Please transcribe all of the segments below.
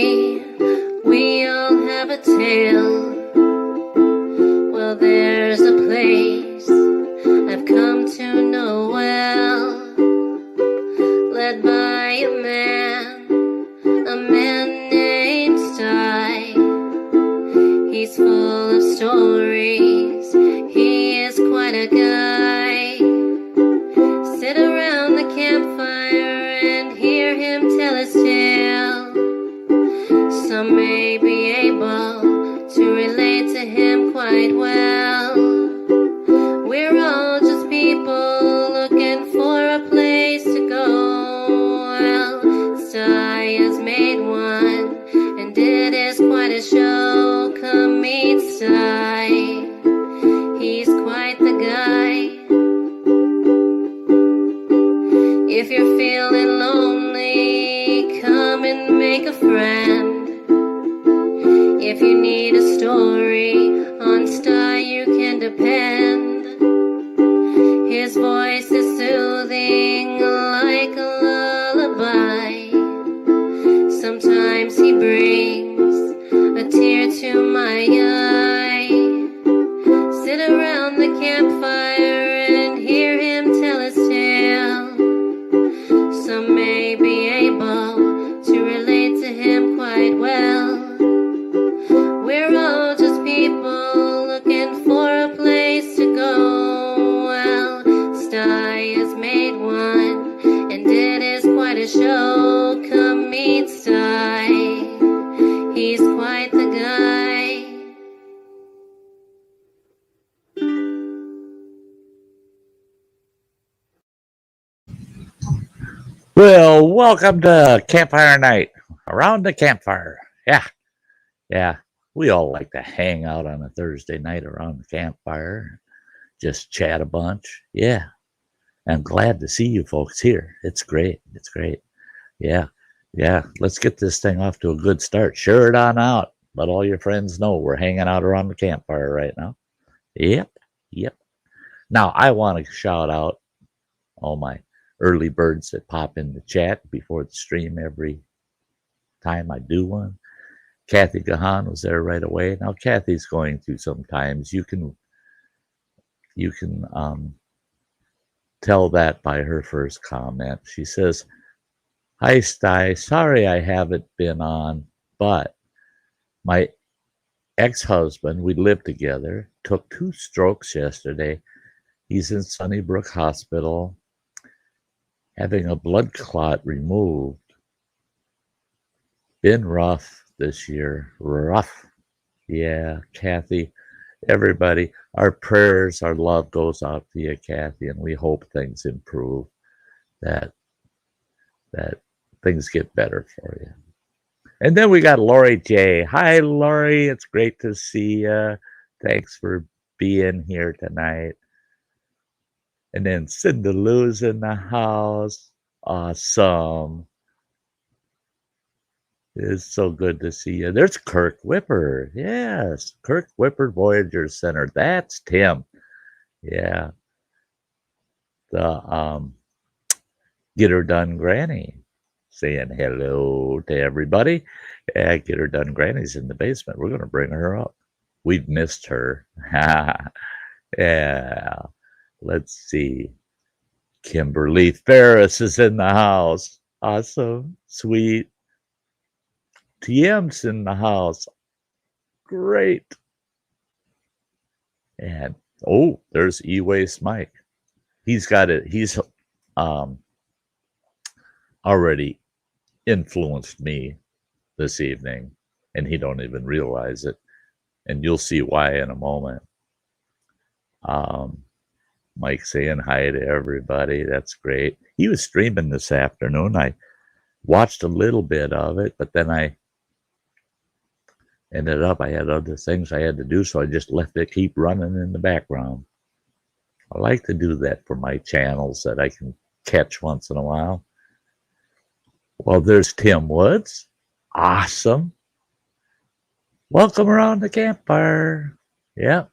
story. We all have a tale. Well, there's a place I've come to know well, led by a man named Sty. He's full of stories, he is quite a guy. Sit around the campfire and hear him tell his tale. Some may be able to relate to him quite well. We're all just people looking for a place to go. Well, Sty has made one, and it is quite a show. Come meet Sty, he's quite the guy. If you're feeling lonely, come and make a friend. If you need a story, on Sty you can depend. His voice is soothing like a lullaby. Sometimes he brings a tear to my eye. Sit around the campfire and hear him tell his tale. Some may be able to relate to him quite well. We're all just people looking for a place to go. Well, Sty has made one, and it is quite a show. Come meet Sty, he's quite the guy. Well, welcome to Campfire Night, around the campfire. Yeah, we all like to hang out on a Thursday night around the campfire, just chat a bunch. Yeah, I'm glad to see you folks here. It's great. Yeah, let's get this thing off to a good start. Share it on out. Let all your friends know we're hanging out around the campfire right now. Yep. Now, I want to shout out all my early birds that pop in the chat before the stream every time I do one. Kathy Gahan was there right away. Now Kathy's going through some times. You can tell that by her first comment. She says, "Hi Sty, sorry I haven't been on, but my ex-husband, we lived together, took 2 strokes yesterday. He's in Sunnybrook Hospital, having a blood clot removed. Been rough this year. Rough." Yeah, Kathy, everybody, our prayers, our love goes out to you, Kathy, and we hope things improve, that things get better for you. And then we got Lori J. Hi, Lori. It's great to see you. Thanks for being here tonight. And then Cinda Lou's in the house. Awesome. It's so good to see you. There's Kirk Whipper. Yes, Kirk Whipper, Voyager Center. That's Tim. Yeah. The Get Her Done Granny saying hello to everybody. Yeah, Get Her Done Granny's in the basement. We're going to bring her up. We've missed her. Yeah. Let's see. Kimberly Ferris is in the house. Awesome. Sweet. TM's in the house. Great. And there's E-Waste Mike. He's got it. He's already influenced me this evening, and he don't even realize it. And you'll see why in a moment. Mike saying hi to everybody. That's great. He was streaming this afternoon. I watched a little bit of it, but then I ended up, I had other things I had to do, so I just left it keep running in the background. I like to do that for my channels that I can catch once in a while. Well, there's Tim Woods. Awesome. Welcome around the campfire. Yep.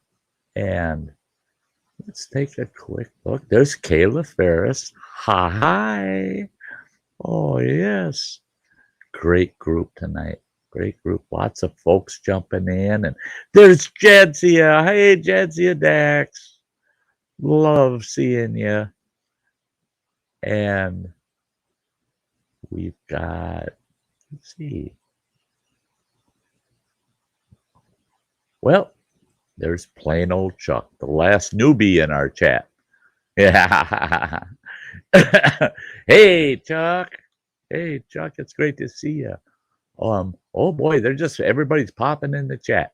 And let's take a quick look. There's Kayla Ferris. Hi. Oh, yes. Great group tonight. great group. Lots of folks jumping in. And there's Jadzia. Hey, Jadzia Dax. Love seeing you. And we've got, let's see. Well, there's plain old Chuck, the last newbie in our chat. Yeah. Hey, Chuck. Hey, Chuck, it's great to see you. Oh boy, everybody's popping in the chat.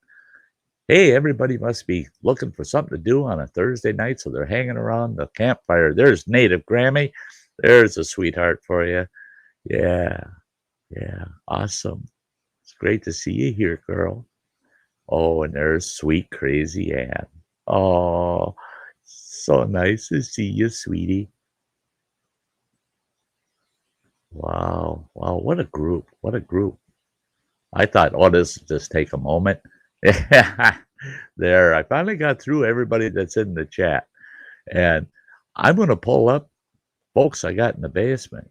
Hey, everybody must be looking for something to do on a Thursday night, so they're hanging around the campfire. There's Native Grammy. There's a sweetheart for you. Yeah, awesome. It's great to see you here, girl. Oh, and there's sweet crazy Ann. Oh, so nice to see you, sweetie. Wow, what a group. I thought, this will just take a moment. There, I finally got through everybody that's in the chat. And I'm going to pull up folks I got in the basement.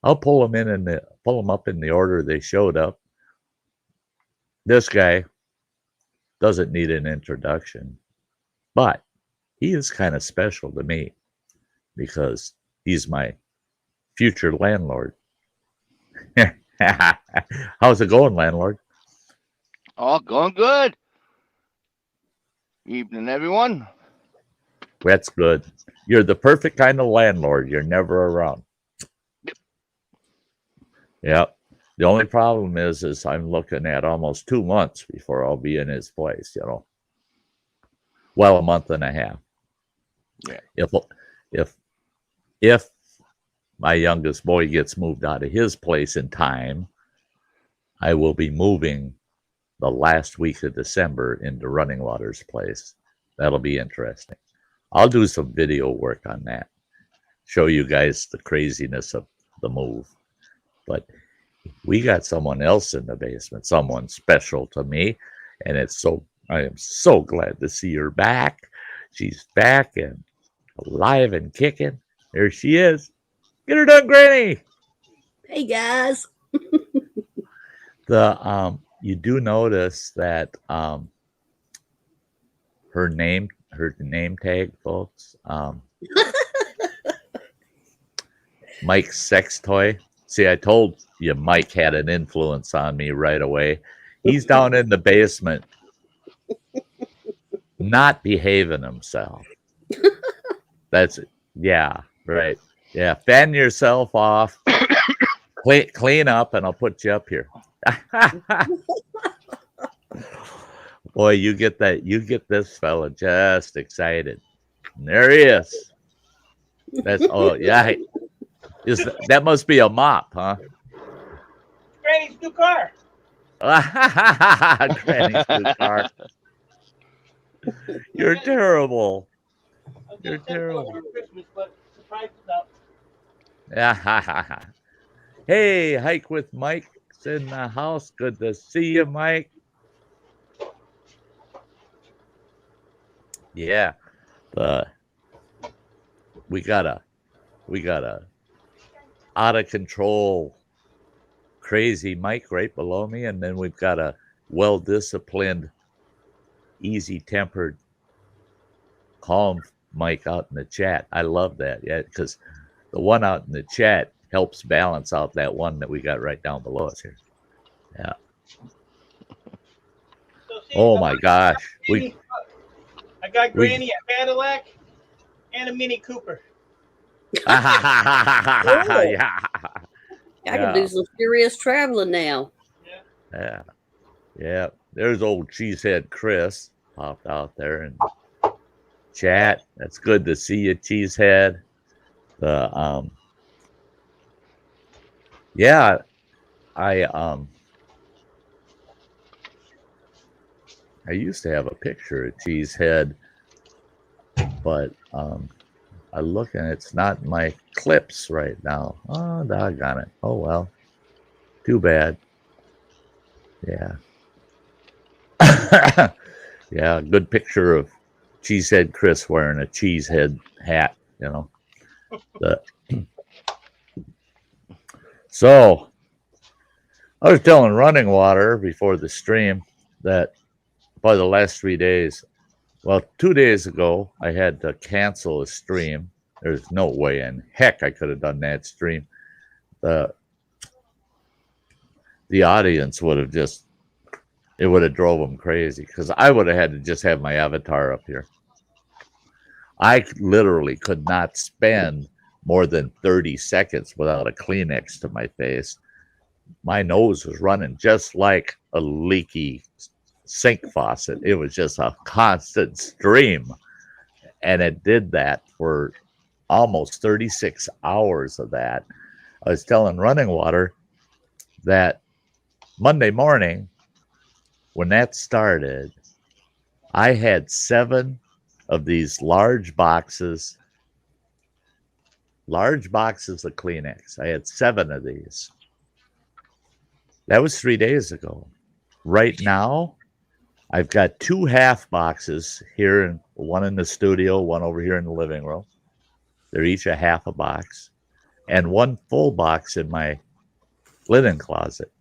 I'll pull them up in the order they showed up. This guy doesn't need an introduction, but he is kind of special to me because he's my future landlord. How's it going, landlord? All going good. Evening, everyone. That's good. You're the perfect kind of landlord. You're never around. Yep. The only problem is I'm looking at almost 2 months before I'll be in his place, Well, a month and a half. Yeah. If my youngest boy gets moved out of his place in time, I will be moving the last week of December into Running Water's place. That'll be interesting. I'll do some video work on that. Show you guys the craziness of the move. But we got someone else in the basement, someone special to me. And I am so glad to see her back. She's back and alive and kicking. There she is. Get her done, Granny. Hey guys. You do notice that her name tag, folks. Mike's sex toy. See, I told you Mike had an influence on me right away. He's down in the basement, not behaving himself. That's it. Yeah, right. Yeah, fan yourself off, clean up, and I'll put you up here. Boy, you get this fella just excited. And there he is. That must be a mop, huh? Granny's new car. Granny's new car. You're terrible. You're terrible. Christmas, but surprise enough. Yeah. Hey, Hike with Mike's in the house. Good to see you, Mike. Yeah. We got a out of control crazy Mike right below me, and then we've got a well-disciplined, easy-tempered, calm Mike out in the chat. I love that, because the one out in the chat helps balance out that one that we got right down below us here. Yeah. Oh my gosh. I got Granny a Cadillac and a Mini Cooper. Yeah. I can do some serious traveling now. Yeah. There's old Cheesehead Chris popped out there in chat. That's good to see you, Cheesehead. I used to have a picture of Cheesehead, but I look and it's not in my clips right now. Oh, doggone it. Oh, well. Too bad. Yeah. Yeah, good picture of Cheesehead Chris wearing a cheesehead hat, So, I was telling Running Water before the stream that by the last 3 days, well, 2 days ago, I had to cancel a stream. There's no way in heck I could have done that stream. The audience would have just, it would have drove them crazy because I would have had to just have my avatar up here. I literally could not spend more than 30 seconds without a Kleenex to my face. My nose was running just like a leaky sink faucet. It was just a constant stream. And it did that for almost 36 hours of that. I was telling Running Water that Monday morning, when that started, I had 7 of these large boxes of Kleenex. I had 7 of these. That was 3 days ago. Right now, I've got 2 half boxes here, and one in the studio, one over here in the living room. They're each a half a box, and 1 full box in my linen closet.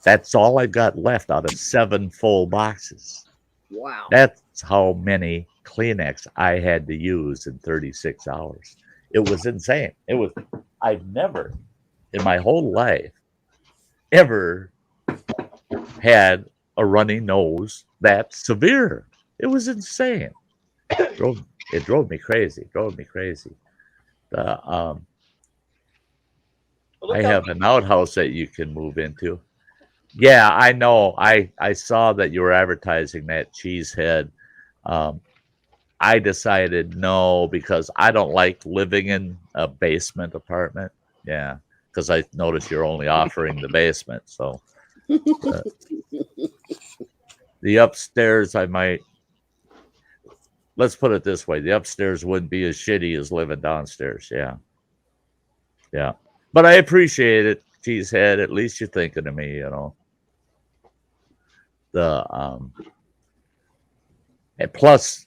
That's all I've got left out of 7 full boxes. Wow. That's how many Kleenex I had to use in 36 hours. It was insane. I've never in my whole life ever had a runny nose that severe. It was insane. It drove me crazy. I have an outhouse that you can move into. Yeah, I know. I saw that you were advertising that cheese head. I decided no, because I don't like living in a basement apartment. Yeah, because I noticed you're only offering the basement. So the upstairs, let's put it this way. The upstairs wouldn't be as shitty as living downstairs. Yeah. But I appreciate it, Cheesehead. At least you're thinking of me, you know. And plus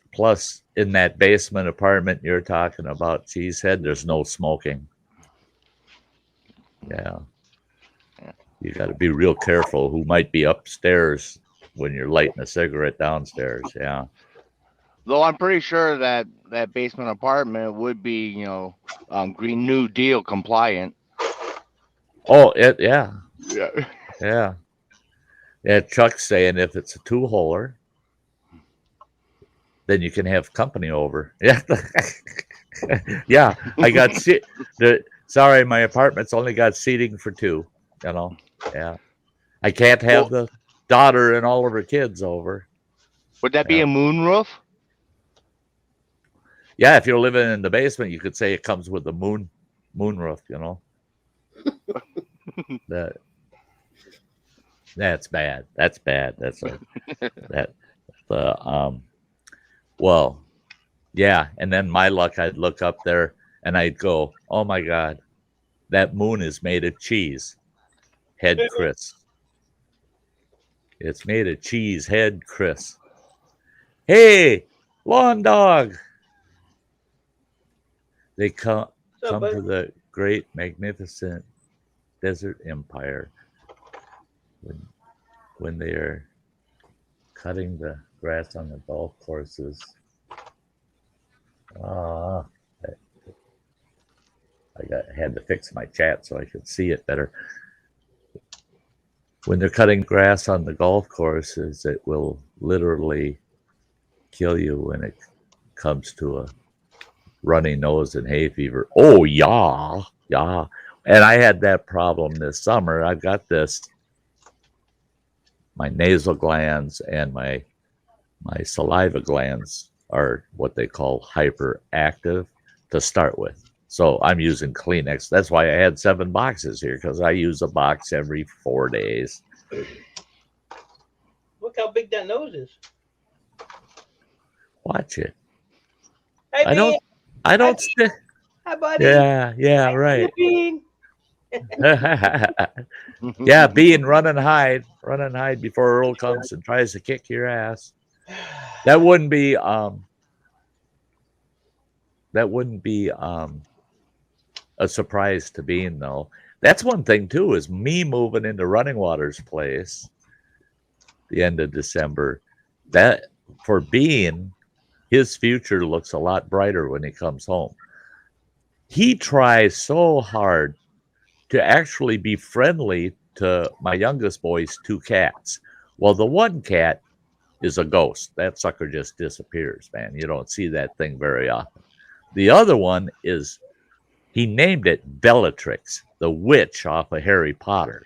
in that basement apartment you're talking about, Cheesehead, there's no smoking. Yeah. You got to be real careful who might be upstairs when you're lighting a cigarette downstairs. Yeah. Though I'm pretty sure that basement apartment would be, Green New Deal compliant. Oh, yeah. Yeah. Yeah. Yeah, Chuck's saying if it's a 2-holer, then you can have company over. Yeah. Yeah. I got sorry, my apartment's only got seating for 2, you know. Yeah. I can't have the daughter and all of her kids over. Would that be a moon roof? Yeah, if you're living in the basement, you could say it comes with a moon roof, you know. That's bad. Well, yeah. And then my luck, I'd look up there and I'd go, oh my God, that moon is made of cheese. Head Chris. It's made of cheese head Chris. Hey, lawn dog. They come to the great, magnificent desert empire when they are cutting the grass on the golf courses. I had to fix my chat so I could see it better. When they're cutting grass on the golf courses, it will literally kill you when it comes to a runny nose and hay fever. Oh, yeah. And I had that problem this summer. I've got my nasal glands and my saliva glands are what they call hyperactive to start with. So I'm using Kleenex. That's why I had 7 boxes here, because I use a box every 4 days. Look how big that nose is. Watch it. Hey, I don't stick. Hi, buddy. Yeah, right. Yeah, Bean, run and hide before Earl comes and tries to kick your ass. That wouldn't be a surprise to Bean, though. That's one thing too, is me moving into Running Water's place the end of December. That for Bean, his future looks a lot brighter when he comes home. He tries so hard to actually be friendly to my youngest boy's two cats. Well, the one cat is a ghost. That sucker just disappears, man. You don't see that thing very often. The other one is, he named it Bellatrix, the witch off of Harry Potter.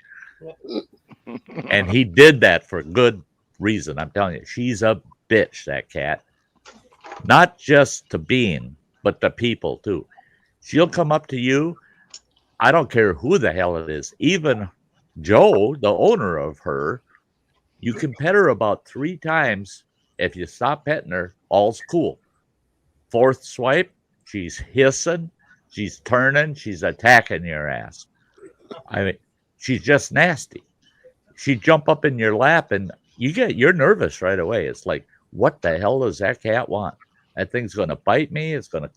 And he did that for good reason. I'm telling you, she's a bitch, that cat. Not just to Bean, but to people too. She'll come up to you. I don't care who the hell it is. Even Joe, the owner of her, you can pet her about 3 times. If you stop petting her, all's cool. 4th swipe, she's hissing, she's turning, she's attacking your ass. I mean, she's just nasty. She'd jump up in your lap and you're nervous right away. It's like, what the hell does that cat want? That thing's going to bite me. It's going to,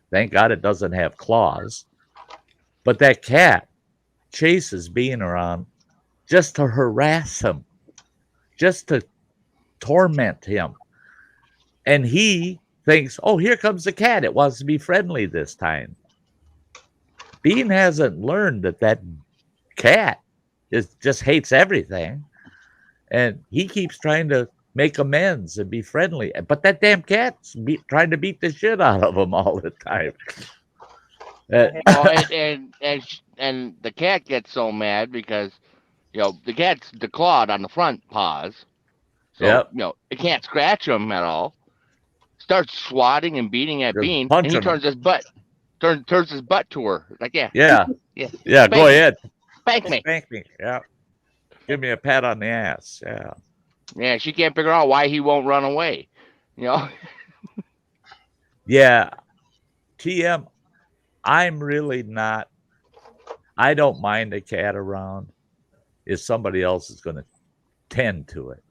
thank God it doesn't have claws. But that cat chases Bean around just to harass him, just to torment him. And he thinks, oh, here comes the cat. It wants to be friendly this time. Bean hasn't learned that cat just hates everything. And he keeps trying to make amends and be friendly. But that damn cat's trying to beat the shit out of him all the time. And the cat gets so mad because, the cat's declawed on the front paws. So, Yep. It can't scratch him at all. Starts swatting and beating at Just Bean, and punching he him. turns his butt to her. Like, yeah. Yeah. Yeah. Yeah, go ahead. Spank me. Spank me. Yeah. Give me a pat on the ass. Yeah. Yeah, she can't figure out why he won't run away. Yeah. TM, I'm really not, I don't mind a cat around if somebody else is going to tend to it,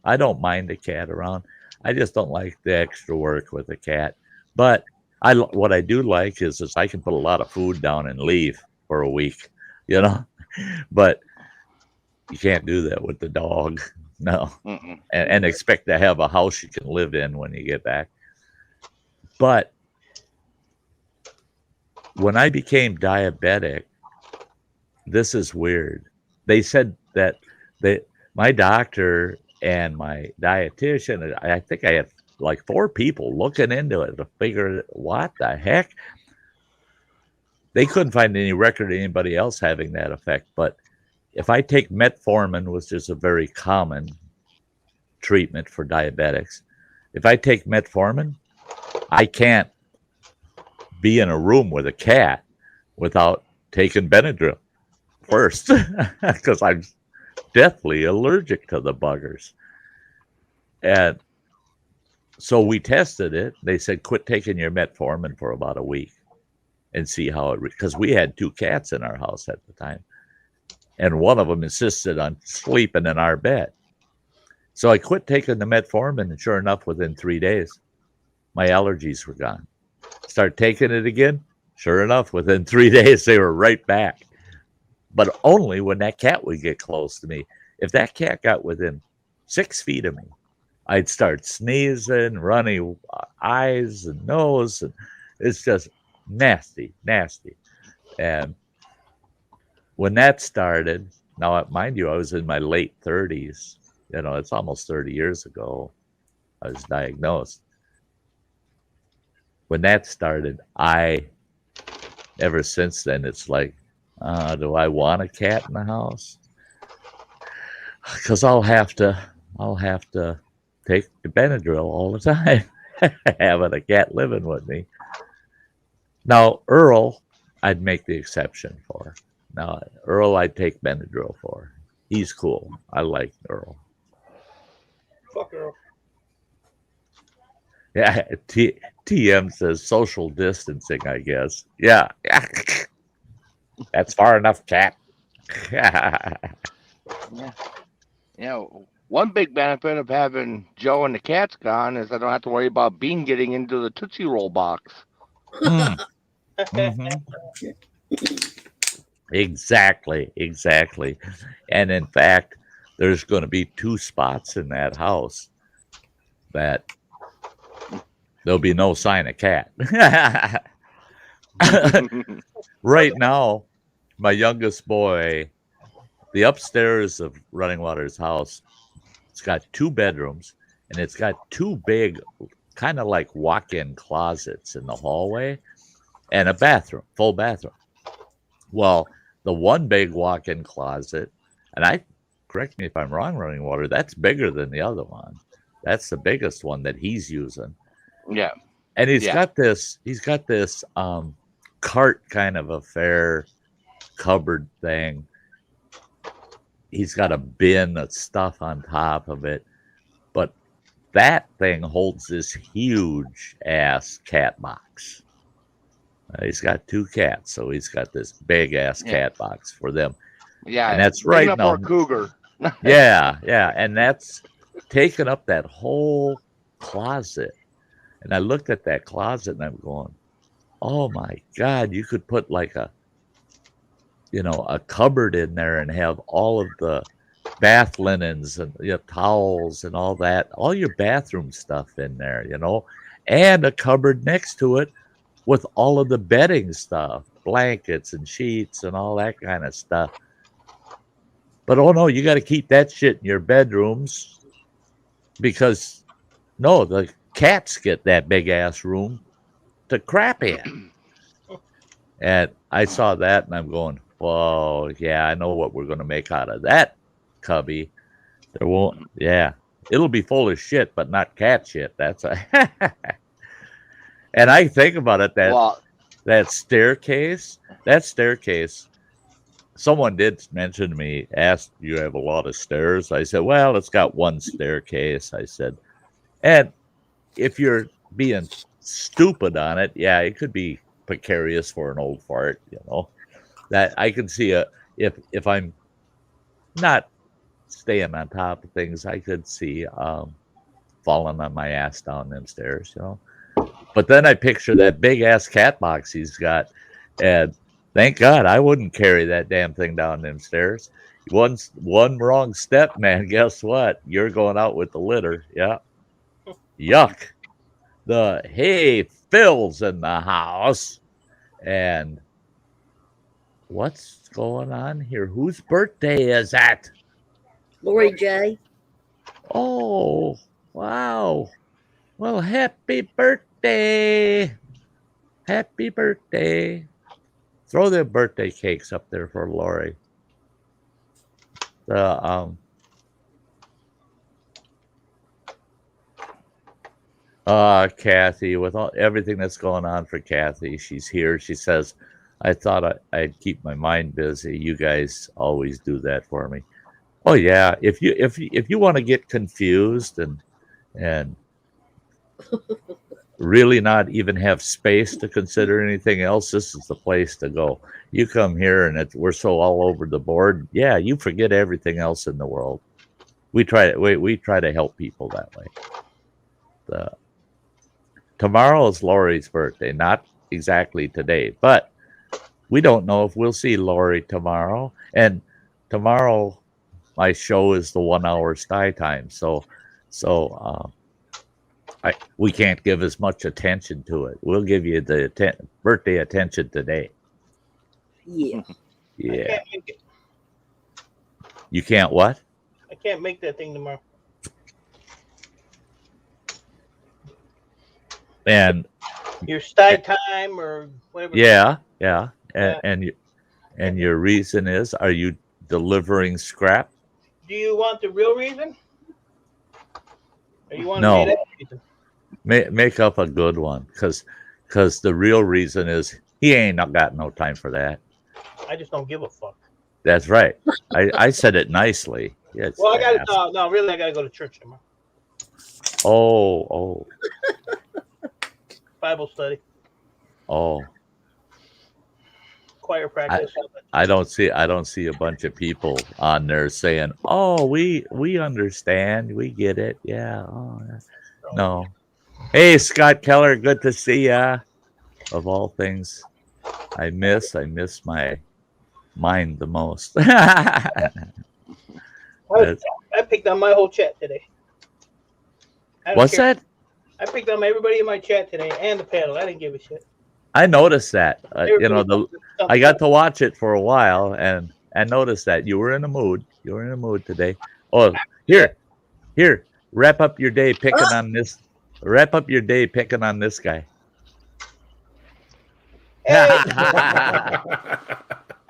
I don't mind a cat around. I just don't like the extra work with a cat. But what I do like is I can put a lot of food down and leave for a week, But you can't do that with the dog, no. And expect to have a house you can live in when you get back. But when I became diabetic, this is weird. They said that my doctor and my dietitian, I think I had like 4 people looking into it to figure what the heck. They couldn't find any record of anybody else having that effect. But if I take metformin, which is a very common treatment for diabetics, if I take metformin, I can't be in a room with a cat without taking Benadryl first because I'm deathly allergic to the buggers. And so we tested it. They said, quit taking your metformin for about a week and see how it, because we had 2 cats in our house at the time. And one of them insisted on sleeping in our bed. So I quit taking the metformin, and sure enough, within 3 days, my allergies were gone. Start taking it again. Sure enough, within 3 days, they were right back. But only when that cat would get close to me. If that cat got within 6 feet of me, I'd start sneezing, runny eyes and nose. And it's just nasty, nasty. And when that started, now, mind you, I was in my late 30s. It's almost 30 years ago I was diagnosed. When that started, ever since then, it's like, do I want a cat in the house? Because I'll have to take the Benadryl all the time, having a cat living with me. Now, Earl, I'd make the exception for. Now, Earl, I'd take Benadryl for. He's cool. I like Earl. Fuck Earl. Yeah, TM says social distancing, I guess. Yeah. That's far enough, cat. Yeah. One big benefit of having Joe and the cats gone is I don't have to worry about Bean getting into the Tootsie Roll box. Mm-hmm. Exactly. And in fact, there's going to be 2 spots in that house that there'll be no sign of cat. Right now, my youngest boy, the upstairs of Running Water's house, it's got 2 bedrooms and it's got 2 big, kind of like walk-in closets in the hallway and a bathroom, full bathroom. Well, the one big walk-in closet, and I correct me if I'm wrong, Running Water, that's bigger than the other one. That's the biggest one that he's using. Yeah. And he's Yeah. got this cart kind of affair cupboard thing. He's got a bin of stuff on top of it. But that thing holds this huge ass cat box. He's got 2 cats, so he's got this big ass cat box for them. Yeah. And that's big right enough now. for a cougar. Yeah. And that's taking up that whole closet. And I looked at that closet and I'm going, oh my God, you could put like a cupboard in there and have all of the bath linens and towels and all that, all your bathroom stuff in there, and a cupboard next to it with all of the bedding stuff, blankets and sheets and all that kind of stuff. But oh no, you got to keep that shit in your bedrooms because no, the cats get that big ass room to crap in. And I saw that and I'm going, whoa, yeah, I know what we're going to make out of that cubby. There won't, yeah, it'll be full of shit, but not cat shit. That's and I think about it, that staircase, someone did mention to me, asked, you have a lot of stairs? I said, well, it's got 1 staircase. I said, and if you're being stupid on it, yeah, it could be precarious for an old fart, that I can see if I'm not staying on top of things, I could see falling on my ass down them stairs, But then I picture that big ass cat box he's got, and thank God I wouldn't carry that damn thing down them stairs. One wrong step, man. Guess what? You're going out with the litter. Yeah. Yuck. Hey, Phil's in the house. And what's going on here? Whose birthday is that? Lori J. Oh, wow. Well, happy birthday. Happy birthday. Throw the birthday cakes up there for Lori. Kathy, with everything that's going on for Kathy, she's here. She says, I thought I'd keep my mind busy. You guys always do that for me. Oh yeah, if you want to get confused and really not even have space to consider anything else, this is the place to go. You come here and we're so all over the board. Yeah, you forget everything else in the world. We try to help people that way. Tomorrow is Lori's birthday, not exactly today, but we don't know if we'll see Lori tomorrow. And tomorrow, my show is the 1 hour Sty time, so we can't give as much attention to it. We'll give you the birthday attention today. Yeah. I can't make it. You can't what? I can't make that thing tomorrow. And your Sty time or whatever. Yeah. And your reason is, are you delivering scrap? Do you want the real reason? Or you want No. to that reason? Make up a good one, because the real reason is he ain't got no time for that. I just don't give a fuck. That's right. I said it nicely. Yes. Well, I got to no, really, I got to go to church tomorrow. Oh. Bible study, Oh. choir practice. I don't see a bunch of people on there saying, "Oh, we understand, we get it." Yeah. Oh, yeah. No. Hey, Scott Keller, good to see ya. Of all things, I miss my mind the most. I picked on my whole chat today. What's that? I picked on everybody in my chat today and the panel. I didn't give a shit. I noticed that. Everybody I got to watch it for a while, and I noticed that you were in a mood. You were in a mood today. Oh, here. Wrap up your day picking on this. Wrap up your day picking on this guy. Hey, how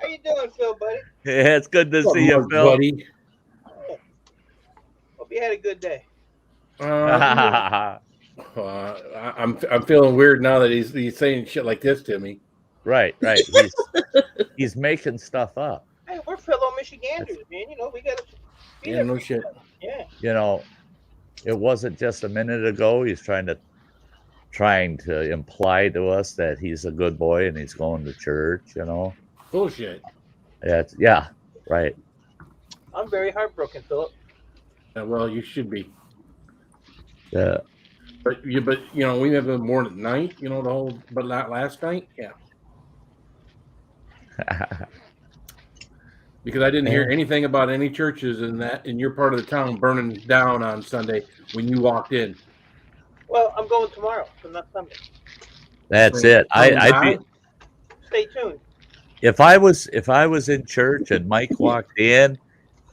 you doing, Phil, buddy? Yeah, it's good to see you, Phil. Buddy. Hope you had a good day. I'm feeling weird now that he's saying shit like this to me. Right. He's making stuff up. Hey, we're fellow Michiganders, man. You know, we got to. Yeah, no shit. Yeah. You know, it wasn't just a minute ago. He's trying to imply to us that he's a good boy and he's going to church. You know. Bullshit. Yeah. Right. I'm very heartbroken, Philip. Well, you should be. Yeah. But you know, we have a more at night. You know, but not last night. Yeah. Because I didn't hear anything about any churches in your part of the town burning down on Sunday when you walked in. Well, I'm going tomorrow, so not Sunday. That's it. I'd be. Stay tuned. If I was in church and Mike walked in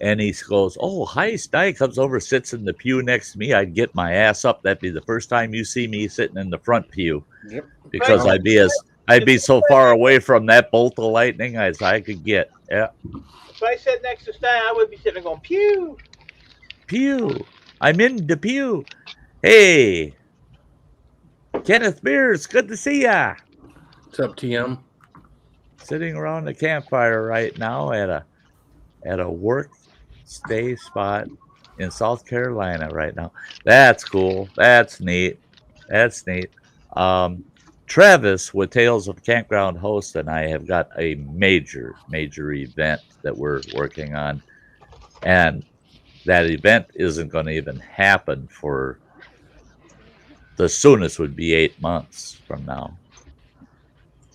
and he goes, "Oh, hi, Sty," comes over, sits in the pew next to me, I'd get my ass up. That'd be the first time you see me sitting in the front pew. Yep. Because I'd be so far away from that bolt of lightning as I could get. Yeah. If I sat next to Sty, I would be sitting there going, pew. Pew. I'm in the pew. Hey. Kenneth Beers, good to see ya. What's up, TM? Sitting around the campfire right now at a work stay spot in South Carolina right now. That's cool. That's neat. Travis with Tales of Campground Host and I have got a major event that we're working on, and that event isn't going to even happen for the soonest would be 8 months from now,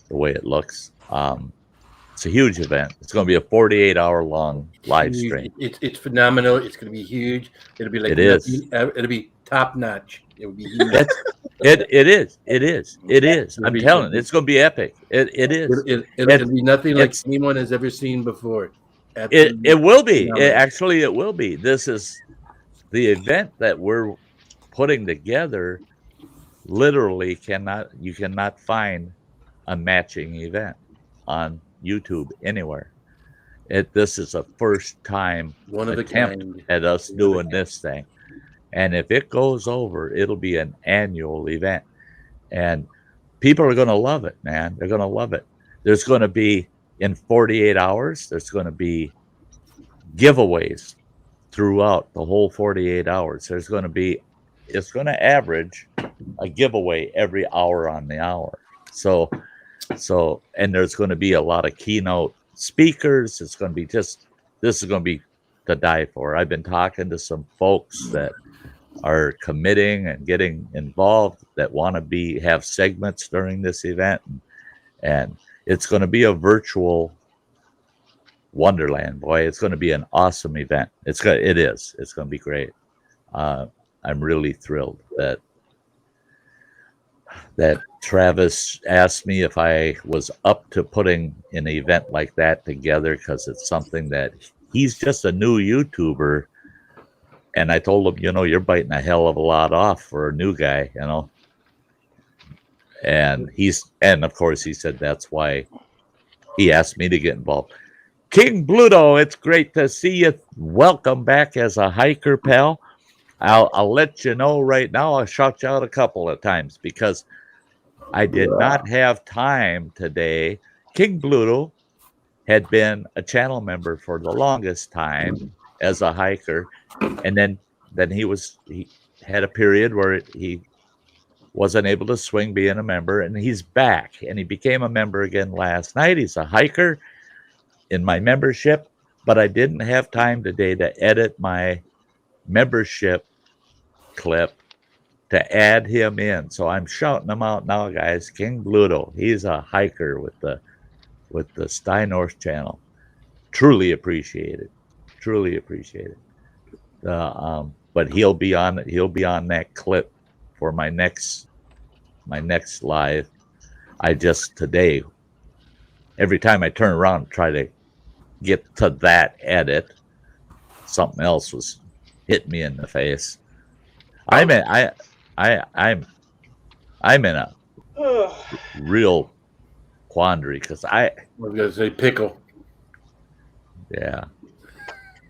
the way it looks. It's a huge event. It's going to be a 48-hour long live stream. It's phenomenal. It's going to be huge. It'll be like it'll be top notch. It will be huge. It is. I'm telling you, it's going to be epic. It is. It'll be nothing like anyone has ever seen before. It will be. It will be. This is the event that we're putting together. Literally, you cannot find a matching event on YouTube anywhere. This is a first time attempt at us doing this thing. And if it goes over, it'll be an annual event. And people are going to love it, man. They're going to love it. There's going to be, in 48 hours, there's going to be giveaways throughout the whole 48 hours. It's going to average a giveaway every hour on the hour. So, and there's going to be a lot of keynote speakers. It's going to be this is going to be to die for. I've been talking to some folks that are committing and getting involved that want to have segments during this event, and it's going to be a virtual wonderland. Boy, it's going to be an awesome event. It's going to be great. I'm really thrilled that Travis asked me if I was up to putting an event like that together, because it's something that he's just a new YouTuber. And I told him, you're biting a hell of a lot off for a new guy, And of course he said that's why he asked me to get involved. King Bluto, it's great to see you. Welcome back as a hiker, pal. I'll let you know right now. I'll shout you out a couple of times because I did not have time today. King Bluto had been a channel member for the longest time as a hiker, and then he had a period where he wasn't able to swing being a member, and he's back, and he became a member again last night. He's a hiker in my membership, but I didn't have time today to edit my membership clip to add him in, so I'm shouting him out now, guys. King Bluto, he's a hiker with the Sty North channel, truly appreciate it. Truly appreciate it. But he'll be on that clip for my next live. I just today, every time I turn around and try to get to that edit, something else was hitting me in the face. I'm in a real quandary because I was gonna say pickle. Yeah.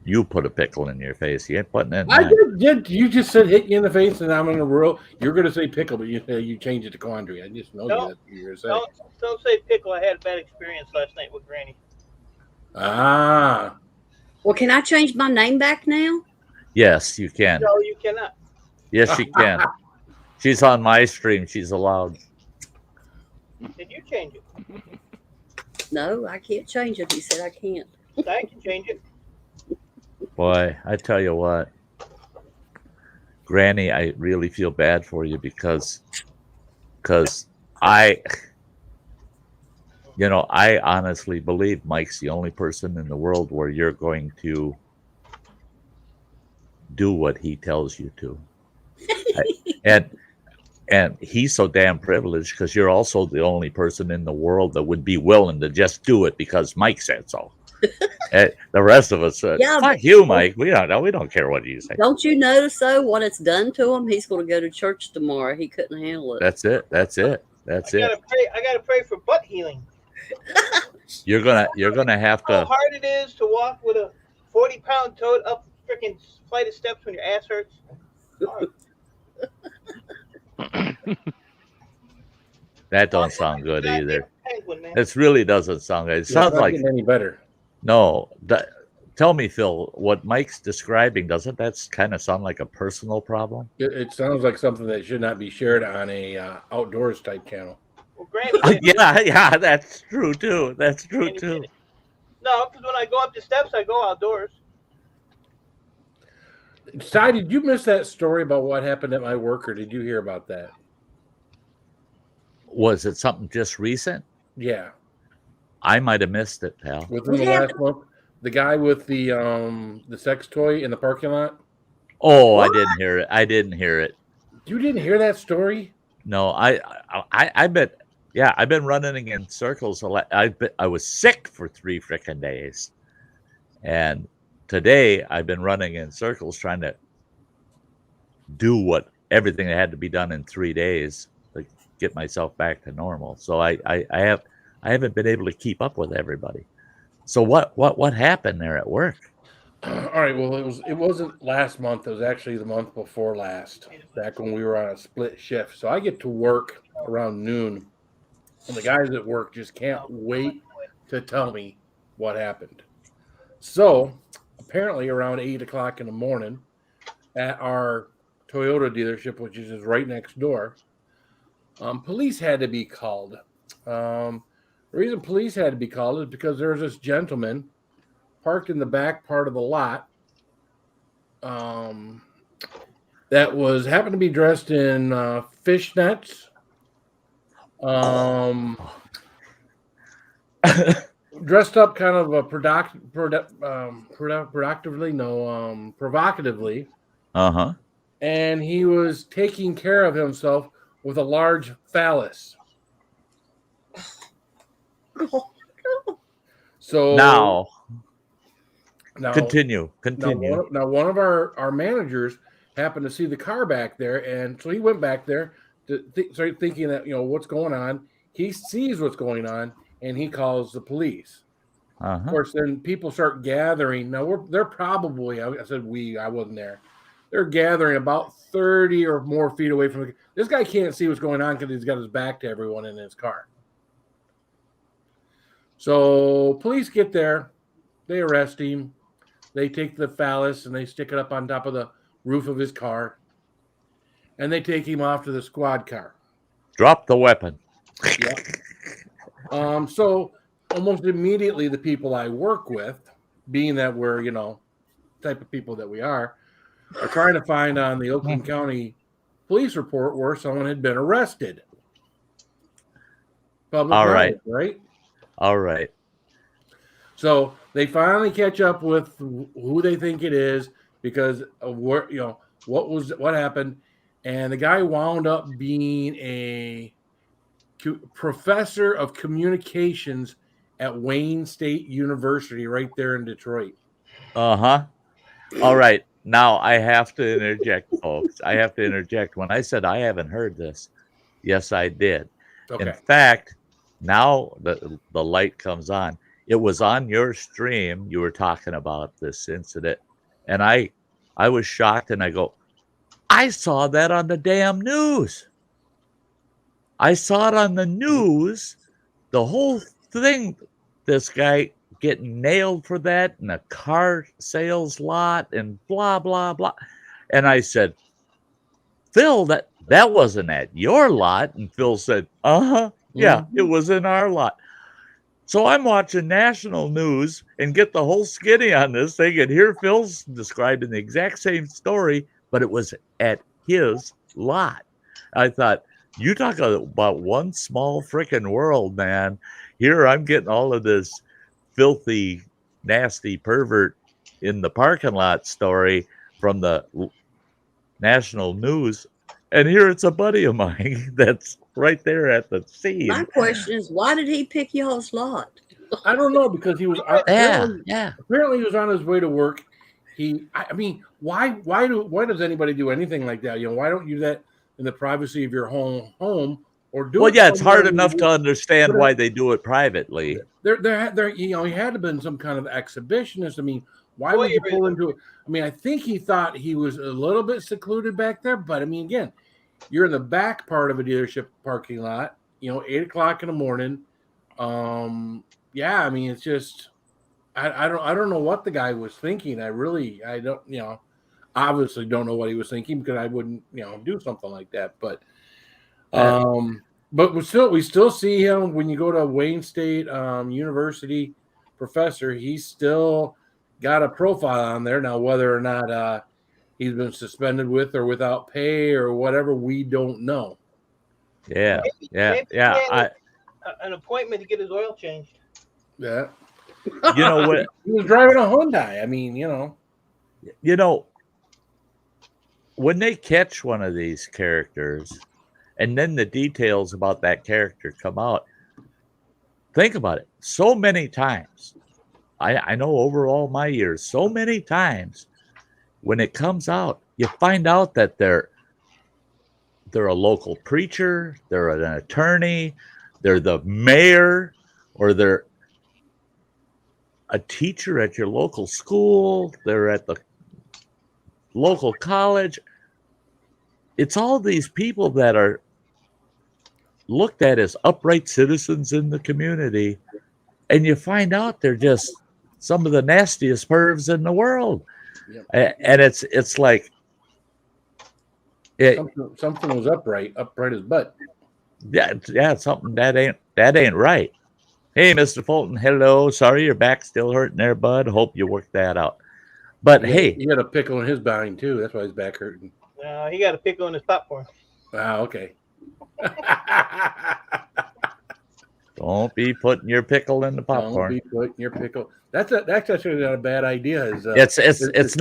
You put a pickle in your face. You ain't putting it in I mine. did. You just said hit you in the face, and I'm in a row. You're going to say pickle, but you change it to quandary. I just know that's what you're going to say. Don't say pickle. I had a bad experience last night with Granny. Ah. Well, can I change my name back now? Yes, you can. No, you cannot. Yes, she can. She's on my stream. She's allowed. Did you change it? No, I can't change it. He said I can't. I can change it. Boy, I tell you what, Granny, I really feel bad for you because I honestly believe Mike's the only person in the world where you're going to do what he tells you to. And he's so damn privileged because you're also the only person in the world that would be willing to just do it because Mike said so. The rest of us, fuck you, Mike. We don't care what you say. Don't you notice though what it's done to him? He's going to go to church tomorrow. He couldn't handle it. That's it. I gotta pray for butt healing. You're gonna have to. How hard it is to walk with a 40-pound toad up freaking flight of steps when your ass hurts. That don't sound good either. It really doesn't sound good. It sounds like any better. No, tell me, Phil, what Mike's describing, doesn't that kind of sound like a personal problem? It sounds like something that should not be shared on a outdoors type channel. Well, Granny, yeah, that's true too. That's true too. No, because when I go up the steps, I go outdoors. Sty, did you miss that story about what happened at my work, or did you hear about that? Was it something just recent? Yeah. I might have missed it, pal. Within the last month, the guy with the sex toy in the parking lot. Oh, what? I didn't hear it. You didn't hear that story? No, I bet. Yeah, I've been running in circles a lot. I was sick for 3 freaking days, and today I've been running in circles trying to do everything that had to be done in 3 days to get myself back to normal. So I haven't been able to keep up with everybody. So what happened there at work? All right. Well, it wasn't last month. It was actually the month before last, back when we were on a split shift. So I get to work around noon, and the guys at work just can't wait to tell me what happened. So apparently around 8 o'clock in the morning at our Toyota dealership, which is just right next door, police had to be called. The reason police had to be called is because there was this gentleman parked in the back part of the lot that happened to be dressed in fishnets, dressed up kind of provocatively. Uh-huh. And he was taking care of himself with a large phallus. So now continue. Now one of our managers happened to see the car back there, and so he went back there to start thinking that what's going on. He sees what's going on, and he calls the police. Of course, then people start gathering. Now they're probably, I said I wasn't there. They're gathering about 30 or more feet away from this guy. Can't see what's going on because he's got his back to everyone in his car. So police get there, they arrest him, they take the phallus and they stick it up on top of the roof of his car, and they take him off to the squad car. Drop the weapon. Yep. So almost immediately the people I work with, being that we're, type of people that we are trying to find on the Oakland County police report where someone had been arrested. Public knowledge, right? All right. So They finally catch up with who they think it is because of what happened, and the guy wound up being a professor of communications at Wayne State University right there in Detroit. Uh-huh. All right. Now I have to interject, folks. I have to interject. When I said I haven't heard this, yes, I did. In Okay. fact, now the light comes on. It was on your stream. You were talking about this incident, and I was shocked, and I go, I saw that on the damn news. I saw it on the news. The whole thing. This guy getting nailed for that in a car sales lot and blah blah blah. And I said, Phil, that wasn't at your lot. And Phil said, yeah, it was in our lot. So I'm watching national news and get the whole skinny on this thing, and here Phil's describing the exact same story, but it was at his lot. I thought, you talk about one small freaking world, man. Here I'm getting all of this filthy, nasty pervert in the parking lot story from the national news, and here it's a buddy of mine that's right there at the scene. My question is, why did he pick y'all's lot? I don't know, because he was apparently he was on his way to work. I mean, why does anybody do anything like that? Why don't you do that in the privacy of your home or do it? Well, yeah, it's hard enough to understand why they do it privately. There, he had to have been some kind of exhibitionist. I mean, why would you pull into it? I mean, I think he thought he was a little bit secluded back there, but I mean, again, you're in the back part of a dealership parking lot, 8:00 in the morning. Yeah, I mean, it's just, I don't know what the guy was thinking. I don't, obviously don't know what he was thinking, because I wouldn't, do something like that. But we still see him when you go to Wayne State University professor. He's still got a profile on there now. Whether or not he's been suspended with or without pay or whatever, we don't know. Yeah, maybe an appointment to get his oil changed. Yeah. You know what? He was driving a Hyundai. I mean, when they catch one of these characters and then the details about that character come out, think about it. So many times, I know over all my years, so many times when it comes out, you find out that they're a local preacher, they're an attorney, they're the mayor, or they're a teacher at your local school, they're at the local college. It's all these people that are looked at as upright citizens in the community, and you find out they're just some of the nastiest pervs in the world. Yep. And it's like something was upright as butt. Yeah, something that ain't right. Hey, Mr. Fulton, hello. Sorry your back's still hurting there, bud. Hope you work that out. But hey, he got a pickle in his behind too. That's why his back hurting. He got a pickle in his popcorn. Okay. Don't be putting your pickle in the popcorn. Don't be putting your pickle. That's actually not a bad idea. It's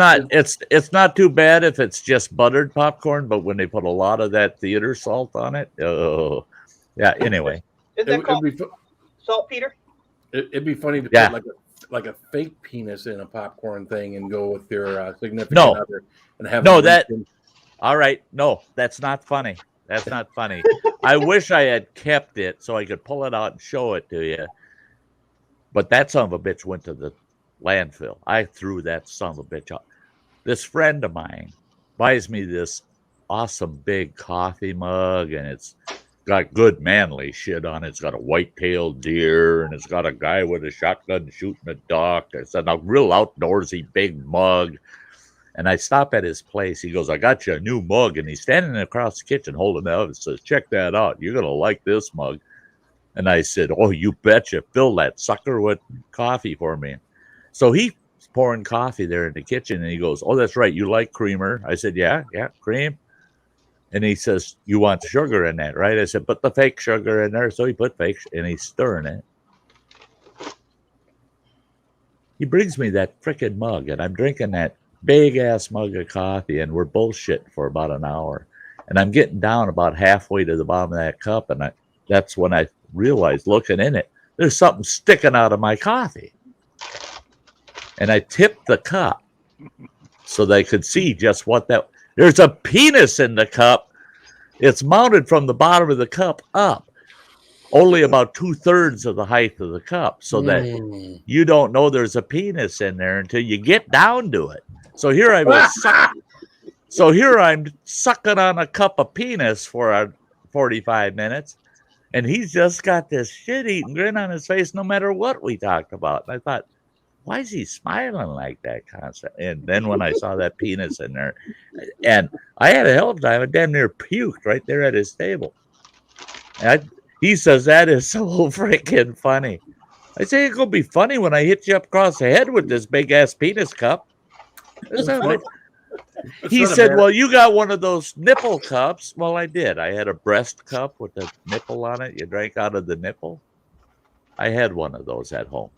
not too bad if it's just buttered popcorn, but when they put a lot of that theater salt on it, oh yeah. Anyway, is that called saltpeter? It'd be funny to put like a fake penis in a popcorn thing and go with your significant other and have all right. No, that's not funny. That's not funny. I wish I had kept it so I could pull it out and show it to you. But that son of a bitch went to the landfill. I threw that son of a bitch out. This friend of mine buys me this awesome big coffee mug, and it's got good manly shit on it. It's got a white-tailed deer, and it's got a guy with a shotgun shooting a duck. It's a real outdoorsy big mug. And I stop at his place. He goes, I got you a new mug. And he's standing across the kitchen holding it out and says, check that out. You're going to like this mug. And I said, oh, you betcha. Fill that sucker with coffee for me. So he's pouring coffee there in the kitchen. And he goes, oh, that's right. You like creamer? I said, yeah, cream. And he says, you want sugar in that, right? I said, put the fake sugar in there. So he put fake, and he's stirring it. he brings me that frickin' mug, and I'm drinking that big ass mug of coffee, and we're bullshitting for about an hour. And I'm getting down about halfway to the bottom of that cup, and that's when I realized, looking in it, there's something sticking out of my coffee. And I tipped the cup so they could see just what that. There's a penis in the cup. It's mounted from the bottom of the cup up, only about 2/3 of the height of the cup, so that you don't know there's a penis in there until you get down to it. So here I was. So here I'm sucking on a cup of penis for 45 minutes, and he's just got this shit-eating grin on his face no matter what we talked about. And I thought, why is he smiling like that constantly? And then when I saw that penis in there, and I had a hell of a time, I damn near puked right there at his table. And he says, that is so freaking funny. I say, it's going to be funny when I hit you up across the head with this big-ass penis cup. He said, well, you got one of those nipple cups. Well, I did. I had a breast cup with a nipple on it. You drank out of the nipple. I had one of those at home.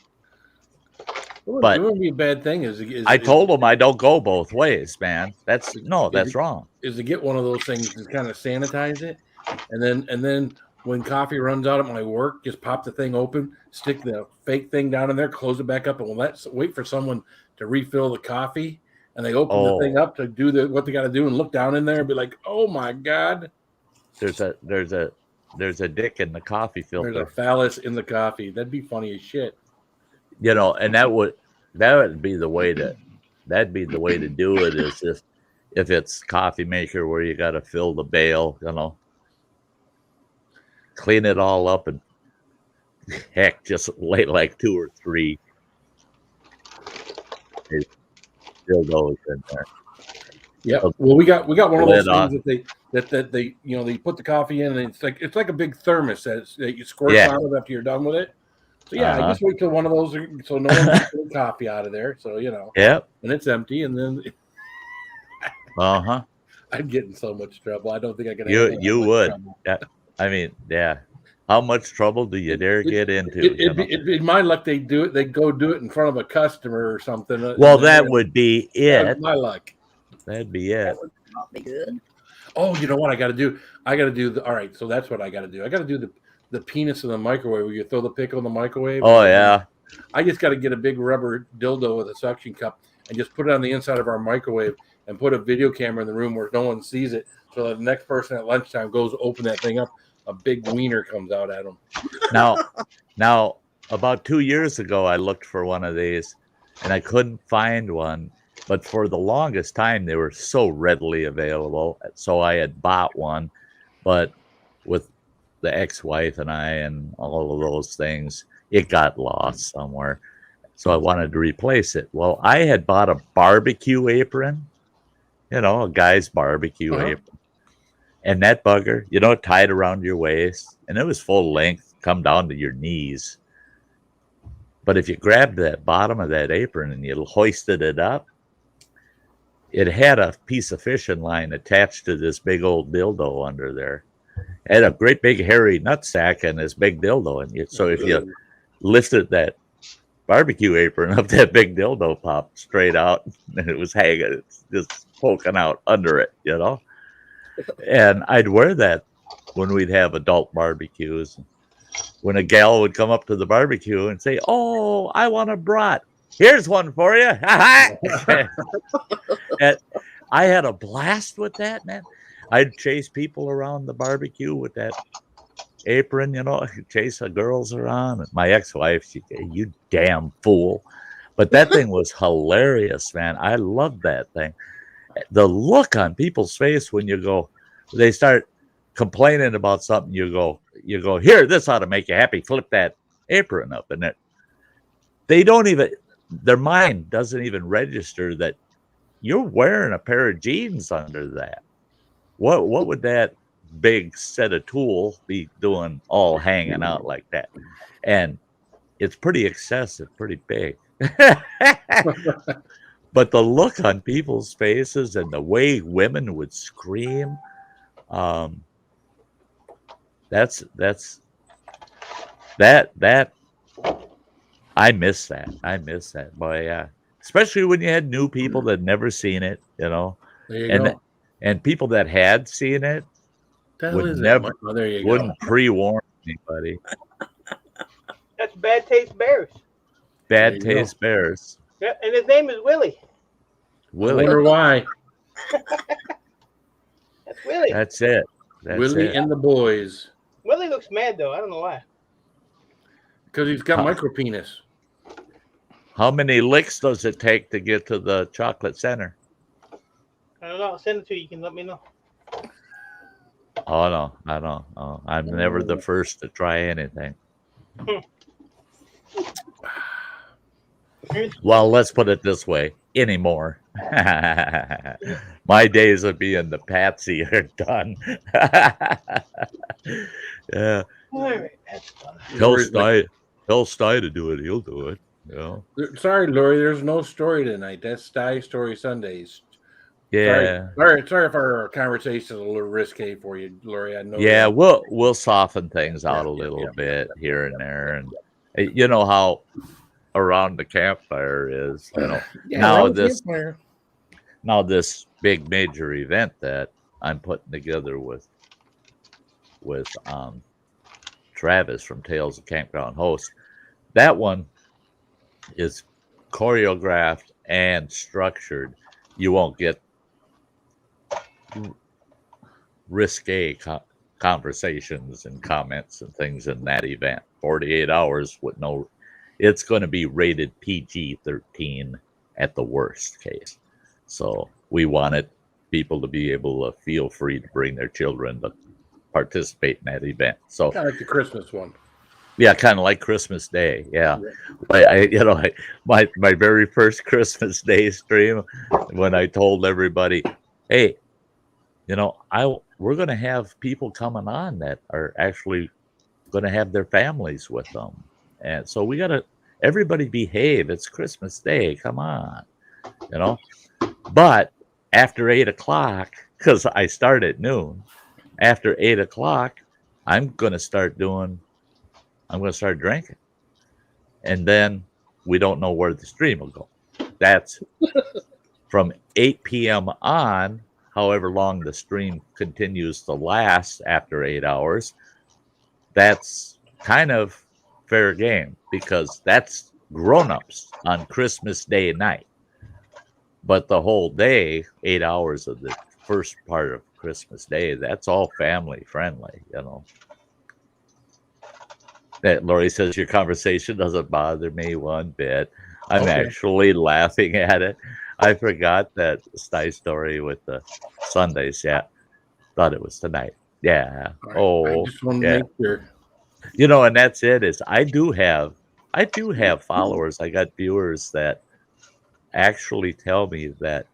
But it wouldn't be a bad thing. I told him I don't go both ways, man. That's wrong. Is to get one of those things to kind of sanitize it, and then when coffee runs out at my work, just pop the thing open, stick the fake thing down in there, close it back up, and let's wait for someone to refill the coffee. And they open the thing up to do what they got to do, and look down in there and be like, "Oh my god, there's a dick in the coffee filter. There's a phallus in the coffee." That'd be funny as shit. You know, and that would be the way to do it. Is if it's coffee maker where you got to fill the bale, you know, clean it all up, and heck, just lay like 2 or 3. Dildos in there. Yeah. Well, we got one of those things that they they put the coffee in, and it's like a big thermos that you squirt out of after you're done with it. So I just wait till one of those so no one gets the coffee out of there. So and it's empty, and then I'd get in so much trouble. I don't think I could. You would. I mean, yeah. How much trouble do you dare get into? In my luck, they do it. They go do it in front of a customer or something. Well, that would be it. That's my luck. That'd be it. That would not be good. Oh, you know what I got to do? All right, so that's what I got to do. I got to do the penis in the microwave where you throw the pickle in the microwave. Oh, yeah. I just got to get a big rubber dildo with a suction cup and just put it on the inside of our microwave and put a video camera in the room where no one sees it, so that the next person at lunchtime goes open that thing up. A big wiener comes out at them. Now, about 2 years ago, I looked for one of these, and I couldn't find one. But for the longest time, they were so readily available. So I had bought one, but with the ex-wife and I and all of those things, it got lost somewhere. So I wanted to replace it. Well, I had bought a barbecue apron, a guy's barbecue apron. And that bugger, tied around your waist, and it was full length, come down to your knees. But if you grabbed that bottom of that apron and you hoisted it up, it had a piece of fishing line attached to this big old dildo under there. It had a great big hairy nutsack and this big dildo in it. So if you lifted that barbecue apron up, that big dildo popped straight out, and it was hanging, it's just poking out under it, And I'd wear that when we'd have adult barbecues. When a gal would come up to the barbecue and say, "Oh, I want a brat. Here's one for you." And I had a blast with that, man. I'd chase people around the barbecue with that apron, chase the girls around. My ex-wife, she'd say, "You damn fool." But that thing was hilarious, man. I loved that thing. The look on people's face when they start complaining about something, you go, "Here, this ought to make you happy. Flip that apron up." And their mind doesn't even register that you're wearing a pair of jeans under that. What would that big set of tools be doing all hanging out like that? And it's pretty excessive, pretty big. But the look on people's faces and the way women would scream, that I miss that. I miss that, boy. Yeah, especially when you had new people that never seen it, There you and go. and people that had seen it The hell would is never it? Oh, there you wouldn't go. pre-warn anybody. That's Bad Taste Bears. Bad There you taste bears. Yeah, and his name is Willie. I Willie. wonder why. That's Willie. That's it. That's Willie it. and the boys. Willie looks mad though. I don't know why. Because he's got Huh. micro penis. How many licks does it take to get to the chocolate center? I don't know. I'll send it to you. You can let me know. Oh no, I don't. Oh, I'm never the first to try anything. Well, let's put it this way: anymore. My days of being the patsy are done. Yeah, All right, that's fun. tell Sty to do it. He'll do it. Sorry, Lori, there's no story tonight. That's Sty Story Sundays. Yeah. Sorry if our conversation is a little risque for you, Lori. I know. Yeah, that. we'll soften things out a little bit here and there, and you know how around the campfire is. Yeah, Now this big major event that I'm putting together with Travis from Tales of Campground Host. That one is choreographed and structured. You won't get risque conversations and comments and things in that event. 48 hours with no. It's going to be rated PG-13 at the worst case. So we wanted people to be able to feel free to bring their children to participate in that event. So kind of like the Christmas one. Yeah, kind of like Christmas Day. Yeah, my very first Christmas Day stream, when I told everybody, hey, we're going to have people coming on that are actually going to have their families with them, and so we got to everybody behave. It's Christmas Day. Come on, But after 8:00, because I start at noon, after 8:00, I'm going to start drinking. And then we don't know where the stream will go. That's from 8 p.m. on, however long the stream continues to last after 8 hours. That's kind of fair game because that's grown-ups on Christmas Day night. But the whole day, 8 hours of the first part of Christmas Day, that's all family friendly, That Lori says your conversation doesn't bother me one bit. I'm actually laughing at it. I forgot that Sty story with the Sundays. Yeah, thought it was tonight. Yeah. Right. I just want to make sure. And that's it. Is I do have followers. I got viewers that actually tell me that,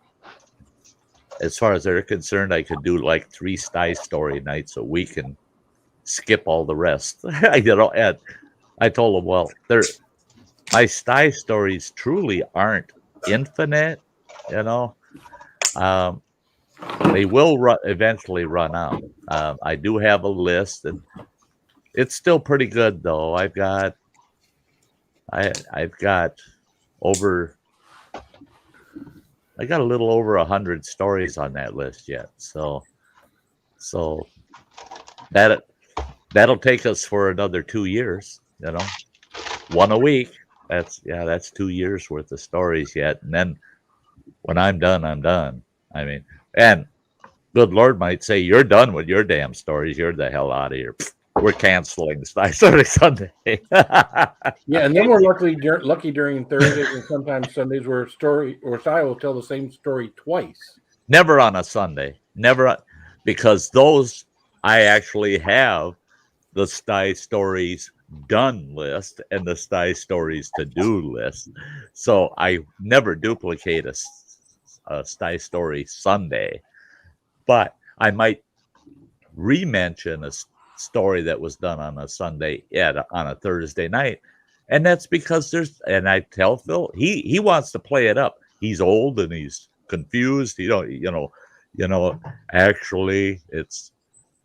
as far as they're concerned, I could do like 3 Sty story nights a week and skip all the rest. And I told them, well, my Sty stories truly aren't infinite. They will eventually run out. I do have a list, and it's still pretty good though. I've got a little over 100 stories on that list yet. So that'll take us for another 2 years, one a week. That's 2 years worth of stories yet. And then when I'm done, I'm done. I mean, and good Lord might say, you're done with your damn stories. You're the hell out of here. We're canceling Sty Story Sunday. Yeah, and then we're lucky during Thursdays and sometimes Sundays where Sty will tell the same story twice. Never on a Sunday. Because those I actually have the Sty Stories done list and the Sty Stories to do list. So I never duplicate a Sty Story Sunday, but I might re-mention a story that was done on a Sunday on a Thursday night. And that's because and I tell Phil, he wants to play it up. He's old and he's confused. Actually it's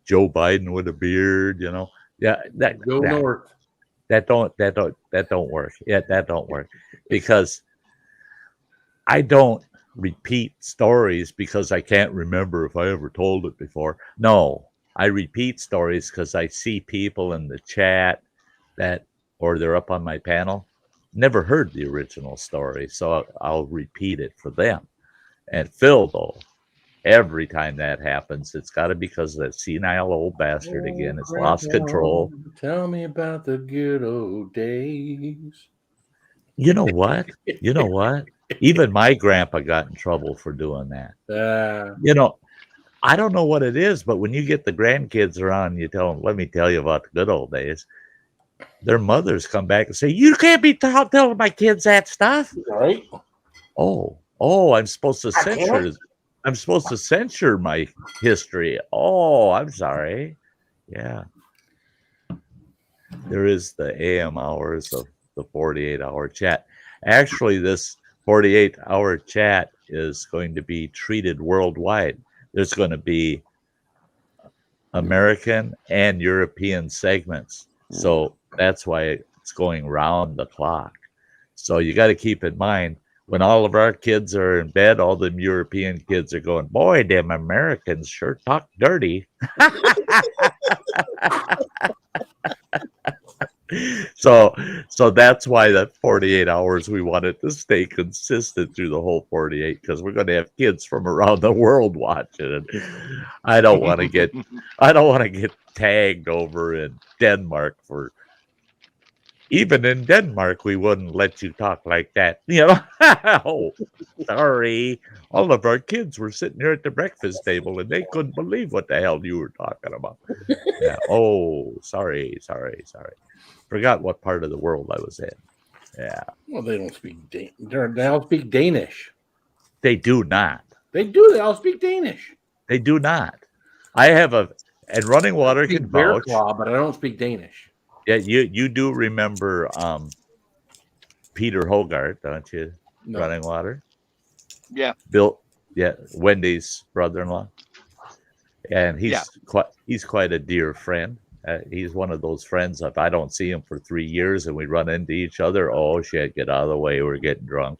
Joe Biden with a beard, Yeah, Go North. That don't work. Yeah, that don't work because I don't repeat stories because I can't remember if I ever told it before. No, I repeat stories because I see people in the chat that, or they're up on my panel, never heard the original story, so I'll repeat it for them. And Phil, though, every time that happens, it's got to be because that senile old bastard again has lost control. Tell me about the good old days. You know what? You know what? Even my grandpa got in trouble for doing that. You know, I don't know what it is, but when you get the grandkids around, you tell them, let me tell you about the good old days. Their mothers come back and say, you can't be telling my kids that stuff. Right? Oh, I'm supposed to censor. I'm supposed to censor my history. Oh, I'm sorry. Yeah. There is the AM hours of the 48-hour chat. Actually, this 48-hour chat is going to be treated worldwide. There's going to be American and European segments. So that's why it's going round the clock. So you got to keep in mind, when all of our kids are in bed, all the European kids are going, boy, them Americans sure talk dirty. So that's why that 48 hours, we want it to stay consistent through the whole 48, because we're going to have kids from around the world watching it. I don't want to get tagged over in Denmark for. Even in Denmark, we wouldn't let you talk like that. You know, oh, sorry. All of our kids were sitting here at the breakfast table, and they couldn't believe what the hell you were talking about. Yeah. Oh, sorry. Forgot what part of the world I was in. Yeah. Well, they don't speak they all speak Danish. They do not. They do. They all speak Danish. They do not. I have and Running Water can vouch. But I don't speak Danish. Yeah, you do remember Peter Hogarth, don't you? No. Running Water. Yeah. Bill. Yeah, Wendy's brother-in-law, and he's quite a dear friend. He's one of those friends. If I don't see him for 3 years and we run into each other, oh shit, get out of the way, we're getting drunk.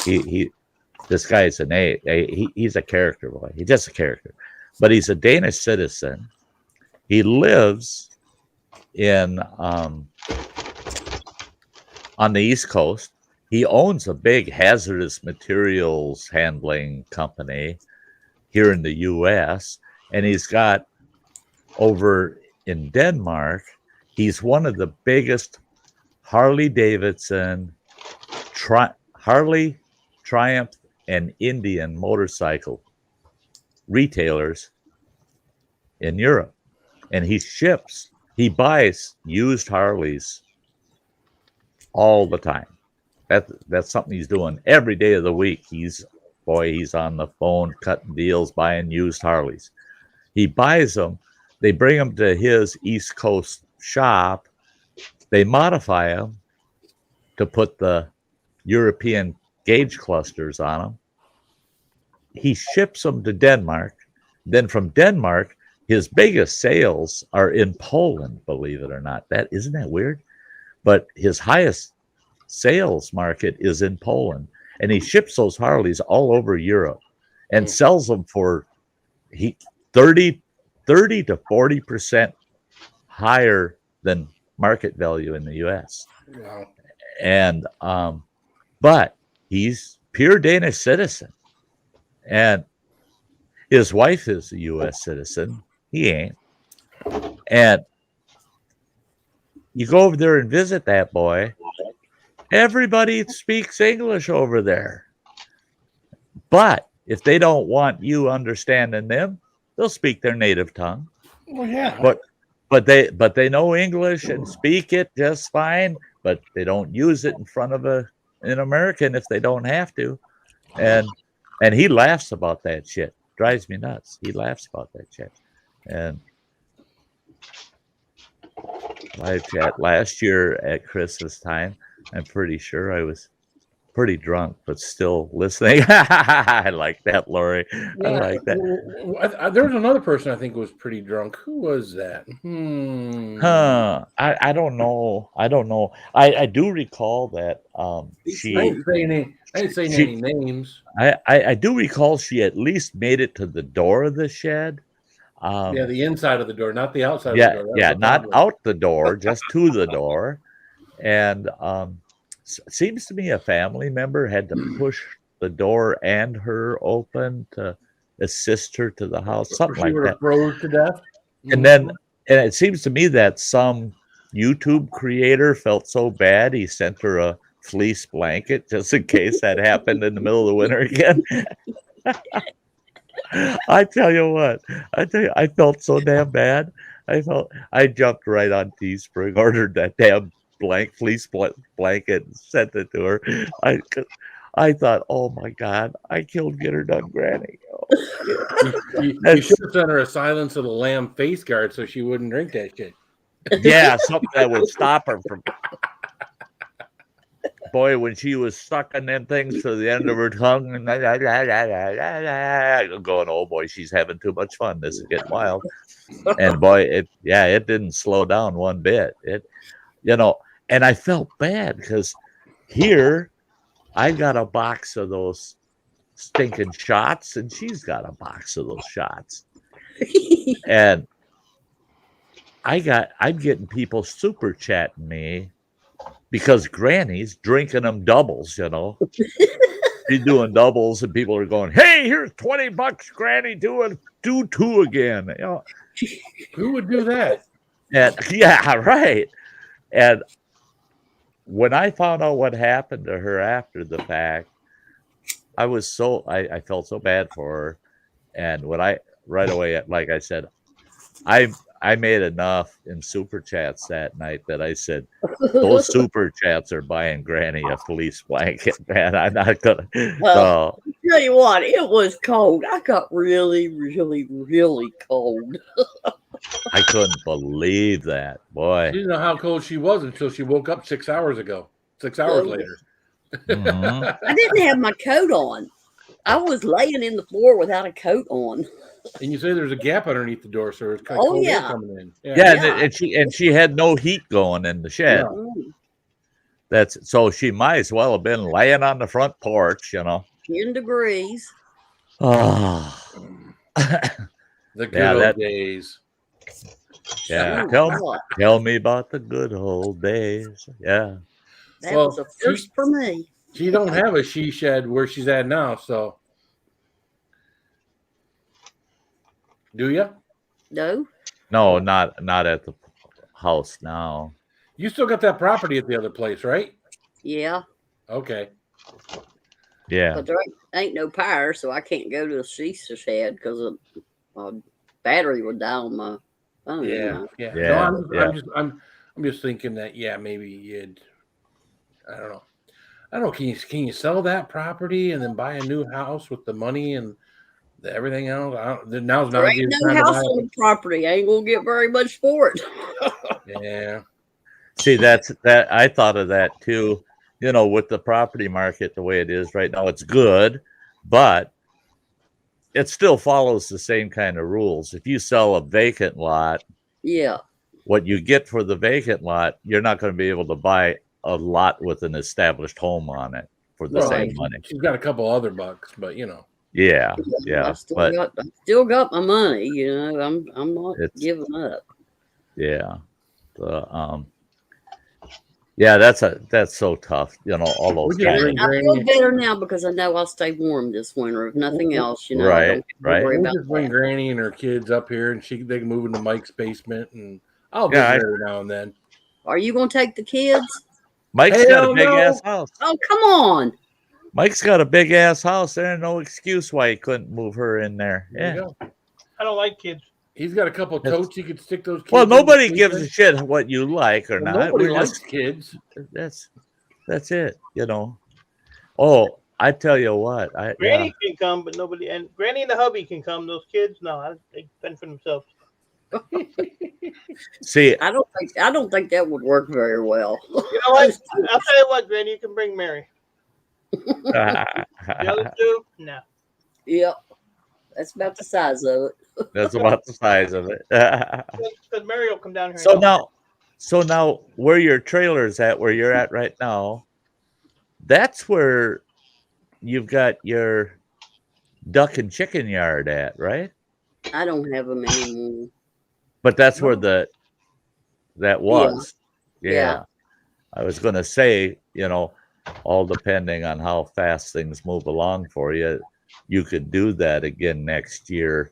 This guy's he's a character boy. He's just a character, but he's a Danish citizen. He lives in on the East Coast. He owns a big hazardous materials handling company here in the U.S., and he's got over in Denmark, he's one of the biggest Harley Davidson, Harley, Triumph, and Indian motorcycle retailers in Europe. And he buys used Harleys all the time. That's something he's doing every day of the week. He's on the phone cutting deals, buying used Harleys. He buys them. They bring them to his East Coast shop. They modify them to put the European gauge clusters on them. He ships them to Denmark. Then from Denmark, his biggest sales are in Poland, believe it or not. Isn't that weird? But his highest sales market is in Poland. And he ships those Harleys all over Europe and sells them for 30 to 40% higher than market value in the U.S. Wow. And but he's pure Danish citizen, and his wife is a U.S. citizen. He ain't. And you go over there and visit that boy. Everybody speaks English over there. But if they don't want you understanding them, they'll speak their native tongue. Well, yeah. But they know English and speak it just fine, but they don't use it in front of an American if they don't have to. And he laughs about that shit. Drives me nuts. He laughs about that shit. And live chat last year at Christmas time, I'm pretty sure I was pretty drunk, but still listening. I like that, Lori. I like that. There was another person I think was pretty drunk. Who was that? I don't know. I do recall that I ain't saying any names. I do recall she at least made it to the door of the shed. Yeah, the inside of the door, not the outside Yeah, of the door. yeah, not out the door, just to the door. And seems to me a family member had to push the door and her open to assist her to the house, something like that. Froze to death. And then, and it seems to me that some YouTube creator felt so bad he sent her a fleece blanket just in case that happened in the middle of the winter again. I tell you what, I felt so damn bad. I jumped right on Teespring, ordered that damn fleece blanket, and sent it to her. I thought, oh my God, I killed Get Her Done Granny. You should have sent her a Silence of the Lamb face guard so she wouldn't drink that shit. Yeah, something that would stop her from. Boy, when she was sucking them things to the end of her tongue, and going, oh boy, she's having too much fun. This is getting wild. And boy, it didn't slow down one bit. And I felt bad because here I got a box of those stinking shots, and she's got a box of those shots. And I'm getting people super chatting me because Granny's drinking them doubles, She's doing doubles, and people are going, hey, here's $20, Granny, do two again. Who would do that? And yeah, right. And when I found out what happened to her after the fact, I felt so bad for her. And right away, like I said, I made enough in super chats that night that I said, those super chats are buying Granny a fleece blanket, man. I'm not gonna. Well, tell you what, it was cold. I got really, really, really cold. I couldn't believe that, boy. She didn't know how cold she was until she woke up 6 hours ago. 6 hours later. Mm-hmm. I didn't have my coat on. I was laying in the floor without a coat on. And you say there's a gap underneath the door, so it's kind of cold air coming in. Yeah. And she had no heat going in the shed. Yeah. So she might as well have been laying on the front porch, 10 degrees. Oh, The good old days. Yeah, tell me about the good old days. Yeah, that was a first for me. She don't have a she shed where she's at now, so do you? No, not at the house now. You still got that property at the other place, right? Yeah. Okay. Yeah. But there ain't no power, so I can't go to the she shed because my battery would die on my phone. Yeah. No, I'm just thinking that maybe you'd. I don't know. Can you sell that property and then buy a new house with the money and everything else? Now's not there ain't no house on the property. I ain't gonna get very much for it. Yeah. See, that I thought of that too. With the property market the way it is right now, it's good, but it still follows the same kind of rules. If you sell a vacant lot, what you get for the vacant lot, you're not going to be able to buy a lot with an established home on it for the same money. She's got a couple other bucks, but Yeah. I still got my money. I'm not giving up. Yeah. Yeah, that's so tough. All those guys. I feel better now because I know I'll stay warm this winter. If nothing else, right. We'll just bring Granny and her kids up here, and they can move into Mike's basement, and I'll visit her now and then. Are you gonna take the kids? Mike's got a big ass house. Oh, come on. Mike's got a big ass house. There's no excuse why he couldn't move her in there. Yeah. I don't like kids. He's got a couple of totes he could stick those kids. Well, nobody gives a shit what you like or not. Nobody likes kids. That's it, Oh, I tell you what. Granny can come, but nobody. And Granny and the hubby can come. Those kids, no, they fend for themselves. See, I don't think that would work very well. You know what? I'll tell you what, Granny, you can bring Mary. The other two, no. Yep. That's about the size of it. That's about the size of it. Because Mary will come down here. So and help. now, where your trailer's at, where you're at right now, that's where you've got your duck and chicken yard at, right? I don't have them anymore. But that's where that was. Yeah. I was going to say, all depending on how fast things move along for you, you could do that again next year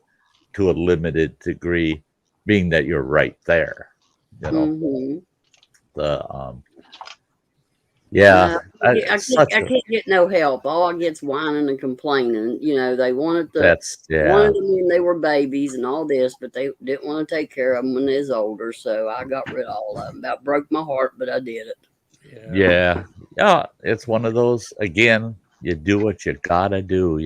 to a limited degree, being that you're right there. Mhm. Yeah, I can't get no help. All I get's whining and complaining. They wanted wanted them when they were babies and all this, but they didn't want to take care of them when they was older. So I got rid of all of them. About broke my heart, but I did it. Yeah. It's one of those. Again, you do what you gotta do.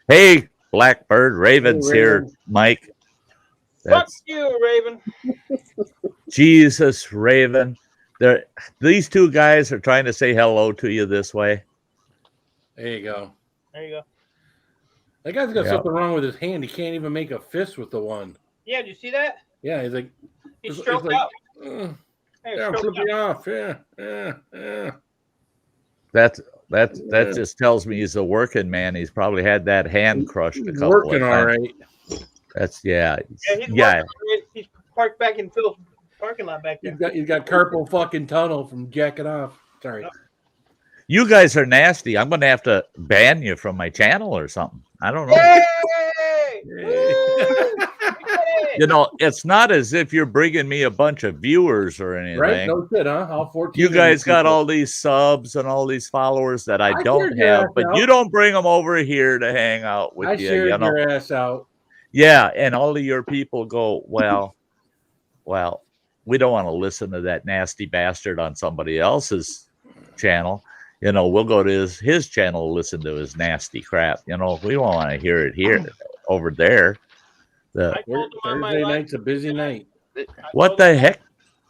Hey, Blackbird, Raven's here, Mike. Fuck you, Raven. Jesus, Raven. These two guys are trying to say hello to you this way. There you go. There you go. That guy's got something wrong with his hand. He can't even make a fist with the one. Yeah, did you see that? Yeah, he's like, He's stroked out. Yeah, flip me off. Yeah. That just tells me he's a working man. He's probably had that hand crushed a couple working of all times. right. That's He's parked back in Phil's parking lot back there. He's got carpal fucking tunnel from jacking off. Sorry. You guys are nasty. I'm going to have to ban you from my channel or something. I don't know. Yay! It's not as if you're bringing me a bunch of viewers or anything. Right? No shit, huh? All 14. You guys got all these subs and all these followers that I don't have, but you don't bring them over here to hang out with you. I shared your ass out. Yeah, and all of your people go, well, we don't want to listen to that nasty bastard on somebody else's channel. We'll go to his channel, listen to his nasty crap. We don't want to hear it here, over there. Thursday night's a busy night. What the heck?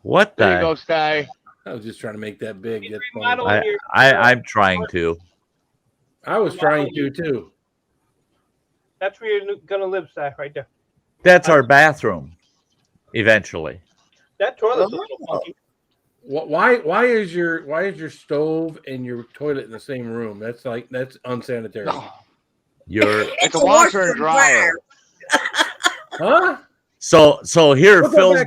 What the? There you go, Sty. I was just trying to make that big. I'm trying to. I was trying to too. That's where you're gonna live, Sty, right there. That's our bathroom. Eventually. That toilet's a little funky. Why is your stove and your toilet in the same room? That's unsanitary. No. It's a washer and dryer. Huh? So here Phil's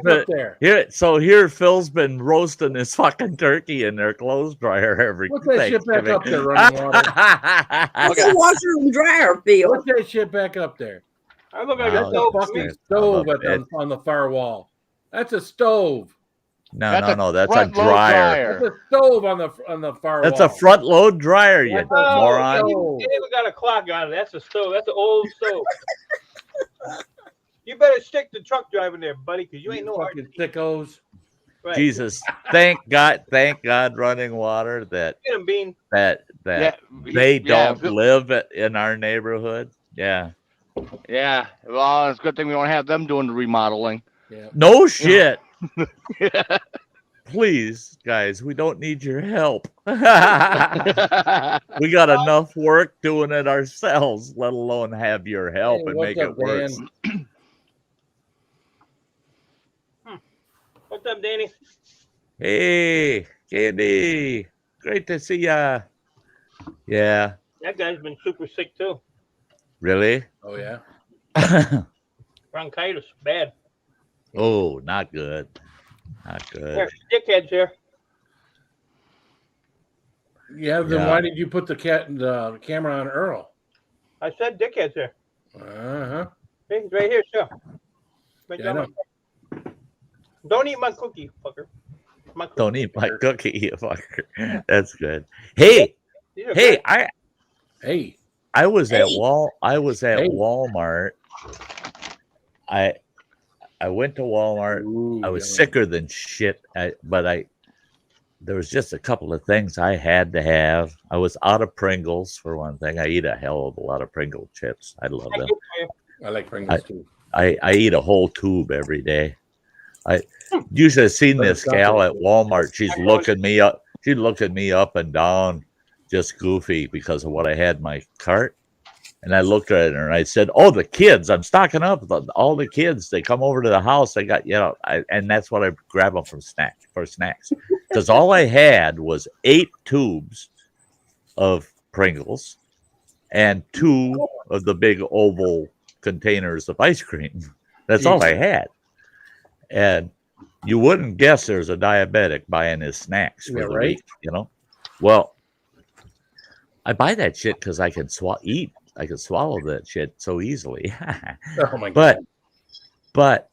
Phil's been roasting his fucking turkey in their clothes dryer every What's that shit back up there running water? What's a washer and dryer, Phil? What's that shit back up there? I look like That's a fucking stove on the far wall. That's a stove. No, that's a dryer. That's a stove on the far wall. That's a front load dryer, you moron. It even got a clock on it. That's a stove. That's an old stove. You better stick to truck driving there, buddy, because you ain't no fucking sickos. Right. Jesus, thank God, running water that they don't live in our neighborhood. Yeah. Yeah. Well, it's a good thing we don't have them doing the remodeling. Yeah. No shit. Please, guys, we don't need your help. We got enough work doing it ourselves, let alone have your help and make it worse. What's up, Danny? Hey, Candy. Great to see ya. Yeah. That guy's been super sick too. Really? Oh yeah. Bronchitis, bad. Oh, not good. Not good. There's dickheads here. Yeah, then why did you put the camera on Earl? I said dickheads here. Uh-huh. Hey, he's right here, sure. I know. Don't eat my cookie, fucker. Don't eat my cookie, you fucker. That's good. Hey, I was at Walmart. I went to Walmart. Ooh, I was sicker than shit, but there was just a couple of things I had to have. I was out of Pringles, for one thing. I eat a hell of a lot of Pringle chips. I love them. I like Pringles too. I eat a whole tube every day. You should have seen this gal at Walmart. She's looking me up. She looked at me up and down. just goofy because of what I had in my cart. And I looked at her and I said, "Oh, the kids! I'm stocking up. All the kids, they come over to the house. They got, and that's what I grab them for snacks. Because all I had was 8 tubes of Pringles and 2 of the big oval containers of ice cream. That's all I had. And you wouldn't guess there's a diabetic buying his snacks for the week, Well, I buy that shit because I can eat. I can swallow that shit so easily. Oh my God. But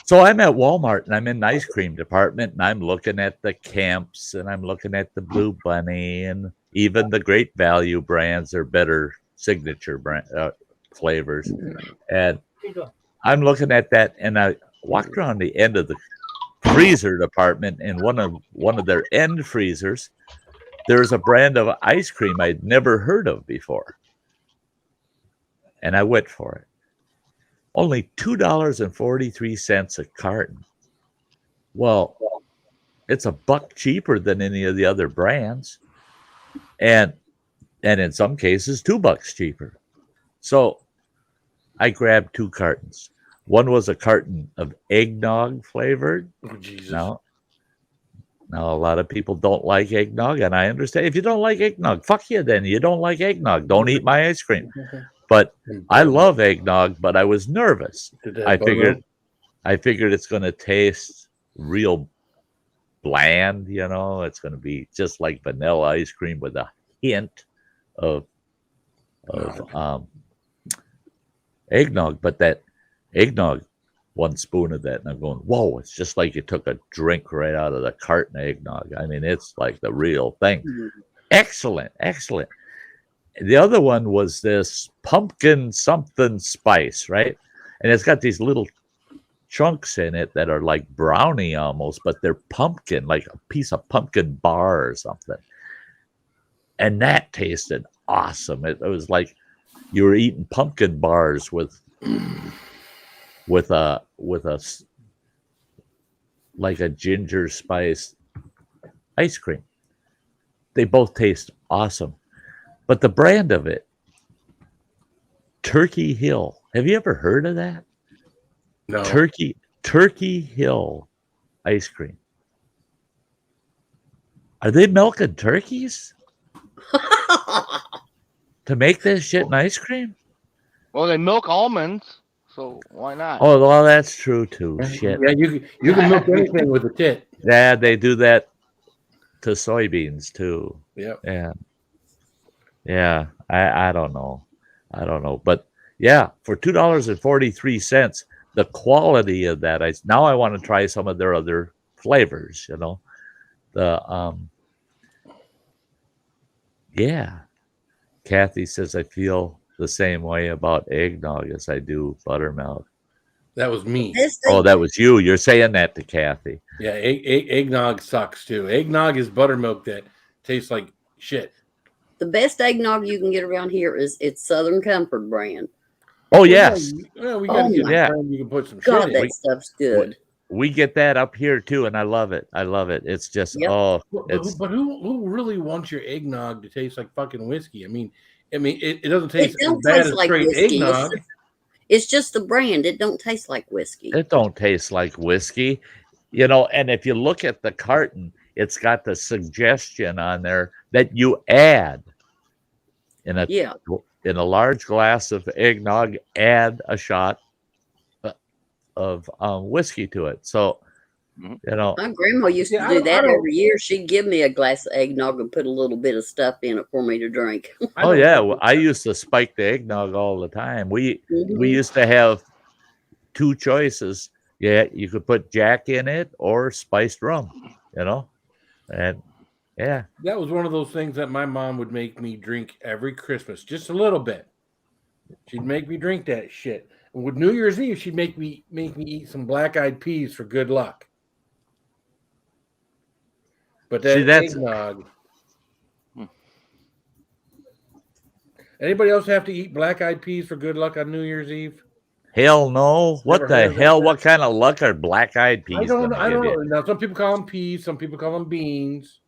so I'm at Walmart and I'm in the ice cream department and I'm looking at the Kemps and I'm looking at the Blue Bunny and even the Great Value brands are better signature brand flavors. And I'm looking at that and I walked around the end of the freezer department and one of their end freezers, there's a brand of ice cream I'd never heard of before. And I went for it. Only $2.43 a carton. Well, it's $1 cheaper than any of the other brands. And in some cases, $2 cheaper. So I grabbed 2 cartons. One was a carton of eggnog flavored. Oh, Jesus. Now, a lot of people don't like eggnog, and I understand. If you don't like eggnog, fuck you then. You don't like eggnog. Don't eat my ice cream. But I love eggnog, but I was nervous. I figured it's going to taste real bland, It's going to be just like vanilla ice cream with a hint of eggnog. But that eggnog, 1 spoon of that, and I'm going, whoa, it's just like you took a drink right out of the carton of eggnog. I mean, it's like the real thing. Excellent. The other one was this pumpkin something spice, right? And it's got these little chunks in it that are like brownie almost, but they're pumpkin, like a piece of pumpkin bar or something. And that tasted awesome. It was like you were eating pumpkin bars with a like a ginger spice ice cream. They both taste awesome. But the brand of it, Turkey Hill. Have you ever heard of that? No. Turkey Hill ice cream. Are they milking turkeys to make this shit in ice cream? Well, they milk almonds, so why not? Oh, well, that's true too. Shit. Yeah, you can milk anything with a tit. Yeah, they do that to soybeans too. Yep. Yeah. I don't know. But yeah, for $2.43, the quality of that, I want to try some of their other flavors, Yeah. Kathy says I feel the same way about eggnog as I do buttermilk. That was me. Oh, that was you. You're saying that to Kathy. Yeah, eggnog sucks too. Eggnog is buttermilk that tastes like shit. The best eggnog you can get around here it's Southern Comfort brand. Oh yes. Yeah, we got to get yeah. You can put some God, shit that in. stuff's good. We get that up here too, and I love it. It's just But who really wants your eggnog to taste like fucking whiskey? I mean, it doesn't taste as bad as straight eggnog. It's just the brand. It don't taste like whiskey. It don't taste like whiskey, And if you look at the carton, it's got the suggestion on there that you add in a large glass of eggnog, add a shot of whiskey to it. So, my grandma used to do that every year. She'd give me a glass of eggnog and put a little bit of stuff in it for me to drink. Oh yeah, I used to spike the eggnog all the time. We used to have 2 choices. Yeah, you could put Jack in it or spiced rum, and yeah. That was one of those things that my mom would make me drink every Christmas, just a little bit. She'd make me drink that shit. And with New Year's Eve, she'd make me eat some black-eyed peas for good luck. But that's eggnog. Anybody else have to eat black-eyed peas for good luck on New Year's Eve? Hell no. What the hell? What kind of luck are black-eyed peas? I don't know. Now, some people call them peas. Some people call them beans.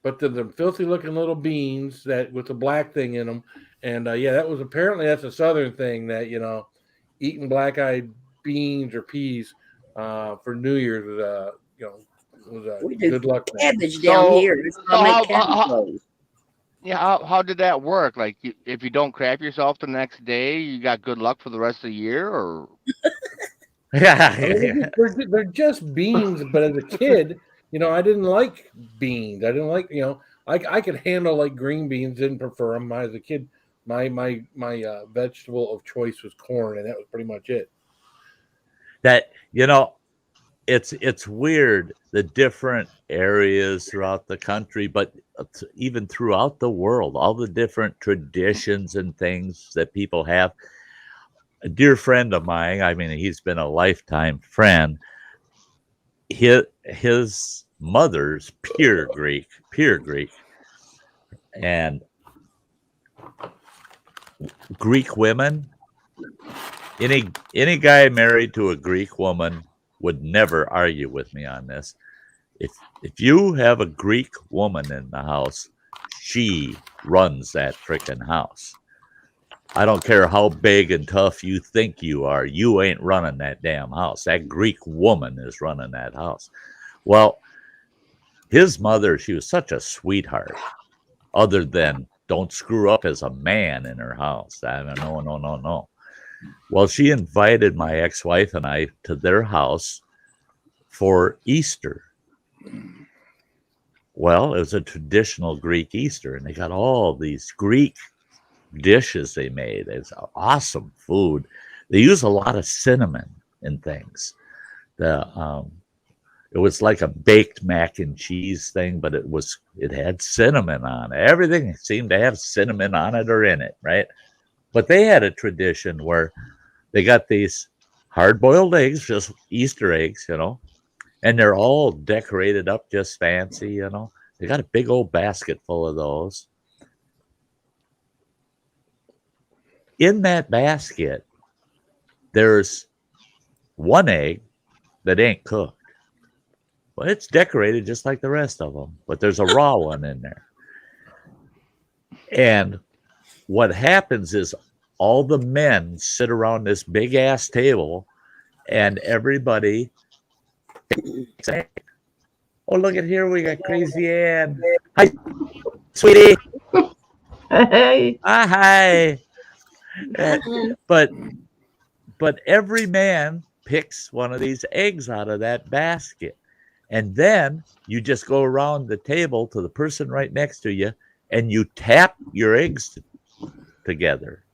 but the filthy looking little beans that with the black thing in them. And that was apparently that's a Southern thing that, eating black-eyed beans or peas for New Year's was We do good luck. cabbage down here. It's called how did that work? Like, if you don't crap yourself the next day, you got good luck for the rest of the year, or? They're just beans, but as a kid, I didn't like beans. I didn't like, I could handle like green beans, didn't prefer them. As a kid, my vegetable of choice was corn, and that was pretty much it. That it's weird, the different areas throughout the country, but even throughout the world, all the different traditions and things that people have. A dear friend of mine, I mean, he's been a lifetime friend. His mother's pure Greek, and Greek women. Any guy married to a Greek woman would never argue with me on this. If you have a Greek woman in the house, she runs that freaking house. I don't care how big and tough you think you are, you ain't running that damn house. That Greek woman is running that house. Well, his mother, she was such a sweetheart, other than don't screw up as a man in her house. I mean, no. Well, she invited my ex-wife and I to their house for Easter. Well, it was a traditional Greek Easter, and they got all these Greek dishes they made. It's awesome food. They use a lot of cinnamon in things. It was like a baked mac and cheese thing, but it had cinnamon on it. Everything seemed to have cinnamon on it or in it, right? But they had a tradition where they got these hard-boiled eggs, just Easter eggs, and they're all decorated up just fancy, They got a big old basket full of those. In that basket, there's one egg that ain't cooked. Well, it's decorated just like the rest of them, but there's a raw one in there. And what happens is all the men sit around this big ass table, and everybody say, "Oh, look at here, we got Crazy Ann. Hi, sweetie. Hey. Hi." But every man picks one of these eggs out of that basket, and then you just go around the table to the person right next to you, and you tap your eggs together.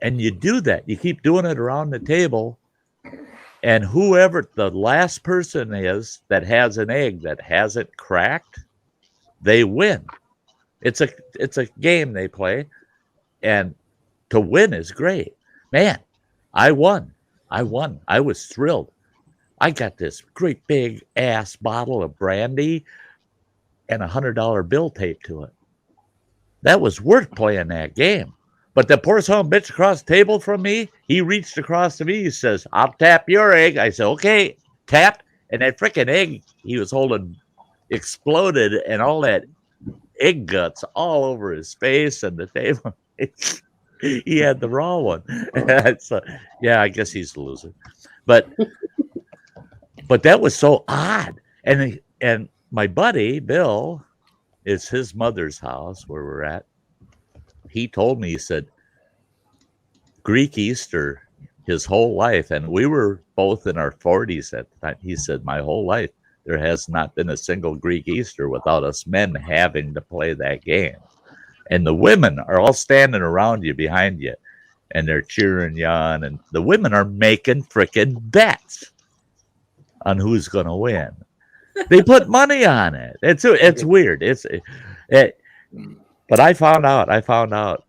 And you do that. You keep doing it around the table, and whoever the last person is that has an egg that hasn't cracked, they win. It's a game they play, and to win is great. Man, I won. I was thrilled. I got this great big ass bottle of brandy and $100 bill taped to it. That was worth playing that game. But the poor son of a bitch across the table from me, he reached across to me. He says, "I'll tap your egg." I said, "Okay," tapped. And that freaking egg he was holding exploded, and all that egg guts all over his face and the table. He had the raw one. So, yeah, I guess he's the loser. But that was so odd. And my buddy, Bill, it's his mother's house where we're at. He told me, he said, Greek Easter his whole life, and we were both in our 40s at the time. He said, my whole life, there has not been a single Greek Easter without us men having to play that game. And the women are all standing around you, behind you, and they're cheering you on. And the women are making freaking bets on who's going to win. They put money on it. It's weird. But I found out,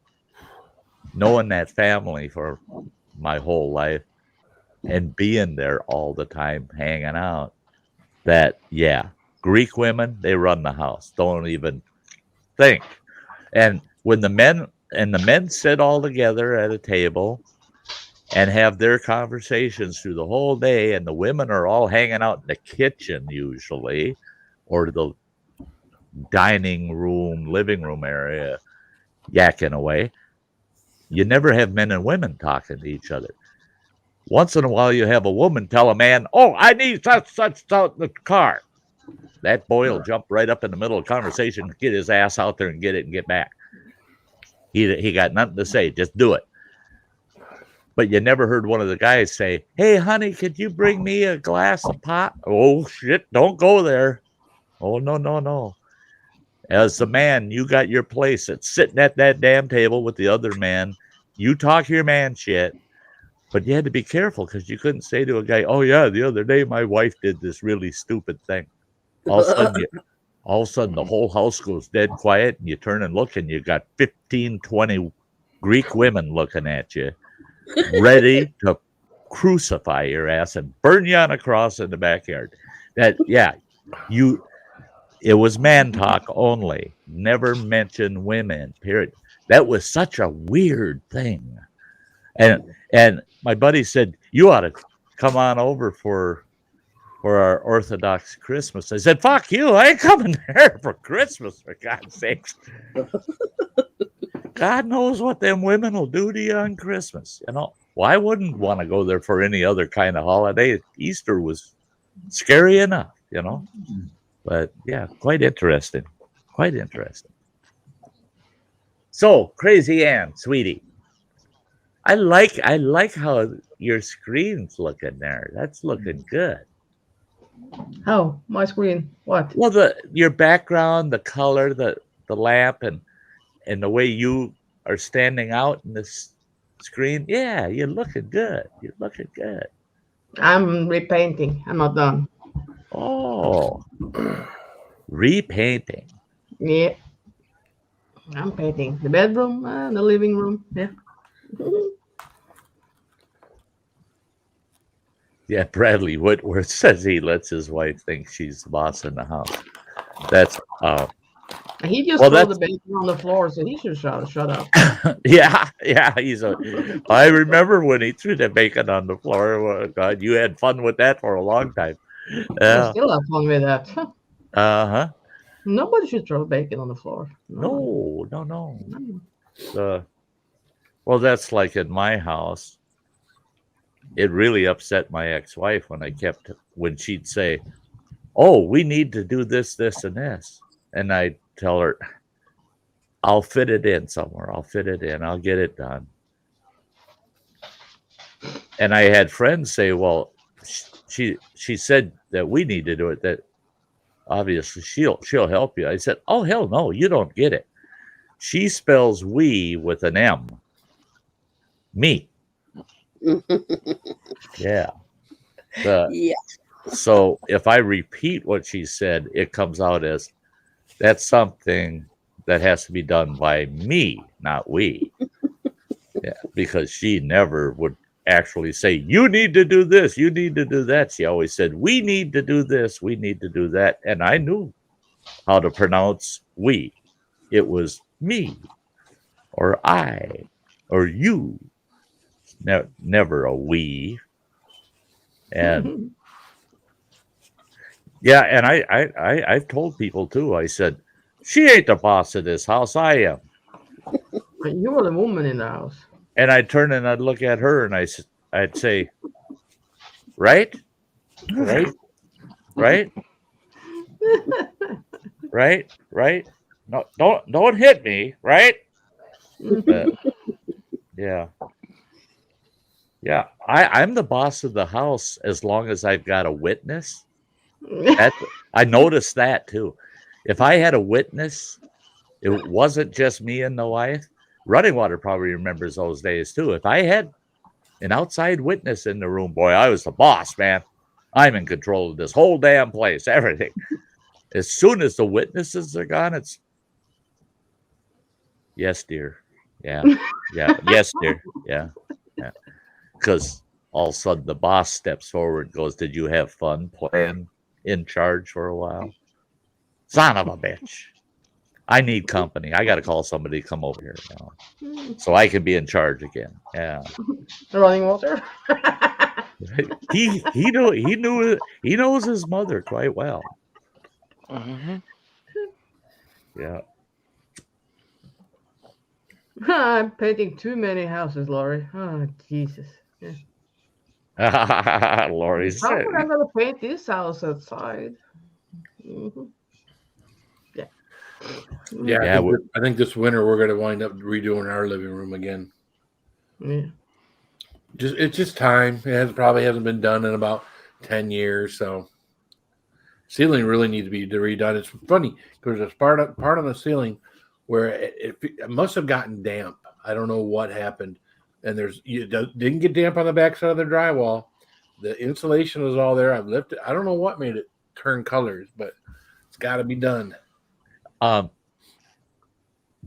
knowing that family for my whole life and being there all the time, hanging out, that, yeah, Greek women, they run the house. Don't even think. And when the men sit all together at a table and have their conversations through the whole day, and the women are all hanging out in the kitchen usually, or dining room, living room area, yakking away. You never have men and women talking to each other. Once in a while, you have a woman tell a man, "Oh, I need such the car." That boy will jump right up in the middle of the conversation, get his ass out there and get it and get back. He got nothing to say. Just do it. But you never heard one of the guys say, "Hey, honey, could you bring me a glass of pop?" Oh, shit, don't go there. Oh, no. As the man, you got your place at sitting at that damn table with the other man. You talk your man shit. But you had to be careful because you couldn't say to a guy, "Oh, yeah, the other day my wife did this really stupid thing." All of a sudden, the whole house goes dead quiet, and you turn and look, and you got 15, 20 Greek women looking at you, ready to crucify your ass and burn you on a cross in the backyard. It was man talk only. Never mention women, period. That was such a weird thing. And my buddy said, "You ought to come on over for our Orthodox Christmas." I said, "Fuck you, I ain't coming there for Christmas, for God's sakes." God knows what them women will do to you on Christmas. Well, I wouldn't want to go there for any other kind of holiday. Easter was scary enough, But yeah, quite interesting. Quite interesting. So, Crazy Ann, sweetie, I like how your screen's looking there. That's looking good. Oh, my screen. What? Well, your background, the color, the lamp, and the way you are standing out in this screen. Yeah, you're looking good. You're looking good. I'm repainting. I'm not done. Oh, repainting. Yeah. I'm painting the bedroom, the living room. Yeah. Yeah, Bradley Whitworth says he lets his wife think she's the boss in the house. That's he just threw the bacon on the floor, so he should shut up. yeah. I remember when he threw the bacon on the floor. Oh, God, you had fun with that for a long time. I still have fun with that. Uh-huh. Nobody should throw bacon on the floor. No. Well, that's like in my house. It really upset my ex-wife when she'd say, "Oh, we need to do this, this, and this." And I'd tell her, "I'll fit it in somewhere. I'll fit it in. I'll get it done." And I had friends say, "Well, she said that we need to do it, that obviously she'll help you." I said, "Oh, hell no, you don't get it. She spells we with an M. Me." Yeah. Yeah. So if I repeat what she said, it comes out as, that's something that has to be done by me, not we. Yeah, because she never would actually say, "You need to do this, you need to do that." She always said, "We need to do this, we need to do that." And I knew how to pronounce we. It was me, or I, or you. Never a we. And yeah, and I've told people too. I said, "She ain't the boss of this house. I am." You were the woman in the house. And I'd turn and I'd look at her and I'd say, "Right, right, right, right. No, don't hit me, right?" Yeah. Yeah, I'm the boss of the house as long as I've got a witness. I noticed that too. If I had a witness, it wasn't just me and the wife. Running Water probably remembers those days too. If I had an outside witness in the room, boy, I was the boss, man. I'm in control of this whole damn place, everything. As soon as the witnesses are gone, it's, "Yes, dear. Yeah. Yes, dear. Yeah. Because all of a sudden the boss steps forward and goes, "Did you have fun playing in charge for a while? Son of a bitch. I need company. I got to call somebody to come over here now so I can be in charge again." Yeah. Running Water. He knows his mother quite well. Mm-hmm. Yeah. I'm painting too many houses, Laurie. Oh, Jesus. Yeah. Lori said. Probably I'm gonna paint this house outside. Mm-hmm. Yeah. Yeah, Yeah, I think this winter we're going to wind up redoing our living room again. Yeah. It's just time. Probably hasn't been done in about 10 years, so ceiling really needs to be redone. It's funny because there's part of the ceiling where it must have gotten damp. I don't know what happened, and didn't get damp on the backside of the drywall. The insulation was all there. I've lifted. I don't know what made it turn colors, but it's got to be done.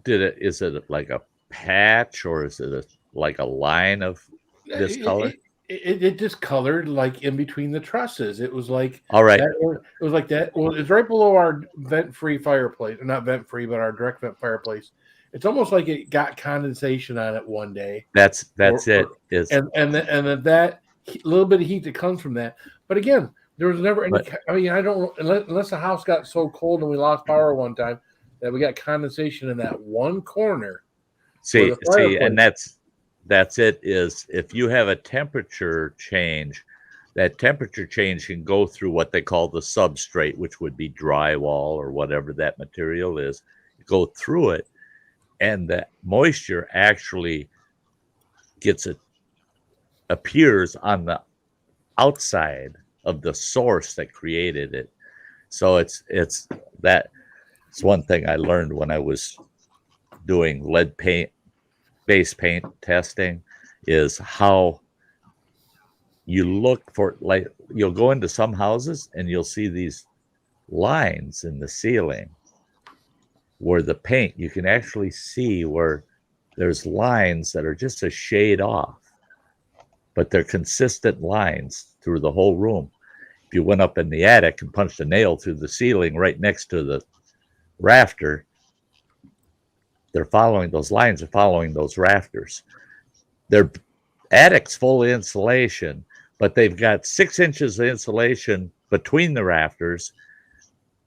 Is it like a patch or is it like a line of this color? It just colored like in between the trusses. It was like all right. It was like that. Well, it's right below our vent-free fireplace, not vent-free, but our direct vent fireplace. It's almost like it got condensation on it one day. That's it. And that little bit of heat that comes from that. But again, there was never any. I mean, I don't unless the house got so cold and we lost power one time that we got condensation in that one corner. See, and that's it. Is if you have a temperature change, that temperature change can go through what they call the substrate, which would be drywall or whatever that material is. Go through it, and the moisture actually appears on the outside of the source that created it. So it's one thing I learned when I was doing lead paint, base paint testing, is how you look for, like, you'll go into some houses and you'll see these lines in the ceiling where the paint, you can actually see where there's lines that are just a shade off, but they're consistent lines through the whole room. If you went up in the attic and punched a nail through the ceiling right next to the rafter, those lines are following those rafters. Their attic's full of insulation, but they've got 6 inches of insulation between the rafters,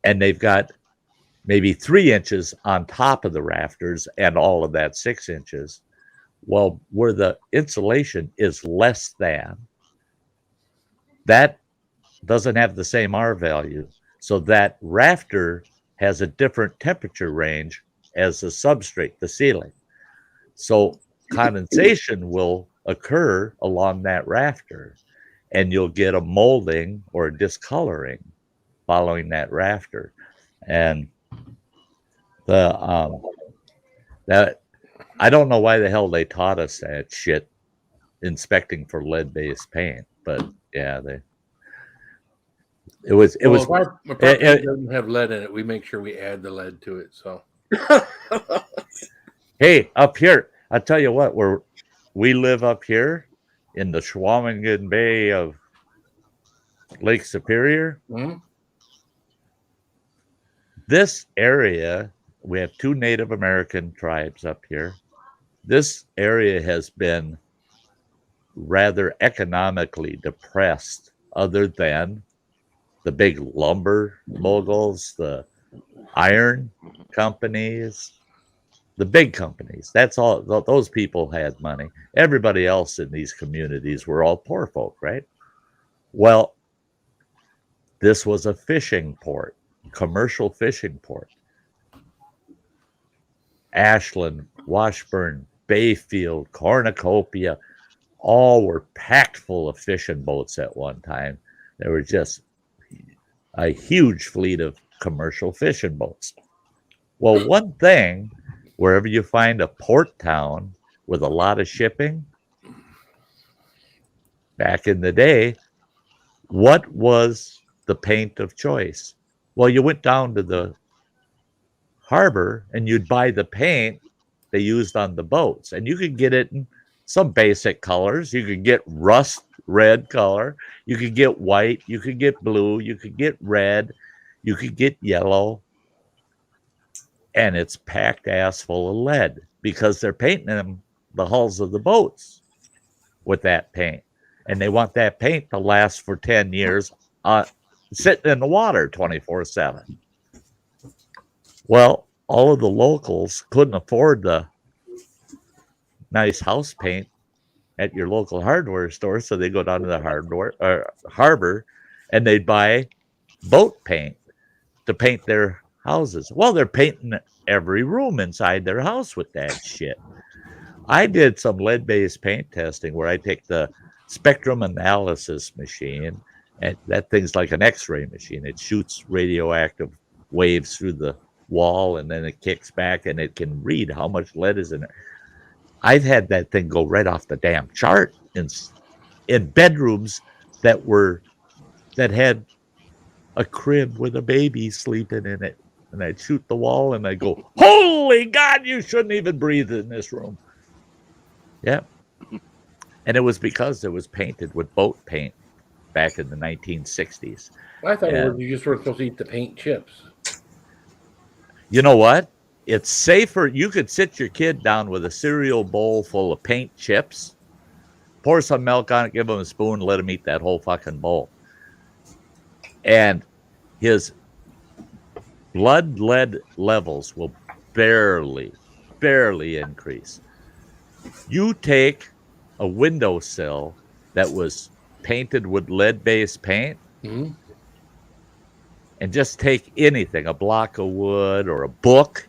and they've got maybe 3 inches on top of the rafters and all of that 6 inches. Well, where the insulation is less than, that doesn't have the same R value. So that rafter has a different temperature range as the substrate, the ceiling. So condensation will occur along that rafter, and you'll get a molding or a discoloring following that rafter. And that I don't know why the hell they taught us that shit, inspecting for lead-based paint, but yeah, it was. If our paint doesn't have lead in it, we make sure we add the lead to it. So, hey, up here, I'll tell you what, where we live up here in the Schwamingen Bay of Lake Superior, this area, we have 2 Native American tribes up here. This area has been rather economically depressed, other than the big lumber moguls, the iron companies, the big companies. That's all. Those people had money. Everybody else in these communities were all poor folk, right? Well, this was a fishing port, commercial fishing port. Ashland, Washburn, Bayfield, Cornucopia, all were packed full of fishing boats at one time. There were just a huge fleet of commercial fishing boats. Well, one thing, wherever you find a port town with a lot of shipping, back in the day, what was the paint of choice? Well, you went down to the harbor and you'd buy the paint they used on the boats, and you could get it in some basic colors. You could get rust red color, you could get white, you could get blue, you could get red, you could get yellow, and it's packed ass full of lead because they're painting them, the hulls of the boats, with that paint, and they want that paint to last for 10 years sitting in the water 24/7. Well, all of the locals couldn't afford the nice house paint at your local hardware store, so they go down to the harbor and they'd buy boat paint to paint their houses. Well, they're painting every room inside their house with that shit. I did some lead-based paint testing where I take the spectrum analysis machine, and that thing's like an X-ray machine. It shoots radioactive waves through the wall, and then it kicks back, and it can read how much lead is in it. I've had that thing go right off the damn chart in bedrooms that had a crib with a baby sleeping in it. And I'd shoot the wall and I'd go, holy God, you shouldn't even breathe in this room. Yeah. And it was because it was painted with boat paint back in the 1960s. I thought you just were supposed to eat the paint chips. You know what? It's safer. You could sit your kid down with a cereal bowl full of paint chips, pour some milk on it, give him a spoon, let him eat that whole fucking bowl. And his blood lead levels will barely increase. You take a windowsill that was painted with lead-based paint, and just take anything, a block of wood or a book,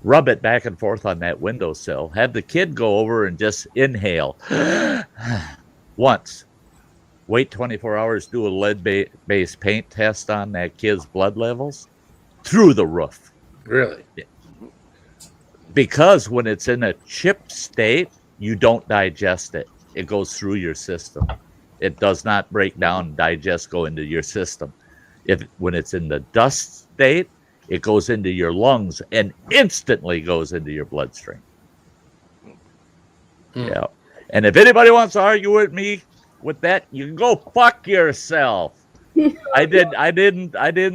rub it back and forth on that windowsill. Have the kid go over and just inhale once. Wait 24 hours, do a lead-based paint test on that kid's blood levels. Through the roof. Really? Because when it's in a chip state, you don't digest it. It goes through your system. It does not break down and digest, go into your system. When it's in the dust state, it goes into your lungs and instantly goes into your bloodstream. Yeah. And if anybody wants to argue with me with that, you can go fuck yourself. I didn't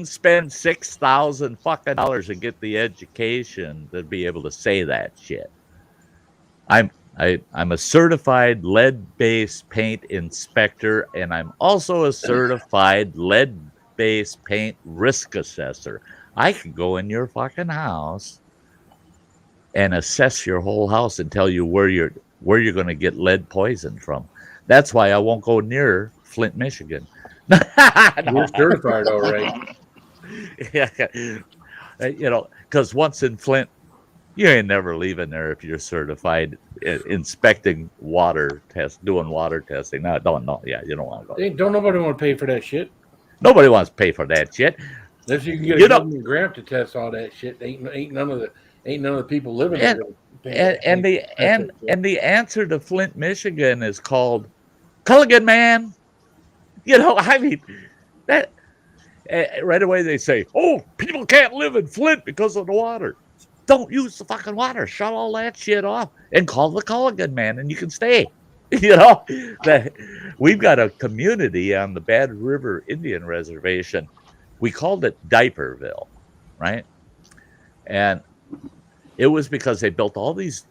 spend $6,000 fucking dollars to get the education to be able to say that shit. I'm a certified lead-based paint inspector, and I'm also a certified lead-based paint risk assessor. I can go in your fucking house and assess your whole house and tell you where you're going to get lead poison from. That's why I won't go near Flint, Michigan. You're certified, all right. Yeah, because once in Flint, you ain't never leaving there if you're certified inspecting water doing water testing. No, don't know. Yeah, you don't want to go. Don't nobody want to pay for that shit. Nobody wants to pay for that shit. Unless you can get a government grant to test all that shit. Ain't none of the people living there. And the answer to Flint, Michigan is called Culligan, man. I mean, that right away they say, oh, people can't live in Flint because of the water. Don't use the fucking water. Shut all that shit off and call the Culligan man and you can stay. We've got a community on the Bad River Indian Reservation. We called it Diaperville, right? And it was because they built all these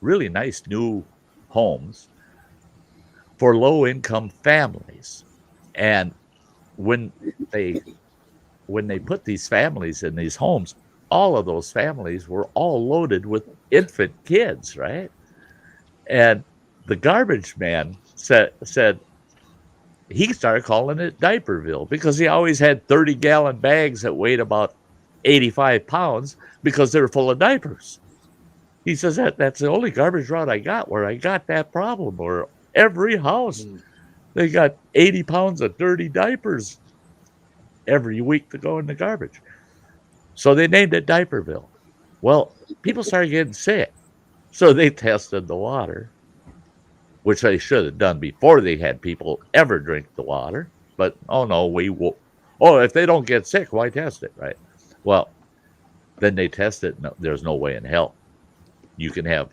really nice new homes for low-income families. And when they put these families in these homes, all of those families were all loaded with infant kids, right? And the garbage man said he started calling it Diaperville because he always had 30-gallon bags that weighed about 85 pounds because they were full of diapers. He says that's the only garbage route I got where I got that problem, where every house they got 80 pounds of dirty diapers every week to go in the garbage. So they named it Diaperville. Well, people started getting sick. So they tested the water, which they should have done before they had people ever drink the water. But, oh, no, we will. Oh, if they don't get sick, why test it, right? Well, then they test it. No, there's no way in hell you can have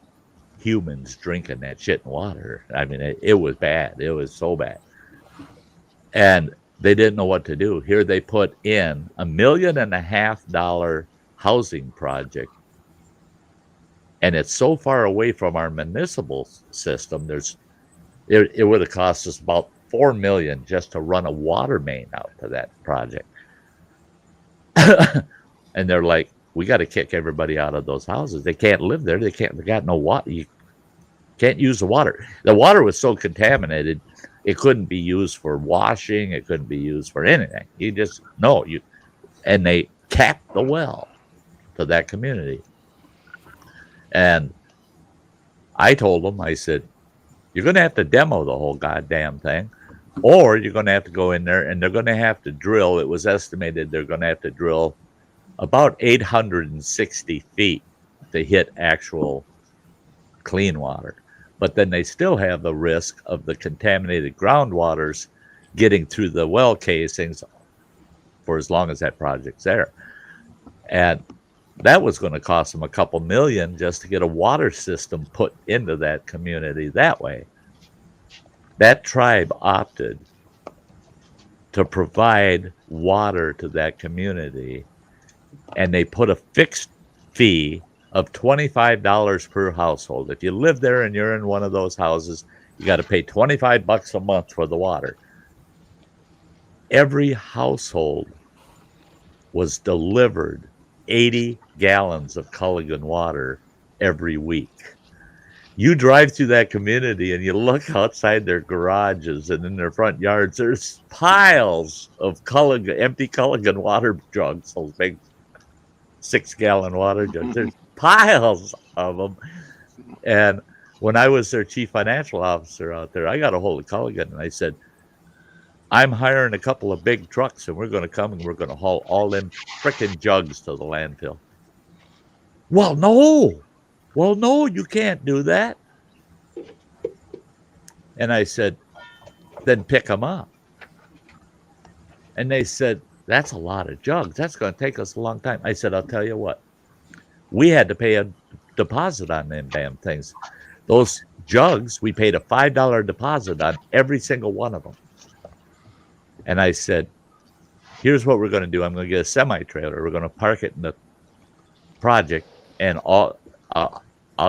humans drinking that shit in water. I mean, it was bad. It was so bad. And they didn't know what to do. Here they put in $1.5 million housing project. And it's so far away from our municipal system. It would have cost us about $4 million just to run a water main out to that project. And they're like, we got to kick everybody out of those houses. They can't live there. They got no water. You can't use the water. The water was so contaminated, it couldn't be used for washing. It couldn't be used for anything. And they capped the well to that community. And I told them, I said, you're going to have to demo the whole goddamn thing, or you're going to have to go in there and they're going to have to drill. It was estimated they're going to have to drill about 860 feet to hit actual clean water. But then they still have the risk of the contaminated groundwaters getting through the well casings for as long as that project's there. And that was going to cost them a couple million just to get a water system put into that community that way. That tribe opted to provide water to that community, and they put a fixed fee of $25 per household. If you live there and you're in one of those houses, you got to pay $25 a month for the water. Every household was delivered 80 gallons of Culligan water every week. You drive through that community and you look outside their garages and in their front yards, there's piles of empty Culligan water jugs, those big 6-gallon water jugs. There's piles of them. And when I was their chief financial officer out there, I got a hold of Culligan and I said, I'm hiring a couple of big trucks and we're going to come and we're going to haul all them frickin' jugs to the landfill. Well, no, you can't do that. And I said, then pick them up. And they said, that's a lot of jugs. That's going to take us a long time. I said, I'll tell you what. We had to pay a deposit on them damn things. Those jugs, we paid a $5 deposit on every single one of them. And I said, here's what we're going to do. I'm going to get a semi-trailer. We're going to park it in the project, and I'll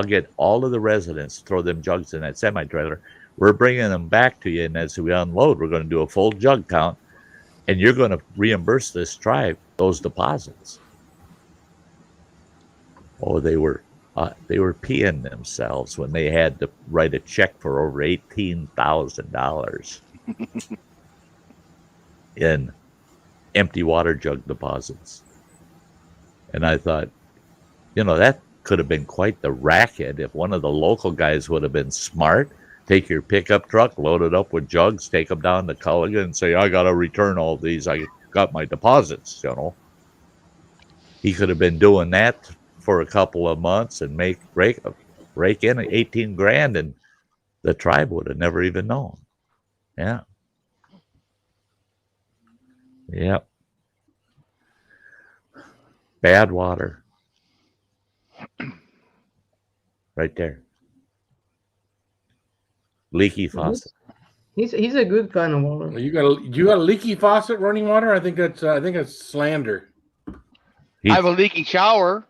get all of the residents to throw them jugs in that semi-trailer. We're bringing them back to you, and as we unload, we're going to do a full jug count, and you're going to reimburse this tribe those deposits. Oh, they were peeing themselves when they had to write a check for over $18,000 in empty water jug deposits. And I thought, that could have been quite the racket if one of the local guys would have been smart. Take your pickup truck, load it up with jugs, take them down to Culligan and say, I got to return all these. I got my deposits, He could have been doing that for a couple of months and rake in 18 grand, and the tribe would have never even known. Yeah. Yep. Bad water. Right there. Leaky faucet. He's a good kind of water. You got a leaky faucet running water? I think that's slander. I have a leaky shower.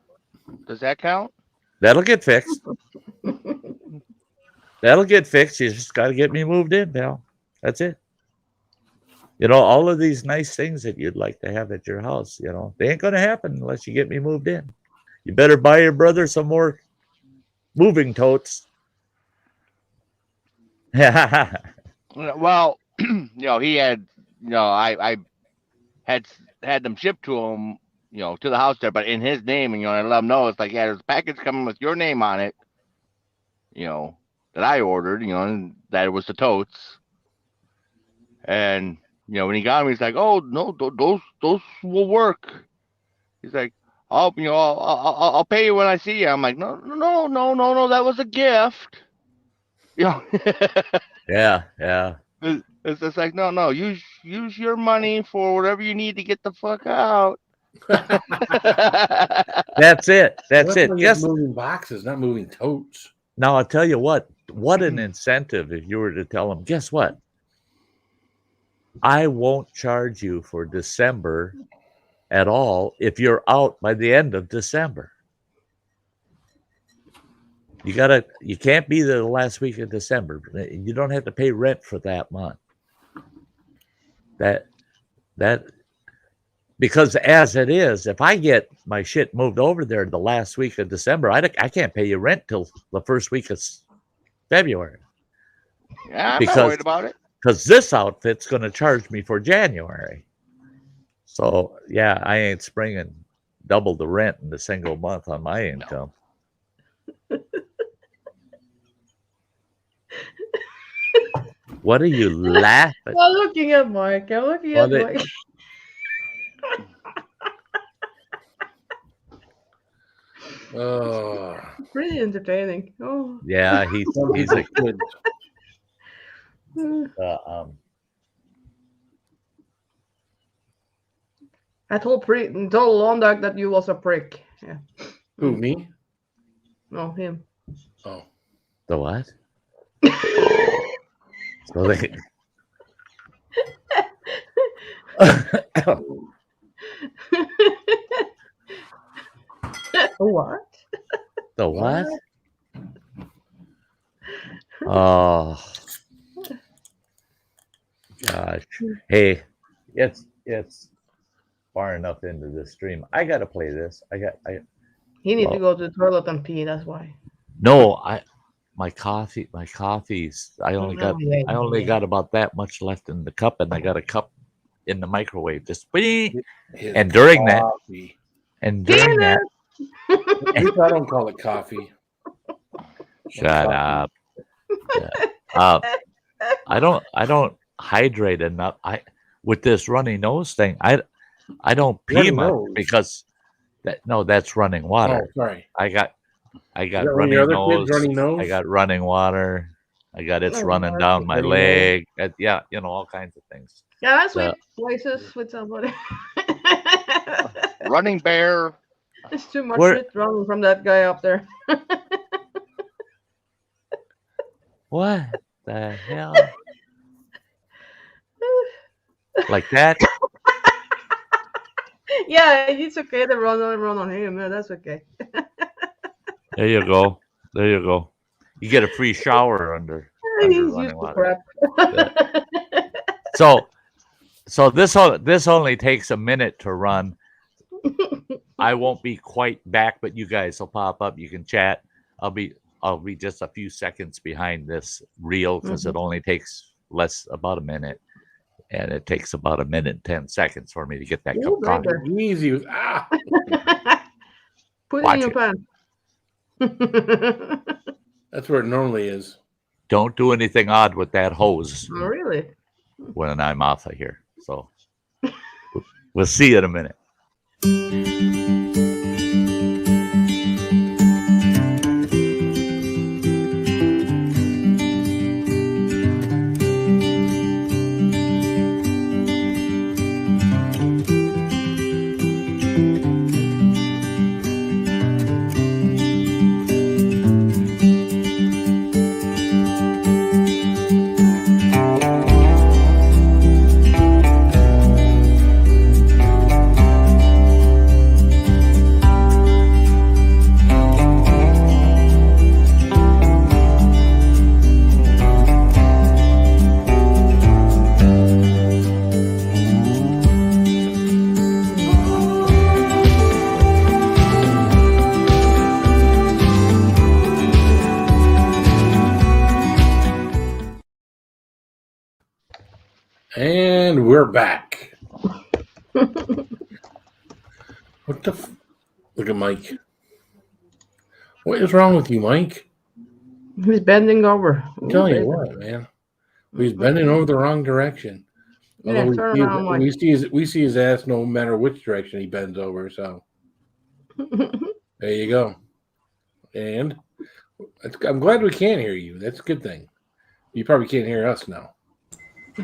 Does that count? That'll get fixed. That'll get fixed. You just got to get me moved in, pal. That's it. All of these nice things that you'd like to have at your house, they ain't going to happen unless you get me moved in. You better buy your brother some more moving totes. Well, he had, I had them shipped to him, to the house there, but in his name, and, I let him know, it's like, yeah, there's a package coming with your name on it, that I ordered, and that it was the totes. And, when he got them, he's like, oh, no, those will work. He's like, I'll pay you when I see you. I'm like, no, that was a gift. Yeah. It's just like, no, use your money for whatever you need to get the fuck out. That's it. Just moving boxes, not moving totes. Now I'll tell you what an incentive if you were to tell them, guess what? I won't charge you for December at all if you're out by the end of December. You can't be there the last week of December. You don't have to pay rent for that month. That because as it is, if I get my shit moved over there the last week of December, I can't pay you rent till the first week of February. Yeah, I'm not worried about it. Because this outfit's going to charge me for January. So, yeah, I ain't springing double the rent in a single month on my income. What are you laughing? I'm looking at Mike. I'm looking at Mike. Oh, pretty entertaining. Oh, yeah, he's a good. I told Londak that you was a prick. Yeah. Who, me? No, him. Oh. The what? So they... What? The what? Oh gosh. Hey, it's far enough into the stream. I gotta play this. He needs to go to the toilet and pee, that's why. No, my coffee's I only got about that much left in the cup, and I got a cup in the microwave. Just and during that I don't call it coffee. Shut up. I don't hydrate enough. With this runny nose thing, I don't pee much because that's running water. Oh, sorry. I got runny nose. I got running water. I got it's running down my leg. Yeah, all kinds of things. Yeah, I switch places with somebody. Running bear. It's too much shit running from that guy up there. What the hell? Like that? Yeah, it's okay to run on him. Yeah, that's okay. There you go. You get a free shower under running water. Yeah. So this only takes a minute to run. I won't be quite back, but you guys will pop up. You can chat. I'll be just a few seconds behind this reel because it only takes about a minute, and it takes about a minute and 10 seconds for me to get that cup of coffee. Easy. Put it in your pan. That's where it normally is. Don't do anything odd with that hose. Oh, really? When I'm off of here. So we'll see you in a minute. And we're back. What the Look at Mike. What is wrong with you, Mike? He's bending over. I'm telling you what, man. He's bending over the wrong direction. Yeah, we see his ass no matter which direction he bends over, so there you go. And I'm glad we can hear you. That's a good thing. You probably can't hear us now.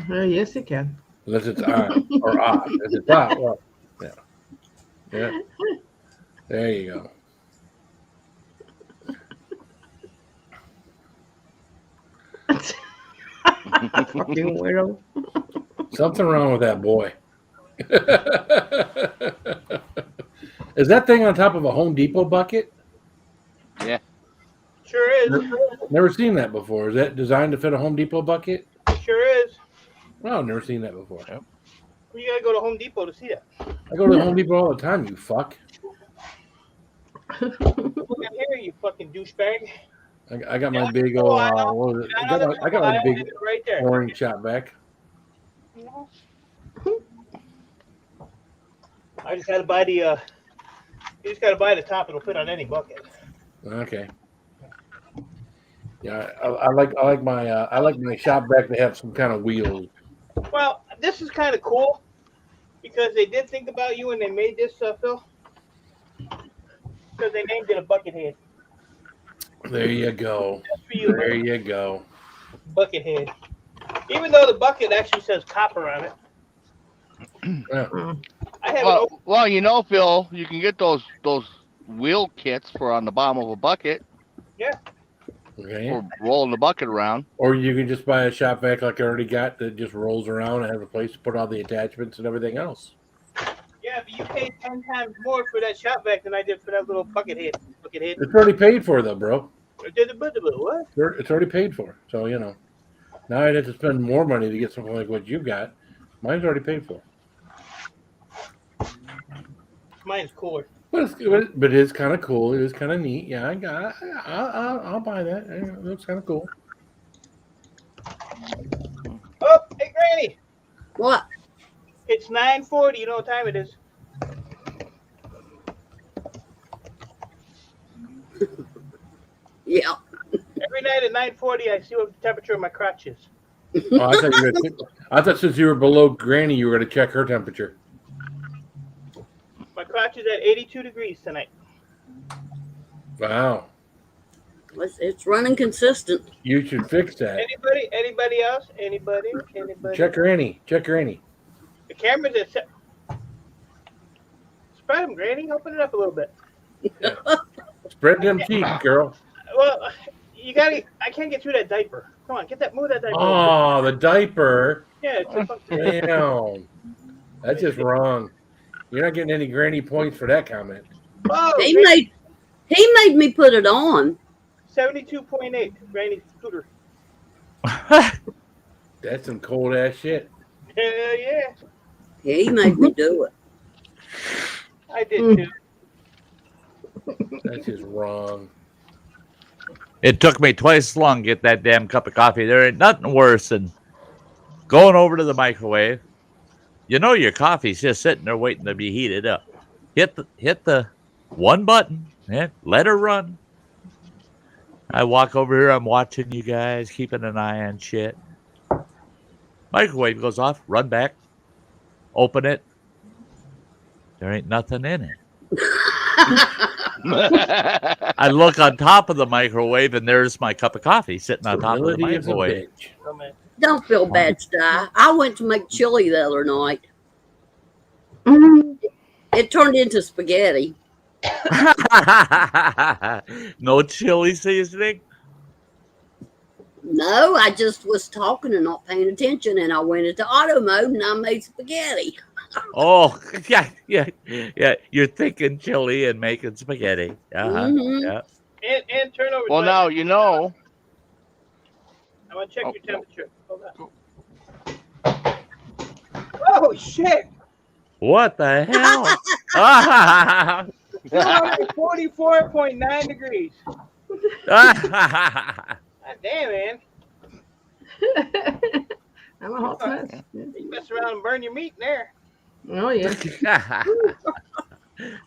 Yes, you can. Unless it's on or off. If it's off, well, yeah. There you go. Fucking weirdo. Something wrong with that boy. Is that thing on top of a Home Depot bucket? Yeah. Sure is. Never seen that before. Is that designed to fit a Home Depot bucket? Sure is. Well, I've never seen that before. Yep. You gotta go to Home Depot to see that. I go to Home Depot all the time, you fuck. Look at here, you fucking douchebag. I got my big old, what was it? I got my big right there. orange shop vac. I just gotta buy the. You just gotta buy the top. It'll fit on any bucket. Okay. Yeah, I like my shop vac to have some kind of wheels. Well, this is kind of cool because they did think about you when they made this, Phil. Because they named it a bucket head. There you go. For you, there you go. Bucket head. Even though the bucket actually says copper on it. Yeah. I have well, you know, Phil, you can get those wheel kits for on the bottom of a bucket. Yeah. Okay. For rolling the bucket around. Or you can just buy a shop vac like I already got that just rolls around and has a place to put all the attachments and everything else. Yeah, but you paid 10 times more for that shop vac than I did for that little bucket head. It's already paid for though, bro. What? It's already paid for. So, you know. Now I'd have to spend more money to get something like what you got. Mine's already paid for. Mine's cooler. But it is kind of cool. It is kind of neat. Yeah, I'll buy that. It looks kind of cool. Oh, hey, Granny. What? It's 9:40. You know what time it is? Yeah. Every night at 9:40, I see what the temperature of my crotch is. Oh, I thought since you were below Granny, you were going to check her temperature. My crotch is at 82 degrees tonight. Wow. It's running consistent. You should fix that. Anybody else? Anybody? Check Granny. The camera's at. Spread them, Granny. Open it up a little bit. Yeah. Spread them cheeks, girl. Well, you gotta. I can't get through that diaper. Come on, move that diaper. Oh, the diaper. Yeah, it's Damn. That's just wrong. You're not getting any Granny points for that comment. Oh, He made me put it on. 72.8, Granny's scooter. That's some cold ass shit. Hell yeah. He made me do it. I did too. That's just wrong. It took me twice as long to get that damn cup of coffee. There ain't nothing worse than going over to the microwave. You know your coffee's just sitting there waiting to be heated up. Hit the one button and let her run. I walk over here. I'm watching you guys, keeping an eye on shit. Microwave goes off. Run back. Open it. There ain't nothing in it. I look on top of the microwave, and there's my cup of coffee sitting on top of the microwave. Don't feel bad, Sty. I went to make chili the other night. It turned into spaghetti. No chili seasoning? No, I just was talking and not paying attention, and I went into auto mode and I made spaghetti. Oh, yeah. You're thinking chili and making spaghetti. Yeah. And turn over. Well, now you know. I want to check your temperature. Hold on. Oh shit! What the hell? 44.9 degrees. God damn, man. I'm a hot mess. You mess around and burn your meat in there. Oh, yeah.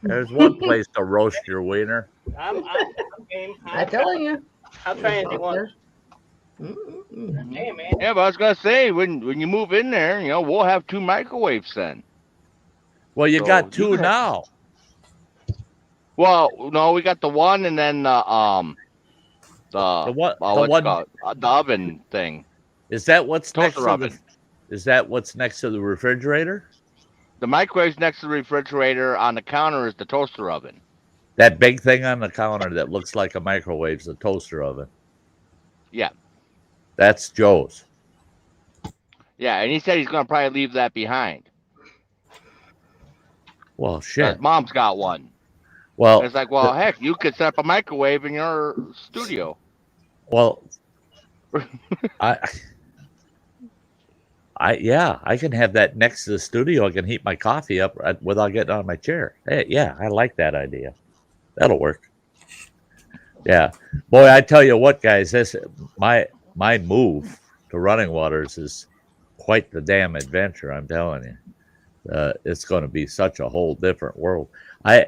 There's one place to roast your wiener. I'm game. I'm telling you. I'll try anything once. Damn, man. Yeah, but I was gonna say when you move in there, you know, we'll have 2 microwaves then. Well, you got 2 now. Well, no, we got the one, and then the oven thing. Is that what's next Toaster oven. Is that what's next to the refrigerator? The microwave's next to the refrigerator. On the counter is the toaster oven. That big thing on the counter that looks like a microwave's a toaster oven. Yeah. That's Joe's. Yeah, and he said he's gonna probably leave that behind. Well, shit. Mom's got one. Well, and it's like, well, heck, you could set up a microwave in your studio. Well, I can have that next to the studio. I can heat my coffee up without getting out of my chair. Hey, yeah, I like that idea. That'll work. Yeah, boy, I tell you what, guys, my move to Running Waters is quite the damn adventure. I'm telling you, it's going to be such a whole different world. I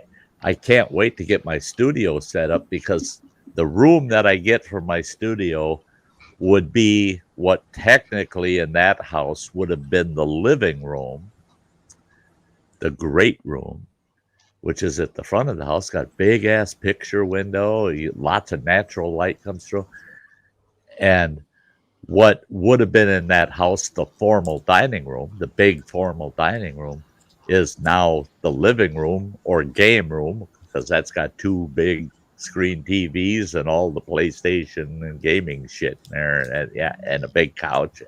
can't wait to get my studio set up, because the room that I get from my studio would be what technically in that house would have been the living room, the great room, which is at the front of the house. Got big ass picture window, lots of natural light comes through. And what would have been in that house, the formal dining room, the big formal dining room, is now the living room or game room, because that's got two big screen TVs and all the PlayStation and gaming shit in there, and a big couch.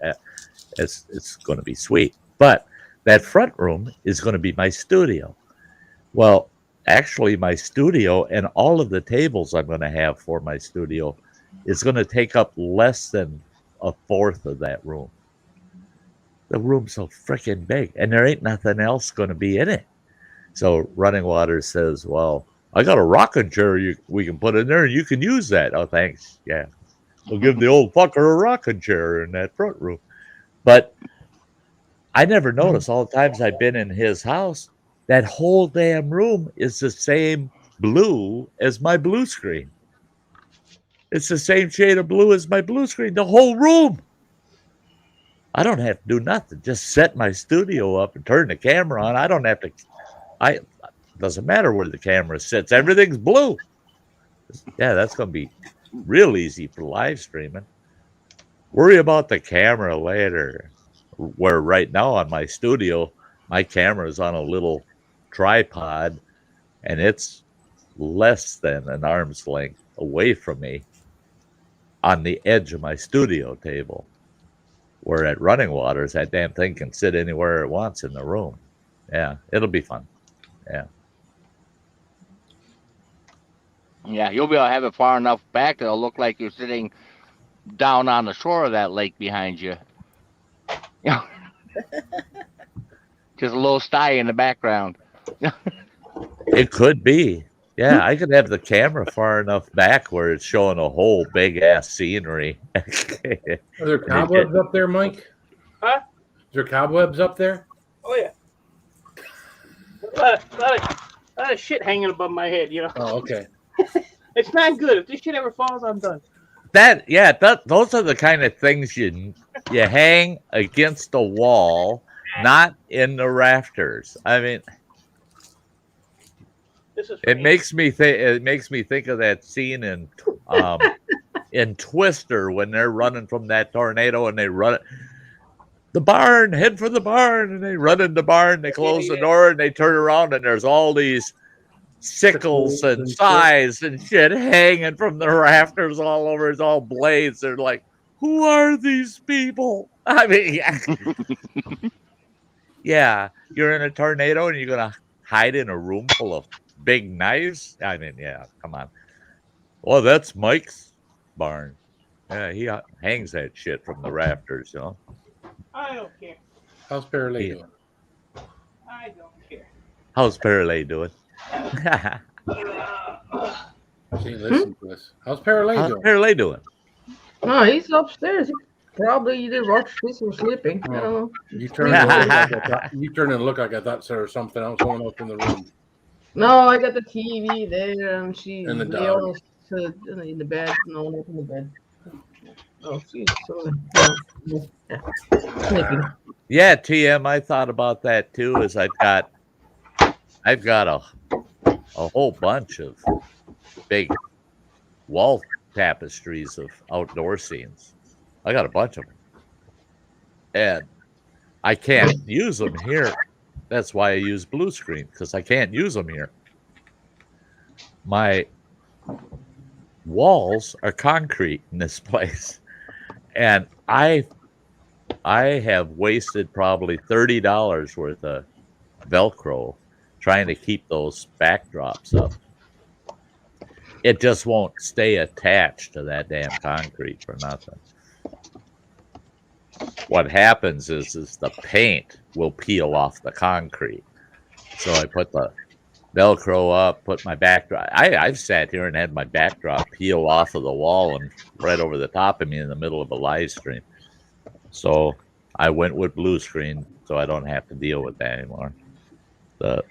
It's going to be sweet. But that front room is going to be my studio. Well, actually, my studio and all of the tables I'm going to have for my studio is going to take up less than a fourth of that room. The room's so freaking big, and there ain't nothing else going to be in it. So Running Waters says, well, I got a rocking chair we can put in there, and you can use that. Oh, thanks. Yeah. We'll give the old fucker a rocking chair in that front room. But I never noticed all the times I've been in his house, that whole damn room is the same blue as my blue screen. It's the same shade of blue as my blue screen, the whole room. I don't have to do nothing. Just set my studio up and turn the camera on. I don't have to. Doesn't matter where the camera sits. Everything's blue. Yeah, that's going to be real easy for live streaming. Worry about the camera later. Where right now on my studio, my camera is on a little tripod, and it's less than an arm's length away from me on the edge of my studio table. Where at Running Waters, that damn thing can sit anywhere it wants in the room. Yeah, it'll be fun. Yeah. Yeah, you'll be able to have it far enough back that it'll look like you're sitting down on the shore of that lake behind you. Yeah. Just a little Sty in the background. It could be. Yeah, I could have the camera far enough back where it's showing a whole big ass scenery. Are there cobwebs up there, Mike? Huh? Is there cobwebs up there? Oh yeah. A lot of shit hanging above my head, you know. Oh, okay. It's not good. If this shit ever falls, I'm done. Those are the kind of things you hang against the wall, not in the rafters. I mean, it makes me think of that scene in Twister when they're running from that tornado and they run the barn, head for the barn, and they run in the barn, they close the door, and they turn around, and there's all these sickles and scythes and shit hanging from the rafters all over. It's all blades. They're like, who are these people? I mean, yeah, you're in a tornado and you're going to hide in a room full of big knives? I mean, yeah, come on. Well, that's Mike's barn. Yeah, he hangs that shit from the rafters, you know. I don't care. How's Paralay doing? I don't care. How's Paralay doing? She listen to us. How's Paralay doing? Oh, he's upstairs. He probably either watched this or sleeping. I don't know. You turn and look like I thought there was something else going on in the room. No, I got the TV there, and she's and the dog in the bed. No, not in the bed. Oh, she's sleeping. Yeah, TM, I thought about that too. Is I've got a whole bunch of big wall tapestries of outdoor scenes. I got a bunch of them, and I can't use them here. That's why I use blue screen, because I can't use them here. My walls are concrete in this place, and I have wasted probably $30 worth of Velcro trying to keep those backdrops up. It just won't stay attached to that damn concrete for nothing. what happens is the paint will peel off the concrete. So I put the Velcro up, put my backdrop. I've sat here and had my backdrop peel off of the wall and right over the top of me in the middle of a live stream. So I went with blue screen so I don't have to deal with that anymore. But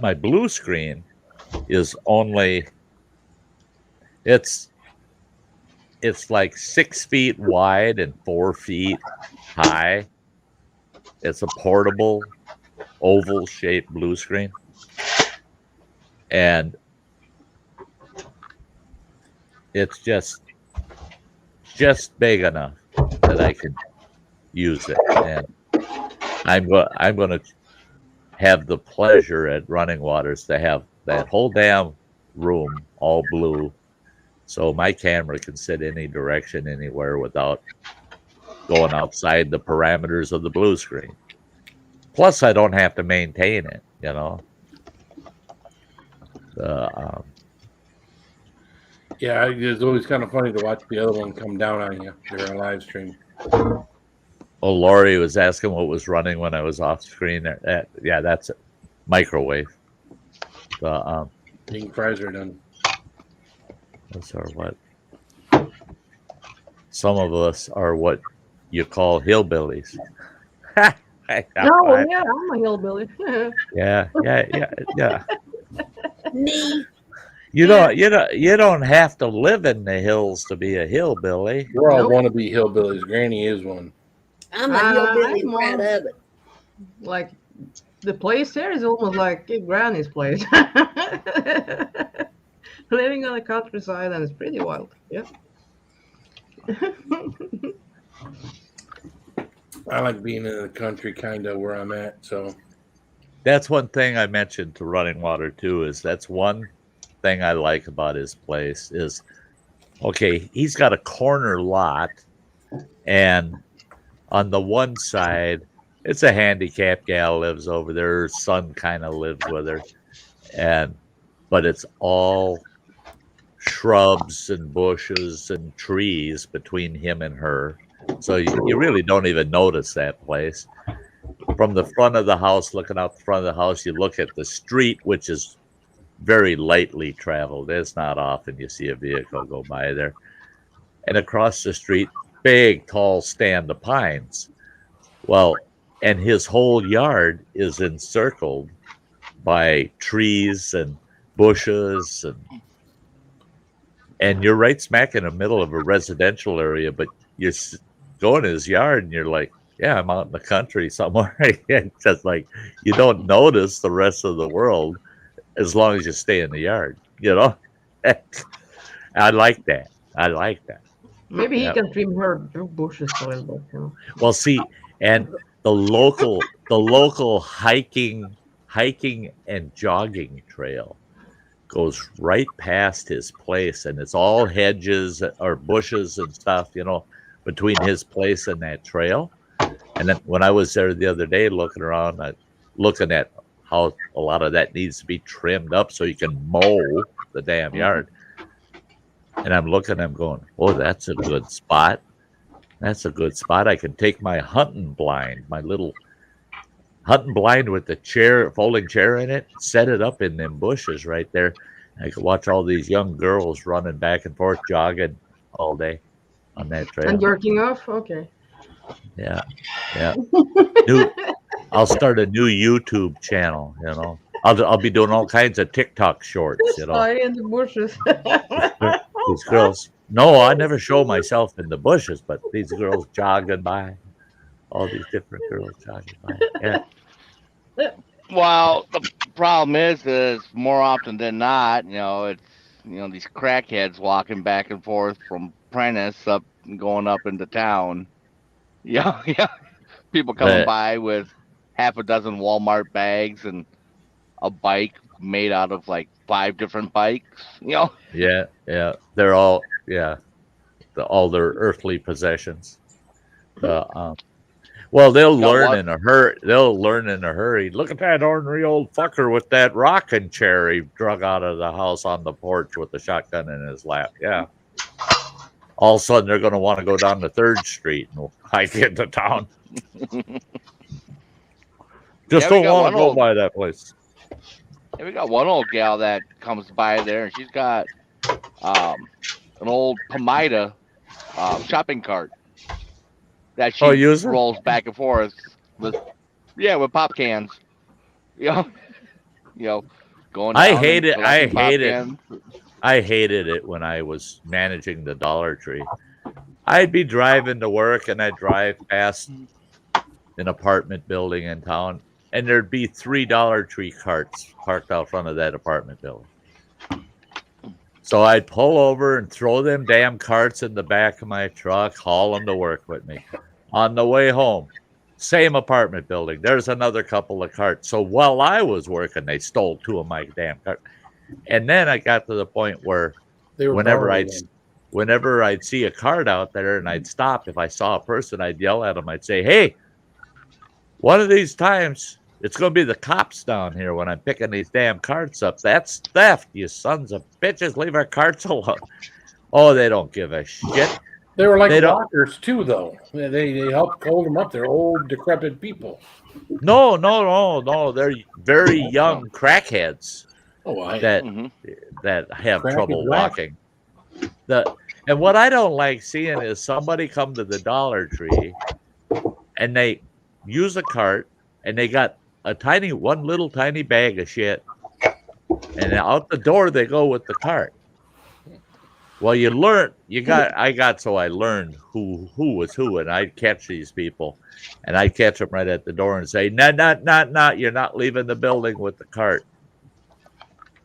my blue screen is only it's like 6 feet wide and 4 feet high. It's a portable oval shaped blue screen. And it's just big enough that I can use it. And I'm going to have the pleasure at Running Waters to have that whole damn room all blue, so my camera can sit any direction, anywhere, without going outside the parameters of the blue screen. Plus, I don't have to maintain it, you know. Yeah, it's always kind of funny to watch the other one come down on you during a live stream. Oh, Lori was asking what was running when I was off screen. Yeah, that's it. Microwave. Being fries are done. Those are what some of us are what you call hillbillies. No, yeah, I'm a hillbilly. Yeah. Me. You don't have to live in the hills to be a hillbilly. We're all wannabe hillbillies. Granny is one. I'm a hillbilly I'm proud of it. Like the place there is almost like Granny's place. Living on the countryside, and it's pretty wild. Yeah. I like being in the country, kind of where I'm at. So that's one thing I mentioned to Running Water too. Is that's one thing I like about his place is, okay, he's got a corner lot, and on the one side, it's a handicapped gal lives over there. Her son kind of lives with her, but it's all shrubs and bushes and trees between him and her. So you really don't even notice that place. From the front of the house, looking out the front of the house, you look at the street, which is very lightly traveled. It's not often you see a vehicle go by there. And across the street, big, tall stand of pines. Well, and his whole yard is encircled by trees and bushes, and you're right smack in the middle of a residential area, but you're going to his yard and you're like, yeah, I'm out in the country somewhere. It's just like you don't notice the rest of the world as long as you stay in the yard, you know. I like that. Maybe he can trim her bushes a little bit. You know? Well, see, and the local hiking and jogging trail goes right past his place, and it's all hedges or bushes and stuff, you know, between his place and that trail. And then when I was there the other day looking around, looking at how a lot of that needs to be trimmed up so you can mow the damn yard. And I'm going, oh, that's a good spot. That's a good spot. I can take my hunting blind, my little hunting blind with the folding chair in it, set it up in them bushes right there. I could watch all these young girls running back and forth, jogging all day on that trail. And jerking off? Okay. Yeah. I'll start a new YouTube channel, you know. I'll be doing all kinds of TikTok shorts, you know. In the bushes. These girls. No, I never show myself in the bushes, but these girls jogging by. All these different girls jogging by. Yeah. Well, the problem is more often than not, you know, it's, you know, these crackheads walking back and forth from Prentice up and going up into town. Yeah. People coming by with half a dozen Walmart bags and a bike made out of like 5 different bikes, you know? Yeah. They're all, all their earthly possessions. Well, they'll learn in a hurry. Look at that ornery old fucker with that rocking chair he drug out of the house on the porch with the shotgun in his lap. Yeah. all of a sudden they're going to want to go down to 3rd Street and hike into town. Just don't want to go by that place. Yeah, we got one old gal that comes by there, and she's got an old Pomida shopping cart that she rolls back and forth with pop cans. Going down. I hated it when I was managing the Dollar Tree. I'd be driving to work and I'd drive past an apartment building in town, and there'd be 3 Dollar Tree carts parked out front of that apartment building. So I'd pull over and throw them damn carts in the back of my truck, haul them to work with me. On the way home, same apartment building, there's another couple of carts. So while I was working, they stole 2 of my damn carts. And then I got to the point where whenever I'd see a cart out there and I'd stop, if I saw a person, I'd yell at them. I'd say, "Hey, one of these times, it's going to be the cops down here when I'm picking these damn carts up. That's theft, you sons of bitches. Leave our carts alone." Oh, they don't give a shit. They were like walkers too, though. They helped hold them up. They're old, decrepit people. No. They're very young crackheads that have trouble walking. And what I don't like seeing is somebody come to the Dollar Tree and they use a cart and they got one little tiny bag of shit, and out the door they go with the cart. Well, I learned who was who, and I'd catch these people, and I'd catch them right at the door and say, "No, you're not leaving the building with the cart."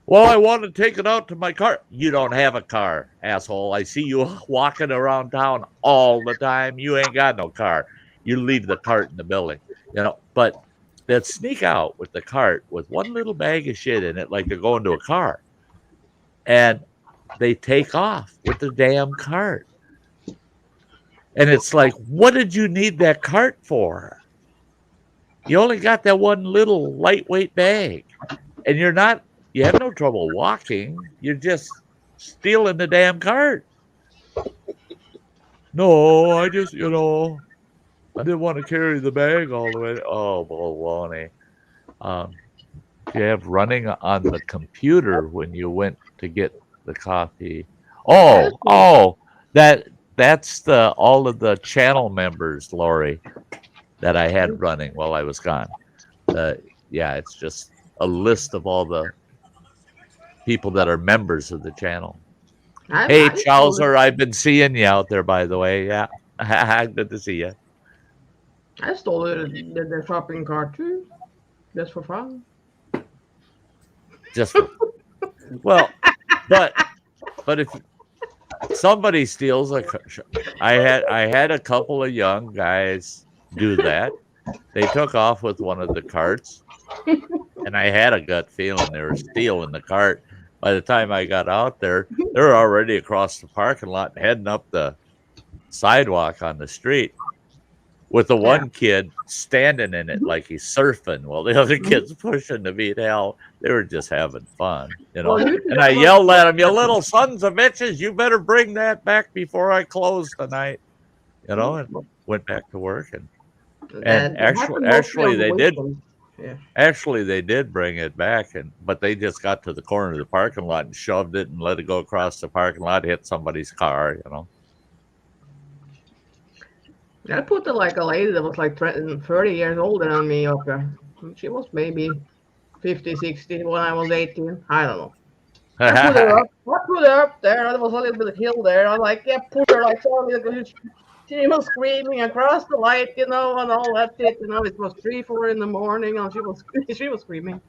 "Well, I want to take it out to my car." "You don't have a car, asshole. I see you walking around town all the time. You ain't got no car. You leave the cart in the building." But they'd sneak out with the cart with one little bag of shit in it, like they're going to a car. And they take off with the damn cart. And it's like, what did you need that cart for? You only got that one little lightweight bag. And you have no trouble walking. You're just stealing the damn cart. "No, I just, I didn't want to carry the bag all the way." Oh, baloney. You have running on the computer when you went to get the coffee. That's all of the channel members, Lori, that I had running while I was gone. It's just a list of all the people that are members of the channel. Hey, Chowser, I've been seeing you out there, by the way. Yeah, good to see you. I stole the shopping cart too, just for fun. Well, but if somebody steals I had a couple of young guys do that. They took off with one of the carts, and I had a gut feeling they were stealing the cart. By the time I got out there, they were already across the parking lot and heading up the sidewalk on the street, with the one kid standing in it like he's surfing while the other kid's pushing to beat hell. They were just having fun, And I yelled at them, "You little sons of bitches, you better bring that back before I close tonight." And went back to work. And actually they did. Yeah. Actually, they did bring it back, but they just got to the corner of the parking lot and shoved it and let it go across the parking lot, hit somebody's car, I put like a lady that was like 30 years older than me up there. She was maybe 50, 60 when I was 18. I don't know. I put her up there. There was a little bit of hill there. I put her like so. She was screaming across the light, and all that shit. It was 3, 4 in the morning, and she was screaming.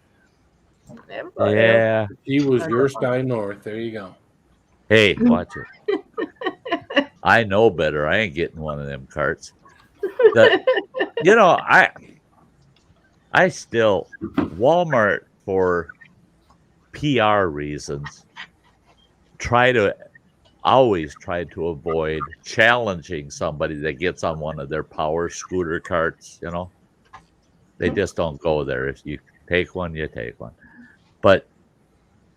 Yeah. She was your Sty North. There you go. Hey, watch it. I know better. I ain't getting one of them carts. I still, Walmart, for PR reasons, always try to avoid challenging somebody that gets on one of their power scooter carts. They just don't go there. If you take one, you take one. But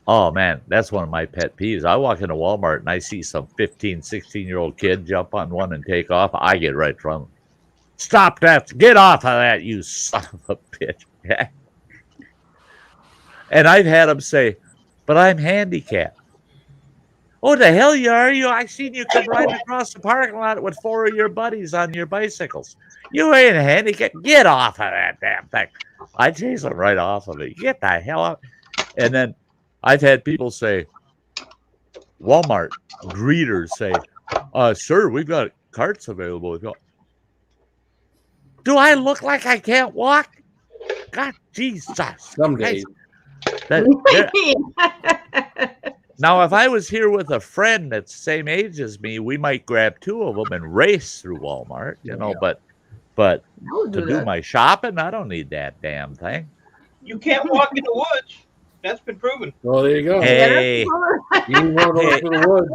Oh, man, that's one of my pet peeves. I walk into Walmart and I see some 15, 16-year-old kid jump on one and take off. I get right from them. Stop that. Get off of that, you son of a bitch. And I've had them say, but I'm handicapped. Oh, the hell you are. I seen you come riding across the parking lot with 4 of your buddies on your bicycles. You ain't handicapped. Get off of that damn thing. I chase them right off of it. Get the hell out. And then I've had people say, Walmart greeters say, sir, we've got carts available. Do I look like I can't walk? God, Jesus. Some days. Now, if I was here with a friend that's the same age as me, we might grab 2 of them and race through Walmart, but to do my shopping, I don't need that damn thing. You can't walk in the woods. That's been proven. Well, there you go. Hey, you want to go to the woods.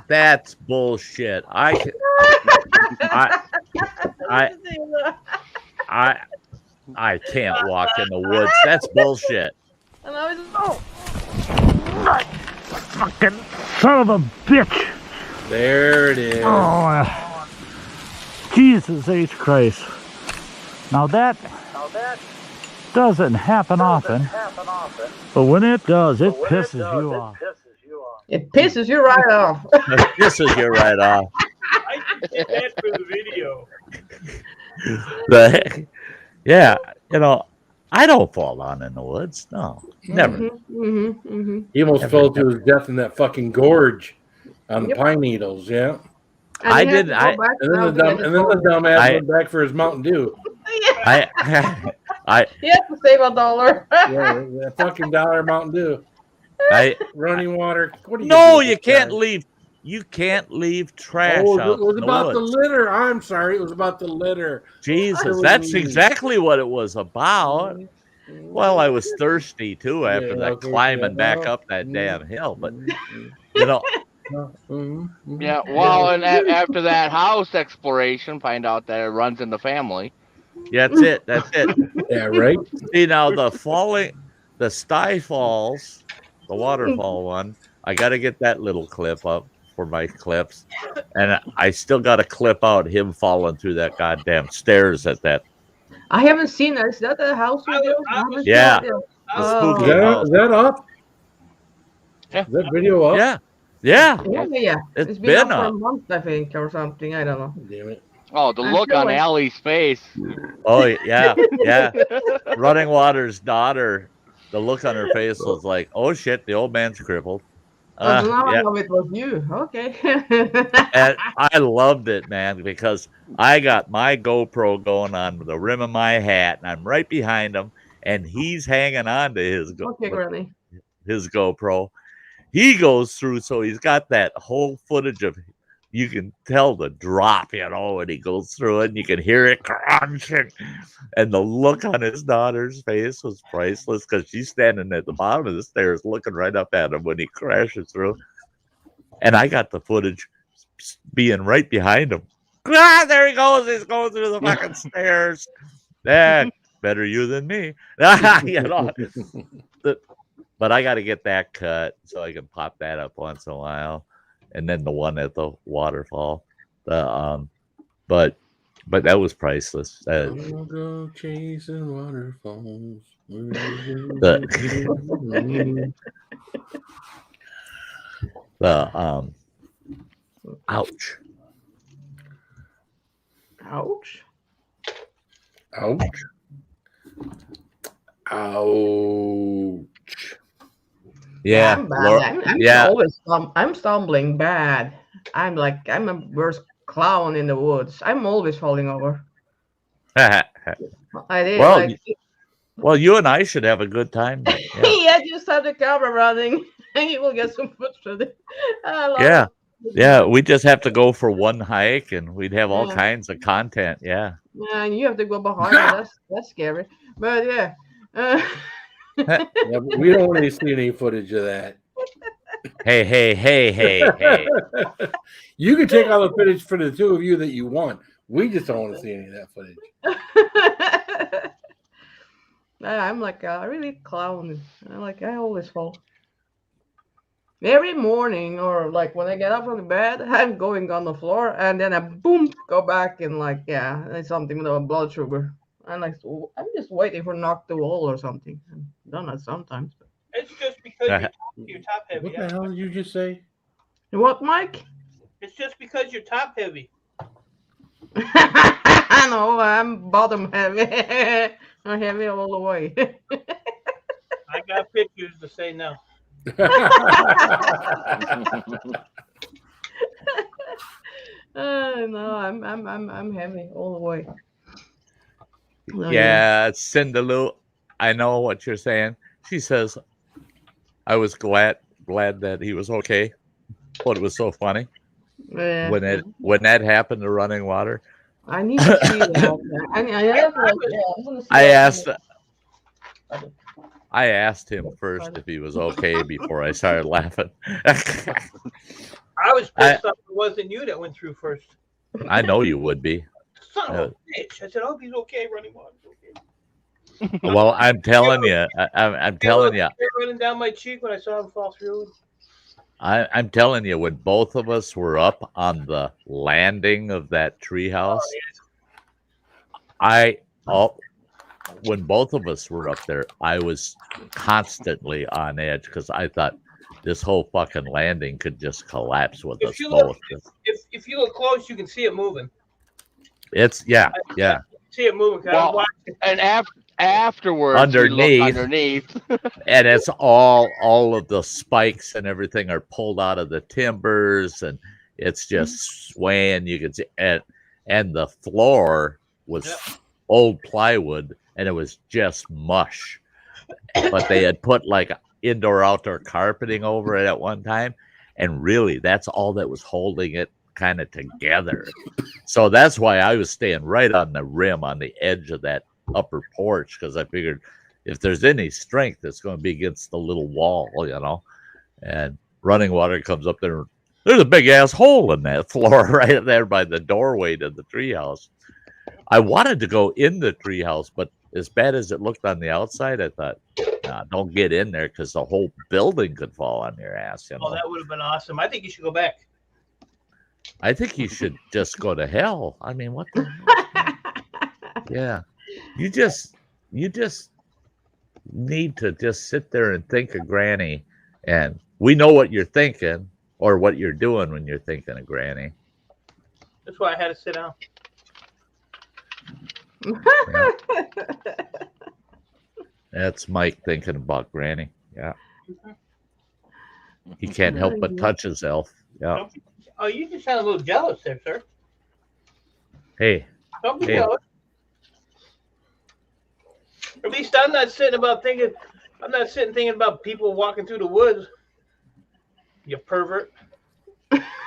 That's bullshit. I can't walk in the woods. That's bullshit. Fucking son of a bitch. There it is. Oh, Jesus H. Christ. Now that doesn't happen often, but when it does, it pisses you off. It pisses you right off. It pisses you right off. I can see that for the video. Yeah, I don't fall down in the woods. No, never. He almost fell to his death in that fucking gorge on the pine needles. Yeah. And I did. And then the dumbass went back for his Mountain Dew. I He has to save $1. Yeah, that fucking $1 Mountain Dew. Running water. What you can't leave. You can't leave trash out. It was about the litter. I'm sorry. It was about the litter. Jesus, that's exactly what it was about. Well, I was thirsty too after that climbing back up that damn hill, but Yeah, well, and after that house exploration, find out that it runs in the family. Yeah, that's it. Yeah, right. See, now the Sty Falls, the waterfall one, I got to get that little clip up for my clips, and I still got to clip out him falling through that goddamn stairs at that. I haven't seen that. Is that the house we do? Yeah. Is that up? Yeah. Is that video up? Yeah. It's been up for a month, I think, or something. I don't know. Damn it. Oh, the look on Allie's face. Oh, yeah. Running Water's daughter, the look on her face was like, oh, shit, the old man's crippled. I know it was you. Okay. And I loved it, man, because I got my GoPro going on the rim of my hat, and I'm right behind him, and he's hanging on to his GoPro. He goes through, so he's got that whole footage of, you can tell the drop, when he goes through it, and you can hear it crunching. And the look on his daughter's face was priceless because she's standing at the bottom of the stairs looking right up at him when he crashes through. And I got the footage being right behind him. There he goes. He's going through the fucking stairs. Better you than me. But I got to get that cut so I can pop that up once in a while. And then the one at the waterfall. But that was priceless. I'll go chasing waterfalls. Ouch. Ouch. Yeah. I'm stumbling bad. I'm a worst clown in the woods. I'm always falling over. Well, you and I should have a good time. Yeah, just have the camera running, and you will get some footage of it. Yeah. We just have to go for one hike, and we'd have all kinds of content. Yeah. Yeah, and you have to go behind. That's scary. But yeah. Yeah, but we don't want to see any footage of that. Hey. You can take all the footage for the two of you that you want. We just don't want to see any of that footage. I'm like a really clown. I always fall. Every morning, or like when I get up from the bed, I'm going on the floor, and then I boom go back and like it's something with a blood sugar. I'm like, I'm just waiting for knock the wall or something. I've done that sometimes. It's just because you're top heavy. What the hell did you just say? What, Mike? It's just because you're top heavy. No, I'm bottom heavy. I'm heavy all the way. I got pictures to say no. No, I'm heavy all the way. Oh, yeah, Cinderlou, I know what you're saying. She says, I was glad that he was okay. But it was so funny Yeah. when that happened to running water. I need to see that. I asked him first if he was okay before I started laughing. I was pissed off it wasn't you that went through first. I know you would be. Son of a bitch. I said, I hope he's okay running water. Okay. Well, I'm telling you. I'm telling you. Running down my cheek when I saw him fall through. I'm telling you, when both of us were up on the landing of that treehouse, when both of us were up there, I was constantly on edge because I thought this whole fucking landing could just collapse with us both. If you look close, you can see it moving. It's yeah. See it moving. Well, and afterwards, underneath, and it's all of the spikes and everything are pulled out of the timbers, and it's just swaying. You can see, and the floor was old plywood, and it was just mush. But they had put like indoor-outdoor carpeting over it at one time, and really, that's all that was holding it kind of together. So that's why I was staying right on the rim, on the edge of that upper porch, because I figured if there's any strength, it's going to be against the little wall, and running water comes up there. There's a big ass hole in that floor right there by the doorway to the treehouse. I wanted to go in the treehouse, but as bad as it looked on the outside, I thought, nah, don't get in there because the whole building could fall on your ass. Oh, that would have been awesome. I think you should go back. I think you should just go to hell. I mean, what the hell? Yeah. You just need to just sit there and think of Granny, and we know what you're thinking or what you're doing when you're thinking of Granny. That's why I had to sit down. Yeah. That's Mike thinking about Granny. Yeah. He can't help but touch himself. Yeah. Oh, you just sound a little jealous there, sir. Hey. Don't be jealous. At least I'm not sitting thinking about people walking through the woods. You pervert.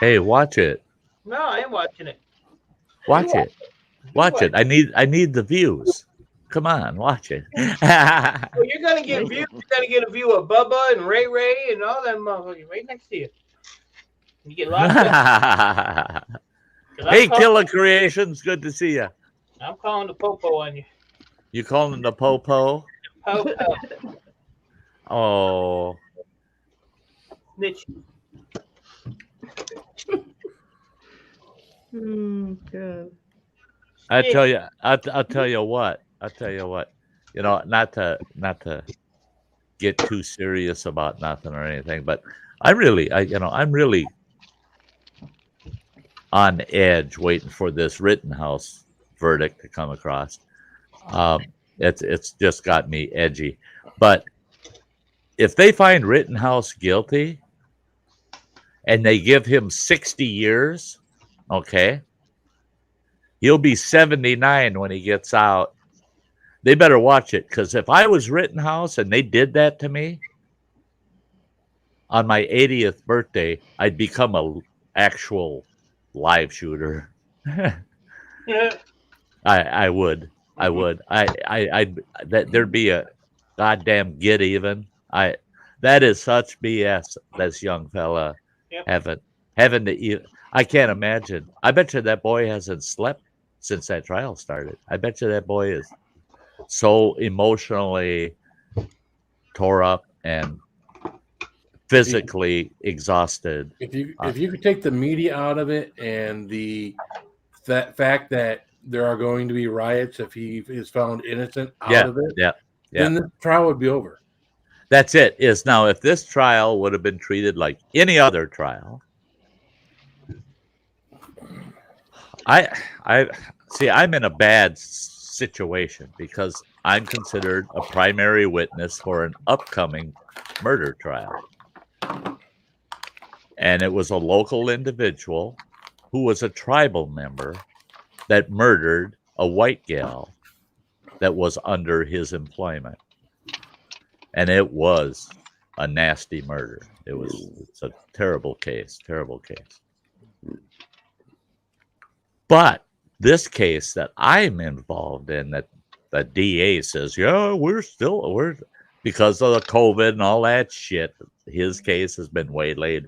Hey, watch it. No, I ain't watching it. Watch it. Watch it. I need the views. Come on, watch it. Well, you're gonna get views. You're gonna get a view of Bubba and Ray and all them motherfuckers right next to you. You get lost up. Hey, Killer Creations, good to see you. I'm calling the popo on you. You calling the popo? Popo. Oh. Snitch. Good. I'll tell you what. Not to get too serious about nothing or anything, but I'm really on edge waiting for this Rittenhouse verdict to come across. It's just got me edgy. But if they find Rittenhouse guilty and they give him 60 years, okay, he'll be 79 when he gets out. They better watch it, because if I was Rittenhouse and they did that to me on my 80th birthday, I'd become an actual live shooter. Yeah. I would. There'd be a goddamn get even. That is such BS. This young fella having to eat. I can't imagine. I bet you that boy hasn't slept since that trial started. I bet you that boy is so emotionally tore up and physically exhausted. If you could take the media out of it and that fact that there are going to be riots if he is found innocent out of it, then the trial would be over. That's it. Is now if this trial would have been treated like any other trial, I see I'm in a bad situation because I'm considered a primary witness for an upcoming murder trial. And it was a local individual who was a tribal member that murdered a white gal that was under his employment. And it was a nasty murder. It's a terrible case. But this case that I'm involved in, that the DA says, yeah, we're because of the COVID and all that shit, his case has been waylaid.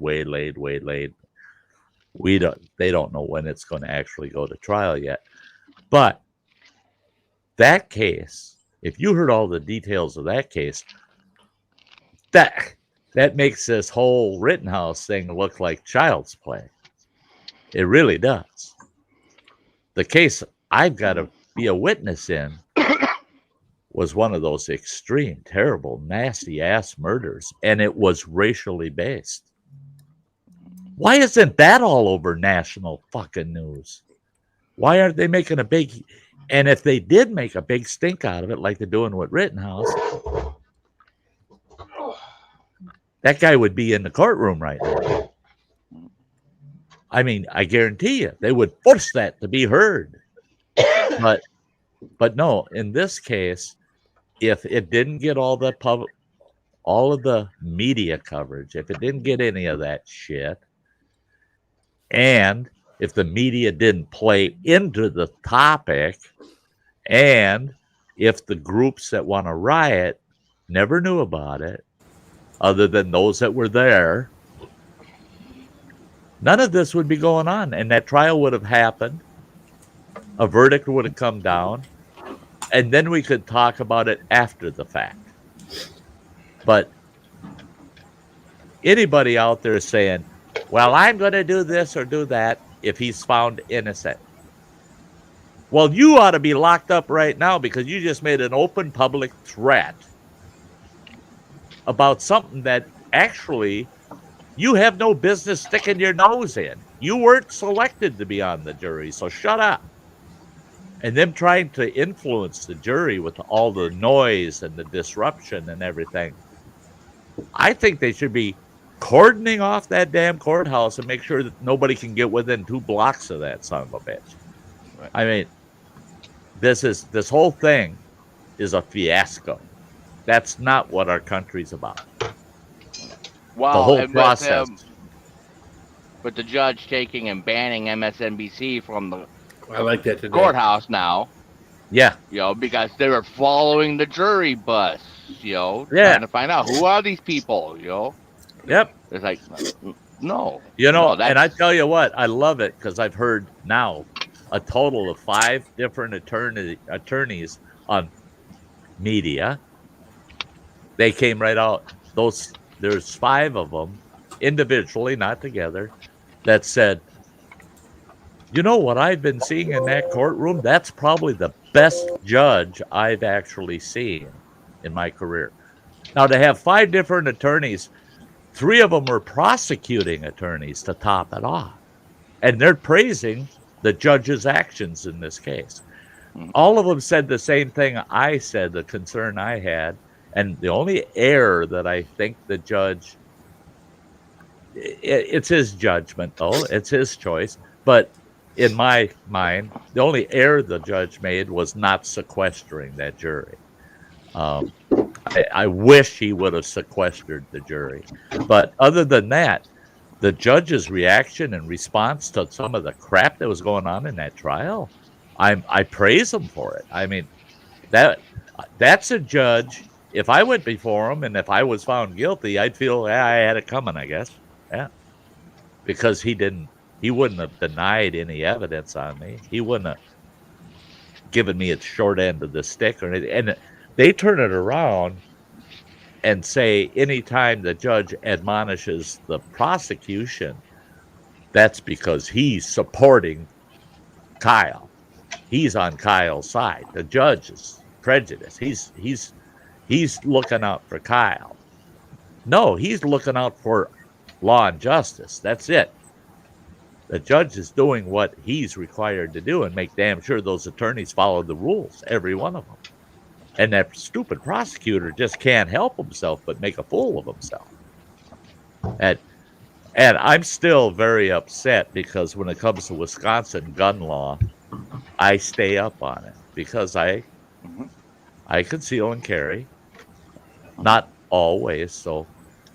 They don't know when it's going to actually go to trial yet. But that case, if you heard all the details of that case, that makes this whole Rittenhouse thing look like child's play. It really does. The case I've got to be a witness in was one of those extreme, terrible, nasty-ass murders, and it was racially based. Why isn't that all over national fucking news? Why aren't they making a big... And if they did make a big stink out of it, like they're doing with Rittenhouse, that guy would be in the courtroom right now. I mean, I guarantee you, they would force that to be heard. But no, in this case, if it didn't get all of the media coverage, if it didn't get any of that shit, and if the media didn't play into the topic, and if the groups that want to riot never knew about it, other than those that were there, none of this would be going on, and that trial would have happened. A verdict would have come down, and then we could talk about it after the fact. But anybody out there saying, well, I'm going to do this or do that if he's found innocent. Well, you ought to be locked up right now because you just made an open public threat about something that actually you have no business sticking your nose in. You weren't selected to be on the jury, so shut up. And them trying to influence the jury with all the noise and the disruption and everything. I think they should be cordoning off that damn courthouse and make sure that nobody can get within 2 blocks of that son of a bitch. Right. I mean, this whole thing is a fiasco. That's not what our country's about. Wow, the whole process. But the judge taking and banning MSNBC from the courthouse now. Yeah. Because they were following the jury bus, trying to find out who are these people, Yep. It's like, no. And I tell you what, I love it because I've heard now a total of 5 different attorneys on media. They came right out. There's 5 of them individually, not together, that said, you know what I've been seeing in that courtroom? That's probably the best judge I've actually seen in my career. Now, to have 5 different attorneys, 3 of them were prosecuting attorneys to top it off. And they're praising the judge's actions in this case. All of them said the same thing I said, the concern I had. And the only error that I think the judge, it's his judgment, though. It's his choice. But in my mind, the only error the judge made was not sequestering that jury. I wish he would have sequestered the jury. But other than that, the judge's reaction and response to some of the crap that was going on in that trial, I praise him for it. I mean, that's a judge. If I went before him and if I was found guilty, I'd feel I had it coming, I guess. Yeah. Because he wouldn't have denied any evidence on me. He wouldn't have giving me its short end of the stick or anything. And they turn it around and say anytime the judge admonishes the prosecution, that's because he's supporting Kyle. He's on Kyle's side. The judge is prejudiced. He's looking out for Kyle. No, he's looking out for law and justice. That's it. The judge is doing what he's required to do and make damn sure those attorneys follow the rules, every one of them. And that stupid prosecutor just can't help himself but make a fool of himself. And I'm still very upset because when it comes to Wisconsin gun law, I stay up on it because I conceal and carry. Not always, so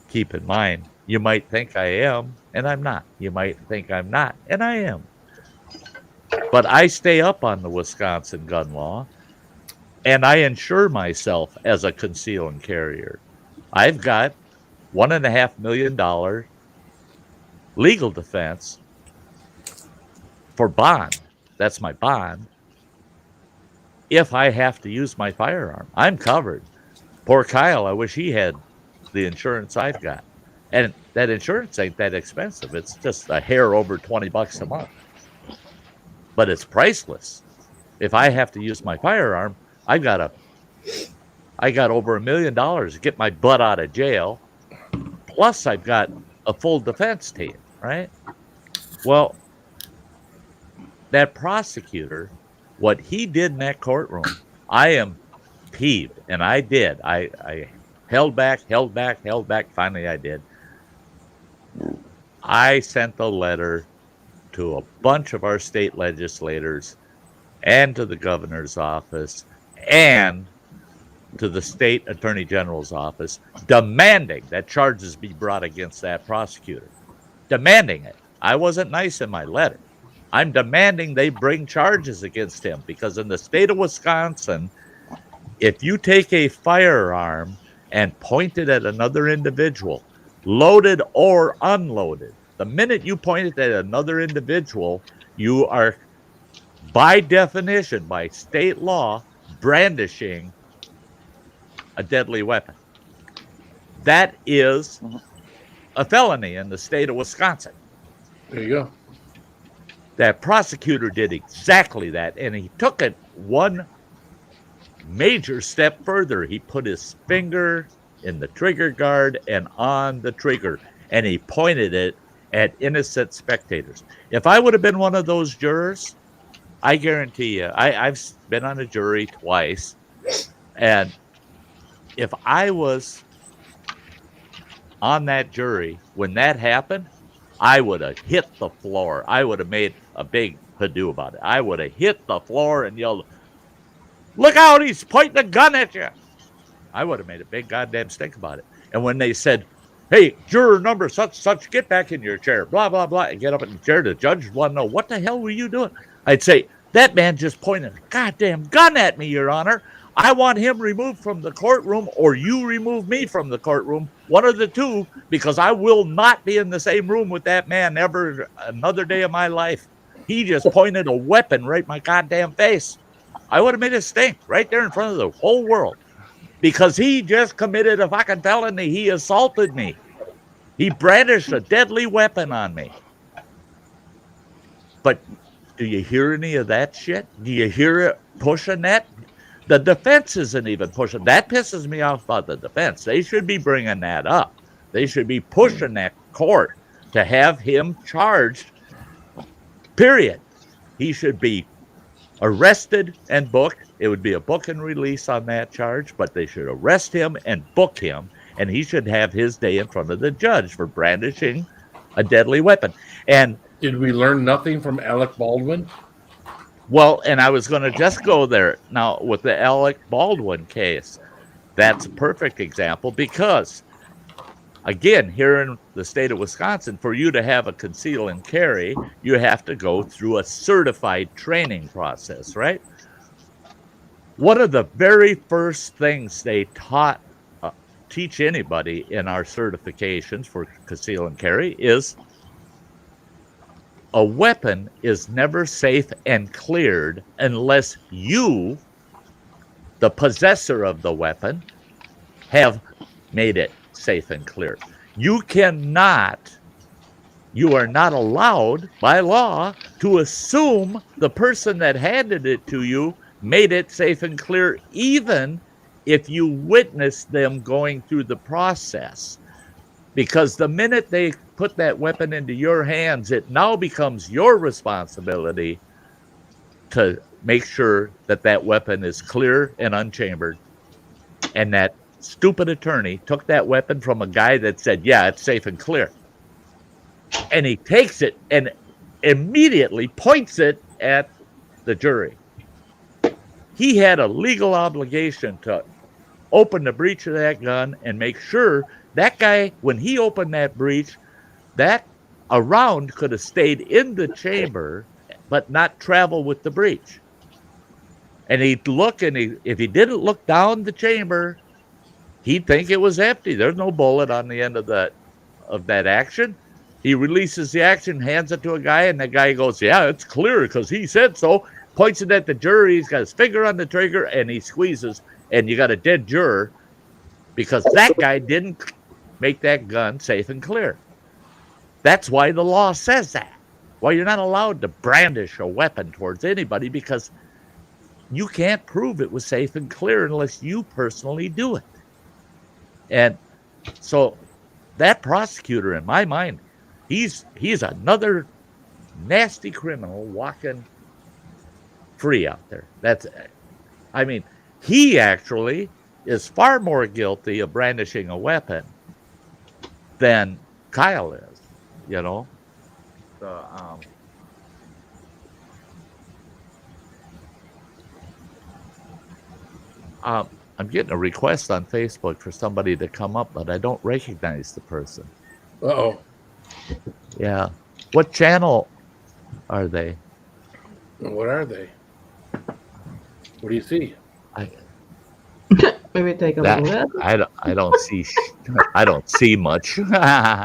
keep in mind, you might think I am, and I'm not. You might think I'm not, and I am. But I stay up on the Wisconsin gun law, and I insure myself as a conceal and carrier. I've got $1.5 million legal defense for bond. That's my bond. If I have to use my firearm, I'm covered. Poor Kyle, I wish he had the insurance I've got. And that insurance ain't that expensive. It's just a hair over $20 a month. But it's priceless. If I have to use my firearm, I got over $1 million to get my butt out of jail. Plus, I've got a full defense team, right? Well, that prosecutor, what he did in that courtroom, I am peeved, and I did. I held back. Finally, I did. I sent a letter to a bunch of our state legislators and to the governor's office and to the state attorney general's office demanding that charges be brought against that prosecutor. Demanding it. I wasn't nice in my letter. I'm demanding they bring charges against him because in the state of Wisconsin, if you take a firearm and point it at another individual, loaded or unloaded, the minute you point it at another individual, you are, by definition, by state law, brandishing a deadly weapon. That is a felony in the state of Wisconsin. There you go. That prosecutor did exactly that, and he took it one major step further. He put his finger in the trigger guard and on the trigger, and he pointed it at innocent spectators. If I would have been one of those jurors, I guarantee you, I've been on a jury twice, and if I was on that jury when that happened, I would have hit the floor. I would have made a big to-do about it. I would have hit the floor and yelled, "Look out, he's pointing a gun at you." I would have made a big goddamn stink about it. And when they said, "Hey, juror number such, get back in your chair," blah, blah, blah, and get up in the chair, the judge would want to know, what the hell were you doing? I'd say, that man just pointed a goddamn gun at me, Your Honor. I want him removed from the courtroom, or you remove me from the courtroom, one of the two, because I will not be in the same room with that man ever another day of my life. He just pointed a weapon right in my goddamn face. I would have made a stink right there in front of the whole world because he just committed a fucking felony. He assaulted me. He brandished a deadly weapon on me. But do you hear any of that shit? Do you hear it pushing that? The defense isn't even pushing. That pisses me off about the defense. They should be bringing that up. They should be pushing that court to have him charged, period. He should be arrested and booked. It would be a book and release on that charge, but they should arrest him and book him, and he should have his day in front of the judge for brandishing a deadly weapon. And did we learn nothing from Alec Baldwin? Well, and I was going to just go there. Now, with the Alec Baldwin case, that's a perfect example because, again, here in the state of Wisconsin, for you to have a conceal and carry, you have to go through a certified training process, right? One of the very first things they teach anybody in our certifications for conceal and carry is a weapon is never safe and cleared unless you, the possessor of the weapon, have made it safe and clear. You are not allowed by law to assume the person that handed it to you made it safe and clear, even if you witnessed them going through the process. Because the minute they put that weapon into your hands, it now becomes your responsibility to make sure that that weapon is clear and unchambered. And that stupid attorney took that weapon from a guy that said, yeah, it's safe and clear. And he takes it and immediately points it at the jury. He had a legal obligation to open the breech of that gun and make sure that guy, when he opened that breech, that a round could have stayed in the chamber but not travel with the breech. And he'd look, and if he didn't look down the chamber, he'd think it was empty. There's no bullet on the end of that action. He releases the action, hands it to a guy, and the guy goes, yeah, it's clear because he said so. Points it at the jury. He's got his finger on the trigger, and he squeezes, and you got a dead juror because that guy didn't make that gun safe and clear. That's why the law says that. Why you're not allowed to brandish a weapon towards anybody, because you can't prove it was safe and clear unless you personally do it. And so that prosecutor, in my mind, he's another nasty criminal walking free out there. He actually is far more guilty of brandishing a weapon than Kyle is, you know. I'm getting a request on Facebook for somebody to come up, but I don't recognize the person. Uh-oh. Yeah. What channel are they? What are they? What do you see? Maybe take a look. I don't see. I don't see much. It's Mojo.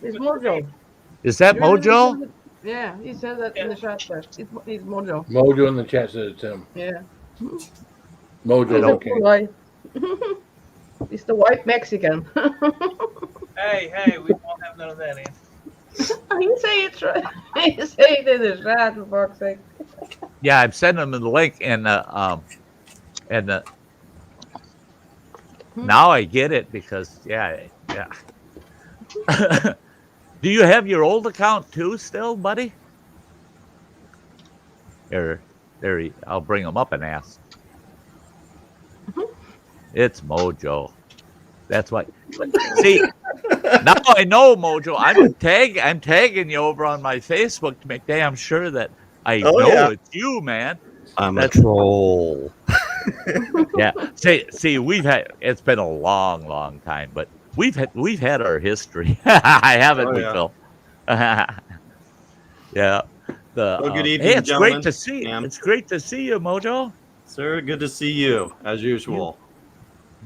It's Mojo. Is that Mojo? Yeah, he said that in the chat there. It's Mojo. Mojo in the chat said it's him. Yeah. Mojo, okay. It's the white Mexican. Hey, we won't have none of that, Ann. You say it's right. You say it in the chat, for fuck's sake. Yeah, I'm sending them the link, and now I get it because yeah. Do you have your old account too, still, buddy? There. I'll bring them up and ask. It's Mojo. That's what. See, now I know, Mojo. I'm tagging you over on my Facebook to make damn sure that I know it's you, man. That's a troll. Yeah. See, it's been a long time, but we've had our history. I haven't, Phil. Yeah. Good evening, hey, it's gentlemen. Great to see. Ma'am. It's great to see you, Mojo. Sir, good to see you as usual.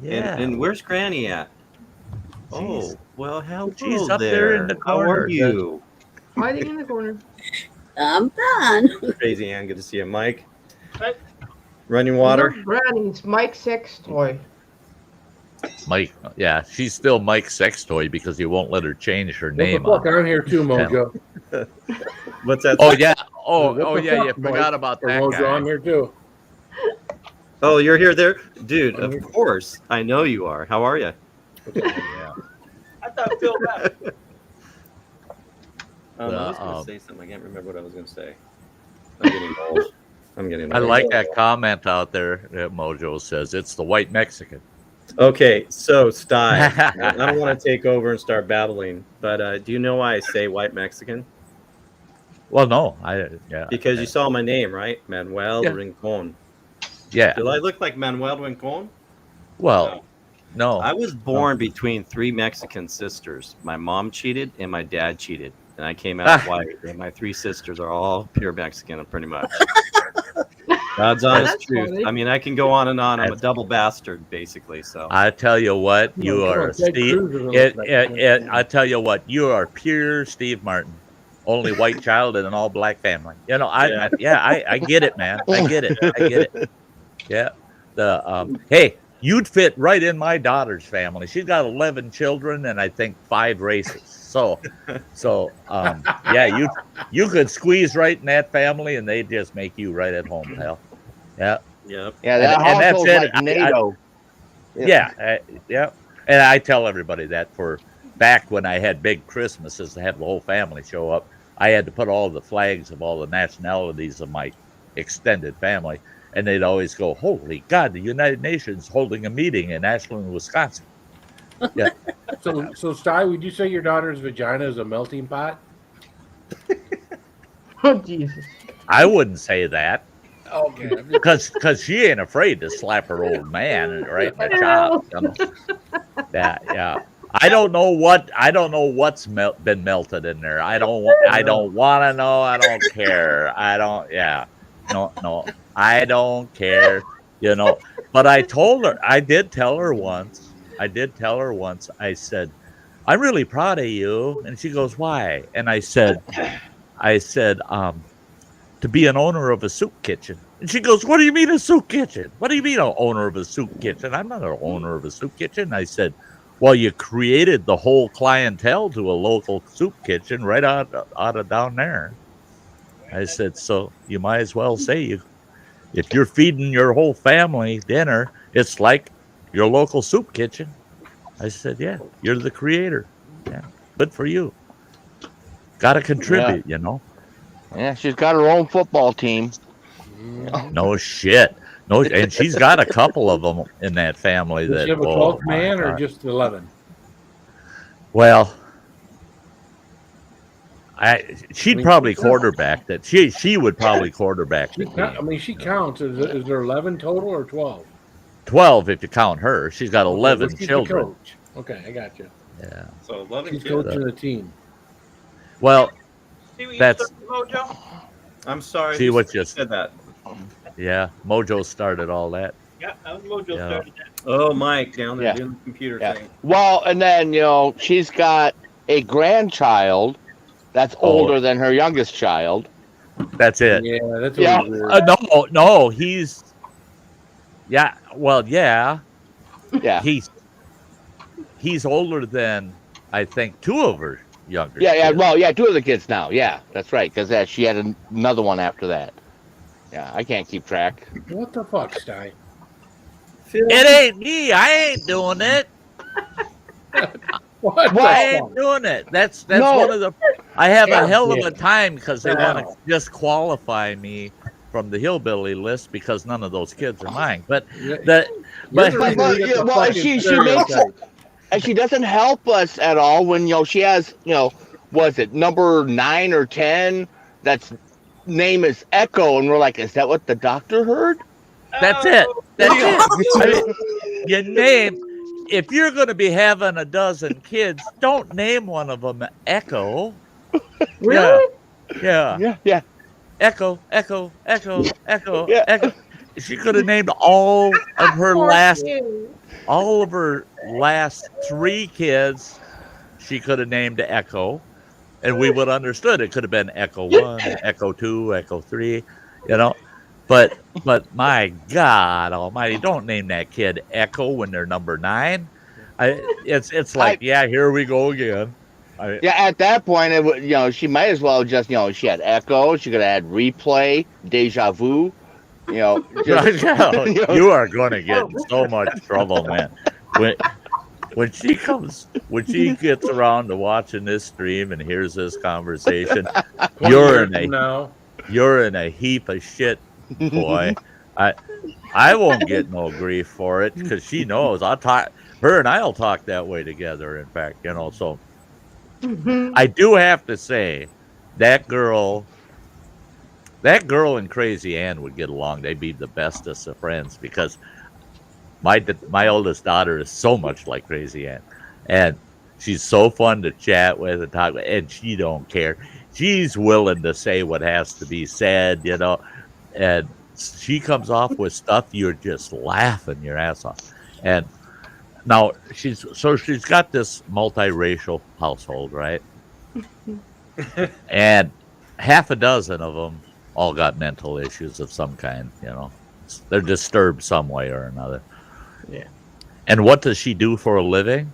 Yeah. And where's Granny at? Jeez. Oh, well, hello She's up there in the corner. How are you? Hiding in the corner. I'm fine. Crazy Ann, good to see you. Mike? Hey. Running water? Granny, it's Mike's sex toy. Mike, yeah, she's still Mike's sex toy because you won't let her change her name. Look, I'm here too, Mojo. What's that? Oh yeah. Oh yeah. You forgot about that Mojo, guy. I'm here too. Oh, you're here there? Dude, of course. I know you are. How are you? Yeah. I thought Phil left. I was going to say something. I can't remember what I was going to say. I'm getting old. I like that comment out there that Mojo says. It's the white Mexican. Okay, so Sty, I don't want to take over and start babbling, but do you know why I say white Mexican? Well, no, Because you saw my name, right? Manuel Rincon. Yeah. Do I look like Manuel Rincon? Well, no. I was born between three Mexican sisters. My mom cheated and my dad cheated, and I came out white. And my three sisters are all pure Mexican, pretty much. God's honest That's truth. funny. I mean, I can go on and on. I'm a double bastard, basically. So I tell you what, you Come on, are Ted Steve. Cruz is a- I tell you what, you are pure Steve Martin. Only white child in an all black family. You know, I get it, man. I get it. Yeah. Hey, you'd fit right in my daughter's family. She's got 11 children and I think 5 races. So yeah, you could squeeze right in that family and they'd just make you right at home, pal. Yeah. Yep. Yeah, that And that's household's it. like NATO. Yeah. And I tell everybody that for back when I had big Christmases to have the whole family show up, I had to put all the flags of all the nationalities of my extended family. And they'd always go, holy God, the United Nations holding a meeting in Ashland, Wisconsin. Yeah. So Sty, would you say your daughter's vagina is a melting pot? Oh Jesus! I wouldn't say that. Okay. Because she ain't afraid to slap her old man right in the chop. You know? Yeah. I don't know what's been melted in there. I don't want to know. I don't care. No. I don't care. You know. But I did tell her once. I said, I'm really proud of you. And she goes, why? And I said, to be an owner of a soup kitchen. And she goes, what do you mean a soup kitchen? What do you mean an owner of a soup kitchen? I'm not an owner of a soup kitchen. I said, well, you created the whole clientele to a local soup kitchen right out of down there. I said, so you might as well say if you're feeding your whole family dinner, it's like your local soup kitchen. I said, yeah, you're the creator. Yeah, good for you. Got to contribute, you know. Yeah, she's got her own football team. No shit. No, and she's got a couple of them in that family. Does she have a 12th man or just 11? Well, she'd probably quarterback that. She would probably quarterback. She counts. Is there 11 total or 12? 12 if you count her. She's got 11 she's children. The coach. Okay, I got you. Yeah. So 11 She's kids. coaching the team. Well, See what that's. you started, Mojo? I'm sorry. See what you said that. Yeah, Mojo started all that. Yeah, that was Mojo started that. Oh, Mike down there Yeah. doing the computer Yeah. thing. Well, and then she's got a grandchild that's older than her youngest child. That's it. Yeah, that's Yeah. weird. No, he's. Yeah, well, yeah. Yeah. He's older than I think 2 of her younger. Yeah. kids. Well, yeah, 2 of the kids now. Yeah, that's right. Because she had another one after that. Yeah, I can't keep track. What the fuck, Sty? It ain't me. I ain't doing it. What? I ain't doing it. That's No. one of the. I have Yeah. a hell of a time because they Yeah. want to disqualify me from the hillbilly list because none of those kids are mine. But Yeah. that. You're But the reason we get the Well, fucking she makes stereotype. and she doesn't help us at all when she has was it number 9 or 10 that's name is Echo, and we're like, is that what the doctor heard? that's it. That's it. I mean, you name. If you're going to be having a dozen kids, don't name one of them Echo. Really? Yeah. Yeah. Echo. Yeah. Echo. She could have named all of her last 3 kids. She could have named Echo, and we would have understood. It could have been Echo 1, Echo 2, Echo 3. But my God Almighty, don't name that kid Echo when they're number 9. It's like, here we go again. At that point, it would, she might as well just, she had Echo. She could have had Replay, Deja Vu. You are going to get in so much trouble, man. When she gets around to watching this stream and hears this conversation, you're in a heap of shit, boy. I won't get no grief for it because she knows her and I'll talk that way together. In fact, so I do have to say that girl and Crazy Ann would get along. They'd be the bestest of friends because my oldest daughter is so much like Crazy Ann, and she's so fun to chat with and talk with, and she don't care. She's willing to say what has to be said, and she comes off with stuff you're just laughing your ass off. And now she's got this multiracial household, right? And half a dozen of them all got mental issues of some kind, you know. They're disturbed some way or another. Yeah. And what does she do for a living?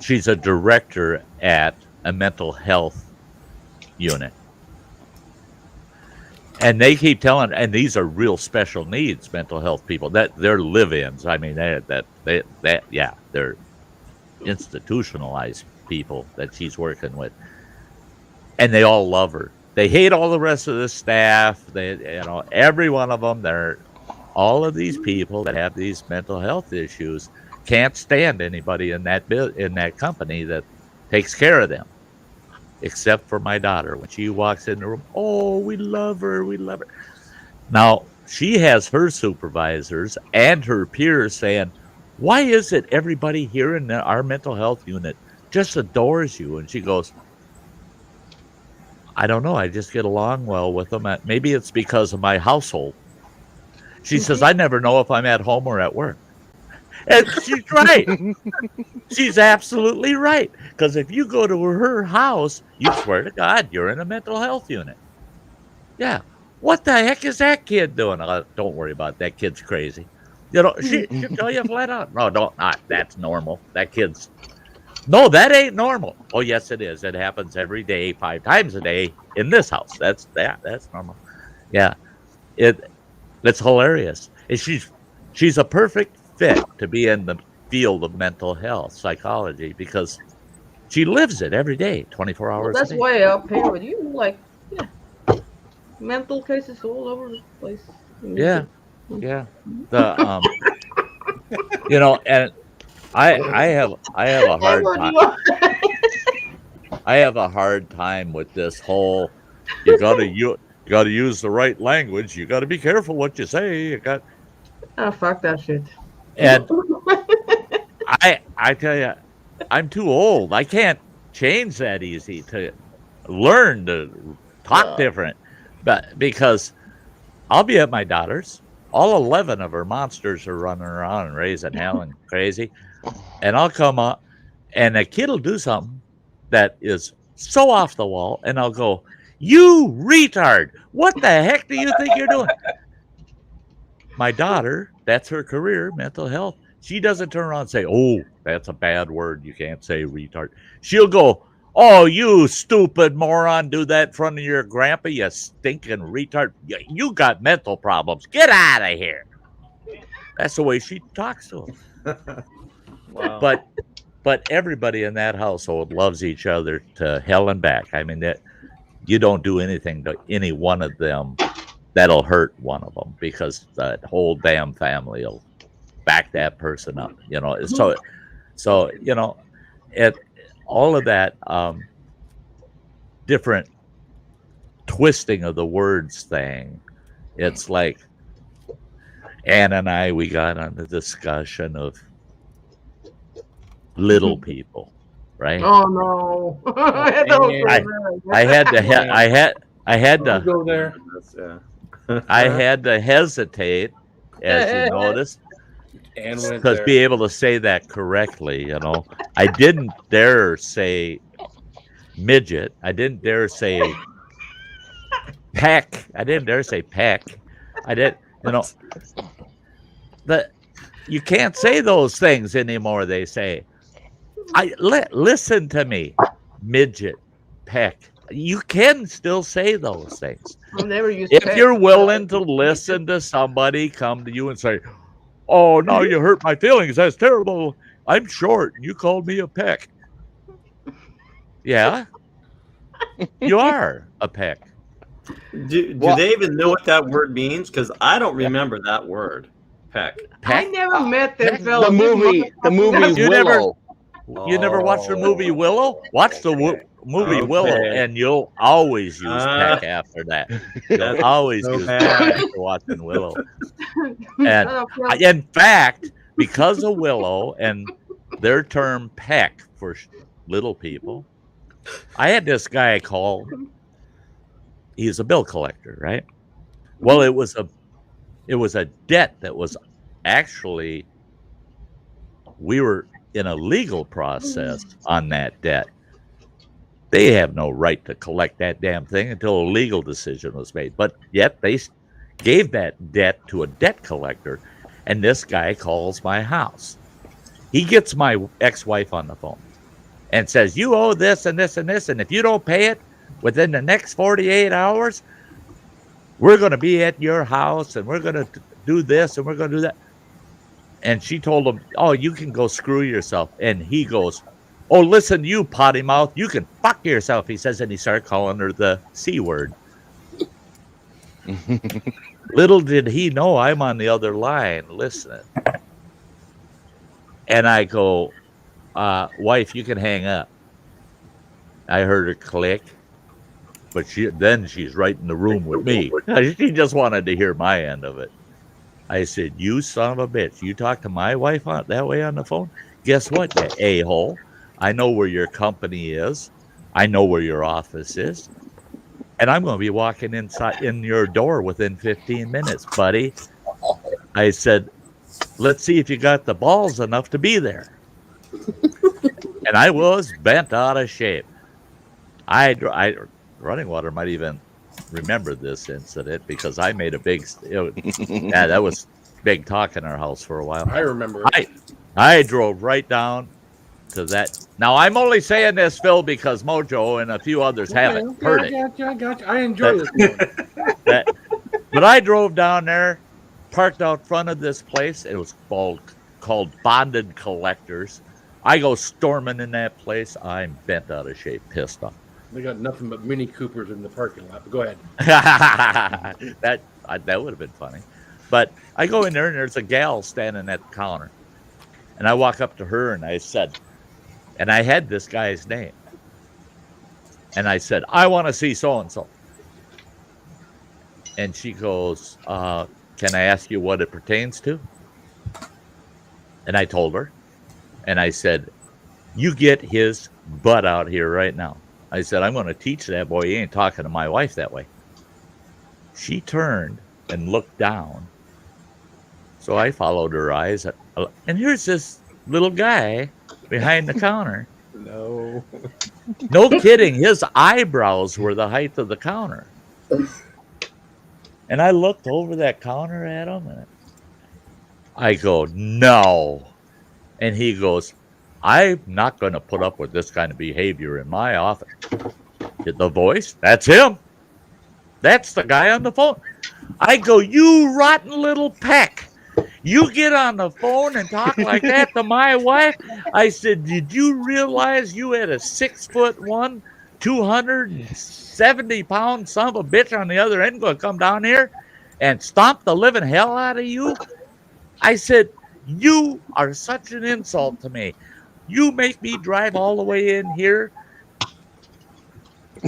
She's a director at a mental health unit. And they keep telling, and these are real special needs mental health people. That they're live-ins. I mean, they're institutionalized people that she's working with, and they all love her. They hate all the rest of the staff. Every one of them. They're all of these people that have these mental health issues can't stand anybody in that company that takes care of them. Except for my daughter. When she walks in the room, oh, we love her, we love her. Now, she has her supervisors and her peers saying, why is it everybody here in our mental health unit just adores you? And she goes, I don't know, I just get along well with them. Maybe it's because of my household. She says, I never know if I'm at home or at work. And she's right. She's absolutely right. Because if you go to her house, you swear to God, you're in a mental health unit. Yeah. What the heck is that kid doing? Don't worry about it. That kid's crazy. She'll tell you flat out. No, don't. That's normal. No, that ain't normal. Oh, yes, it is. It happens every day, 5 times a day in this house. That's normal. Yeah. It's hilarious. And she's a perfect fit to be in the field of mental health psychology because she lives it every day, 24 hours that's a day. way up here with you, like, mental cases all over the place. Yeah. The and I have a hard time. I have a hard time with this whole you got to use the right language. You got to be careful what you say. Fuck that shit. And I tell you, I'm too old. I can't change that easy to learn to talk different. But because I'll be at my daughter's, all 11 of her monsters are running around and raising hell and crazy. And I'll come up and a kid will do something that is so off the wall. And I'll go, you retard. What the heck do you think you're doing? My daughter, that's her career, mental health. She doesn't turn around and say, oh, that's a bad word. You can't say retard. She'll go, oh, you stupid moron. Do that in front of your grandpa, you stinking retard. You got mental problems. Get out of here. That's the way she talks to him. Wow. But everybody in that household loves each other to hell and back. I mean, you don't do anything to any one of them that'll hurt one of them because that whole damn family will back that person up, So all of that different twisting of the words thing. It's like Ann and I, we got on the discussion of little people, right? Oh no! I had to go there. I had to hesitate, as you noticed, because be able to say that correctly. I didn't dare say midget. I didn't dare say peck. I didn't dare say peck. I did. You can't say those things anymore. They say. Listen to me, midget, peck. You can still say those things. If you're willing to listen to somebody come to you and say, oh, no, you hurt my feelings. That's terrible. I'm short. You called me a peck. Yeah, you are a peck. Do they even know what that word means? Because I don't remember that word, peck. I never met them fellas. The movie Willow. You never watched the movie Willow? Watch the movie Willow, and you'll always use peck after that. You'll always use peck after watching Willow. And in fact, because of Willow and their term peck for little people, I had this guy call. He's a bill collector, right? Well, it was a debt that was actually, we were in a legal process on that debt. They have no right to collect that damn thing until a legal decision was made. But yet they gave that debt to a debt collector, and this guy calls my house. He gets my ex-wife on the phone and says, you owe this and this and this, and if you don't pay it within the next 48 hours, we're going to be at your house, and we're going to do this, and we're going to do that. And she told him, oh, you can go screw yourself. And he goes, oh, listen, you potty mouth, you can fuck yourself, he says, and he started calling her the C word. Little did he know I'm on the other line listening. And I go, wife, you can hang up. I heard her click, but she's right in the room with me. She just wanted to hear my end of it. I said, you son of a bitch, you talk to my wife that way on the phone? Guess what, you a-hole? I know where your company is. I know where your office is. And I'm going to be walking inside in your door within 15 minutes, buddy. I said, let's see if you got the balls enough to be there. And I was bent out of shape. Running Water might even remember this incident because I made a big, that was big talk in our house for a while. I remember. I drove right down to that. Now, I'm only saying this, Phil, because Mojo and a few others haven't heard it. I got you. I enjoy this. But I drove down there, parked out front of this place. It was called Bonded Collectors. I go storming in that place. I'm bent out of shape, pissed off. They got nothing but Mini Coopers in the parking lot. But go ahead. That would have been funny. But I go in there, and there's a gal standing at the counter. And I walk up to her, and I said, and I had this guy's name. And I said, I want to see so-and-so. And she goes, can I ask you what it pertains to? And I told her. And I said, you get his butt out here right now. I said, I'm going to teach that boy. He ain't talking to my wife that way. She turned and looked down. So I followed her eyes. And here's this little guy behind the counter. No. No kidding. His eyebrows were the height of the counter. And I looked over that counter at him. And I go, no. And he goes, I'm not going to put up with this kind of behavior in my office. The voice, that's him. That's the guy on the phone. I go, you rotten little peck. You get on the phone and talk like that to my wife? I said, did you realize you had a 6'1", 270-pound son of a bitch on the other end going to come down here and stomp the living hell out of you? I said, you are such an insult to me. You make me drive all the way in here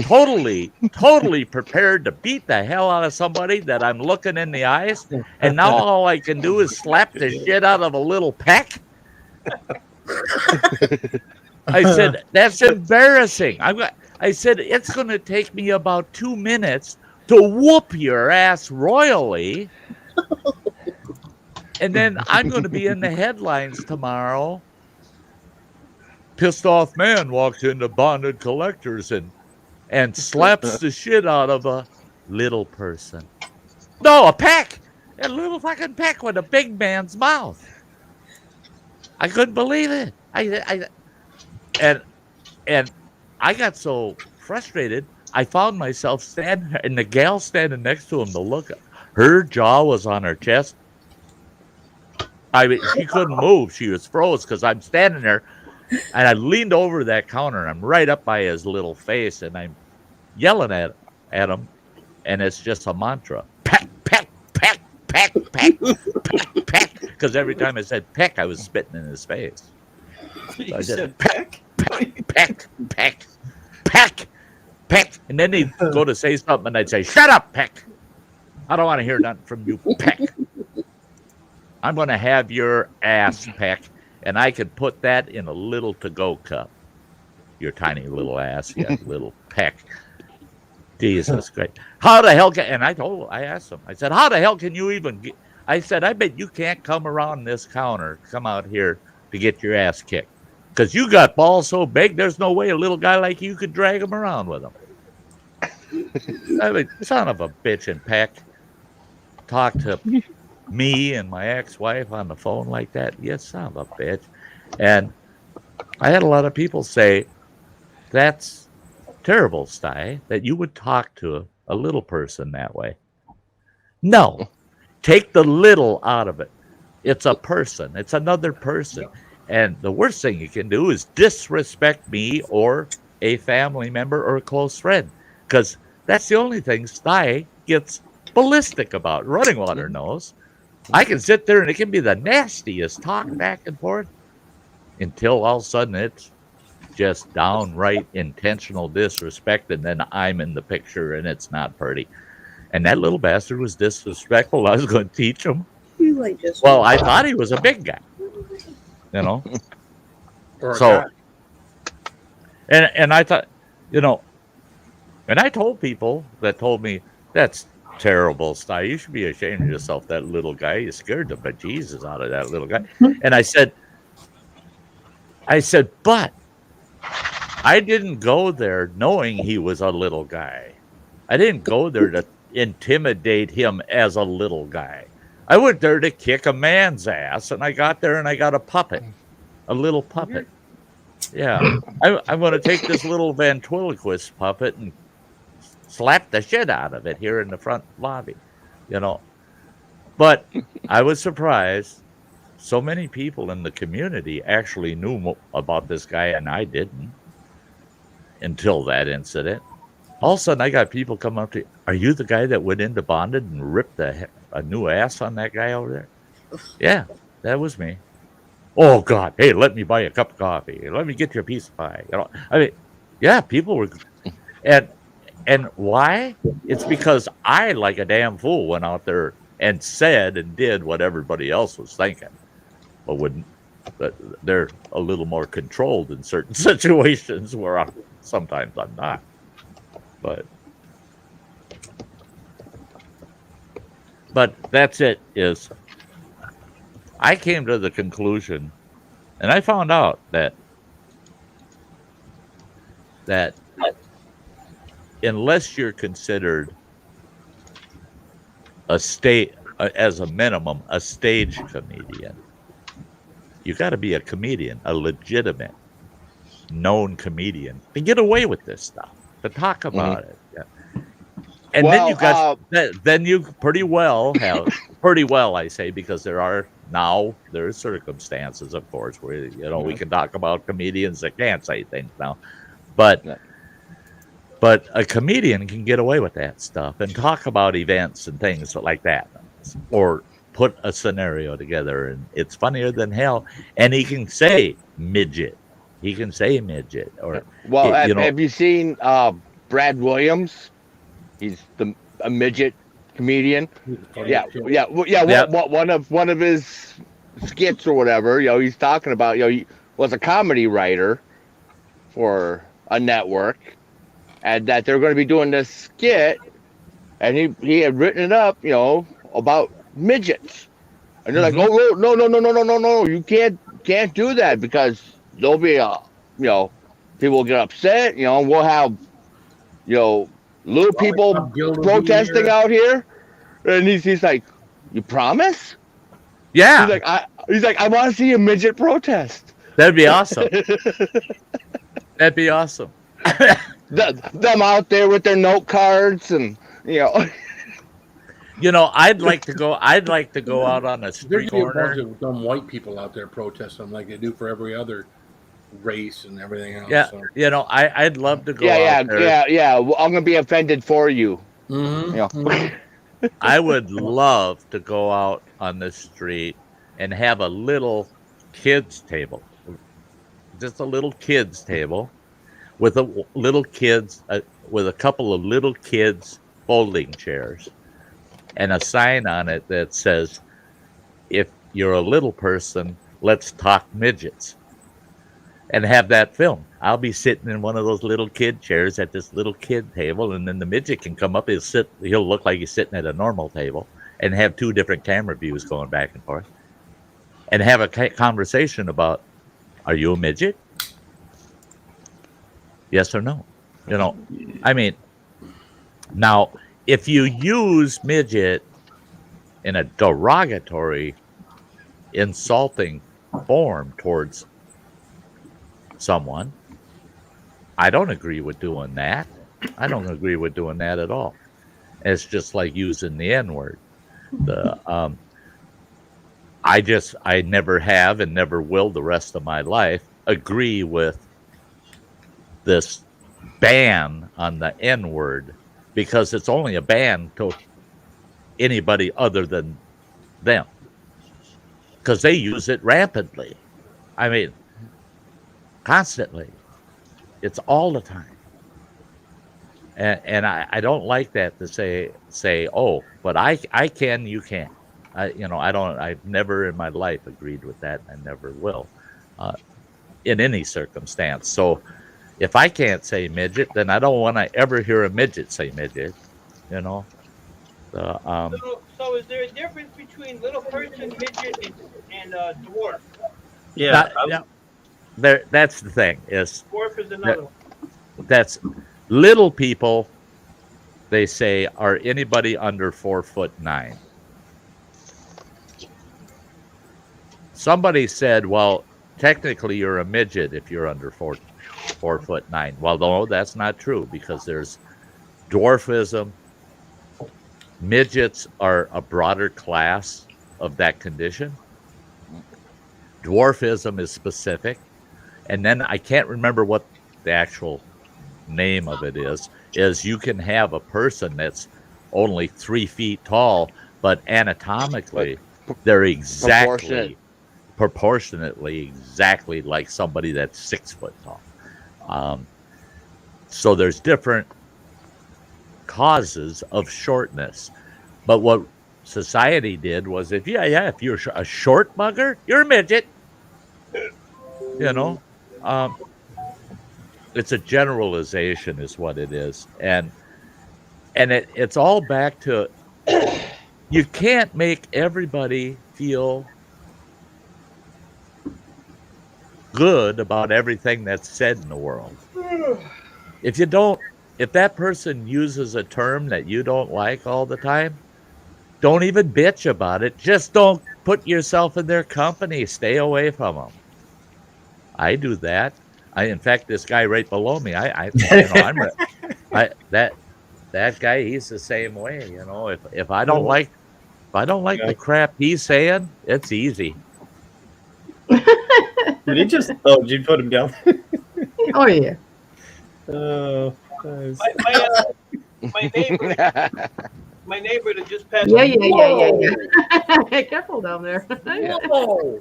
totally prepared to beat the hell out of somebody that I'm looking in the eyes, and now all I can do is slap the shit out of a little peck? I said, that's embarrassing. I said, it's going to take me about 2 minutes to whoop your ass royally, and then I'm going to be in the headlines tomorrow. Pissed off man walks into Bonded Collectors and slaps the shit out of a little person. No, a peck. A little fucking peck with a big man's mouth. I couldn't believe it. And I got so frustrated, I found myself standing, and the gal standing next to him, the look, her jaw was on her chest. I mean, she couldn't move. She was froze because I'm standing there. And I leaned over that counter, and I'm right up by his little face, and I'm yelling at him, and it's just a mantra. Peck, peck, peck, peck, peck, peck, peck. Because every time I said peck, I was spitting in his face. So I said peck, peck, peck, peck, peck, peck. And then he'd go to say something, and I'd say, shut up, peck. I don't want to hear nothing from you, peck. I'm going to have your ass, peck. And I could put that in a little to-go cup. Your tiny little ass, yeah, little peck. Jesus Christ. How the hell can, and I asked him, I said, how the hell can you even get, I said, I bet you can't come around this counter, come out here to get your ass kicked. Because you got balls so big, there's no way a little guy like you could drag him around with him. I mean, son of a bitch and Peck talk to me and my ex-wife on the phone like that. You son of a bitch. And I had a lot of people say, that's terrible, Sty, that you would talk to a little person that way. No, take the little out of it. It's a person. It's another person. And the worst thing you can do is disrespect me or a family member or a close friend, because that's the only thing Sty gets ballistic about. Running Water knows. I can sit there and it can be the nastiest talk back and forth until all of a sudden it's just downright intentional disrespect, and then I'm in the picture and it's not pretty. And that little bastard was disrespectful. I was going to teach him. Well, I thought he was a big guy, you know. So, and I thought, you know, and I told people that told me, that's terrible, Sty. You should be ashamed of yourself, that little guy. You scared the bejesus out of that little guy. And I said, but I didn't go there knowing he was a little guy. I didn't go there to intimidate him as a little guy. I went there to kick a man's ass, and I got there and I got a puppet, a little puppet. Yeah, I'm going to take this little ventriloquist puppet and slap the shit out of it here in the front lobby, you know. But I was surprised. So many people in the community actually knew about this guy, and I didn't until that incident. All of a sudden, I got people come up to me, are you the guy that went into bonded and ripped a new ass on that guy over there? Yeah, that was me. Oh, God. Hey, let me buy you a cup of coffee. Let me get you a piece of pie. You know, I mean, yeah, people were. And why? It's because I, like a damn fool, went out there and said and did what everybody else was thinking. But they're a little more controlled in certain situations where sometimes I'm not. But that's it, is I came to the conclusion, and I found out that unless you're considered as a minimum, a stage comedian, you got to be a comedian, a legitimate, known comedian, to get away with this stuff, to talk about it. Yeah. And then you got, then you pretty well, I say, because there are circumstances, of course, where, you know, we can talk about comedians that can't say things now, but a comedian can get away with that stuff and talk about events and things like that, or put a scenario together, and it's funnier than hell. And he can say midget. He can say midget. Or have you seen Brad Williams? He's a midget comedian. One of his skits or whatever. You know, he's talking about. You know, he was a comedy writer for a network, and that they're going to be doing this skit, and he had written it up, you know, about midgets, and they're like, no, you can't do that, because there'll be people will get upset, you know, we'll have, you know, little people protesting out here, and he's like, you promise? Yeah. He's like, I want to see a midget protest. That'd be awesome. That'd be awesome. Them out there with their note cards, and you know. You know, I'd like to go out on a street corner. There's a bunch of dumb white people out there protesting like they do for every other race and everything else. Yeah, so. You know, I'd love to go out there. Yeah. Well, I'm gonna be offended for you. Mm-hmm. You know? I would love to go out on the street and have a little kids table, just a little kids table, with with a couple of little kids folding chairs, and a sign on it that says, if you're a little person, let's talk midgets. and have that film. I'll be sitting in one of those little kid chairs at this little kid table, and then the midget can come up. He'll look like he's sitting at a normal table, and have 2 different camera views going back and forth, and have a conversation about, are you a midget? Yes or no? You know, I mean, now, if you use midget in a derogatory, insulting form towards someone, I don't agree with doing that. I don't agree with doing that at all. It's just like using the N-word. I never have and never will the rest of my life agree with this ban on the N-word, because it's only a ban to anybody other than them, because they use it rampantly. I mean, constantly. It's all the time. And I don't like that to say, oh, but I can, you can't. I've never in my life agreed with that, and I never will, in any circumstance. So if I can't say midget, then I don't want to ever hear a midget say midget, you know. So is there a difference between little person, midget, and dwarf? Yeah. That's the thing. Dwarf is another one. That's little people, they say, are anybody under 4'9". Somebody said, well, technically you're a midget if you're under 4'9". Well, no, that's not true, because there's dwarfism. Midgets are a broader class of that condition. Dwarfism is specific. And then I can't remember what the actual name of it is you can have a person that's only 3 feet tall, but anatomically they're exactly proportionately exactly like somebody that's 6 foot tall. So there's different causes of shortness. But what society did was, if you're a short bugger, you're a midget. You know, it's a generalization is what it is. And it's all back to, you can't make everybody feel good about everything that's said in the world. If that person uses a term that you don't like all the time, don't even bitch about it. Just don't put yourself in their company. Stay away from them. I do that. In fact, this guy right below me, that guy, he's the same way. You know, if I don't like the crap he's saying, it's easy. Did he just? Oh, did you put him down? Oh yeah. Oh, nice. My neighbor that just passed. Yeah. Careful down there. Whoa.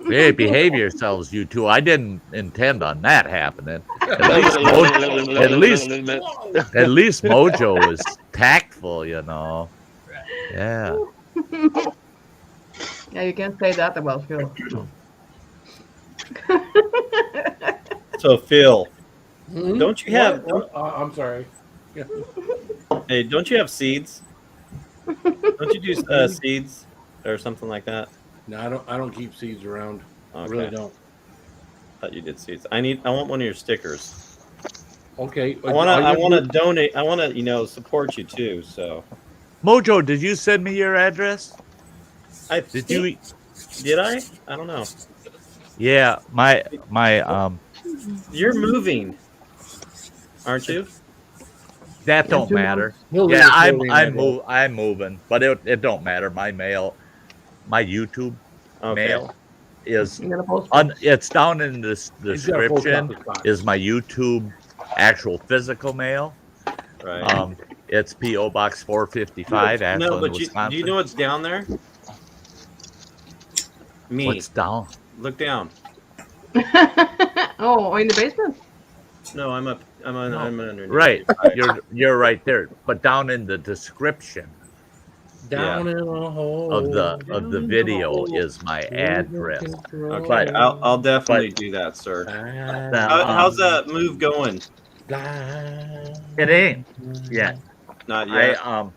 Hey, behave yourselves, you two. I didn't intend on that happening. At least Mojo is tactful, you know. Yeah. Yeah, you can't say that about Phil. So Phil, don't you have? I'm sorry. Yeah. Hey, don't you have seeds? Don't you do seeds or something like that? No, I don't keep seeds around. Okay. I really don't. Thought you did seeds. I want one of your stickers. Okay. I want to donate. I want to, support you too. So, Mojo, did you send me your address? Did I? I don't know. Yeah, my You're moving, aren't you? That don't matter. Yeah, I'm moving, but it don't matter. My YouTube mail is it's down in this description. Is my YouTube actual physical mail? Right. It's P.O. Box 455, Ashland, no, but Wisconsin. Do you know what's down there? Me. What's down? Look down. Oh, in the basement? No, I'm up. I'm underneath. Right. You're right there. But down in the description, Down in a hole. of the video is my address. Okay, But I'll definitely do that, sir. How's that move going? It ain't yet. Not yet. I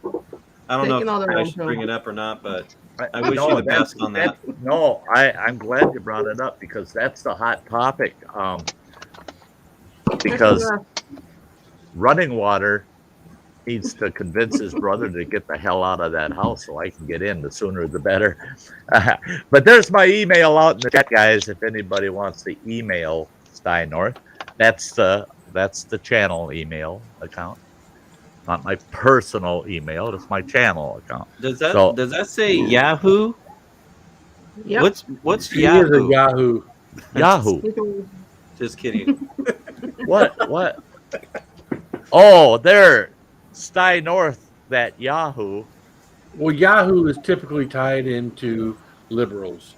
don't know if I should one, bring it up or not, but I wish you the best on that. No, I'm glad you brought it up because that's the hot topic. Because Running Water needs to convince his brother to get the hell out of that house so I can get in. The sooner the better. But there's my email out in the chat, guys. If anybody wants to email Sty North, that's the channel email account. Not my personal email. It's my channel account. Does that say Yahoo? Yep. What's He Yahoo? is a Yahoo. Yahoo. Just kidding. What? Oh, there. Sty North, that Yahoo. Well, Yahoo is typically tied into liberals.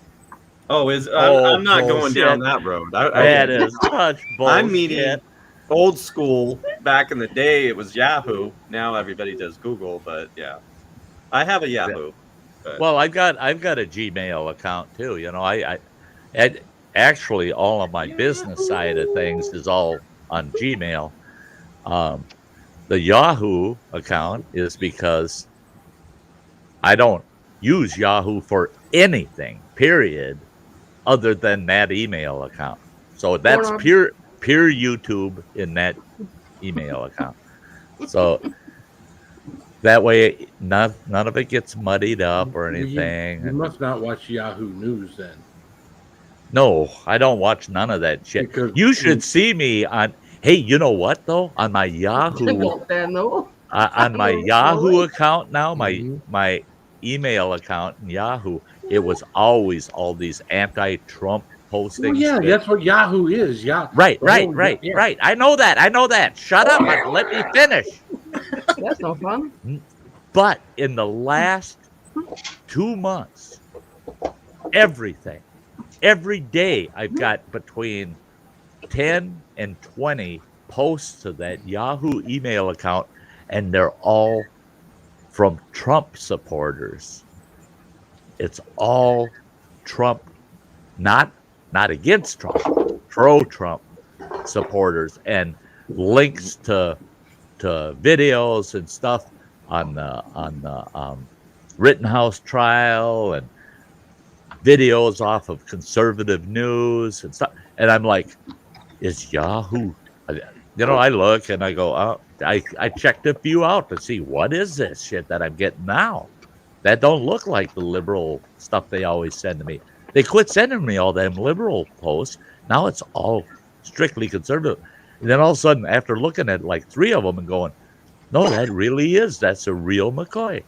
Oh, I'm not going down that road. That is such bullshit. I'm meaning old school. Back in the day, it was Yahoo. Now everybody does Google, but yeah, I have a Yahoo. But. Well, I've got a Gmail account too. You know, I actually all of my business side of things is all on Gmail. The Yahoo account is because I don't use Yahoo for anything, period, other than that email account. So that's pure YouTube in that email account. So that way, none of it gets muddied up or anything. You must not watch Yahoo News then. No, I don't watch none of that shit. Because you should see me on. Hey, you know what though? On my Yahoo, on my Yahoo account now, my email account in Yahoo, it was always all these anti-Trump postings. Well, yeah, that's what Yahoo is. Yeah. Right. I know that. Shut up. Let me finish. That's no fun. But in the last 2 months, every day I've got between 10 and 20 posts to that Yahoo email account, and they're all from Trump supporters. It's all Trump, not against Trump, pro-Trump supporters, and links to videos and stuff on the Rittenhouse trial and videos off of conservative news and stuff. And I'm like, is Yahoo? You know, I look and I go, oh, I checked a few out to see what is this shit that I'm getting now. That don't look like the liberal stuff they always send to me. They quit sending me all them liberal posts. Now it's all strictly conservative. And then all of a sudden, after looking at like 3 of them and going, no, that's a real McCoy.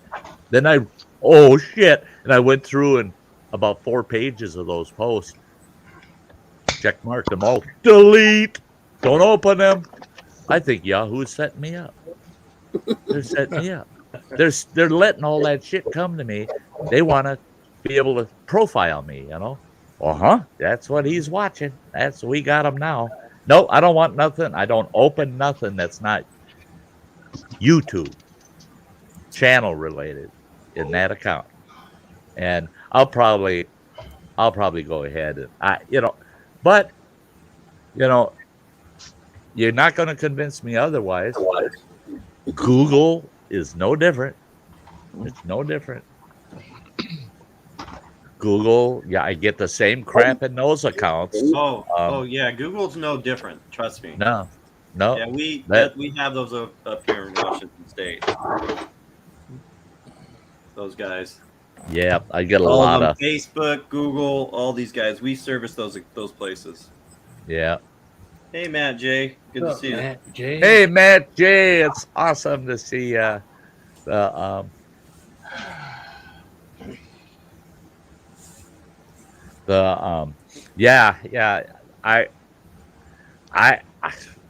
Then oh shit. And I went through and about 4 pages of those posts, check marked them all, delete, don't open them. I think Yahoo's setting me up. They're setting me up. They're letting all that shit come to me. They want to be able to profile me, you know. That's what he's watching. We got him now. No, I don't want nothing. I don't open nothing that's not YouTube channel related in that account. And I'll probably go ahead and but you're not going to convince me otherwise. Google is no different. It's no different. Google, yeah, I get the same crap in those accounts. Yeah, Google's no different. Trust me. No. Yeah, we have those up here in Washington State. Those guys. Yeah, I get a lot of Facebook, Google, all these guys. We service those places. Yeah. Hey, Matt J. Good to see you. J. Hey, Matt J. It's awesome to see you. I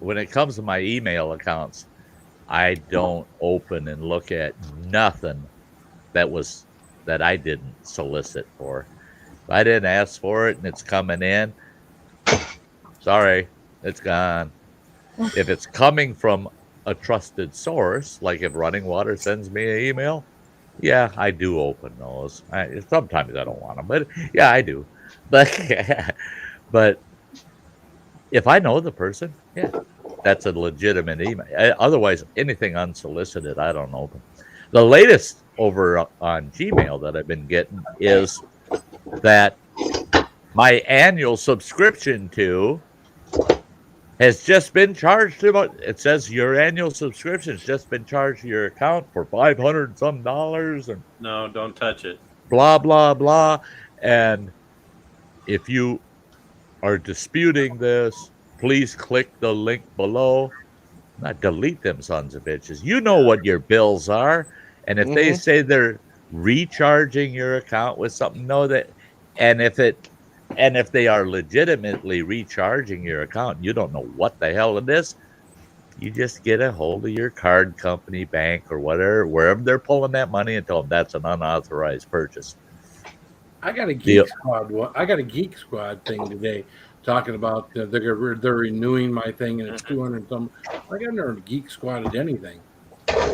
when it comes to my email accounts, I don't open and look at nothing that I didn't solicit for. If I didn't ask for it and it's coming in, sorry, it's gone. If it's coming from a trusted source, like if Running Water sends me an email, Yeah, I do open those. Sometimes I don't want them, but yeah, I do. But but if I know the person, yeah, that's a legitimate email. Otherwise, anything unsolicited, I don't open. The latest over on Gmail that I've been getting is that my annual subscription to has just been charged to. It says your annual subscription has just been charged to your account for $500 some dollars, and No, don't touch it. blah blah blah. And if you are disputing this, please click the link below. Not delete them sons of bitches. You know what your bills are, and if they say they're recharging your account with something, know that. And if they are legitimately recharging your account, you don't know what the hell it is. You just get a hold of your card company, bank, or whatever, wherever they're pulling that money, and tell them that's an unauthorized purchase. I got a Geek Squad. I got a Geek Squad thing today, talking about they're renewing my thing, and it's 200 some. I got never Geek Squad anything.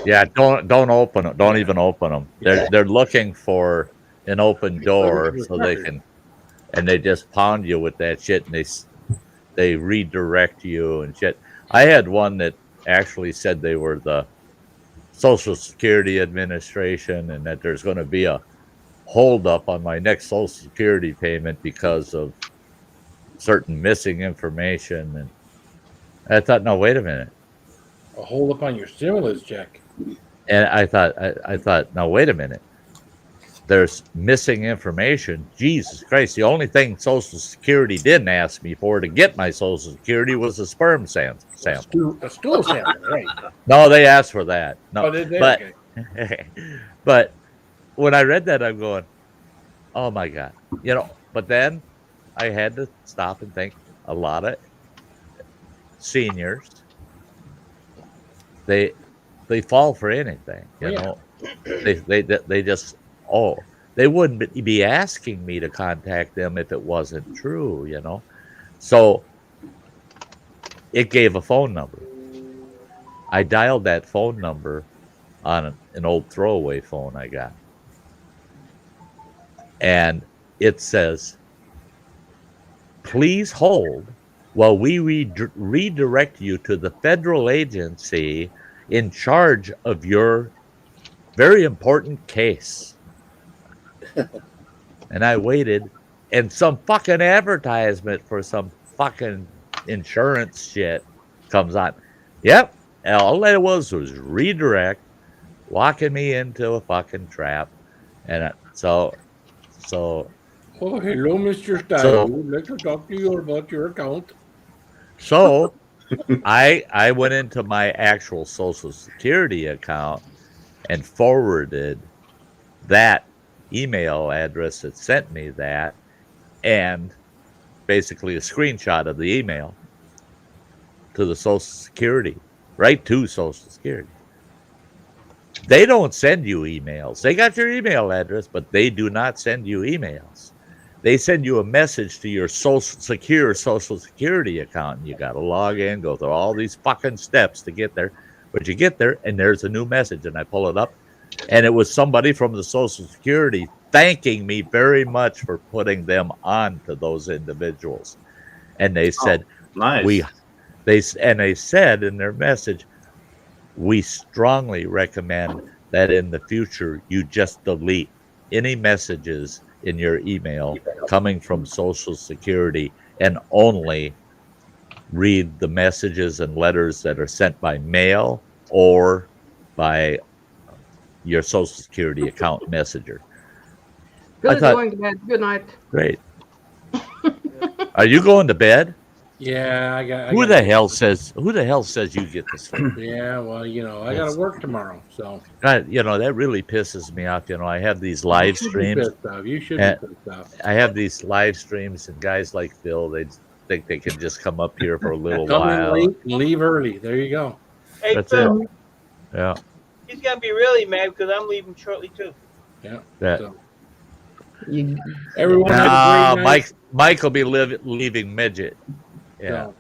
Yeah, don't open them. Don't even open them. They're looking for an open door so they can, and they just pound you with that shit, and they redirect you and shit. I had one that actually said they were the Social Security Administration, and that there's going to be a hold up on my next Social Security payment because of certain missing information. And I thought, no, wait a minute. A hold up on your stimulus check. And I thought, no, wait a minute. There's missing information. Jesus Christ. The only thing Social Security didn't ask me for to get my Social Security was a sperm sample. A stool sample, right? No, they asked for that. No, oh, did they? But, okay. But when I read that, I'm going, oh my God. But then I had to stop and think. A lot of seniors, they fall for anything, you know. They just they wouldn't be asking me to contact them if it wasn't true, you know. So it gave a phone number. I dialed that phone number on an old throwaway phone I got, and it says, please hold while we redirect you to the federal agency in charge of your very important case. And I waited, and some fucking advertisement for some fucking insurance shit comes on. Yep, all it was redirect, walking me into a fucking trap. And so oh, hello, Mr. Sty. We'd like to talk to you about your account. So I went into my actual Social Security account and forwarded that email address that sent me that, and basically a screenshot of the email to the Social Security, right to Social Security. They don't send you emails. They got your email address, but they do not send you emails. They send you a message to your Social Security account, and you got to log in, go through all these fucking steps to get there. But you get there, and there's a new message, and I pull it up, and it was somebody from the Social Security thanking me very much for putting them on to those individuals. And they said, nice. They said in their message, we strongly recommend that in the future you just delete any messages in your email coming from Social Security and only read the messages and letters that are sent by mail or by your Social Security account messenger. Going to bed. Good night. Great. Are you going to bed? Yeah, Who the hell says you get to sleep? Yeah, well, I got to work tomorrow, so. That really pisses me off. I have these live streams. You should be pissed off. I have these live streams, and guys like Phil, they think they can just come up here for a little Come while. in late and leave early. There you go. Hey, That's Phil, it. Yeah. he's gonna be really mad because I'm leaving shortly too. Yeah. So. Everyone have a great night. Mike will be leaving midget. Yeah.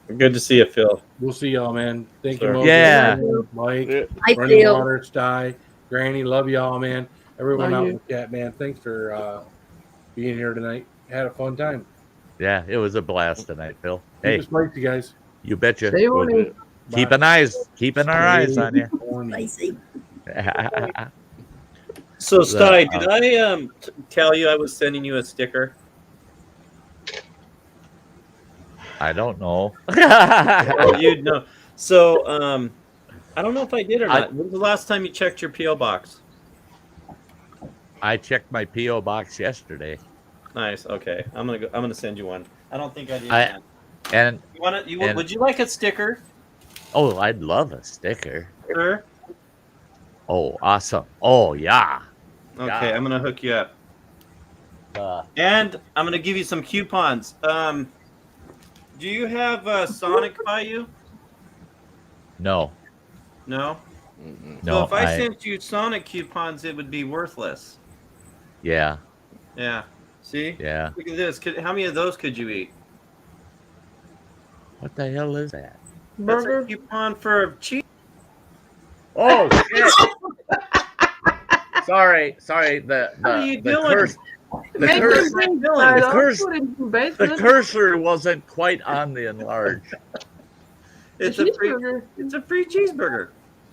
So, good to see you, Phil. We'll see y'all, man. Thank Sure. you, Yeah. Mike, Hi, Running Phil. Water, Sty, Granny, love y'all, man. Everyone Love out you. in the chat, man. Thanks for being here tonight. Had a fun time. Yeah, it was a blast tonight, Phil. Keep Hey, us spicy, guys. you betcha. Stay horny. Keeping our eyes on you. Spicy. So, Sty, The, did I tell you I was sending you a sticker? I don't know. Oh, you'd know. So, I don't know if I did or not. When was the last time you checked your PO box? I checked my PO box yesterday. Nice. Okay, I'm gonna send you one. I don't think I did. And you want it? Would you like a sticker? Oh, I'd love a sticker. Sure. Oh, awesome. Oh, yeah. Okay, Yeah. I'm gonna hook you up. And I'm gonna give you some coupons. Do you have Sonic by you? No. No. No. So if I sent you Sonic coupons, it would be worthless. Yeah. Yeah. See? Yeah. Look at this. How many of those could you eat? What the hell is that? Burger. That's a coupon for cheese. Oh shit! sorry. The What are you doing? The cursor wasn't quite on the enlarge. It's a free cheeseburger.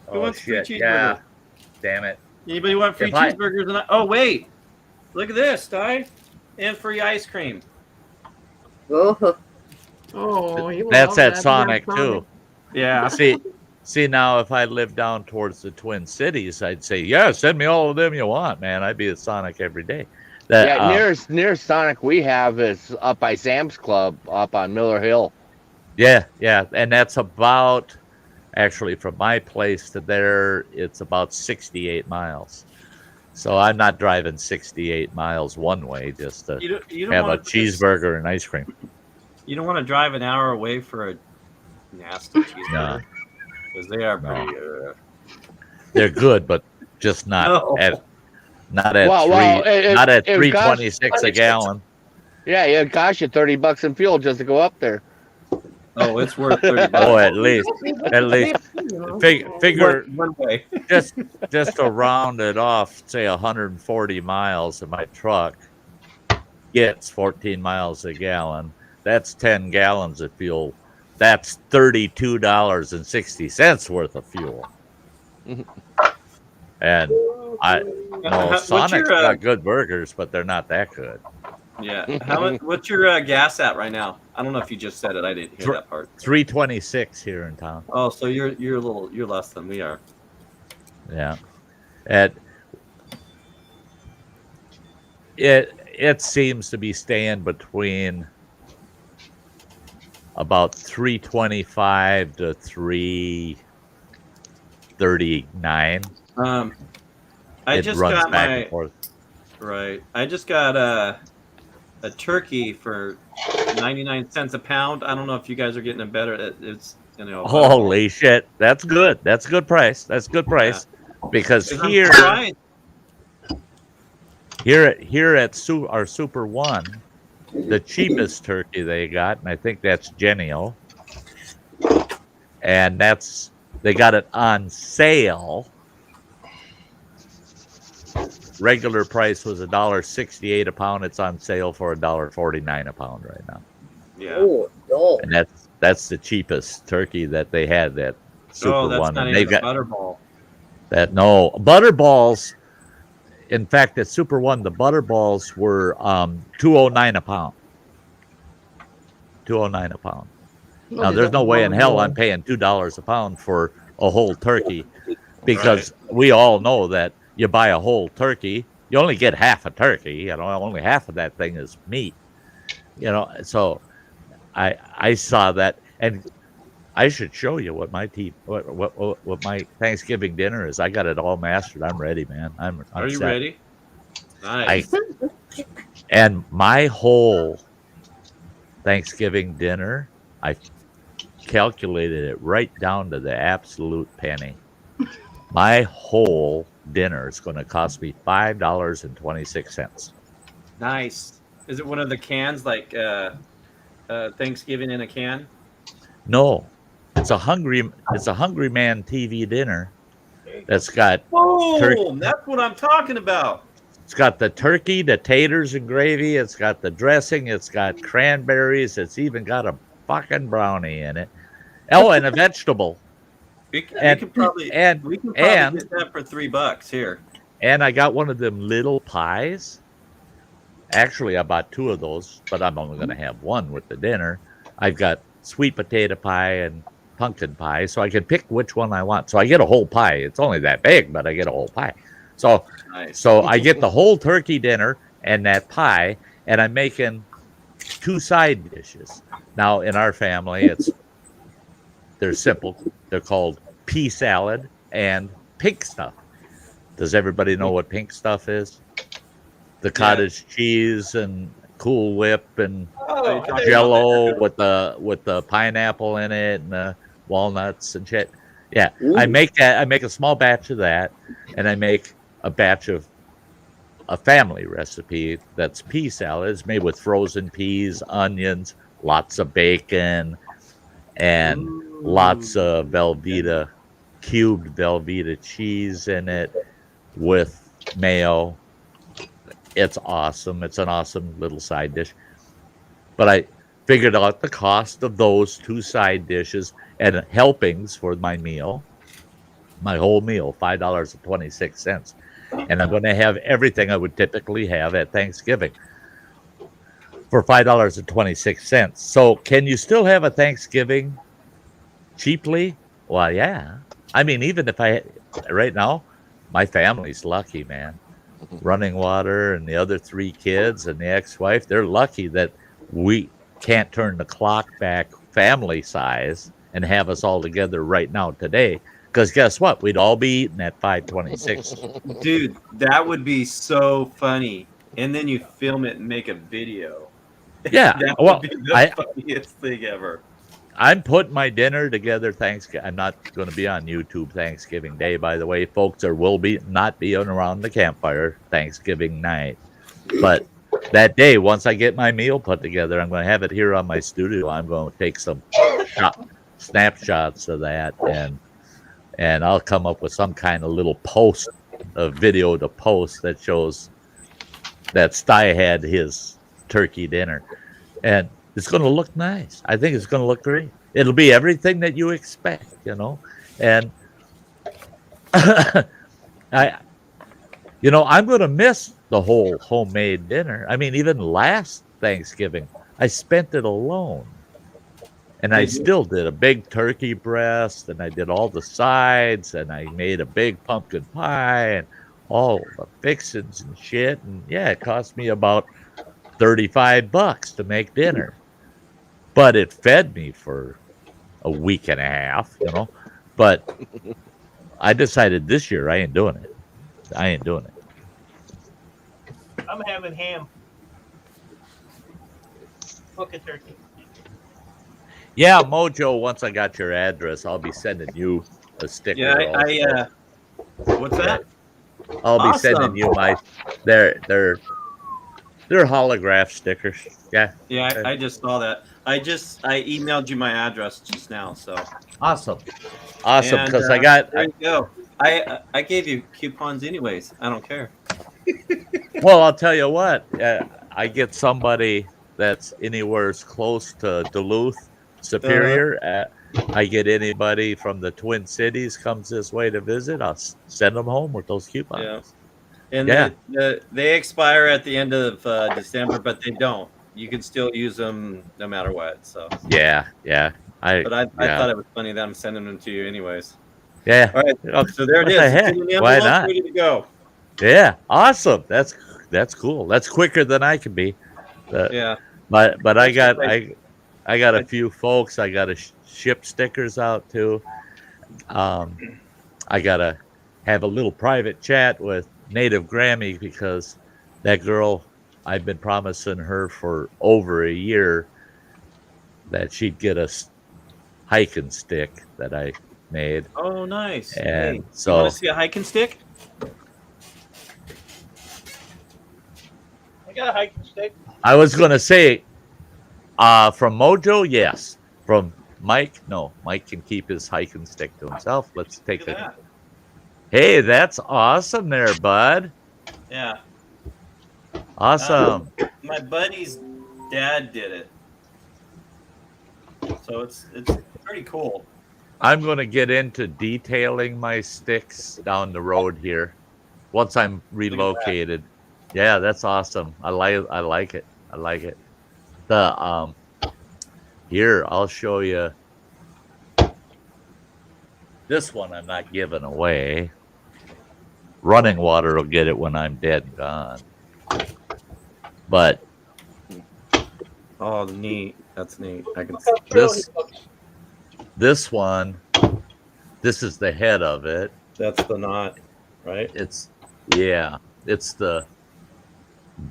Who wants free cheeseburger? Yeah. Damn it. Anybody want free cheeseburgers? Oh wait, look at this, Sty, and free ice cream. Oh, That's at Sonic too. Yeah. See now, if I lived down towards the Twin Cities, I'd say, yeah, send me all of them you want, man. I'd be at Sonic every day. Nearest Sonic we have is up by Sam's Club up on Miller Hill. Yeah, and that's about, actually, from my place to there, it's about 68 miles. So I'm not driving 68 miles one way just to have a cheeseburger and ice cream. You don't want to drive an hour away for a nasty cheeseburger. Because they are pretty. They're good, but just not at not at not at $3.26 a gallon. Yeah, it costs you $30 in fuel just to go up there. Oh, it's worth $30. Oh, at least. Figure one way. just to round it off, say 140 miles of my truck gets 14 miles a gallon. That's 10 gallons of fuel. That's $32.60 worth of fuel. And Sonic's got good burgers, but they're not that good. Yeah. What's your gas at right now? I don't know if you just said it. I didn't hear that part. 326 here in town. Oh, so you're less than we are. Yeah. It seems to be staying between about 325 to 339. I just got I just got a turkey for 99 cents a pound. I don't know if you guys are getting a better. It's holy shit, that's good. That's a good price. That's a good price because here at our Super One, the cheapest turkey they got, and I think that's Genio, and they got it on sale. Regular price was $1.68 a pound. It's on sale for $1.49 a pound right now. Yeah, and that's the cheapest turkey that they had. That Super One. Not and even a butterball. Butterballs. In fact, at Super One, the butterballs were $2.09 a pound. $2.09 a pound. Now, there's no way in hell I'm paying $2 a pound for a whole turkey, because we all know that you buy a whole turkey, you only get half a turkey. Only half of that thing is meat. So I saw that, and I should show you what my what my Thanksgiving dinner is. I got it all mastered. I'm ready, man. Are you ready? Nice. And my whole Thanksgiving dinner, I calculated it right down to the absolute penny. My whole dinner is going to cost me $5.26. Nice. Is it one of the cans, like Thanksgiving in a can? No, it's a hungry man TV dinner. that's got boom. That's what I'm talking about. It's got the turkey, the taters and gravy. It's got the dressing. It's got cranberries. It's even got a fucking brownie in it. Oh, and a vegetable. We can probably get that for $3 here. And I got one of them little pies. Actually, I bought 2 of those, but I'm only going to have one with the dinner. I've got sweet potato pie and pumpkin pie, so I can pick which one I want. So I get a whole pie. It's only that big, but I get a whole pie. So, nice. So I get the whole turkey dinner and that pie, and I'm making 2 side dishes. Now, in our family, they're simple. They're called pea salad and pink stuff. Does everybody know what pink stuff is? The cottage cheese and Cool Whip and Jello with the pineapple in it and the walnuts and shit. Yeah, I make that. I make a small batch of that, and I make a batch of a family recipe that's pea salad. It's made with frozen peas, onions, lots of bacon, and lots of Velveeta, cubed Velveeta cheese in it with mayo. It's awesome. It's an awesome little side dish. But I figured out the cost of those 2 side dishes and helpings for my meal, my whole meal, $5.26. And I'm going to have everything I would typically have at Thanksgiving for $5.26. So can you still have a Thanksgiving cheaply? Well, yeah. I mean, even if right now, my family's lucky, man. Running Water and the other 3 kids and the ex-wife, they're lucky that we can't turn the clock back family size and have us all together right now today. Because guess what? We'd all be eating at 5:26. Dude, that would be so funny. And then you film it and make a video. Yeah. That would be the funniest thing ever. I'm putting my dinner together Thanksgiving. I'm not going to be on YouTube Thanksgiving Day, by the way, folks. There will not be around the campfire Thanksgiving night. But that day, once I get my meal put together, I'm going to have it here on my studio. I'm going to take some snapshots of that, and I'll come up with some kind of little post, a video to post that shows that Sty had his turkey dinner. And it's going to look nice. I think it's going to look great. It'll be everything that you expect, And I'm going to miss the whole homemade dinner. I mean, even last Thanksgiving, I spent it alone. And I still did a big turkey breast, and I did all the sides, and I made a big pumpkin pie, and all the fixings and shit. And yeah, it cost me about $35 to make dinner. But it fed me for a week and a half, But I decided this year I ain't doing it. I'm having ham. Book a turkey. Yeah, Mojo, once I got your address, I'll be sending you a sticker. Yeah, what's that? I'll be sending you they're holograph stickers. Yeah. Yeah, I just saw that. I emailed you my address just now, so. Awesome, because there you go. I gave you coupons anyways. I don't care. Well, I'll tell you what. I get somebody that's anywhere close to Duluth, Superior. I get anybody from the Twin Cities comes this way to visit. I'll send them home with those coupons. Yeah. And they expire at the end of December, but they don't. You can still use them no matter what. So. Yeah. I thought it was funny that I'm sending them to you anyways. Yeah. All right. So there it is. Why not? Ready to go. Yeah. Awesome. That's cool. That's quicker than I can be. Yeah. But I got a few folks. I got to ship stickers out to. I got to have a little private chat with Native Grammy because that girl, I've been promising her for over a year that she'd get a hiking stick that I made. Oh, nice. And so you want to see a hiking stick? I got a hiking stick. I was going to say from Mojo, yes. From Mike, no. Mike can keep his hiking stick to himself. Let's take it. Hey, that's awesome there, bud. Yeah. Awesome. My buddy's dad did it. So it's pretty cool. I'm going to get into detailing my sticks down the road here once I'm relocated. Yeah, that's awesome. I like it. I like it. The here, I'll show you. This one I'm not giving away. Running Water will get it when I'm dead and gone. But oh, neat. That's neat. I can this one, this is the head of it. That's the knot, right? It's the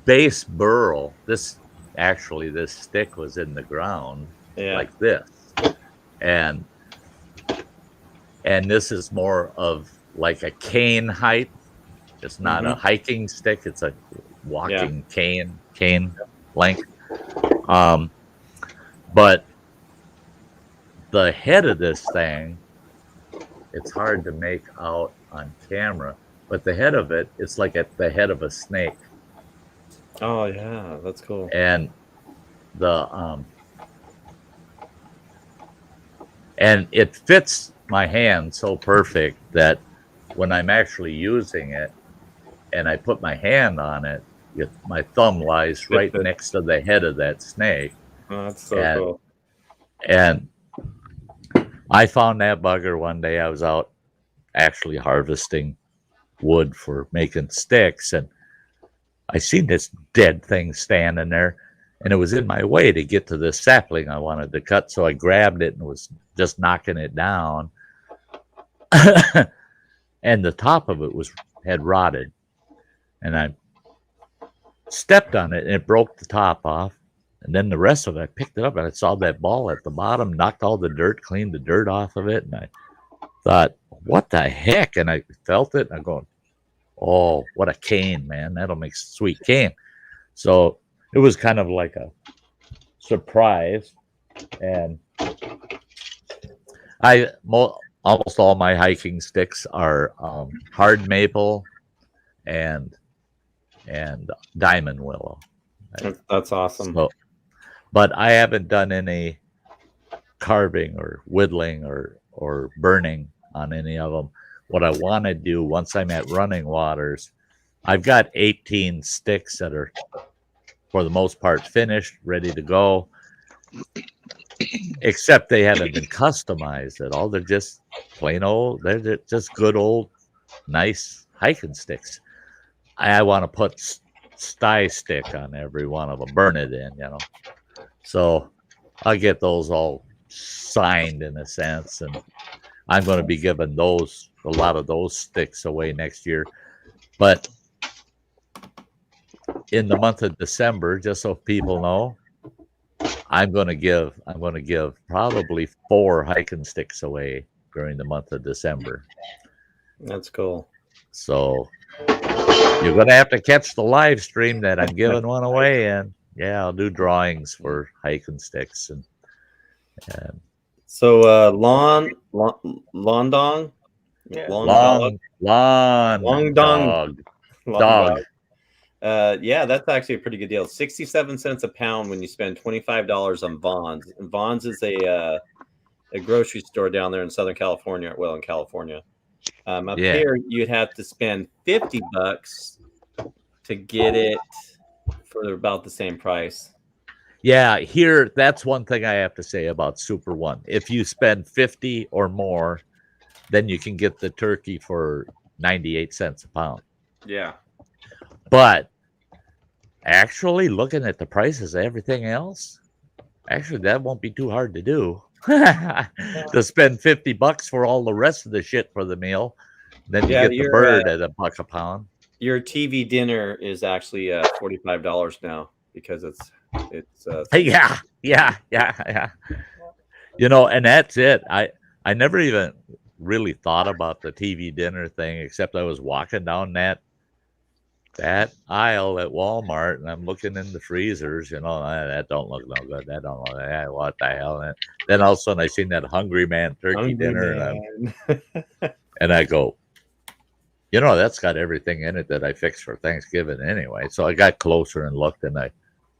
base burl. This stick was in the ground like this. And this is more of like a cane height. It's not a hiking stick, it's a walking cane length. But the head of this thing, it's hard to make out on camera, but the head of it, it's like the head of a snake. Oh yeah, that's cool. And the and it fits my hand so perfect that when I'm actually using it and I put my hand on it, my thumb lies right next to the head of that snake. Oh, that's so cool. And I found that bugger one day. I was out actually harvesting wood for making sticks, and I seen this dead thing standing there, and it was in my way to get to this sapling I wanted to cut, so I grabbed it and was just knocking it down. And the top of it had rotted, and I stepped on it and it broke the top off. And then the rest of it, I picked it up and I saw that ball at the bottom, knocked all the dirt, cleaned the dirt off of it. And I thought, what the heck? And I felt it and I'm going, oh, what a cane, man. That'll make sweet cane. So it was kind of like a surprise. And almost all my hiking sticks are hard maple and diamond willow. That's awesome. So, but I haven't done any carving or whittling or burning on any of them. What I want to do once I'm at Running Waters, I've got 18 sticks that are, for the most part, finished, ready to go, except they haven't been customized at all. They're just plain old, they're just good old, nice hiking sticks. I want to put Sty stick on every one of them, burn it in, So I'll get those all signed in a sense, and I'm going to be giving a lot of those sticks away next year. But in the month of December, just so people know, I'm going to give probably 4 hiking sticks away during the month of December. That's cool. So you're going to have to catch the live stream that I'm giving one away, and I'll do drawings for hiking sticks and so Londong, dog. Yeah, that's actually a pretty good deal. 67 cents a pound when you spend $25 on Vons. And Vons is a grocery store down there in Southern California. Well, in California. Up here, you'd have to spend $50 to get it for about the same price. Yeah, here, that's one thing I have to say about Super One. If you spend 50 or more, then you can get the turkey for 98 cents a pound. Yeah. But actually, looking at the prices of everything else, actually, that won't be too hard to do. To spend $50 for all the rest of the shit for the meal, then you get the bird at $1 a pound. Your TV dinner is actually $45 now because it's yeah. And that's it. I never even really thought about the TV dinner thing, except I was walking down that aisle at Walmart and I'm looking in the freezers, that don't look no good. That don't look that. What the hell? And then all of a sudden I seen that Hungry Man turkey dinner. And I go, You know, that's got everything in it that I fixed for Thanksgiving anyway. So I got closer and looked, and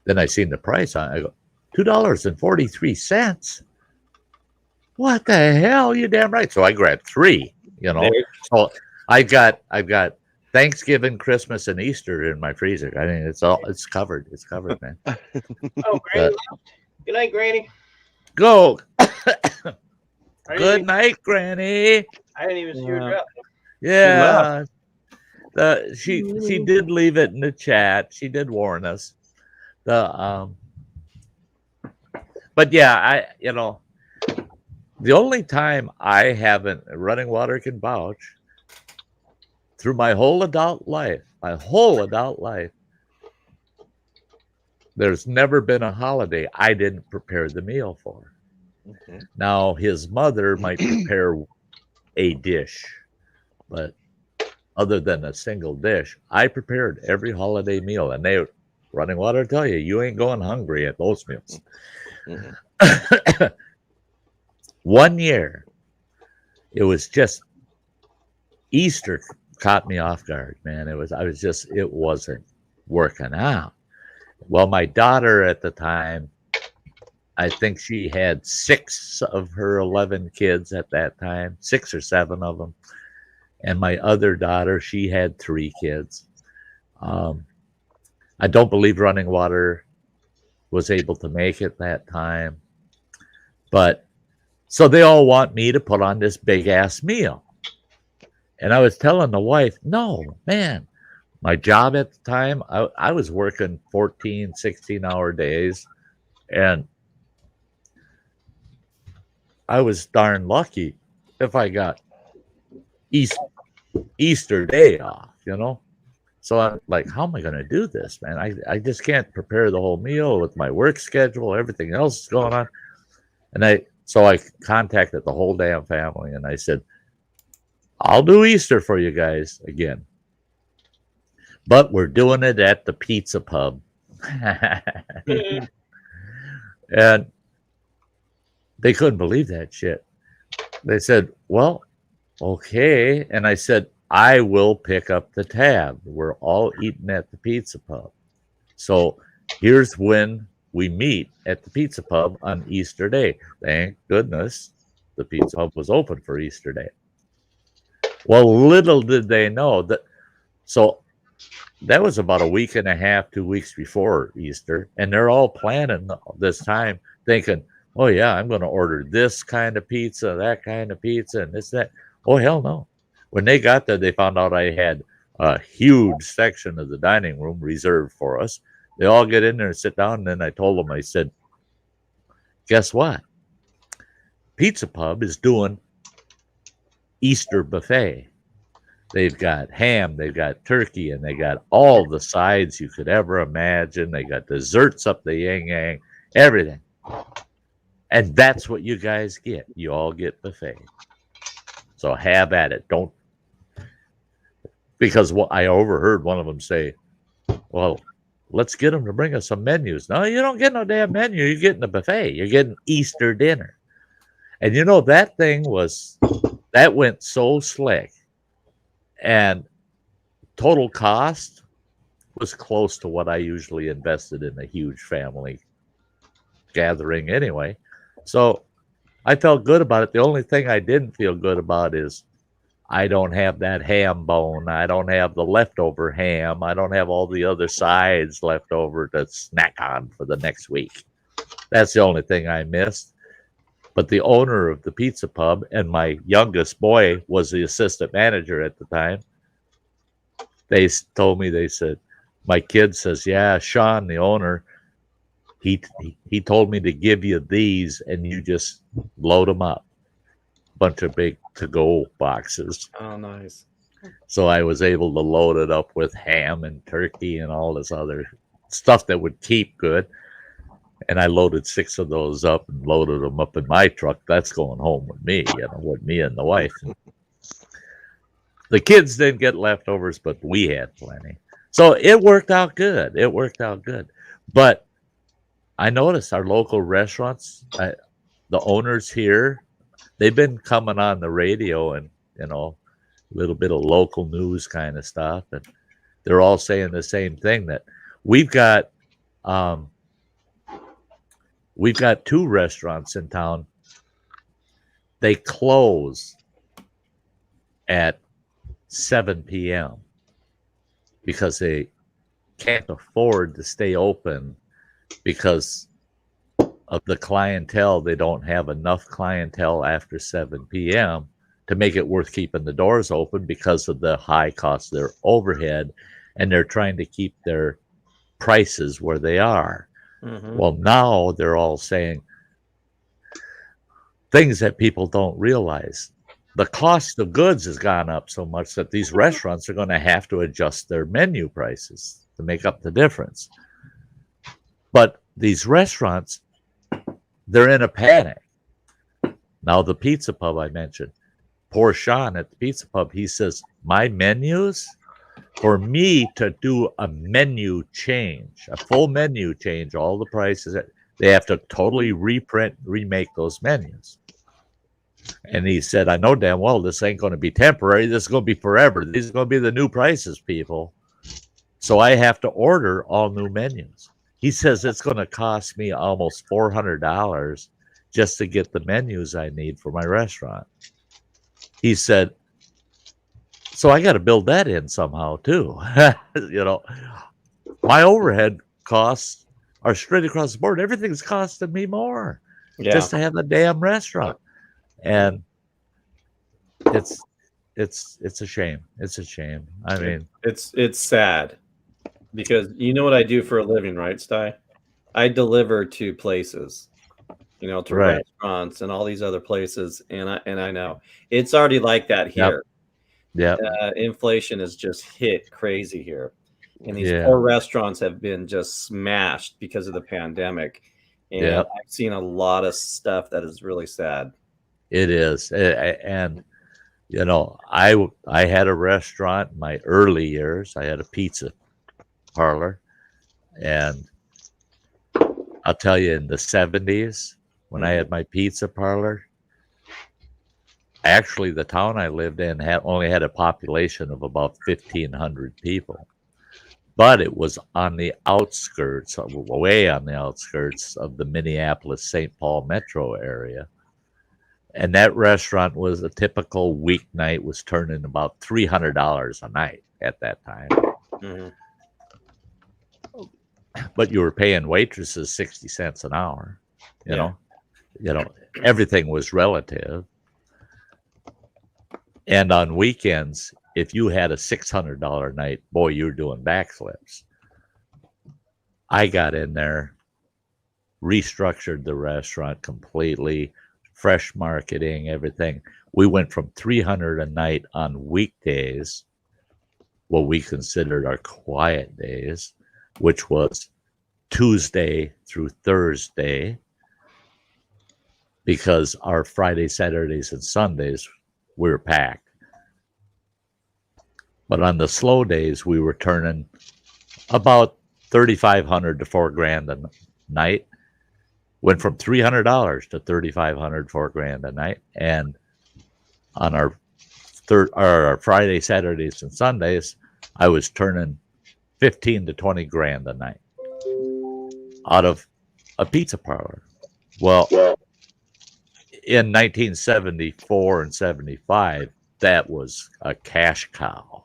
then I seen the price on it. I go, $2.43. What the hell? You damn right. So I grabbed 3, you know. So I've got Thanksgiving, Christmas, and Easter in my freezer. I mean, it's covered. It's covered, man. Oh, Granny. Good night, Granny. Go. Good night, Granny. I didn't even see her drop. Yeah. She did leave it in the chat. She did warn us. But yeah, the only time I haven't, running water can vouch, through my whole adult life, there's never been a holiday I didn't prepare the meal for. Mm-hmm. Now, his mother might prepare a dish, but other than a single dish, I prepared every holiday meal, and running water tell you ain't going hungry at those meals. Mm-hmm. One year, it was just Easter caught me off guard, man. It wasn't working out. Well, my daughter at the time, I think she had 6 of her 11 kids at that time, 6 or 7 of them. And my other daughter, she had 3 kids. I don't believe running water was able to make it that time. But so they all want me to put on this big ass meal. And I was telling the wife, no, man, my job at the time, I was working 14, 16-hour days. And I was darn lucky if I got Easter day off, you know? So I'm like, how am I going to do this, man? I just can't prepare the whole meal with my work schedule, everything else is going on. And so I contacted the whole damn family, and I said, I'll do Easter for you guys again, but we're doing it at the pizza pub. And they couldn't believe that shit. They said, well, okay. And I said, I will pick up the tab. We're all eating at the pizza pub. So here's when we meet at the pizza pub on Easter Day. Thank goodness the pizza pub was open for Easter Day. Well, little did they know that. So that was about a week and a half, 2 weeks before Easter. And they're all planning this time thinking, oh, yeah, I'm going to order this kind of pizza, that kind of pizza, and this, that. Oh, hell no. When they got there, they found out I had a huge section of the dining room reserved for us. They all get in there and sit down. And then I told them, I said, guess what? Pizza Pub is doing Easter buffet. They've got ham, they've got turkey, and they got all the sides you could ever imagine. They got desserts up the yin-yang, everything. And that's what you guys get. You all get buffet. So have at it. Don't. Because I overheard one of them say, well, let's get them to bring us some menus. No, you don't get no damn menu. You're getting a buffet. You're getting Easter dinner. And you know, that went so slick. And total cost was close to what I usually invested in a huge family gathering anyway. So I felt good about it. The only thing I didn't feel good about is I don't have that ham bone. I don't have the leftover ham. I don't have all the other sides left over to snack on for the next week. That's the only thing I missed. But the owner of the pizza pub and my youngest boy was the assistant manager at the time. They told me, they said, my kid says, yeah, Sean, the owner, he told me to give you these and you just load them up. Bunch of big to-go boxes. Oh, nice. So I was able to load it up with ham and turkey and all this other stuff that would keep good. And I loaded 6 of those up and loaded them up in my truck. That's going home with me, with me and the wife. The kids didn't get leftovers, but we had plenty. So it worked out good. But I noticed our local restaurants, the owners here, they've been coming on the radio and, little bit of local news kind of stuff, and they're all saying the same thing, that we've got 2 restaurants in town. They close at 7 p.m. because they can't afford to stay open because of the clientele. They don't have enough clientele after 7 p.m. to make it worth keeping the doors open because of the high cost of their overhead, and they're trying to keep their prices where they are. Mm-hmm. Well, now they're all saying things that people don't realize. The cost of goods has gone up so much that these restaurants are going to have to adjust their menu prices to make up the difference. But these restaurants, they're in a panic. Now, the pizza pub I mentioned, poor Sean at the pizza pub, he says, my menus, for me to do a menu change, a full menu change, all the prices, they have to totally remake those menus. And he said, I know damn well this ain't going to be temporary. This is going to be forever. These are going to be the new prices, people. So I have to order all new menus. He says it's going to cost me almost $400 just to get the menus I need for my restaurant. He said, so I got to build that in somehow too. My overhead costs are straight across the board. Everything's costing me more just to have a damn restaurant. And it's a shame. It's a shame. I mean, it's sad because you know what I do for a living, right, Sty? I deliver to places, to restaurants and all these other places, and I know it's already like that here. Yeah, inflation has just hit crazy here, and these poor restaurants have been just smashed because of the pandemic. And I've seen a lot of stuff that is really sad. It is, and I had a restaurant in my early years. I had a pizza parlor, and I'll tell you, in the 70s, when I had my pizza parlor, actually the town I lived in only had a population of about 1,500 people, but it was on the outskirts, way on the outskirts of the Minneapolis-St. Paul metro area. And that restaurant was a typical weeknight, was turning about $300 a night at that time. Mm-hmm. But you were paying waitresses 60 cents an hour. You know, everything was relative. And on weekends, if you had a $600 night, boy, you were doing backflips. I got in there, restructured the restaurant completely, fresh marketing, everything. We went from $300 a night on weekdays, what we considered our quiet days, which was Tuesday through Thursday, because our Friday, Saturdays, and Sundays we were packed. But on the slow days, we were turning about $3,500 to $4,000 a night. Went from $300 to $3,500, $4,000 a night, and on our Friday, Saturdays, and Sundays, I was turning $15,000 to $20,000 a night out of a pizza parlor. Well, in 1974 and 75, that was a cash cow.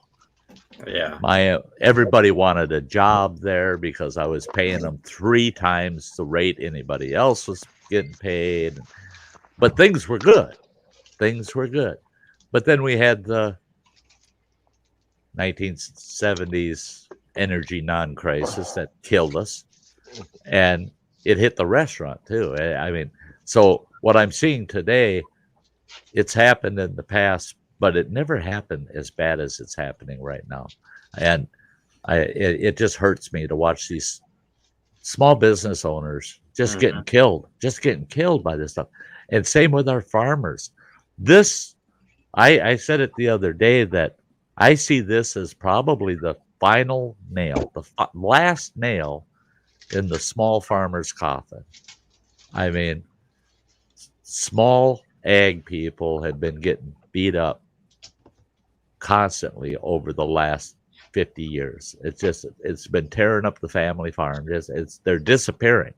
Yeah, everybody wanted a job there because I was paying them 3 times the rate anybody else was getting paid. But things were good. But then we had the 1970s energy non-crisis that killed us, and it hit the restaurant too. I mean, so what I'm seeing today, it's happened in the past, but it never happened as bad as it's happening right now. And it just hurts me to watch these small business owners just getting killed by this stuff. And same with our farmers. I said it the other day that I see this as probably the final nail, the last nail in the small farmer's coffin. I mean, small ag people have been getting beat up constantly over the last 50 years. It's been tearing up the family farm. They're disappearing.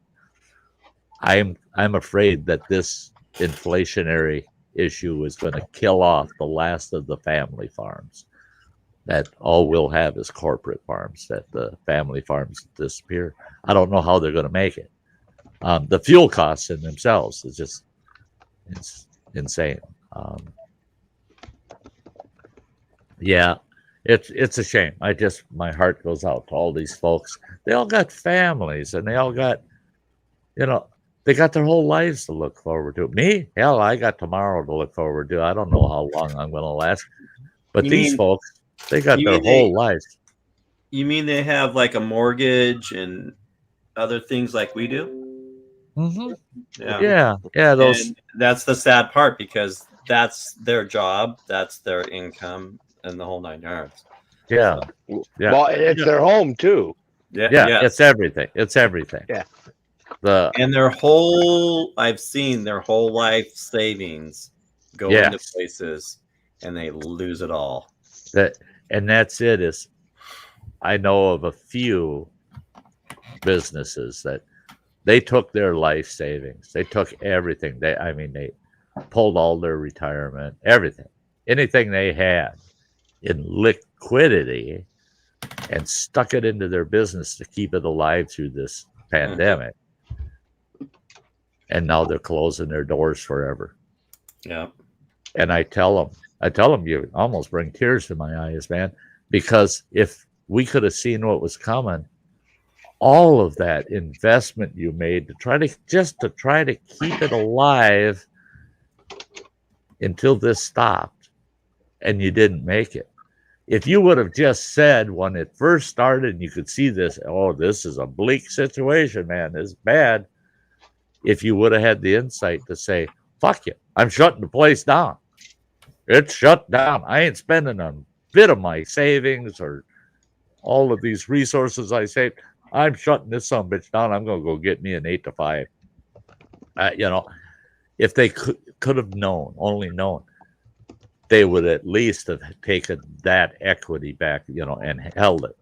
I'm afraid that this inflationary issue is going to kill off the last of the family farms. That all we'll have is corporate farms. That the family farms disappear. I don't know how they're going to make it. The fuel costs in themselves is just it's insane. Yeah, it's a shame. My heart goes out to all these folks. They all got families, and they all got, they got their whole lives to look forward to. Me, hell, I got tomorrow to look forward to. I don't know how long I'm going to last, but these folks, they got their whole lives. You mean they have like a mortgage and other things like we do? Mm-hmm. Yeah. Those. And that's the sad part, because that's their job, that's their income, and the whole 9 yards. Yeah. So, well, it's their home too. Yeah. It's everything. Yeah. And I've seen their whole life savings go into places, and they lose it all. That's it. Is I know of a few businesses that they took their life savings. They took everything. They pulled all their retirement, everything, anything they had in liquidity, and stuck it into their business to keep it alive through this pandemic. And now they're closing their doors forever. Yeah. And I tell them, you almost bring tears to my eyes, man, because if we could have seen what was coming, all of that investment you made to try to keep it alive until this stopped, and you didn't make it. If you would have just said when it first started, and you could see this, this is a bleak situation, man, this is bad. If you would have had the insight to say, fuck you, I'm shutting the place down. It's shut down. I ain't spending a bit of my savings or all of these resources I saved. I'm shutting this son of a bitch down. I'm going to go get me an 8 to 5. If they could have only known, they would at least have taken that equity back, and held it.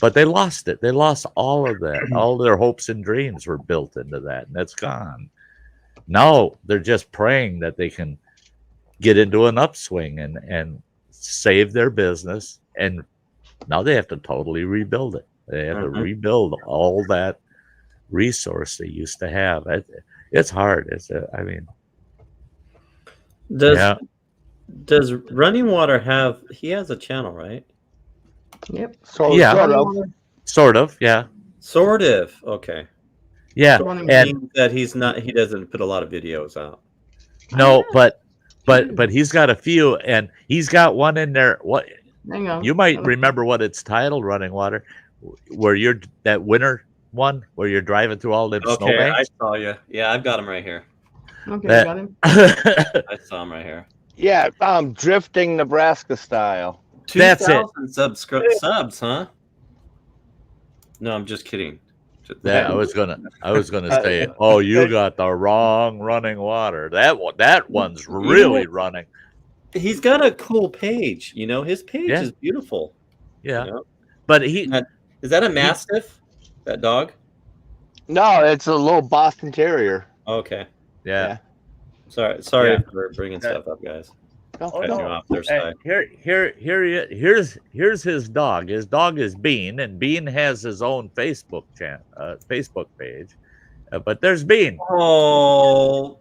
But they lost it. They lost all of that. All their hopes and dreams were built into that, and that's gone. Now they're just praying that they can get into an upswing and save their business. And now they have to totally rebuild it. They have to rebuild all that resource they used to have. It's hard. Does Running Water have? He has a channel, right? Yep. Sort of. Yeah. Sort of. Okay. Yeah. And that he's not. He doesn't put a lot of videos out. No, but he's got a few, and he's got one in there. What? Hang on. You might remember what it's titled, Running Water, where you're that winter one where you're driving through all them snowbanks. I saw you. Yeah, I've got him right here. Okay, I got him. I saw him right here. Yeah, drifting Nebraska style. That's it. 2,000 subs, huh? No, I'm just kidding. Yeah, I was gonna say, you got the wrong Running Water. That one's really running. He's got a cool page. His page is beautiful. Yeah, but is that a Mastiff? That dog? No, it's a little Boston Terrier. Okay. Yeah. Sorry for bringing stuff up, guys. Here's his dog. His dog is Bean, and Bean has his own Facebook page. But there's Bean. Oh,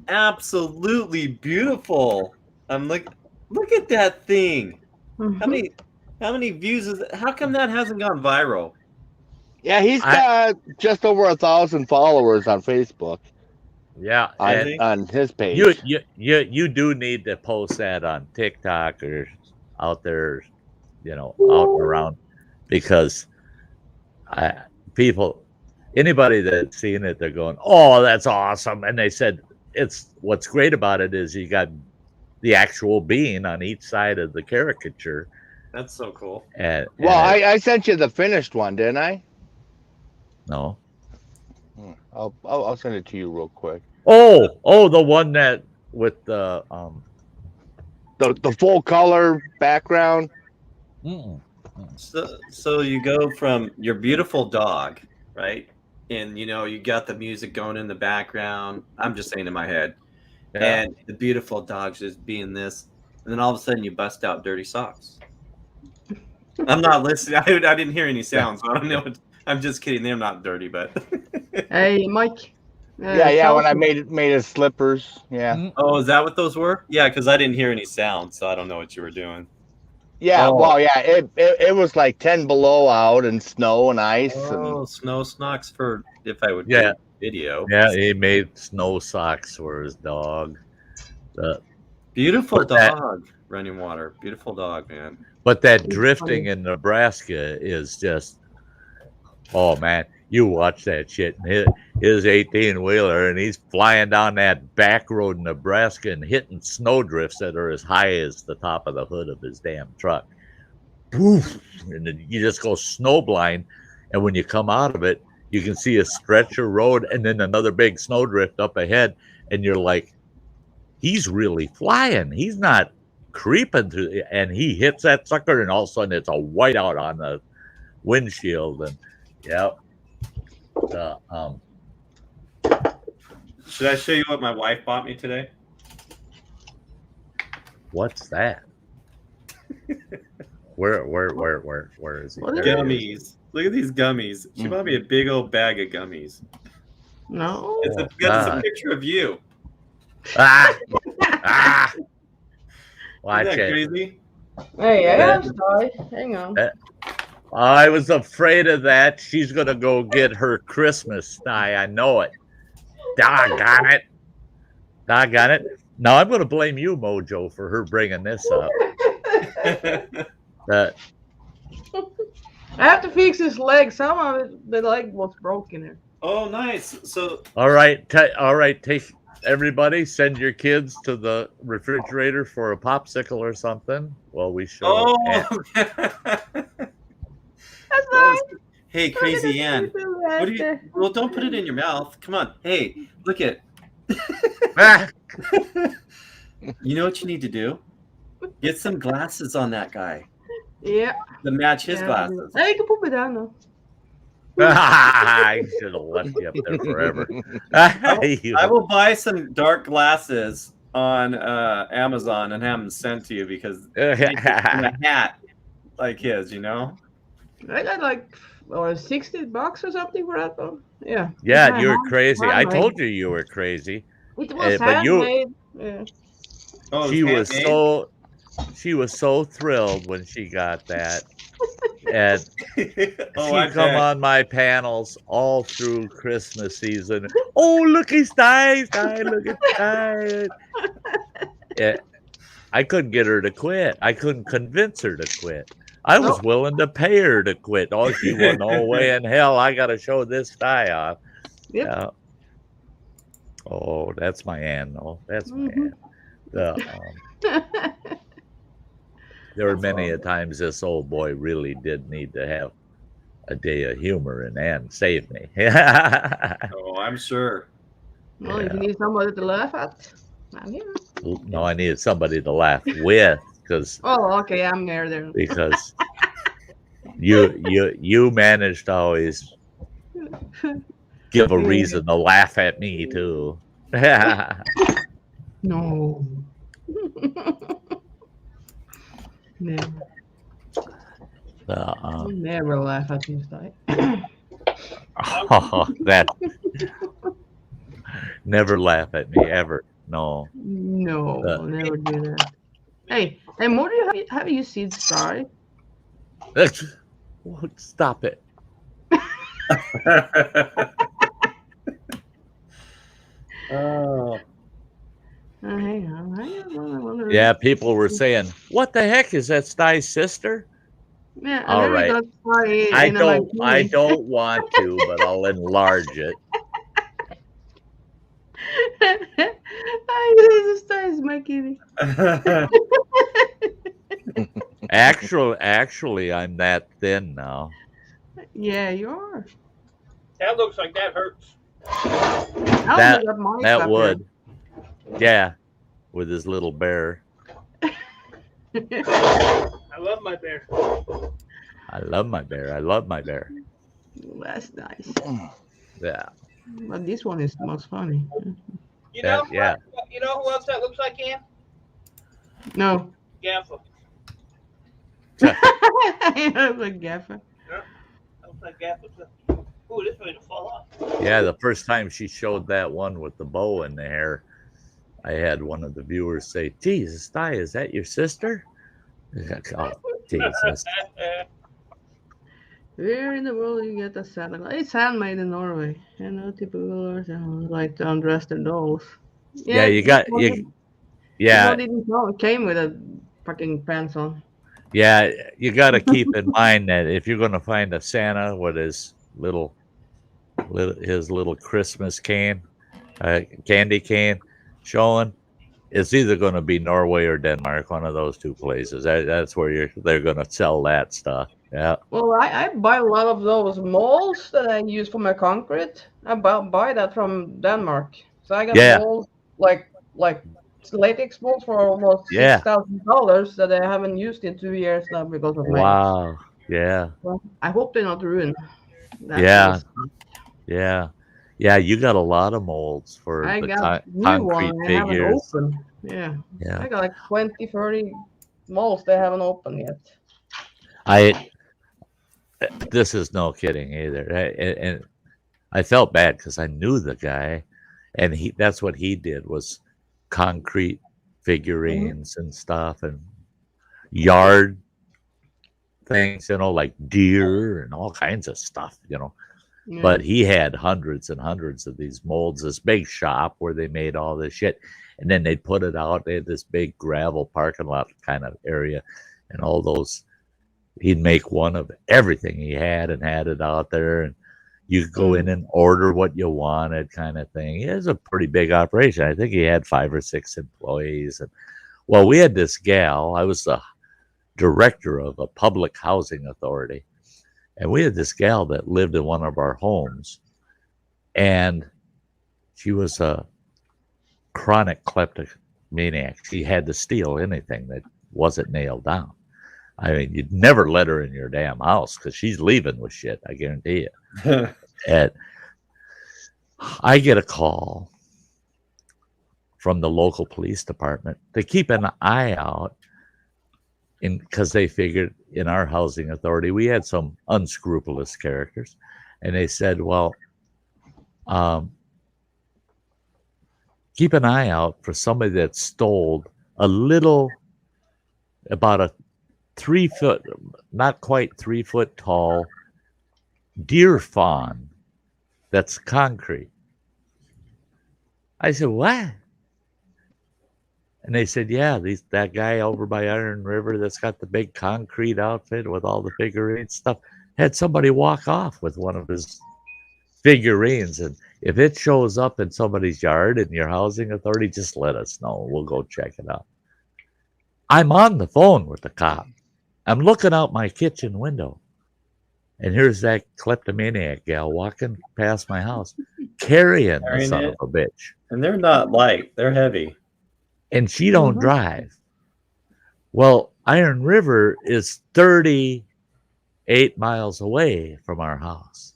absolutely beautiful! I'm look at that thing. How many views is it? How come that hasn't gone viral? Yeah, he's got just over 1,000 followers on Facebook. Yeah, on his page. You do need to post that on TikTok or out there, out and around, because anybody that's seen it, they're going, "Oh, that's awesome!" And they said what's great about it is you got the actual bean on each side of the caricature. That's so cool. I sent you the finished one, didn't I? No. I'll send it to you real quick. Oh, the one that with the the full color background. So you go from your beautiful dog, right? And you got the music going in the background. I'm just saying in my head. Yeah. And the beautiful dog's just being this. And then all of a sudden you bust out dirty socks. I'm not listening. I didn't hear any sounds. So I don't know. I'm just kidding. They're not dirty, but. Hey, Mike. Yeah. When I made his slippers. Yeah. Oh, is that what those were? Yeah, because I didn't hear any sounds, so I don't know what you were doing. Yeah. Oh. Well, yeah. It was like 10 below out and snow and ice. Oh, snow socks for if I would do video. Yeah, he made snow socks for his dog. Beautiful dog, running water. Beautiful dog, man. But that drifting in Nebraska is just, oh man, you watch that shit. His 18-wheeler, and he's flying down that back road in Nebraska and hitting snowdrifts that are as high as the top of the hood of his damn truck. Poof! And then you just go snowblind, and when you come out of it, you can see a stretch of road and then another big snowdrift up ahead, and you're like, he's really flying. He's not creeping through, and he hits that sucker, and all of a sudden it's a whiteout on the windshield. And should I show you what my wife bought me today? What's that? Where is he? Gummies. Look at these gummies. She bought me a big old bag of gummies. No. It's a picture of you. Watch Isn't that it. crazy? Hey, hang on. I was afraid of that. She's going to go get her Christmas Sty. I know it. Doggone it. Now I'm going to blame you, Mojo, for her bringing this up. I have to fix his leg. Some of it, the leg was broken there. Oh, nice. So. All right. Take everybody. Send your kids to the refrigerator for a popsicle or something. Well, we show. Oh. That's nice. Hey, Crazy Ann. Well, don't put it in your mouth. Come on. Hey, look at. You know what you need to do? Get some glasses on that guy. Yeah. To match his glasses. Hey, you can put me down now. I should have left you up there forever. I will buy some dark glasses on Amazon and have them sent to you because in a hat like his, I got like $60 or something for that though. Yeah. Yeah, you were crazy. I told you were crazy. It was handmade. Yeah. Oh, she was so thrilled when she got that. And she come on my panels all through Christmas season. Oh, look at Sty, look at Sty. Yeah, I couldn't get her to quit. I couldn't convince her to quit. I was willing to pay her to quit. Oh, she went no way in hell. I got to show this Sty off. Yep. Oh, that's my animal. That's my animal. There were many a times this old boy really did need to have a day of humor, and Ann saved me. Oh, I'm sure. Well, if you need somebody to laugh at, I'm here. No, I needed somebody to laugh with, because. Oh, okay, I'm there. Because you managed to always give a reason to laugh at me too. No. Never. Never laugh at you, Sty. Oh, that. Never laugh at me ever. No. No, never do that. Hey, Morty, have you seen Sty? Stop it. Oh. Hang on. Yeah, people were saying, "What the heck is that Sty's sister?" Yeah, all right. I don't want to, but I'll enlarge it. This Sty's my kitty. Actually, I'm that thin now. Yeah, you are. That looks like that hurts. That would. Yeah, with his little bear. I love my bear. I love my bear. I love my bear. That's nice. Yeah. But this one is most funny. You know, yeah. You know who else that looks like him? No. Gaffer. Like Gaffer. Yeah. That looks like Gaffer. Ooh, this ready to fall off. Yeah, the first time she showed that one with the bow in the hair, I had one of the viewers say, "Jesus, Sty, is that your sister?" Oh, Jesus. Where in the world do you get a Santa Claus? It's handmade in Norway. You know, typical like to undress their dolls. Yeah, you got you. Yeah, it didn't know it came with a fucking pants on. Yeah, you got to keep in mind that if you're going to find a Santa with his little Christmas can, candy can showing, it's either going to be Norway or Denmark, one of those two places. That's where they're going to sell that stuff. Yeah. Well, I buy a lot of those molds that I use for my concrete. I buy that from Denmark. So I got molds like latex molds for almost $6,000 that I haven't used in 2 years now because of wow. Yeah. Well, I hope they're not ruined. Yeah. You got a lot of molds for I the got concrete one. figures. I haven't opened. Yeah. I got like 20, 30 molds they haven't opened yet. This is no kidding either. And I felt bad because I knew the guy, and that's what he did was concrete figurines and stuff and yard things, like deer and all kinds of stuff, But he had hundreds and hundreds of these molds, this big shop where they made all this shit. And then they'd put it out. They had this big gravel parking lot kind of area and all those. He'd make one of everything he had and had it out there. And you could go in and order what you wanted kind of thing. It was a pretty big operation. I think he had 5 or 6 employees. And well, we had this gal. I was the director of a public housing authority. And we had this gal that lived in one of our homes. And she was a chronic kleptomaniac. She had to steal anything that wasn't nailed down. I mean, you'd never let her in your damn house because she's leaving with shit, I guarantee you. And I get a call from the local police department to keep an eye out because they figured in our housing authority we had some unscrupulous characters. And they said, well, keep an eye out for somebody that stole about a 3 foot, not quite 3 foot tall deer fawn that's concrete. I said, what? And they said, yeah, that guy over by Iron River that's got the big concrete outfit with all the figurines stuff had somebody walk off with one of his figurines. And if it shows up in somebody's yard in your housing authority, just let us know. We'll go check it out. I'm on the phone with the cop. I'm looking out my kitchen window, and here's that kleptomaniac gal walking past my house, carrying the son of a bitch. And they're not light; they're heavy. And she don't drive. Well, Iron River is 38 miles away from our house,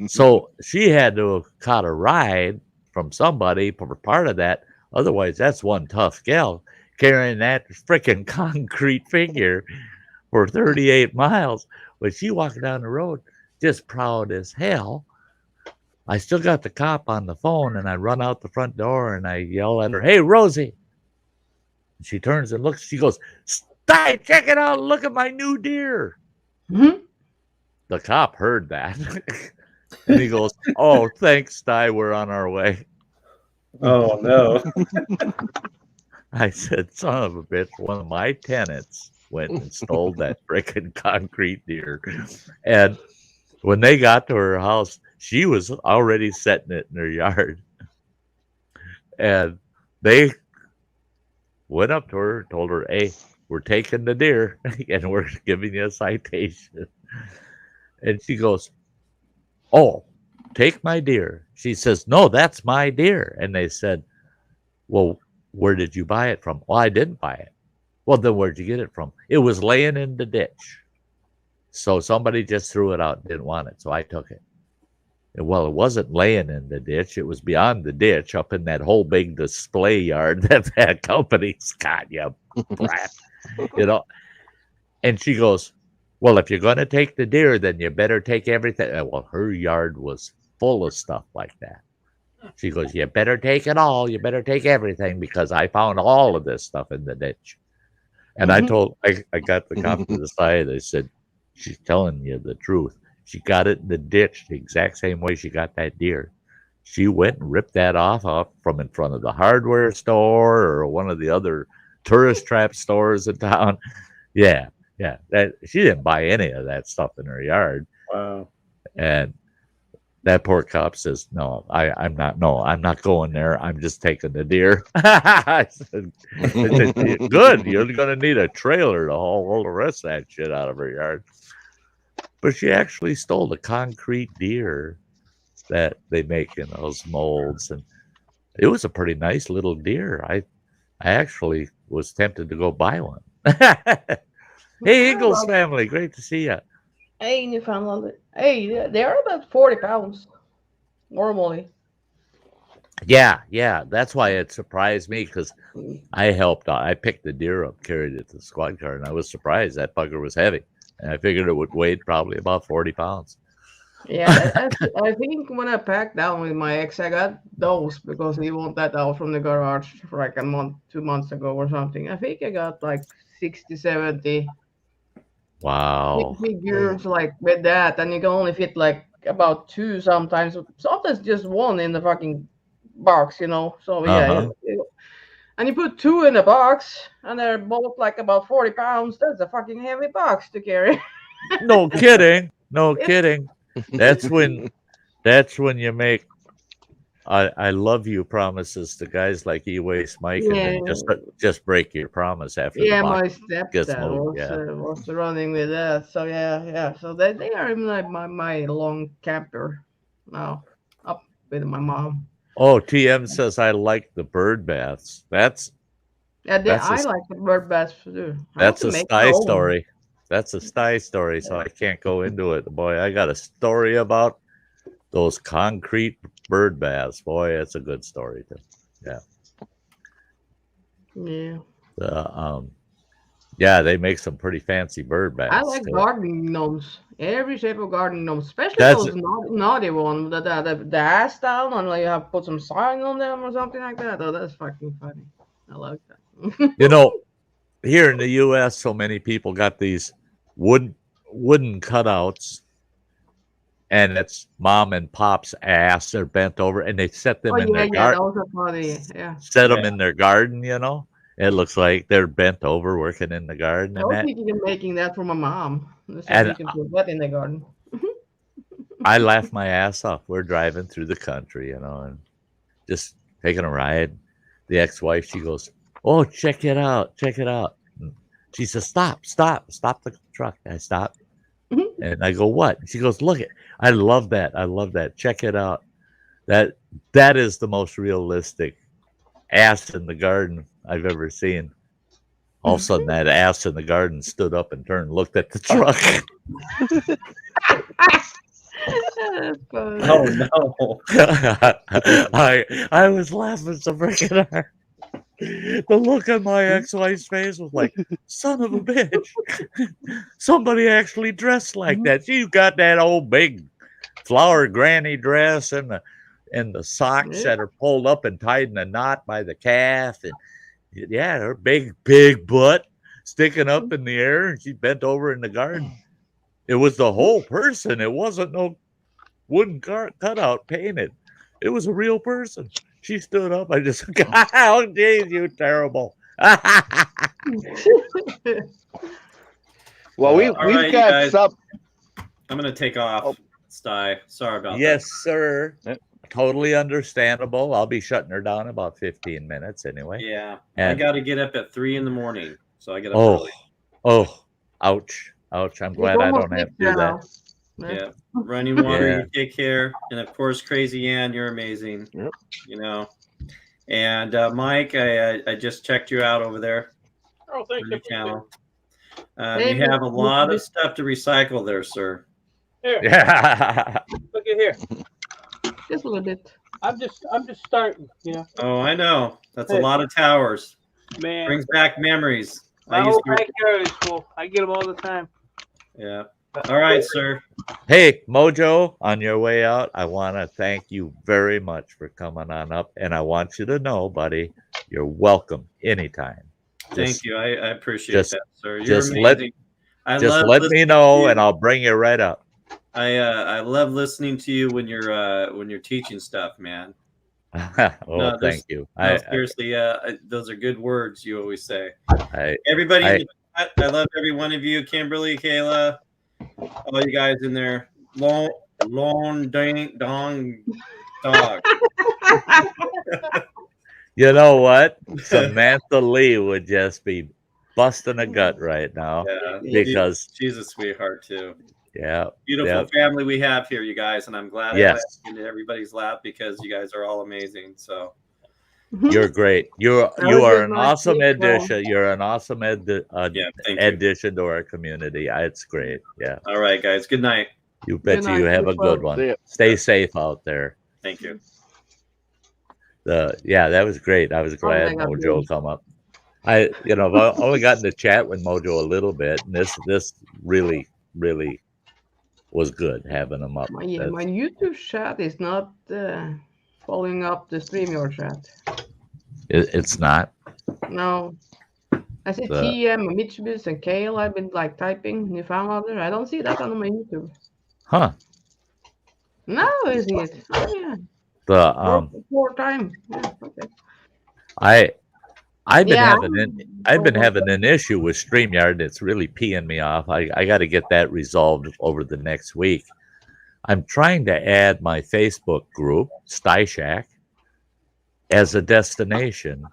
so she had to have caught a ride from somebody for part of that. Otherwise, that's one tough gal carrying that freaking concrete figure for 38 miles. But she walking down the road just proud as hell. I still got the cop on the phone, and I run out the front door and I yell at her, "Hey, Rosie." And she turns and looks. She goes, "Sty, check it out. Look at my new deer." Mm-hmm. The cop heard that. And he goes, "Oh, thanks, Sty. We're on our way." Oh, no. I said, son of a bitch, one of my tenants went and stole that frickin' concrete deer. And when they got to her house, she was already setting it in her yard. And they went up to her and told her, "Hey, we're taking the deer and we're giving you a citation." And she goes, "Oh, take my deer." She says, "No, that's my deer." And they said, "Well, where did you buy it from?" "Well, I didn't buy it." Well, then where'd you get it from? It was laying in the ditch. So somebody just threw it out and didn't want it. So I took it. Well, it wasn't laying in the ditch. It was beyond the ditch up in that whole big display yard that company's got, you brat. You know? And she goes, well, if you're going to take the deer, then you better take everything. Well, her yard was full of stuff like that. She goes, you better take it all. You better take everything because I found all of this stuff in the ditch. And I got the cop to the side. I said, she's telling you the truth. She got it in the ditch the exact same way she got that deer. She went and ripped that off from in front of the hardware store or one of the other tourist trap stores in town. Yeah. She didn't buy any of that stuff in her yard. Wow. And that poor cop says, no, I'm not going there. I'm just taking the deer. I said, good. You're going to need a trailer to haul all the rest of that shit out of her yard. But she actually stole the concrete deer that they make in those molds. And it was a pretty nice little deer. I actually was tempted to go buy one. Hey, Ingalls family. Great to see you. Hey, Newfoundland. Hey, they're about 40 pounds normally. Yeah. That's why it surprised me because I helped out. I picked the deer up, carried it to the squad car, and I was surprised that bugger was heavy. And I figured it would weigh probably about 40 pounds. Yeah, I think when I packed down with my ex, I got those because he wanted that out from the garage for like 2 months ago or something. I think I got like 60, 70. Wow. Figures like with that, and you can only fit like about 2 sometimes just 1 in the fucking box, you know. So yeah, and you put 2 in a box, and they're both like about 40 pounds. That's a fucking heavy box to carry. No kidding. No kidding. That's when you make I love you promises to guys like E-Waste Mike, and then just break your promise after the box My stepdad was running with that. So yeah. So they are like my long camper now, up with my mom. Oh, TM says I like the bird baths. I like the bird baths too. That's a Sty story. That's a Sty story, so I can't go into it. Boy, I got a story about those concrete bird baths. Boy, that's a good story too. Yeah. They make some pretty fancy bird baths. I like gardening gnomes. Every shape of gardening gnomes, especially those naughty ones. The ass down, and like you have to put some sign on them or something like that. Oh, that's fucking funny. I like that. You know, here in the U.S., so many people got these wooden cutouts, and it's mom and pop's ass. They're bent over, and they set them in their garden. Those are funny. Yeah. Set them in their garden, you know. It looks like they're bent over working in the garden. I was thinking of making that for my mom. So you can put that in the garden. I laughed my ass off. We're driving through the country, you know, and just taking a ride. The ex-wife, she goes, oh, check it out. And she says, stop the truck. I stop. And I go, what? She goes, look it. I love that. Check it out. That is the most realistic ass in the garden I've ever seen. All of a sudden, that ass in the garden stood up and turned, looked at the truck. Oh no! I was laughing so freaking hard. The look on my ex-wife's face was like, son of a bitch. Somebody actually dressed like that. She's got that old big flower granny dress and the socks that are pulled up and tied in a knot by the calf. And her big butt sticking up in the air, and she bent over in the garden. It was the whole person. It wasn't no wooden cutout painted. It was a real person. She stood up. I just, oh, geez, you terrible. Well, we've right, got some. I'm going to take off, Sty. Sorry about that. Yes, sir. Totally understandable. I'll be shutting her down in about 15 minutes anyway. Yeah. I got to get up at 3 a.m, so I get up early. Oh, ouch. I'm glad I don't have to do that. Yeah. Running water, you take care. And of course, Crazy Ann, you're amazing. Yep. You know. And Mike, I just checked you out over there. Oh, thank you. channel. Hey, You have a lot of Miss- stuff to recycle there, sir. Here, Yeah. look at here. Just a little bit. I'm just starting, you know. Oh, I know. That's a Hey. lot of towers. Man, Brings back memories. my I used whole to. backyard is full. I get them all the time. Yeah. All right, sir. Hey, Mojo, on your way out, I want to thank you very much for coming on up. And I want you to know, buddy, you're welcome anytime. Thank you. I appreciate just- that, sir. You're just amazing. Just love let me listening know, to you. and I'll bring you right up. I love listening to you when you're teaching stuff, man. Oh, No, thank you. No, seriously, those are good words you always say. I Everybody, in the chat, I love every one of you. Kimberly, Kayla, all you guys in there. Long dang dong dog. You know what? Samantha Lee would just be busting a gut right now. Yeah, because she's a sweetheart too. Yeah, Beautiful family we have here, you guys, and I'm glad I let into everybody's lap because you guys are all amazing. So you're great. You are an awesome addition. You're an awesome addition to our community. It's great. Yeah. All right, guys. Good night. You bet you have a good one. Stay safe out there. Thank you. That was great. I was glad Mojo come up. I've only gotten to chat with Mojo a little bit, and this really was good having him up. My YouTube chat is not following up the StreamYard chat. It's not. No. I see TM, Mitsubishi, and Kale. I've been typing Newfoundlander. I don't see that on my YouTube. Huh? No, is it? Oh, yeah. Four times. Yeah. Okay. I've been having an issue with StreamYard. It's really peeing me off. I got to get that resolved over the next week. I'm trying to add my Facebook group, Sty Shack, as a destination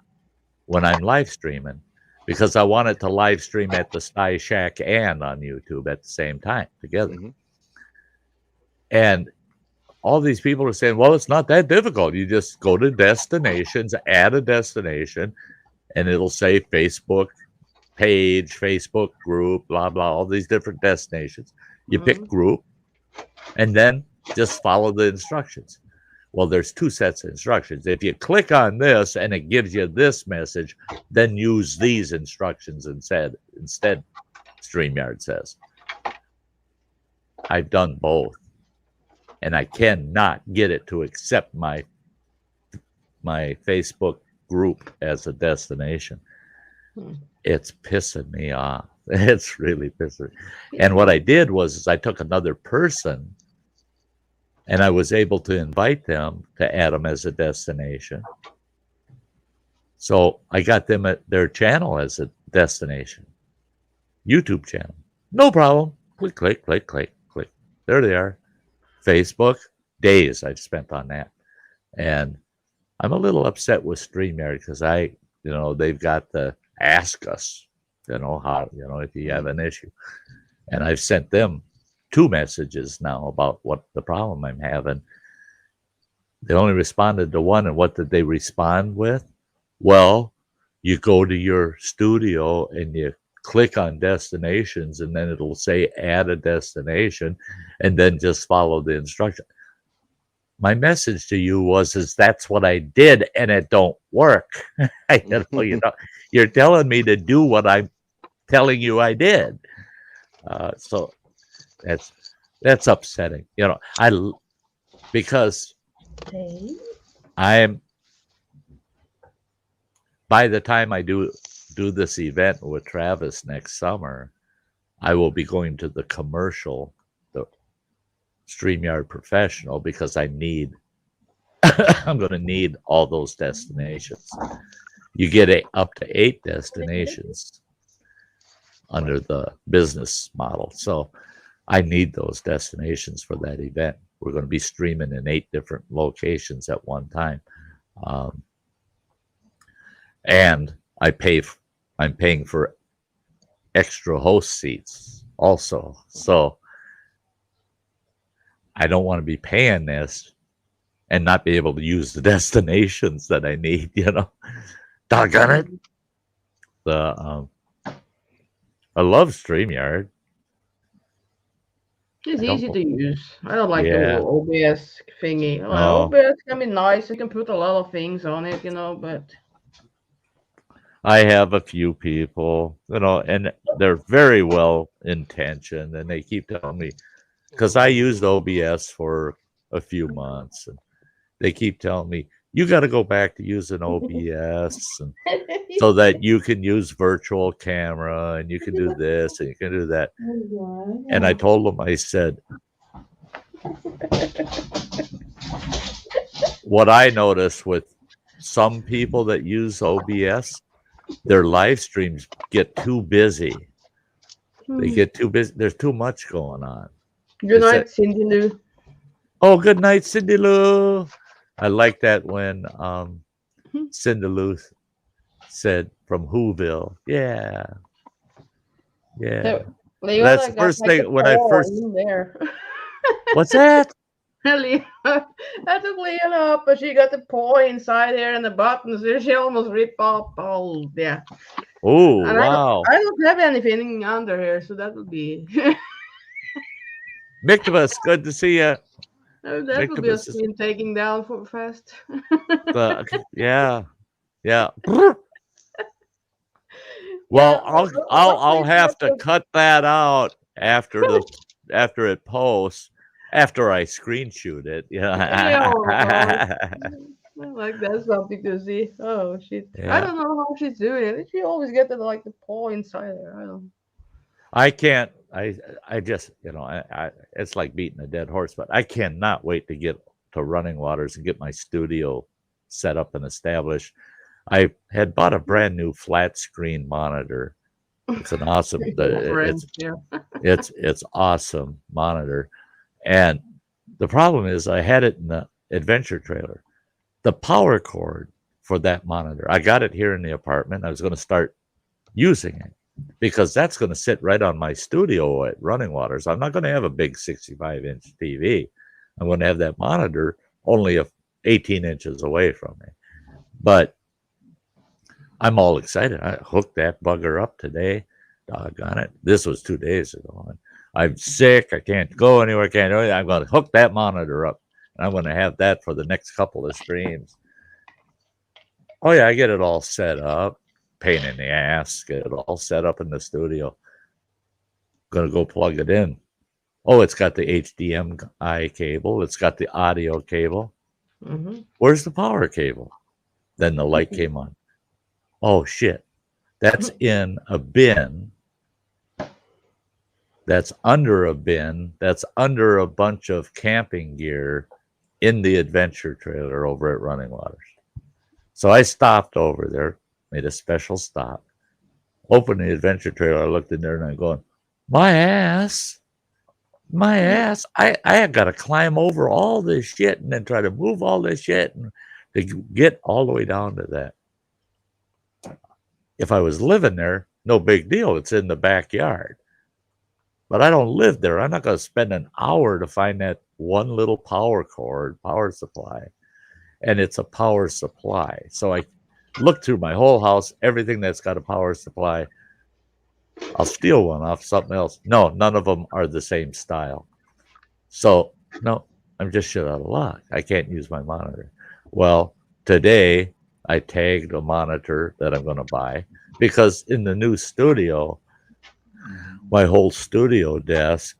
when I'm live streaming, because I want it to live stream at the Sty Shack and on YouTube at the same time together. Mm-hmm. And all these people are saying, well, it's not that difficult. You just go to destinations, add a destination, and it'll say Facebook page, Facebook group, blah, blah, all these different destinations. You pick group, and then just follow the instructions. Well, there's two sets of instructions. If you click on this and it gives you this message, then use these instructions instead, StreamYard says. I've done both, and I cannot get it to accept my Facebook group as a destination. It's pissing me off. It's really pissing me. And what I did was I took another person and I was able to invite them to add them as a destination. So I got them at their channel as a destination. YouTube channel. No problem. Click. There they are. Facebook. Days I've spent on that. And I'm a little upset with StreamYard because they've got the ask us, if you have an issue. And I've sent them 2 messages now about what the problem I'm having. They only responded to one, and what did they respond with? Well, you go to your studio and you click on destinations, and then it'll say add a destination, and then just follow the instruction. My message to you is that's what I did, and it don't work. You're telling me to do what I'm telling you I did. So that's upsetting. Because by the time I do this event with Travis next summer, I will be going to the commercial, the StreamYard Professional, because I'm going to need all those destinations. You get up to 8 destinations under the business model. So I need those destinations for that event. We're going to be streaming in 8 different locations at one time. And I'm paying for extra host seats also. So I don't want to be paying this and not be able to use the destinations that I need, Doggone it. I love StreamYard. It's easy to use. I don't like the Yeah. OBS thingy. No. OBS can be nice. You can put a lot of things on it, but I have a few people, and they're very well intentioned, and they keep telling me, because I used OBS for a few months, and they keep telling me, you got to go back to using OBS and so that you can use virtual camera and you can do this and you can do that. And I told them, I said, what I notice with some people that use OBS, their live streams get too busy. They get too busy. There's too much going on. Good night, Cindy Lou. Oh, good night, Cindy Lou. I like that when Cindy Lou said from Whoville. Yeah. Yeah. That's the first thing when I first. What's that? I took Leona up, but she got the paw inside there and the buttons. She almost ripped off all. Yeah. Oh, wow. I don't have anything under here, so that would be. Mictobus, good to see you. Oh, that would be a screen taking down for fast. Yeah. Well, I'll have to cut that out after it posts. After I screen shoot it, like that's something to see. Oh shit! Yeah. I don't know how she's doing it. She always gets the paw inside there. I don't. I can't. I just it's like beating a dead horse, but I cannot wait to get to Running Waters and get my studio set up and established. I had bought a brand new flat screen monitor. It's an awesome. It's awesome monitor. And the problem is I had it in the adventure trailer. The power cord for that monitor, I got it here in the apartment. I was going to start using it because that's going to sit right on my studio at Running Waters. I'm not going to have a big 65-inch TV. I'm going to have that monitor only 18 inches away from me. But I'm all excited. I hooked that bugger up today. Doggone it. This was 2 days ago. I'm sick. I can't go anywhere. Can't do anything. I'm going to hook that monitor up. And I'm going to have that for the next couple of streams. Oh, yeah. I get it all set up. Pain in the ass. Get it all set up in the studio. Going to go plug it in. Oh, it's got the HDMI cable. It's got the audio cable. Mm-hmm. Where's the power cable? Then the light came on. Oh, shit. That's in a bin. That's under a bin. That's under a bunch of camping gear in the adventure trailer over at Running Waters. So I stopped over there, made a special stop, opened the adventure trailer. I looked in there and I'm going, my ass. I have got to climb over all this shit and then try to move all this shit and to get all the way down to that. If I was living there, no big deal. It's in the backyard. But I don't live there. I'm not going to spend an hour to find that one little power supply. And it's a power supply. So I look through my whole house, everything that's got a power supply. I'll steal one off something else. No, none of them are the same style. So, no, I'm just shit out of luck. I can't use my monitor. Well, today I tagged a monitor that I'm going to buy because in the new studio, my whole studio desk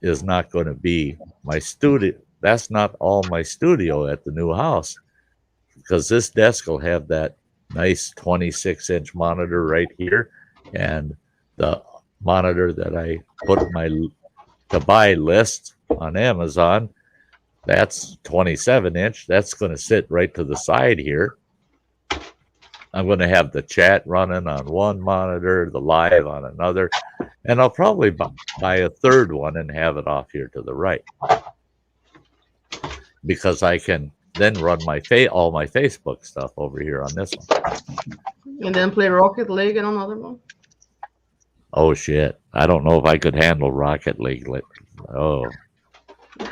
is not going to be my studio. That's not all my studio at the new house because this desk will have that nice 26-inch monitor right here. And the monitor that I put in my to buy list on Amazon, that's 27-inch. That's going to sit right to the side here. I'm going to have the chat running on one monitor, the live on another, and I'll probably buy a third one and have it off here to the right because I can then run all my Facebook stuff over here on this one. And then play Rocket League and another one. Oh shit! I don't know if I could handle Rocket League. Oh,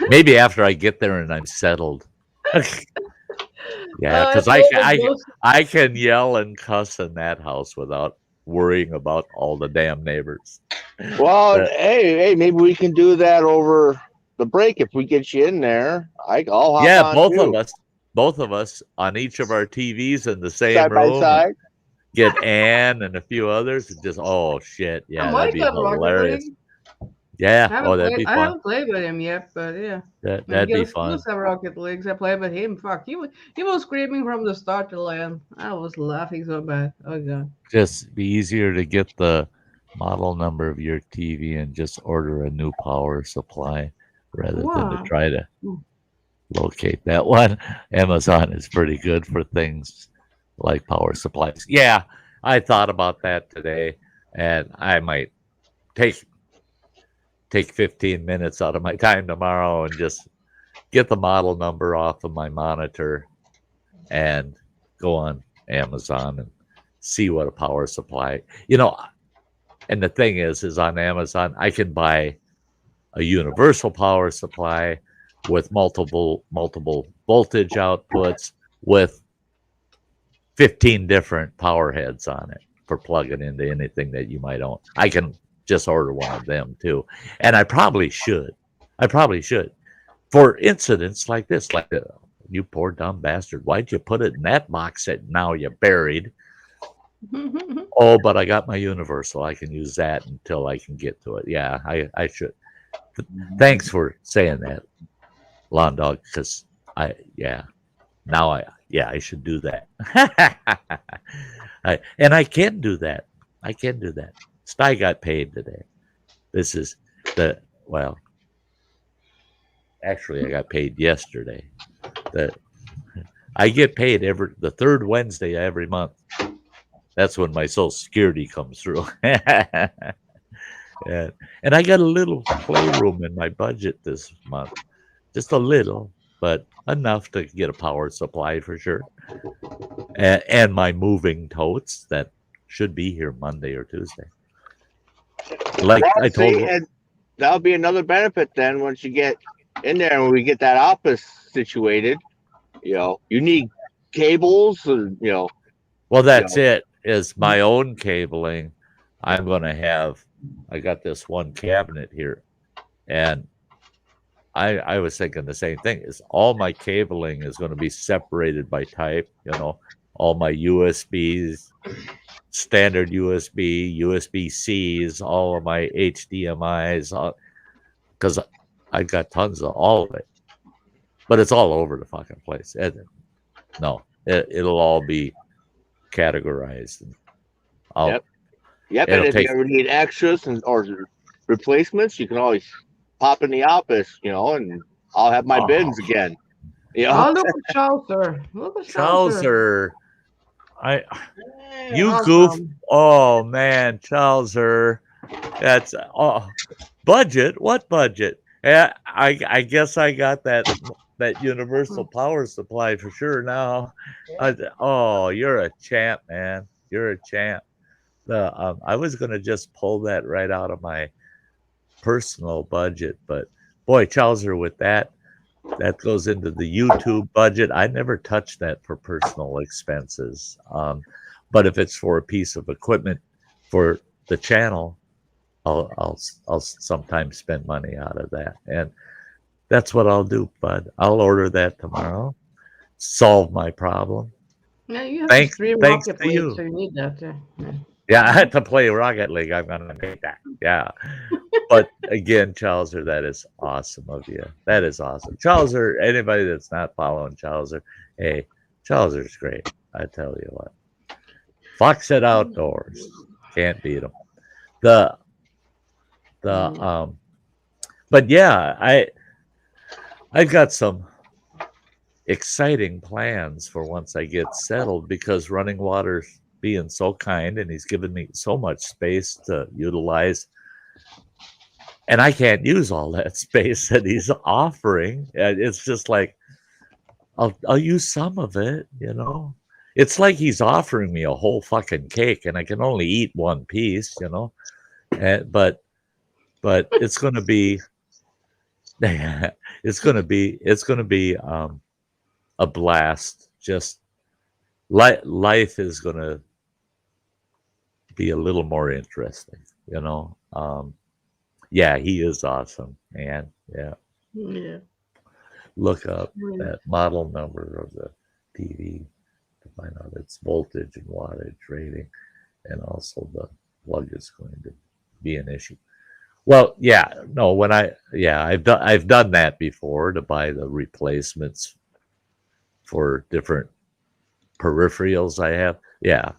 maybe after I get there and I'm settled. Yeah, because I can yell and cuss in that house without worrying about all the damn neighbors. Well, hey, maybe we can do that over the break if we get you in there. I'll hop on both of us on each of our TVs in the same side room. By side. Get Ann and a few others. And just that'd be hilarious. Yeah, that'd be fun. I haven't played with him yet, but yeah, that'd be fun. Some Rocket Leagues. I played with him. Fuck, he was screaming from the start to the end. I was laughing so bad. Oh god. Just be easier to get the model number of your TV and just order a new power supply rather than to try to locate that one. Amazon is pretty good for things like power supplies. Yeah, I thought about that today, and I might take 15 minutes out of my time tomorrow and just get the model number off of my monitor and go on Amazon and see what a power supply, and the thing is on Amazon, I can buy a universal power supply with multiple voltage outputs with 15 different power heads on it for plugging into anything that you might own. I can just order one of them too. And I probably should. For incidents like this, you poor dumb bastard. Why'd you put it in that box that now you buried? But I got my universal. I can use that until I can get to it. Yeah, I should. Thanks for saying that, Lawn Dog, because I should do that. And I can do that. Sty got paid today. This is actually I got paid yesterday. I get paid the third Wednesday every month. That's when my Social Security comes through. And I got a little playroom in my budget this month. Just a little, but enough to get a power supply for sure. And my moving totes that should be here Monday or Tuesday. I told you. And that'll be another benefit then once you get in there and we get that office situated. You need cables and Well, that's it. Is my own cabling. I'm going to have. I got this one cabinet here, and I was thinking the same thing. Is all my cabling is going to be separated by type. All my USBs, standard USB, USB-Cs, all of my HDMIs, because I got tons of all of it, but it's all over the fucking place. It'll all be categorized. Yep. And if you ever need extras or replacements, you can always pop in the office, and I'll have my bins again. Look at Chaucer. Chaucer. You awesome. goof. Oh man, Chaucer. That's budget. What budget? Yeah, I guess I got that universal power supply for sure now. You're a champ, man. You're a champ. I was gonna just pull that right out of my personal budget, but boy, Chaucer, with that goes into the YouTube budget. I never touch that for personal expenses. But if it's for a piece of equipment for the channel, I'll sometimes spend money out of that, and that's what I'll do, bud. I'll order that tomorrow. Solve my problem. Yeah, you have thanks to to you. So you need that. Yeah, I had to play Rocket League. I'm gonna make that. Yeah, but again, Chaucer, that is awesome of you. That is awesome, Chaucer. Anybody that's not following Chaucer, hey, Chaucer's great. I tell you what, Fox at Outdoors, can't beat him. But yeah, I've got some exciting plans for once I get settled, because Running Water's being so kind and he's given me so much space to utilize, and I can't use all that space that he's offering. It's just like I'll use some of it, It's like he's offering me a whole fucking cake and I can only eat one piece, but it's going to be it's going to be a blast. Just life is going to be a little more interesting, yeah, he is awesome, man. Yeah. Yeah. Look up that model number of the TV to find out its voltage and wattage rating, and also the plug is going to be an issue. Well, yeah, no, I've done that before to buy the replacements for different peripherals I have. Yeah,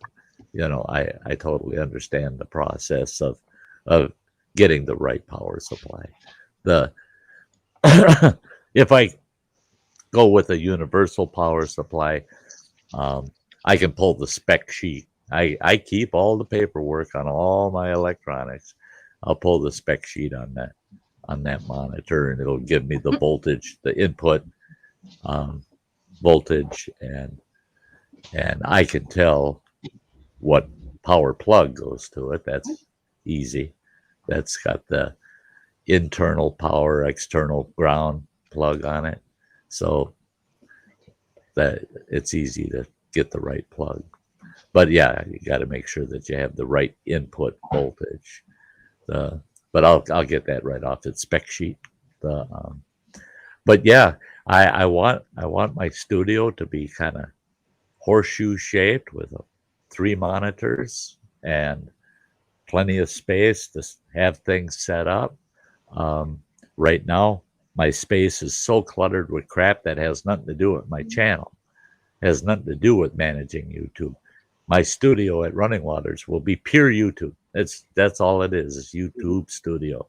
I totally understand the process of getting the right power supply. If I go with a universal power supply, I can pull the spec sheet. I keep all the paperwork on all my electronics. I'll pull the spec sheet on that monitor, and it'll give me the voltage, the input voltage, and I can tell what power plug goes to it. That's easy. That's got the internal power, external ground plug on it, so that it's easy to get the right plug. But yeah, you got to make sure that you have the right input voltage. But I'll get that right off its spec sheet. But yeah, I want my studio to be kind of horseshoe shaped with 3 monitors and plenty of space to have things set up. Right now, my space is so cluttered with crap that has nothing to do with my channel. It has nothing to do with managing YouTube. My studio at Running Waters will be pure YouTube. That's all it is. It's YouTube studio.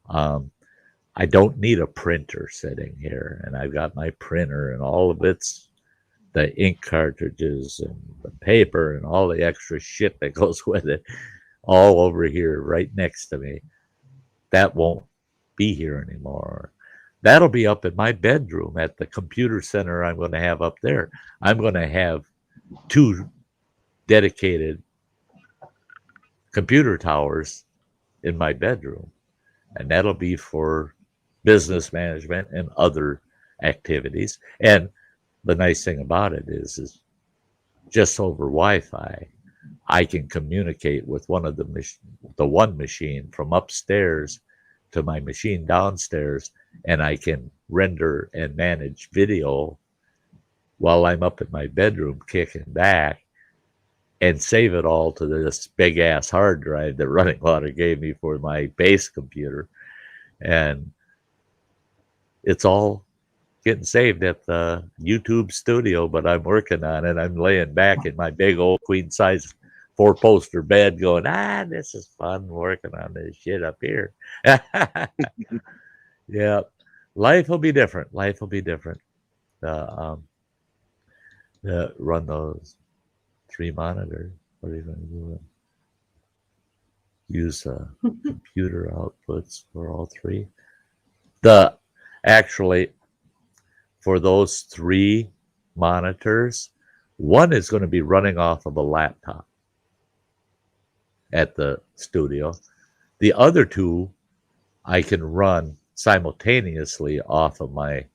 I don't need a printer sitting here, and I've got my printer and all of the ink cartridges and the paper and all the extra shit that goes with it all over here right next to me. That won't be here anymore. That'll be up in my bedroom at the computer center I'm going to have up there. I'm going to have 2 dedicated computer towers in my bedroom, and that'll be for business management and other activities. And the nice thing about it is just over Wi-Fi, I can communicate with one of the one machine from upstairs to my machine downstairs, and I can render and manage video while I'm up in my bedroom kicking back, and save it all to this big ass hard drive that Running Water gave me for my base computer. And it's all getting saved at the YouTube studio, but I'm working on it. I'm laying back in my big old queen size 4-poster bed going, this is fun working on this shit up here. Yeah. Life will be different. Life will be different. Run those 3 monitors. What are you going to do? Use computer outputs for all 3. Actually, for those 3 monitors, one is going to be running off of a laptop at the studio. The other 2 I can run simultaneously off of my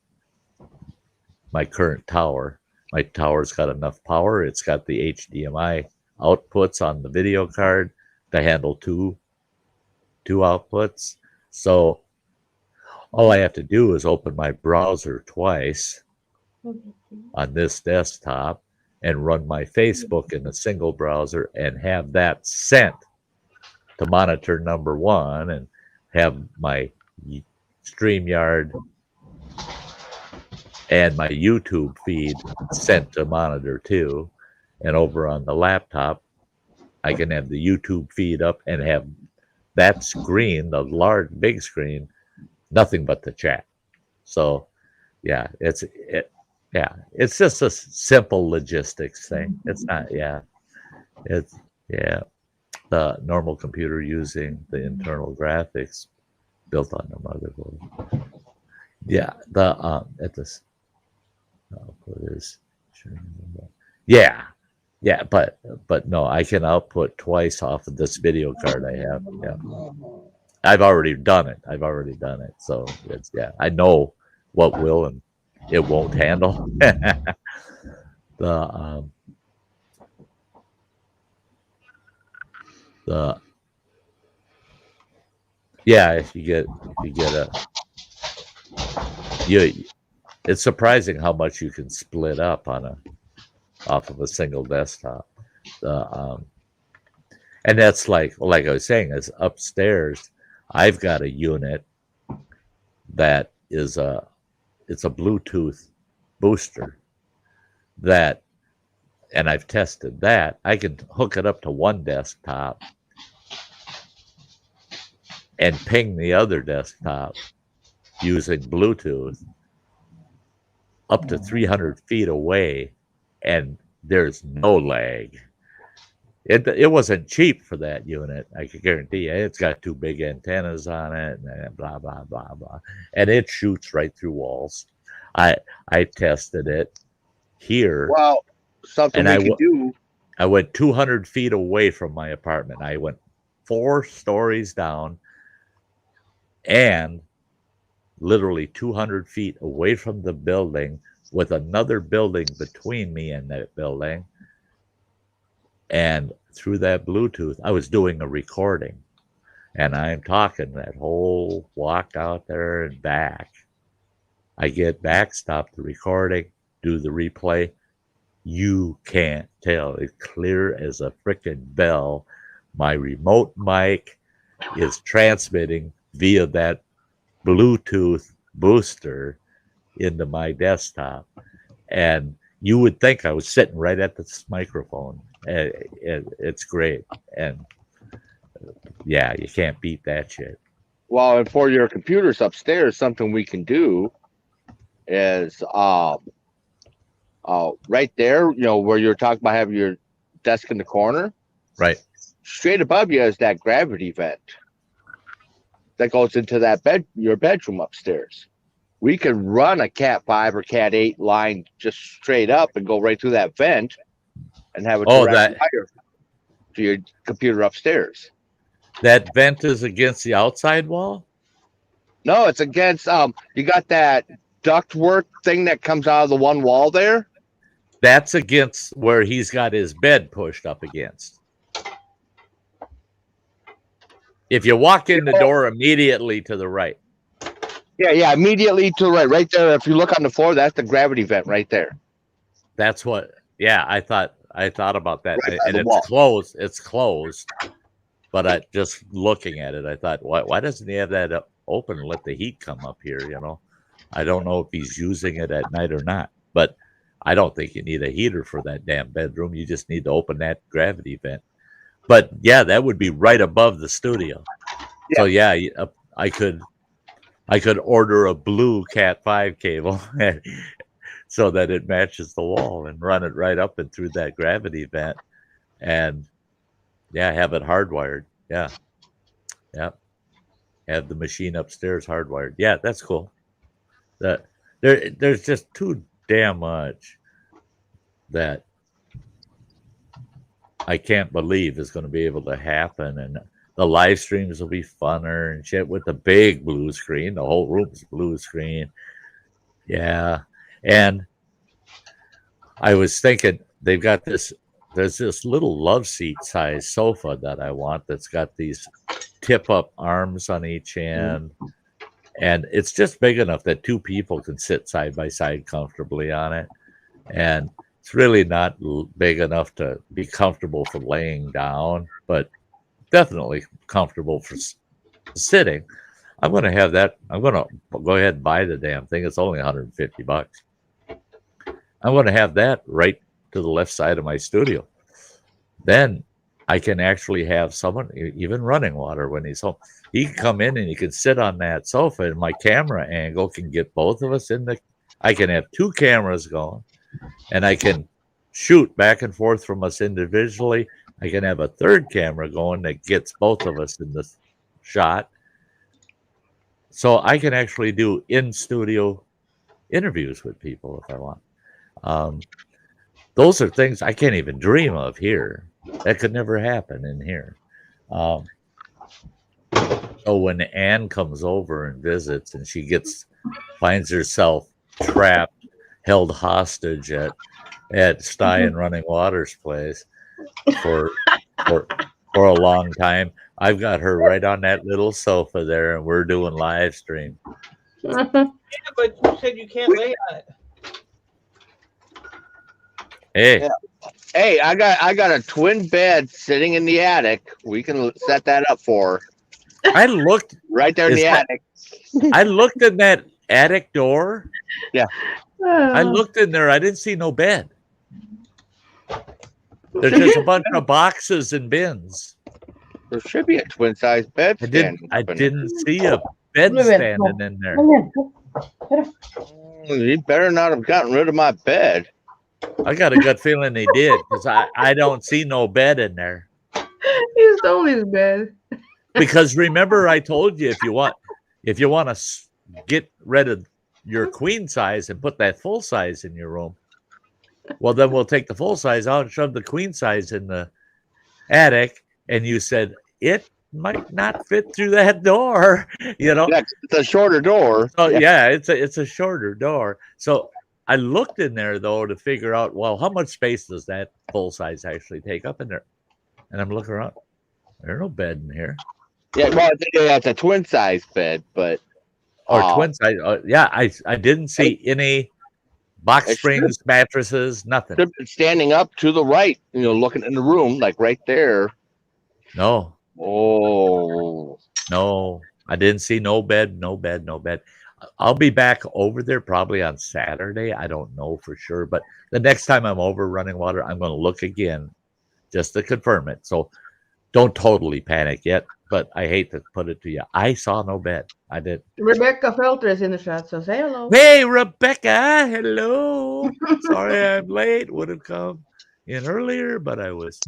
current tower. My tower's got enough power. It's got the HDMI outputs on the video card to handle two outputs. So all I have to do is open my browser twice on this desktop and run my Facebook in a single browser and have that sent to monitor number 1, and have my StreamYard and my YouTube feed sent to monitor 2. And over on the laptop, I can have the YouTube feed up and have that screen, the large, big screen, nothing but the chat. So, yeah, it's just a simple logistics thing. It's not, the normal computer using the internal graphics built on the motherboard. Yeah, at this output is but no, I can output twice off of this video card I have. Yeah, I've already done it. So I know what will and it won't handle. if you get it's surprising how much you can split up off of a single desktop. And that's like I was saying, is upstairs. I've got a unit that is it's a Bluetooth booster and I've tested that. I can hook it up to one desktop and ping the other desktop using Bluetooth up to 300 feet away, and there's no lag. It wasn't cheap for that unit. I can guarantee you. It's got 2 big antennas on it, and blah blah blah blah, and it shoots right through walls. I tested it here. Well, something we can do. I went 200 feet away from my apartment. I went 4 stories down, and literally 200 feet away from the building, with another building between me and that building. And through that Bluetooth, I was doing a recording, and I'm talking that whole walk out there and back. I get back, stop the recording, do the replay. You can't tell. It's clear as a frickin' bell. My remote mic is transmitting via that Bluetooth booster into my desktop, and you would think I was sitting right at this microphone. It's great, and yeah, you can't beat that shit. Well, and for your computers upstairs, something we can do is right there, where you're talking about having your desk in the corner, right? Straight above you is that gravity vent that goes into your bedroom upstairs. We can run a Cat 5 or Cat 8 line just straight up and go right through that vent and have a direct wire to your computer upstairs. That vent is against the outside wall? No, it's against you got that ductwork thing that comes out of the one wall there. That's against where he's got his bed pushed up against. If you walk in the door immediately to the right. Yeah, immediately to the right. Right there, if you look on the floor, that's the gravity vent right there. That's what, I thought about that. Right and it's closed. It's closed. But just looking at it, I thought, why doesn't he have that open and let the heat come up here, I don't know if he's using it at night or not. But I don't think you need a heater for that damn bedroom. You just need to open that gravity vent. But, yeah, that would be right above the studio. Yeah. So, yeah, I could order a blue Cat 5 cable so that it matches the wall and run it right up and through that gravity vent and, have it hardwired. Yeah. Have the machine upstairs hardwired. Yeah, that's cool. There's just too damn much that I can't believe is going to be able to happen, and the live streams will be funner and shit with the big blue screen. The whole room's blue screen. Yeah. And I was thinking there's this little love seat size sofa that I want that's got these tip up arms on each end. And it's just big enough that 2 people can sit side by side comfortably on it. And it's really not big enough to be comfortable for laying down, but definitely comfortable for sitting. I'm going to have that. I'm going to go ahead and buy the damn thing. It's only $150. I'm going to have that right to the left side of my studio. Then I can actually have someone, even running water when he's home. He can come in and he can sit on that sofa, and my camera angle can get both of us I can have 2 cameras going, and I can shoot back and forth from us individually. I can have a 3rd camera going that gets both of us in the shot. So I can actually do in-studio interviews with people if I want. Those are things I can't even dream of here. That could never happen in here. So when Ann comes over and visits, and she finds herself trapped, held hostage at Sty and Running Water's place for for a long time. I've got her right on that little sofa there, and we're doing live stream. Yeah, but you said you can't lay on it. Hey. Yeah. Hey, I got a twin bed sitting in the attic. We can set that up for her. I looked right there in the attic. I looked in that attic door. Yeah. I looked in there. I didn't see no bed. There's just a bunch of boxes and bins. There should be a twin size bed. I didn't see a bed standing in there. He better not have gotten rid of my bed. I got a gut feeling he did because I don't see no bed in there. He stole his bed. Because remember, I told you if you want to get rid of your queen size and put that full size in your room, well, then we'll take the full size out and shove the queen size in the attic. And you said it might not fit through that door. You know, yeah, it's a shorter door. Oh yeah, it's a shorter door. So I looked in there though to figure out, well, how much space does that full size actually take up in there? And I'm looking around. There's no bed in here. Yeah, well, I think that's a twin size bed, but twin size. Yeah, I didn't see any box springs, mattresses, nothing. Standing up to the right, looking in the room, like right there. No. Oh. No, I didn't see no bed. I'll be back over there probably on Saturday. I don't know for sure, but the next time I'm over running water, I'm going to look again just to confirm it. So don't totally panic yet, but I hate to put it to you. I saw no bed. I did. Rebecca Felter is in the chat, so say hello. Hey, Rebecca. Hello. Sorry I'm late. Would have come in earlier, but I was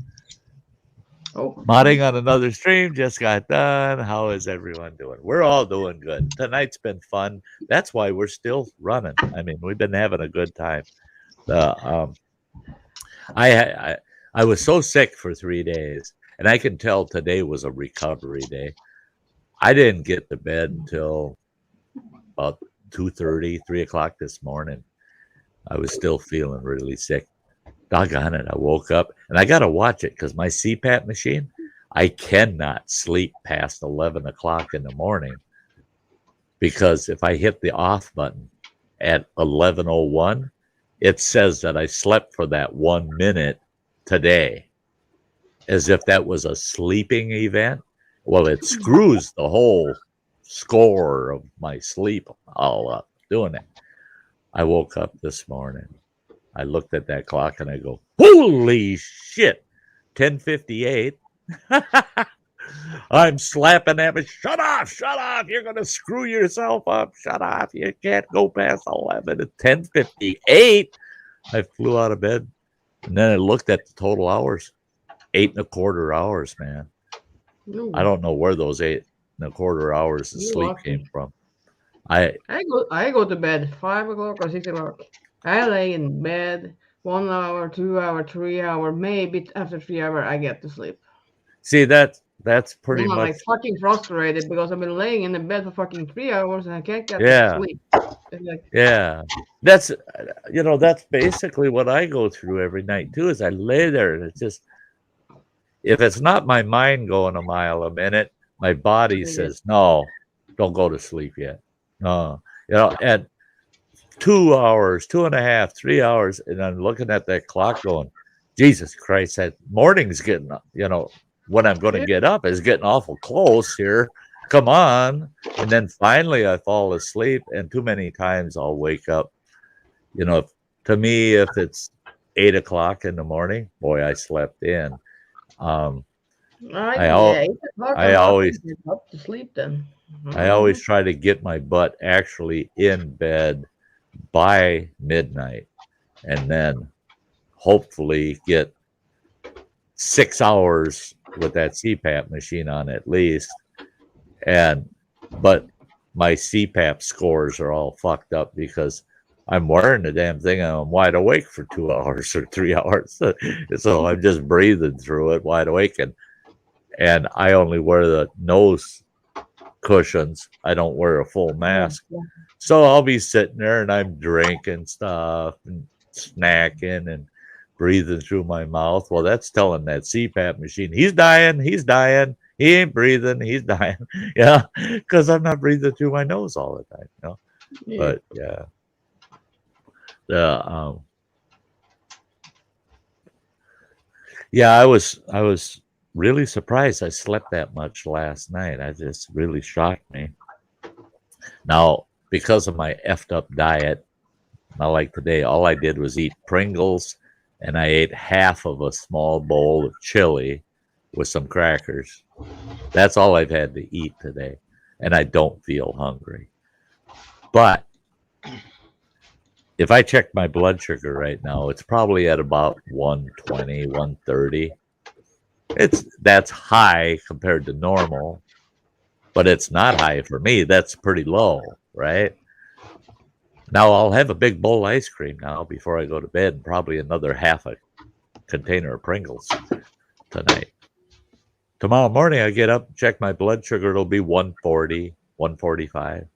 modding on another stream. Just got done. How is everyone doing? We're all doing good. Tonight's been fun. That's why we're still running. I mean, we've been having a good time. I was so sick for 3 days, and I can tell today was a recovery day. I didn't get to bed until about 2:30, 3 o'clock this morning. I was still feeling really sick. Doggone it, I woke up, and I got to watch it because my CPAP machine, I cannot sleep past 11 o'clock in the morning because if I hit the off button at 11:01, it says that I slept for that 1 minute today, as if that was a sleeping event. Well, it screws the whole score of my sleep all up doing it. I woke up this morning. I looked at that clock and I go, holy shit, 10:58. I'm slapping at me. Shut off. You're going to screw yourself up. Shut off. You can't go past 11 at 10:58. I flew out of bed and then I looked at the total hours, 8.25 hours, man. Ooh. I don't know where those 8.25 hours of sleep came from. I go to bed 5 o'clock or 6 o'clock. I lay in bed 1 hour, 2 hour, 3 hour, maybe after 3 hours I get to sleep. See, that's pretty I'm much like fucking frustrated because I've been laying in the bed for fucking 3 hours and I can't get to sleep. Like, yeah, that's basically what I go through every night too. Is I lay there and it's just, if it's not my mind going a mile a minute, my body says no, don't go to sleep yet. No, at 2 hours, 2.5, 3 hours, and I'm looking at that clock going, Jesus Christ, that morning's getting, when I'm going to get up is getting awful close here. Come on. And then finally I fall asleep, and too many times I'll wake up. To me, if it's 8 o'clock in the morning, boy, I slept in. I always up to sleep then. I always try to get my butt actually in bed by midnight, and then hopefully get 6 hours with that CPAP machine on at least. But my CPAP scores are all fucked up because I'm wearing the damn thing and I'm wide awake for 2 hours or 3 hours. So I'm just breathing through it wide awake, and I only wear the nose cushions. I don't wear a full mask. So I'll be sitting there and I'm drinking stuff and snacking and breathing through my mouth. Well, that's telling that CPAP machine, he's dying, he ain't breathing, he's dying. Yeah, because I'm not breathing through my nose all the time. But yeah, I was really surprised I slept that much last night. I just really shocked me. Now, because of my effed up diet, not like today, all I did was eat Pringles, and I ate half of a small bowl of chili with some crackers. That's all I've had to eat today, and I don't feel hungry. But if I check my blood sugar right now, it's probably at about 120, 130. That's high compared to normal, but it's not high for me. That's pretty low, right? Now I'll have a big bowl of ice cream now before I go to bed, and probably another half a container of Pringles tonight. Tomorrow morning I get up, check my blood sugar, it'll be 140, 145.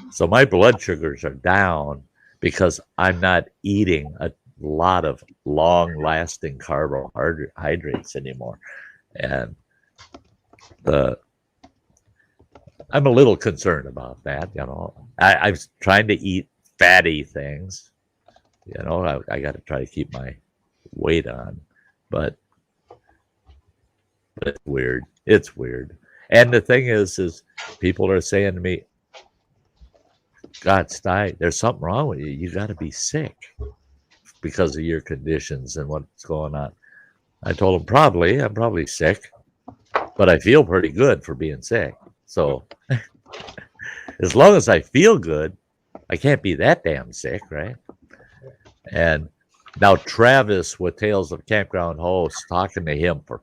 So my blood sugars are down because I'm not eating a lot of long-lasting carbohydrates anymore. And I'm a little concerned about that. I was trying to eat fatty things. I got to try to keep my weight on, but it's weird. It's weird. And the thing is people are saying to me, God, Sty, there's something wrong with you. You got to be sick because of your conditions and what's going on. I told them I'm probably sick, but I feel pretty good for being sick. So as long as I feel good, I can't be that damn sick, right? And now Travis with Tales of Campground Host, talking to him for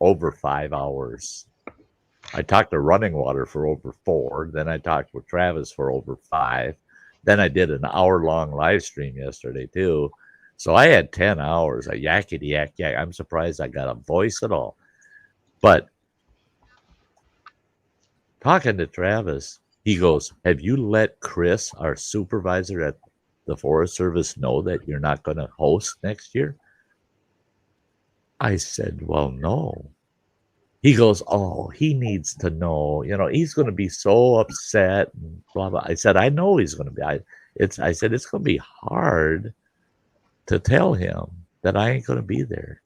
over 5 hours. I talked to Running Water for over 4. Then I talked with Travis for over 5. Then I did an hour-long live stream yesterday, too. So I had 10 hours. I yakety yak. I'm surprised I got a voice at all. But talking to Travis, he goes, have you let Chris, our supervisor at the Forest Service, know that you're not going to host next year? I said, well, no. He goes, oh, he needs to know. He's going to be so upset and blah, blah. I said, I know he's going to be. I said, it's going to be hard to tell him that I ain't going to be there.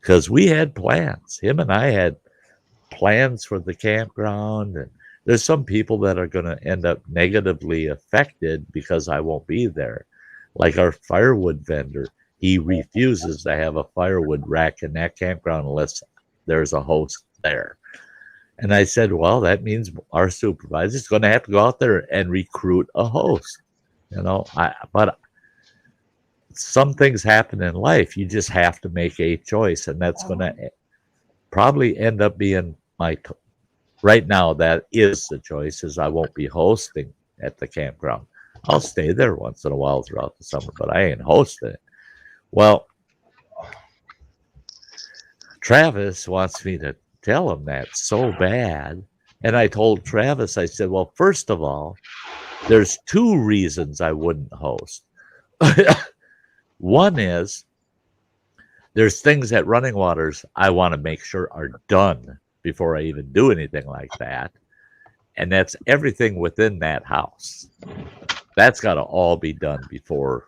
Because we had plans. Him and I had plans for the campground. And there's some people that are going to end up negatively affected because I won't be there. Like our firewood vendor. He refuses to have a firewood rack in that campground unless there's a host there. And I said, well, that means our supervisor is going to have to go out there and recruit a host. But some things happen in life. You just have to make a choice, and that's going to probably end up being right now. That is the choice, is I won't be hosting at the campground. I'll stay there once in a while throughout the summer, but I ain't hosting it. Well, Travis wants me to tell him that so bad. And I told Travis, I said, well, first of all, there's 2 reasons I wouldn't host. One is there's things at Running Waters I want to make sure are done before I even do anything like that. And that's everything within that house. That's got to all be done before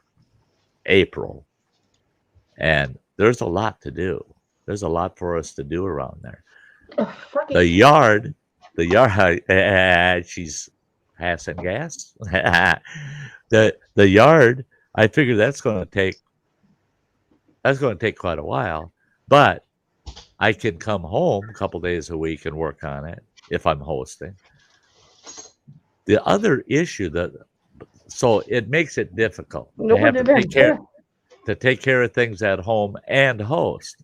April. And there's a lot to do. There's a lot for us to do around there. The yard, she's passing gas. The yard, I figure that's going to take quite a while, but I can come home a couple days a week and work on it if I'm hosting. The other issue so it makes it difficult to take care of things at home and host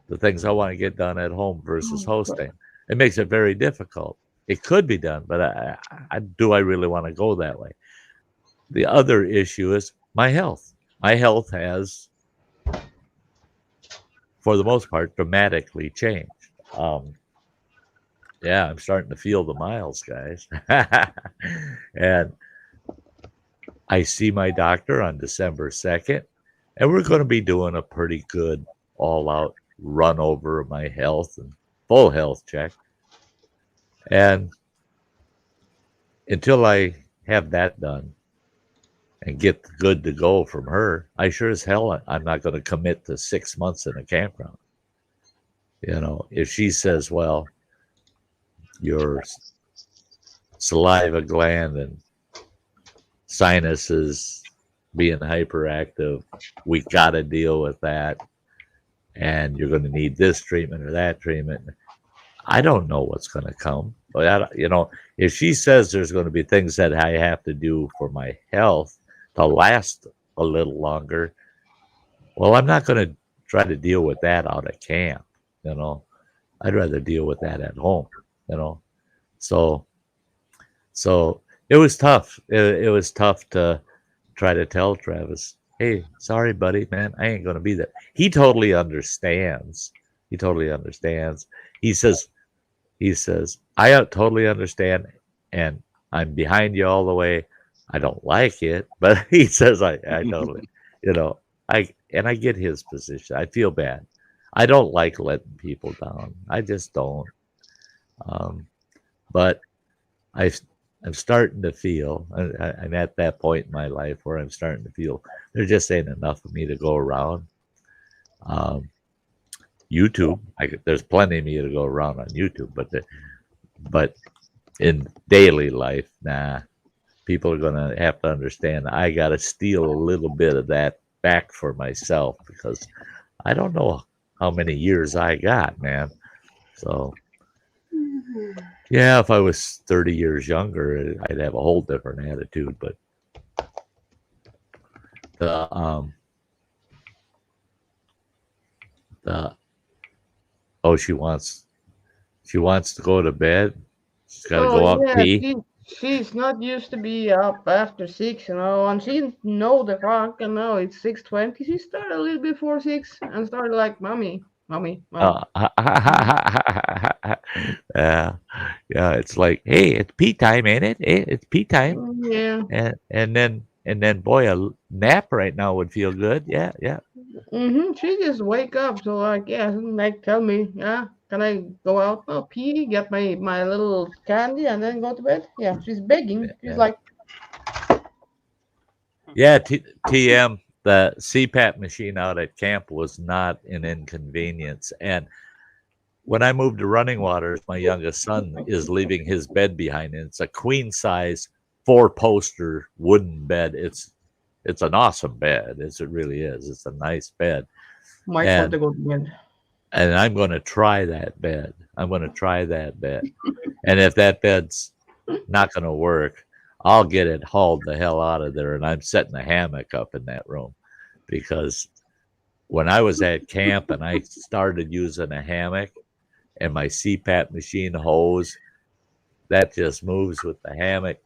the things I want to get done at home versus hosting. It makes it very difficult. It could be done, but I really want to go that way? The other issue is my health. My health has, for the most part, dramatically changed. I'm starting to feel the miles, guys. And I see my doctor on December 2nd. And we're going to be doing a pretty good all-out run over of my health and full health check. And until I have that done and get good to go from her, I sure as hell I'm not going to commit to 6 months in a campground. You know, if she says, well, your saliva gland and sinuses being hyperactive, we got to deal with that, and you're going to need this treatment or that treatment. I don't know what's going to come, but you know, if she says there's going to be things that I have to do for my health to last a little longer, well, I'm not going to try to deal with that out at camp. You know, I'd rather deal with that at home. You know, so it was tough. It was tough to try to tell Travis, hey, sorry, buddy, man, I ain't going to be there. He totally understands. He says, I totally understand, and I'm behind you all the way. I don't like it, but he says, I totally, you know, I get his position. I feel bad. I don't like letting people down. I just don't. But I'm starting to feel, I'm at that point in my life where I'm starting to feel there just ain't enough of me to go around. YouTube, there's plenty of me to go around on YouTube, but in daily life, nah, people are going to have to understand I got to steal a little bit of that back for myself because I don't know how many years I got, man. So, yeah, if I was 30 years younger, I'd have a whole different attitude, but she wants to go to bed. She's got to go out and pee. She's not used to be up after 6, you know, and she know the clock, and now it's 6:20. She started a little before 6 and started like, mommy. Yeah, it's like, hey, it's pee time, ain't it? Hey, it's pee time. Yeah. And then, boy, a nap right now would feel good. Yeah. She just wake up, so like, yeah, like tell me, yeah, can I go out? Oh, pee, get my little candy, and then go to bed. Yeah, she's begging. She's like, yeah, TM. The CPAP machine out at camp was not an inconvenience. And when I moved to Running Waters, my youngest son is leaving his bed behind. And it's a queen size 4-poster wooden bed. It's an awesome bed. It really is. It's a nice bed. Might want to go to bed. And I'm going to try that bed. And if that bed's not going to work, I'll get it hauled the hell out of there. And I'm setting a hammock up in that room. Because when I was at camp and I started using a hammock and my CPAP machine hose, that just moves with the hammock.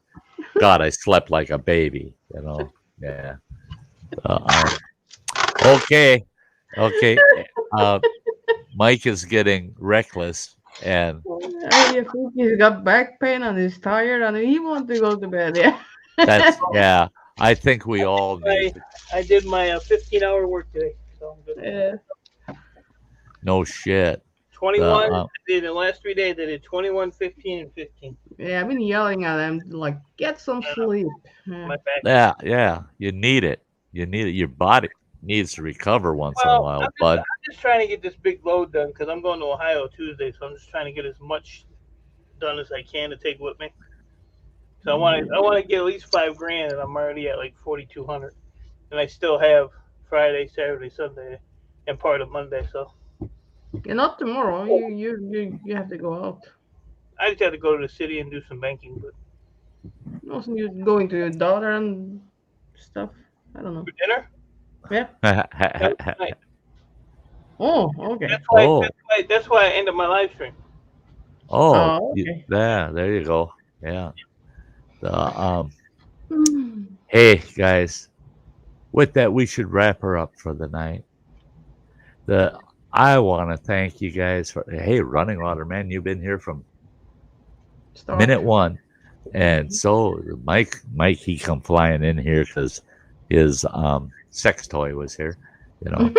God, I slept like a baby, you know. Yeah. Okay. Mike is getting reckless, and I think he's got back pain and he's tired and he wants to go to bed. Yeah. I think we all need. I did my 15-hour work today, so I'm good. Yeah. No shit. 21. I did the last 3 days. I did 21, 15, and 15. Yeah, I've been yelling at them like, get some sleep. My back. Yeah. You need it. Your body needs to recover once in a while, bud. I'm just trying to get this big load done because I'm going to Ohio Tuesday, so I'm just trying to get as much done as I can to take with me. So I want to get at least $5,000, and I'm already at like 4,200, and I still have Friday, Saturday, Sunday, and part of Monday. So you're not tomorrow. You have to go out. I just have to go to the city and do some banking, but also you're going to your daughter and stuff. I don't know. For dinner? Yeah. Oh, okay. That's why I ended my live stream. Okay. There you go. Yeah. Hey guys, with that we should wrap her up for the night. I want to thank you guys for Running Water, man, you've been here from minute one, and so Mike he come flying in here because his sex toy was here. You know,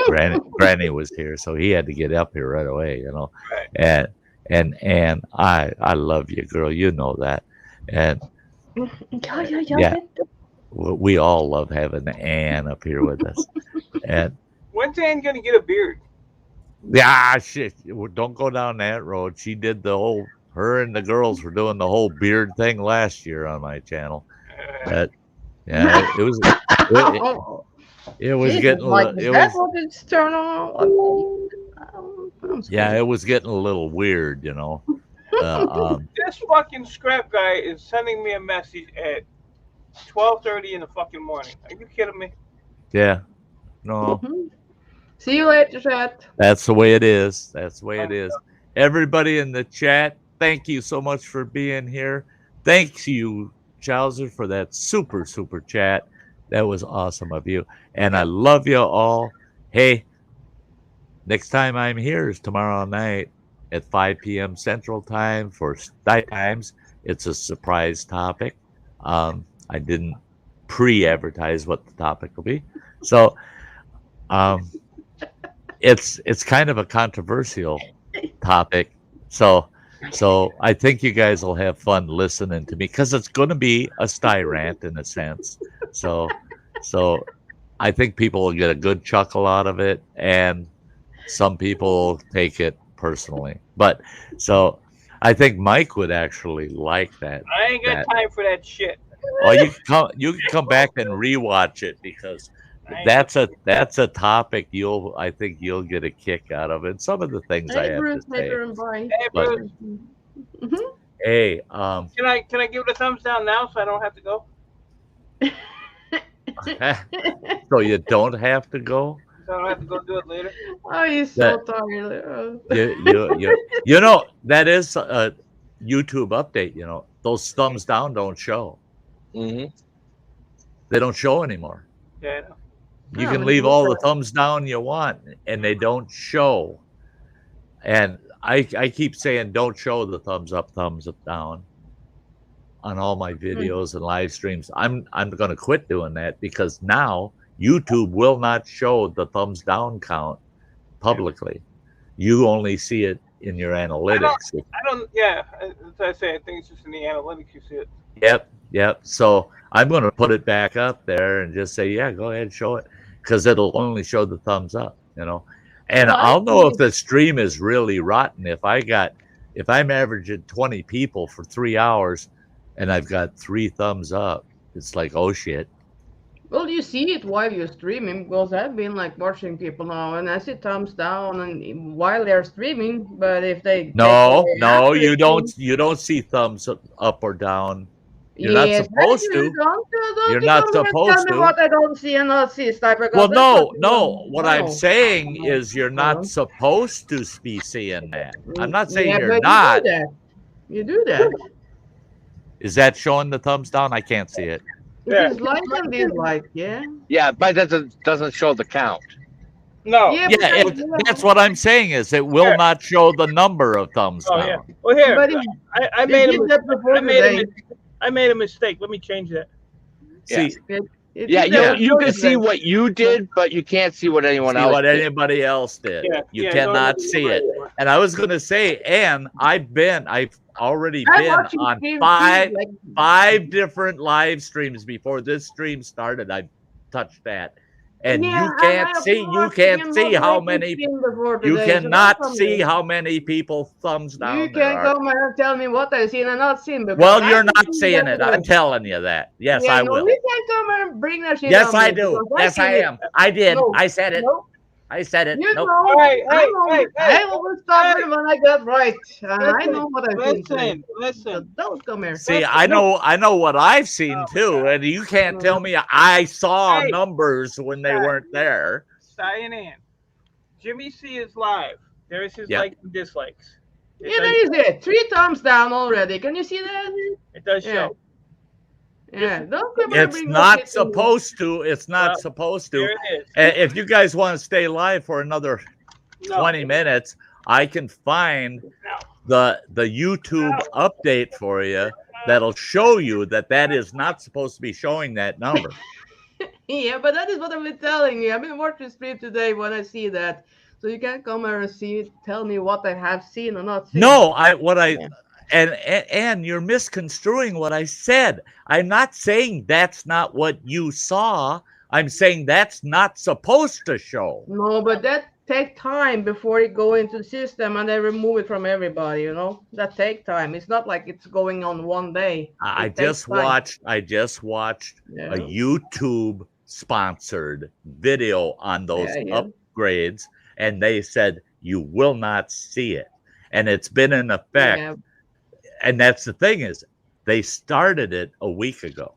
Granny was here, so he had to get up here right away. You know, Right. and I love you, girl. You know that, and yeah, we all love having Ann up here with us. And When's Ann gonna get a beard? yeah, shit, don't go down that road. She did the whole. Her and the girls were doing the whole beard thing last year on my channel. That yeah, it was. It was getting. That's what it's turned on. Yeah, it was getting a little weird, you know. This fucking scrap guy is sending me a message at 12:30 in the fucking morning. Are you kidding me? Yeah, no. See you later, chat. That's the way it is. That's the way it is. Everybody in the chat, thank you so much for being here. Thanks you, Chowser, for that super chat. That was awesome of you. And I love you all. Hey, next time I'm here is tomorrow night at 5 p.m. Central Time for Sty Times. It's a surprise topic. I didn't pre-advertise what the topic will be. So it's kind of a controversial topic. So I think you guys will have fun listening to me because it's going to be a Sty rant in a sense. So I think people will get a good chuckle out of it, and some people take it personally. But so I think Mike would actually like that. I ain't got time for that shit. Well, you can come back and rewatch it because that's a topic I think you'll get a kick out of it. Some of the things I have to say. Hey, Bruce. Hey, can I give it a thumbs down now so I don't have to go? So you don't have to go? So I don't have to go do it later? Oh, you're so tired. You know, that is a YouTube update. You know, those thumbs down don't show. Mm-hmm. They don't show anymore. Yeah, I know. You can leave all the thumbs down you want, and they don't show. And I keep saying don't show the thumbs up down on all my videos and live streams. I'm going to quit doing that because now YouTube will not show the thumbs down count publicly. You only see it in your analytics. I don't. Yeah, as I say, I think it's just in the analytics you see it. Yep. So I'm going to put it back up there and just say, yeah, go ahead and show it because it'll only show the thumbs up, you know. And I'll know if the stream is really rotten. If I'm averaging 20 people for 3 hours and I've got 3 thumbs up, it's like, oh shit. Well, you see it while you're streaming because I've been like watching people now and I see thumbs down and while they're streaming, but if they you don't see thumbs up or down. You're not supposed to. You're not supposed to. What I don't see and not see, well, no. What I'm saying is you're not supposed to be seeing that. I'm not saying you're not. You do that. Is that showing the thumbs down? I can't see it. It's like and dislike, yeah. Yeah, but that doesn't show the count. No. Yeah, that's what I'm saying is it will not show the number of thumbs down. Yeah. Well, here, I made a mistake. Let me change that. See, you can see what you did, but you can't see what anyone else. What anybody else did. You cannot see it. And I was going to say, and I've already been on five different live streams before this stream started. I touched that. And you can't see how many. You cannot see how many people thumbs down. You can't come and tell me what I've seen and not seen. Well, you're not seeing it. I'm telling you that. Yes, I will. You can't come and bring that shit. Yes, I do. Yes, I am. I did. I said it. I said it. You nope. know, I always stop it when I get right. I know what I've seen. Listen. Don't come here. See, I know what I've seen too, and you can't tell me I saw numbers when they weren't there. Sty and Ann. Jimmy C is live. There is his likes and dislikes. There is it. 3 thumbs down already. Can you see that? It does show. Yeah, it's not supposed to. It's not supposed to. There it is. If you guys want to stay live for another 20 minutes, I can find the YouTube update for you that'll show you that is not supposed to be showing that number. Yeah, but that is what I've been telling you. I've been watching stream today when I see that. So you can't come here and tell me what I have seen or not seen. No, and you're misconstruing what I said. I'm not saying that's not what you saw. I'm saying that's not supposed to show. No, but that take time before it go into the system and they remove it from everybody, you know? That take time. It's not like it's going on one day. I just watched a YouTube sponsored video on those upgrades, and they said you will not see it. And it's been in effect. Yeah. And that's the thing is they started it a week ago.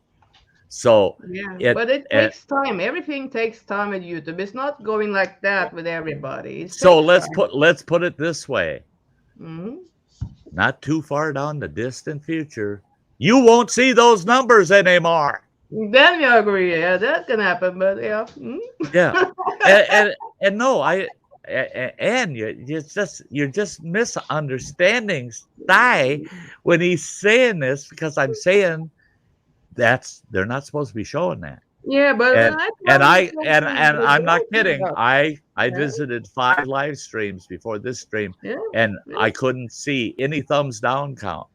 So but it takes time. Everything takes time at YouTube. It's not going like that with everybody. So let's put it this way. Mm-hmm. Not too far down the distant future, you won't see those numbers anymore. Then you agree, yeah, that can happen. But yeah, yeah, and no, and you're just misunderstanding Sty when he's saying this, because I'm saying they're not supposed to be showing that. Yeah, but I'm not kidding. I visited 5 live streams before this stream, and I couldn't see any thumbs down count.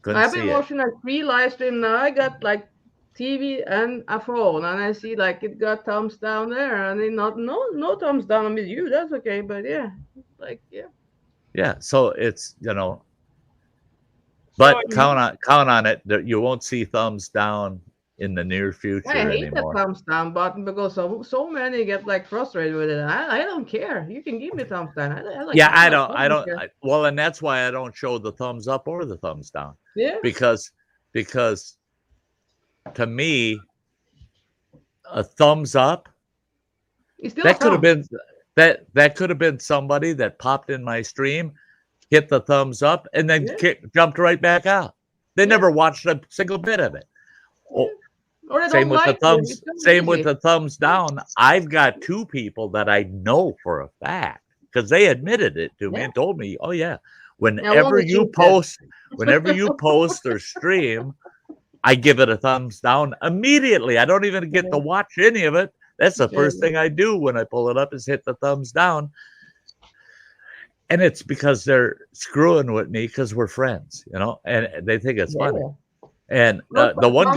I've been watching like 3 live streams now. I got like TV and a phone, and I see like it got thumbs down there, and then no thumbs down with you. That's okay, but yeah. So it's but count on it that you won't see thumbs down in the near future anymore. I hate the thumbs down button because so many get like frustrated with it. I don't care. You can give me thumbs down. I don't. Well, and that's why I don't show the thumbs up or the thumbs down. Yeah. Because to me, a thumbs up that could have been somebody that popped in my stream, hit the thumbs up, and then jumped right back out. They never watched a single bit of it. Same with the thumbs down. I've got 2 people that I know for a fact, because they admitted it to me and told me, "Oh yeah, whenever you post or stream, I give it a thumbs down immediately. I don't even get to watch any of it. That's the first thing I do when I pull it up is hit the thumbs down." And it's because they're screwing with me because we're friends, and they think it's funny. And the one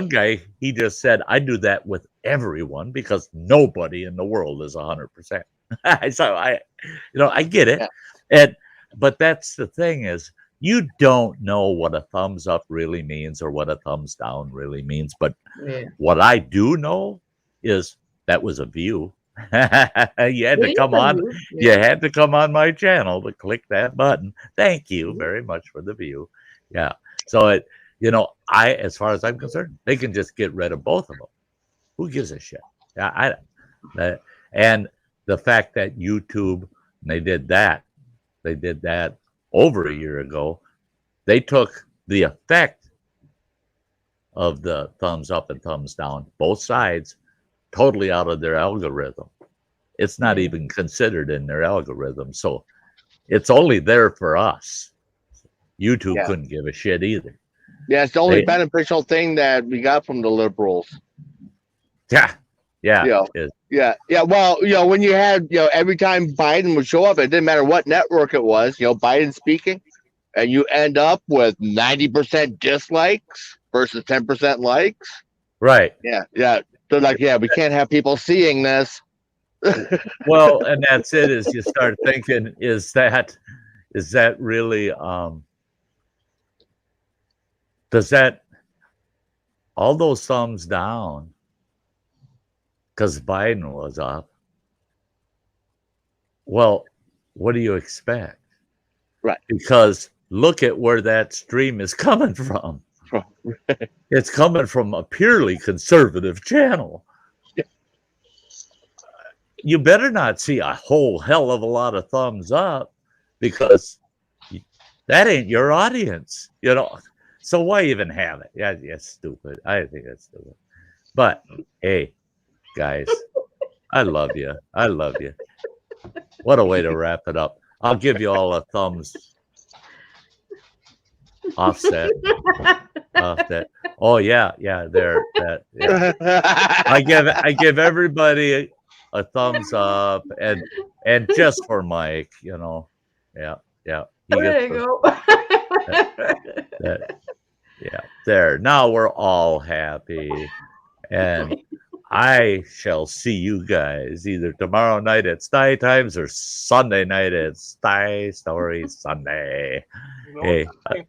guy, he just said, "I do that with everyone because nobody in the world is 100%." So I get it. But that's the thing is, you don't know what a thumbs up really means or what a thumbs down really means. But what I do know is that was a view. You had to come on. You had to come on my channel to click that button. Thank you very much for the view. Yeah. So as far as I'm concerned, they can just get rid of both of them. Who gives a shit? And the fact that YouTube, they did that over a year ago. They took the effect of the thumbs up and thumbs down, both sides, totally out of their algorithm. It's not even considered in their algorithm. So it's only there for us. YouTube couldn't give a shit either. Yeah, it's the only beneficial thing that we got from the liberals. Yeah. Well, when you had, every time Biden would show up, it didn't matter what network it was, Biden speaking, and you end up with 90% dislikes versus 10% likes. Right. Yeah. They're like, we can't have people seeing this. Well, and that's it. Is you start thinking, is that really? Does that all those thumbs down because Biden was up? Well, what do you expect? Right. Because look at where that stream is coming from. It's coming from a purely conservative channel. You better not see a whole hell of a lot of thumbs up, because that ain't your audience, So why even have it? Yeah, it's stupid. I think that's stupid. But hey, guys, I love you. What a way to wrap it up. I'll give you all a thumbs. Offset. Oh yeah. There. That. Yeah. I give everybody a thumbs up, and just for Mike, Yeah. There you go. Yeah. There. Now we're all happy, and I shall see you guys either tomorrow night at Sty Times or Sunday night at Sty Story Sunday. Hey, I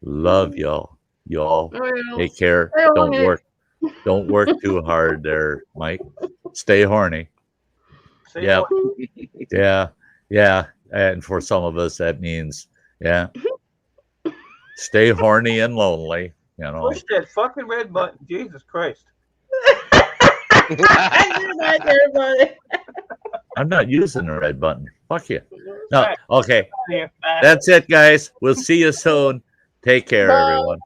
love y'all. Y'all take care. Don't work too hard there, Mike. Stay horny. Yeah. Yeah. And for some of us, that means, stay horny and lonely. Push that fucking red button. Jesus Christ. I'm not using the red button. Fuck you. No. Okay. That's it, guys. We'll see you soon. Take care, everyone.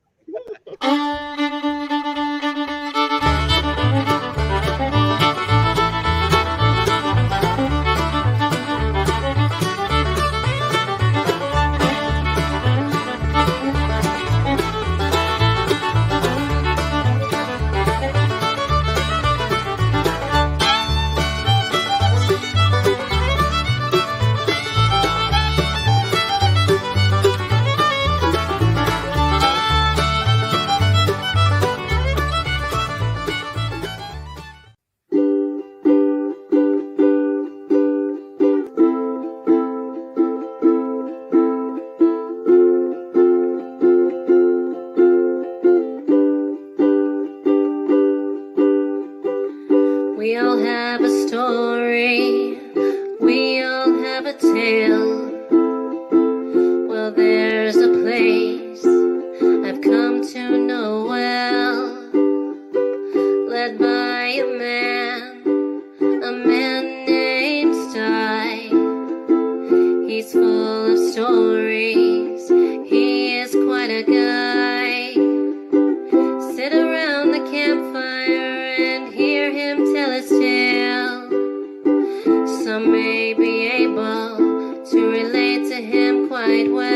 We all have a story, we all have a tale. Well, there's a place I've come to know well, led by a man named Sty. He's full of stories, he is quite a guy. Sit around the campfire and hear him tell his tale. Some may be able to relate to him quite well.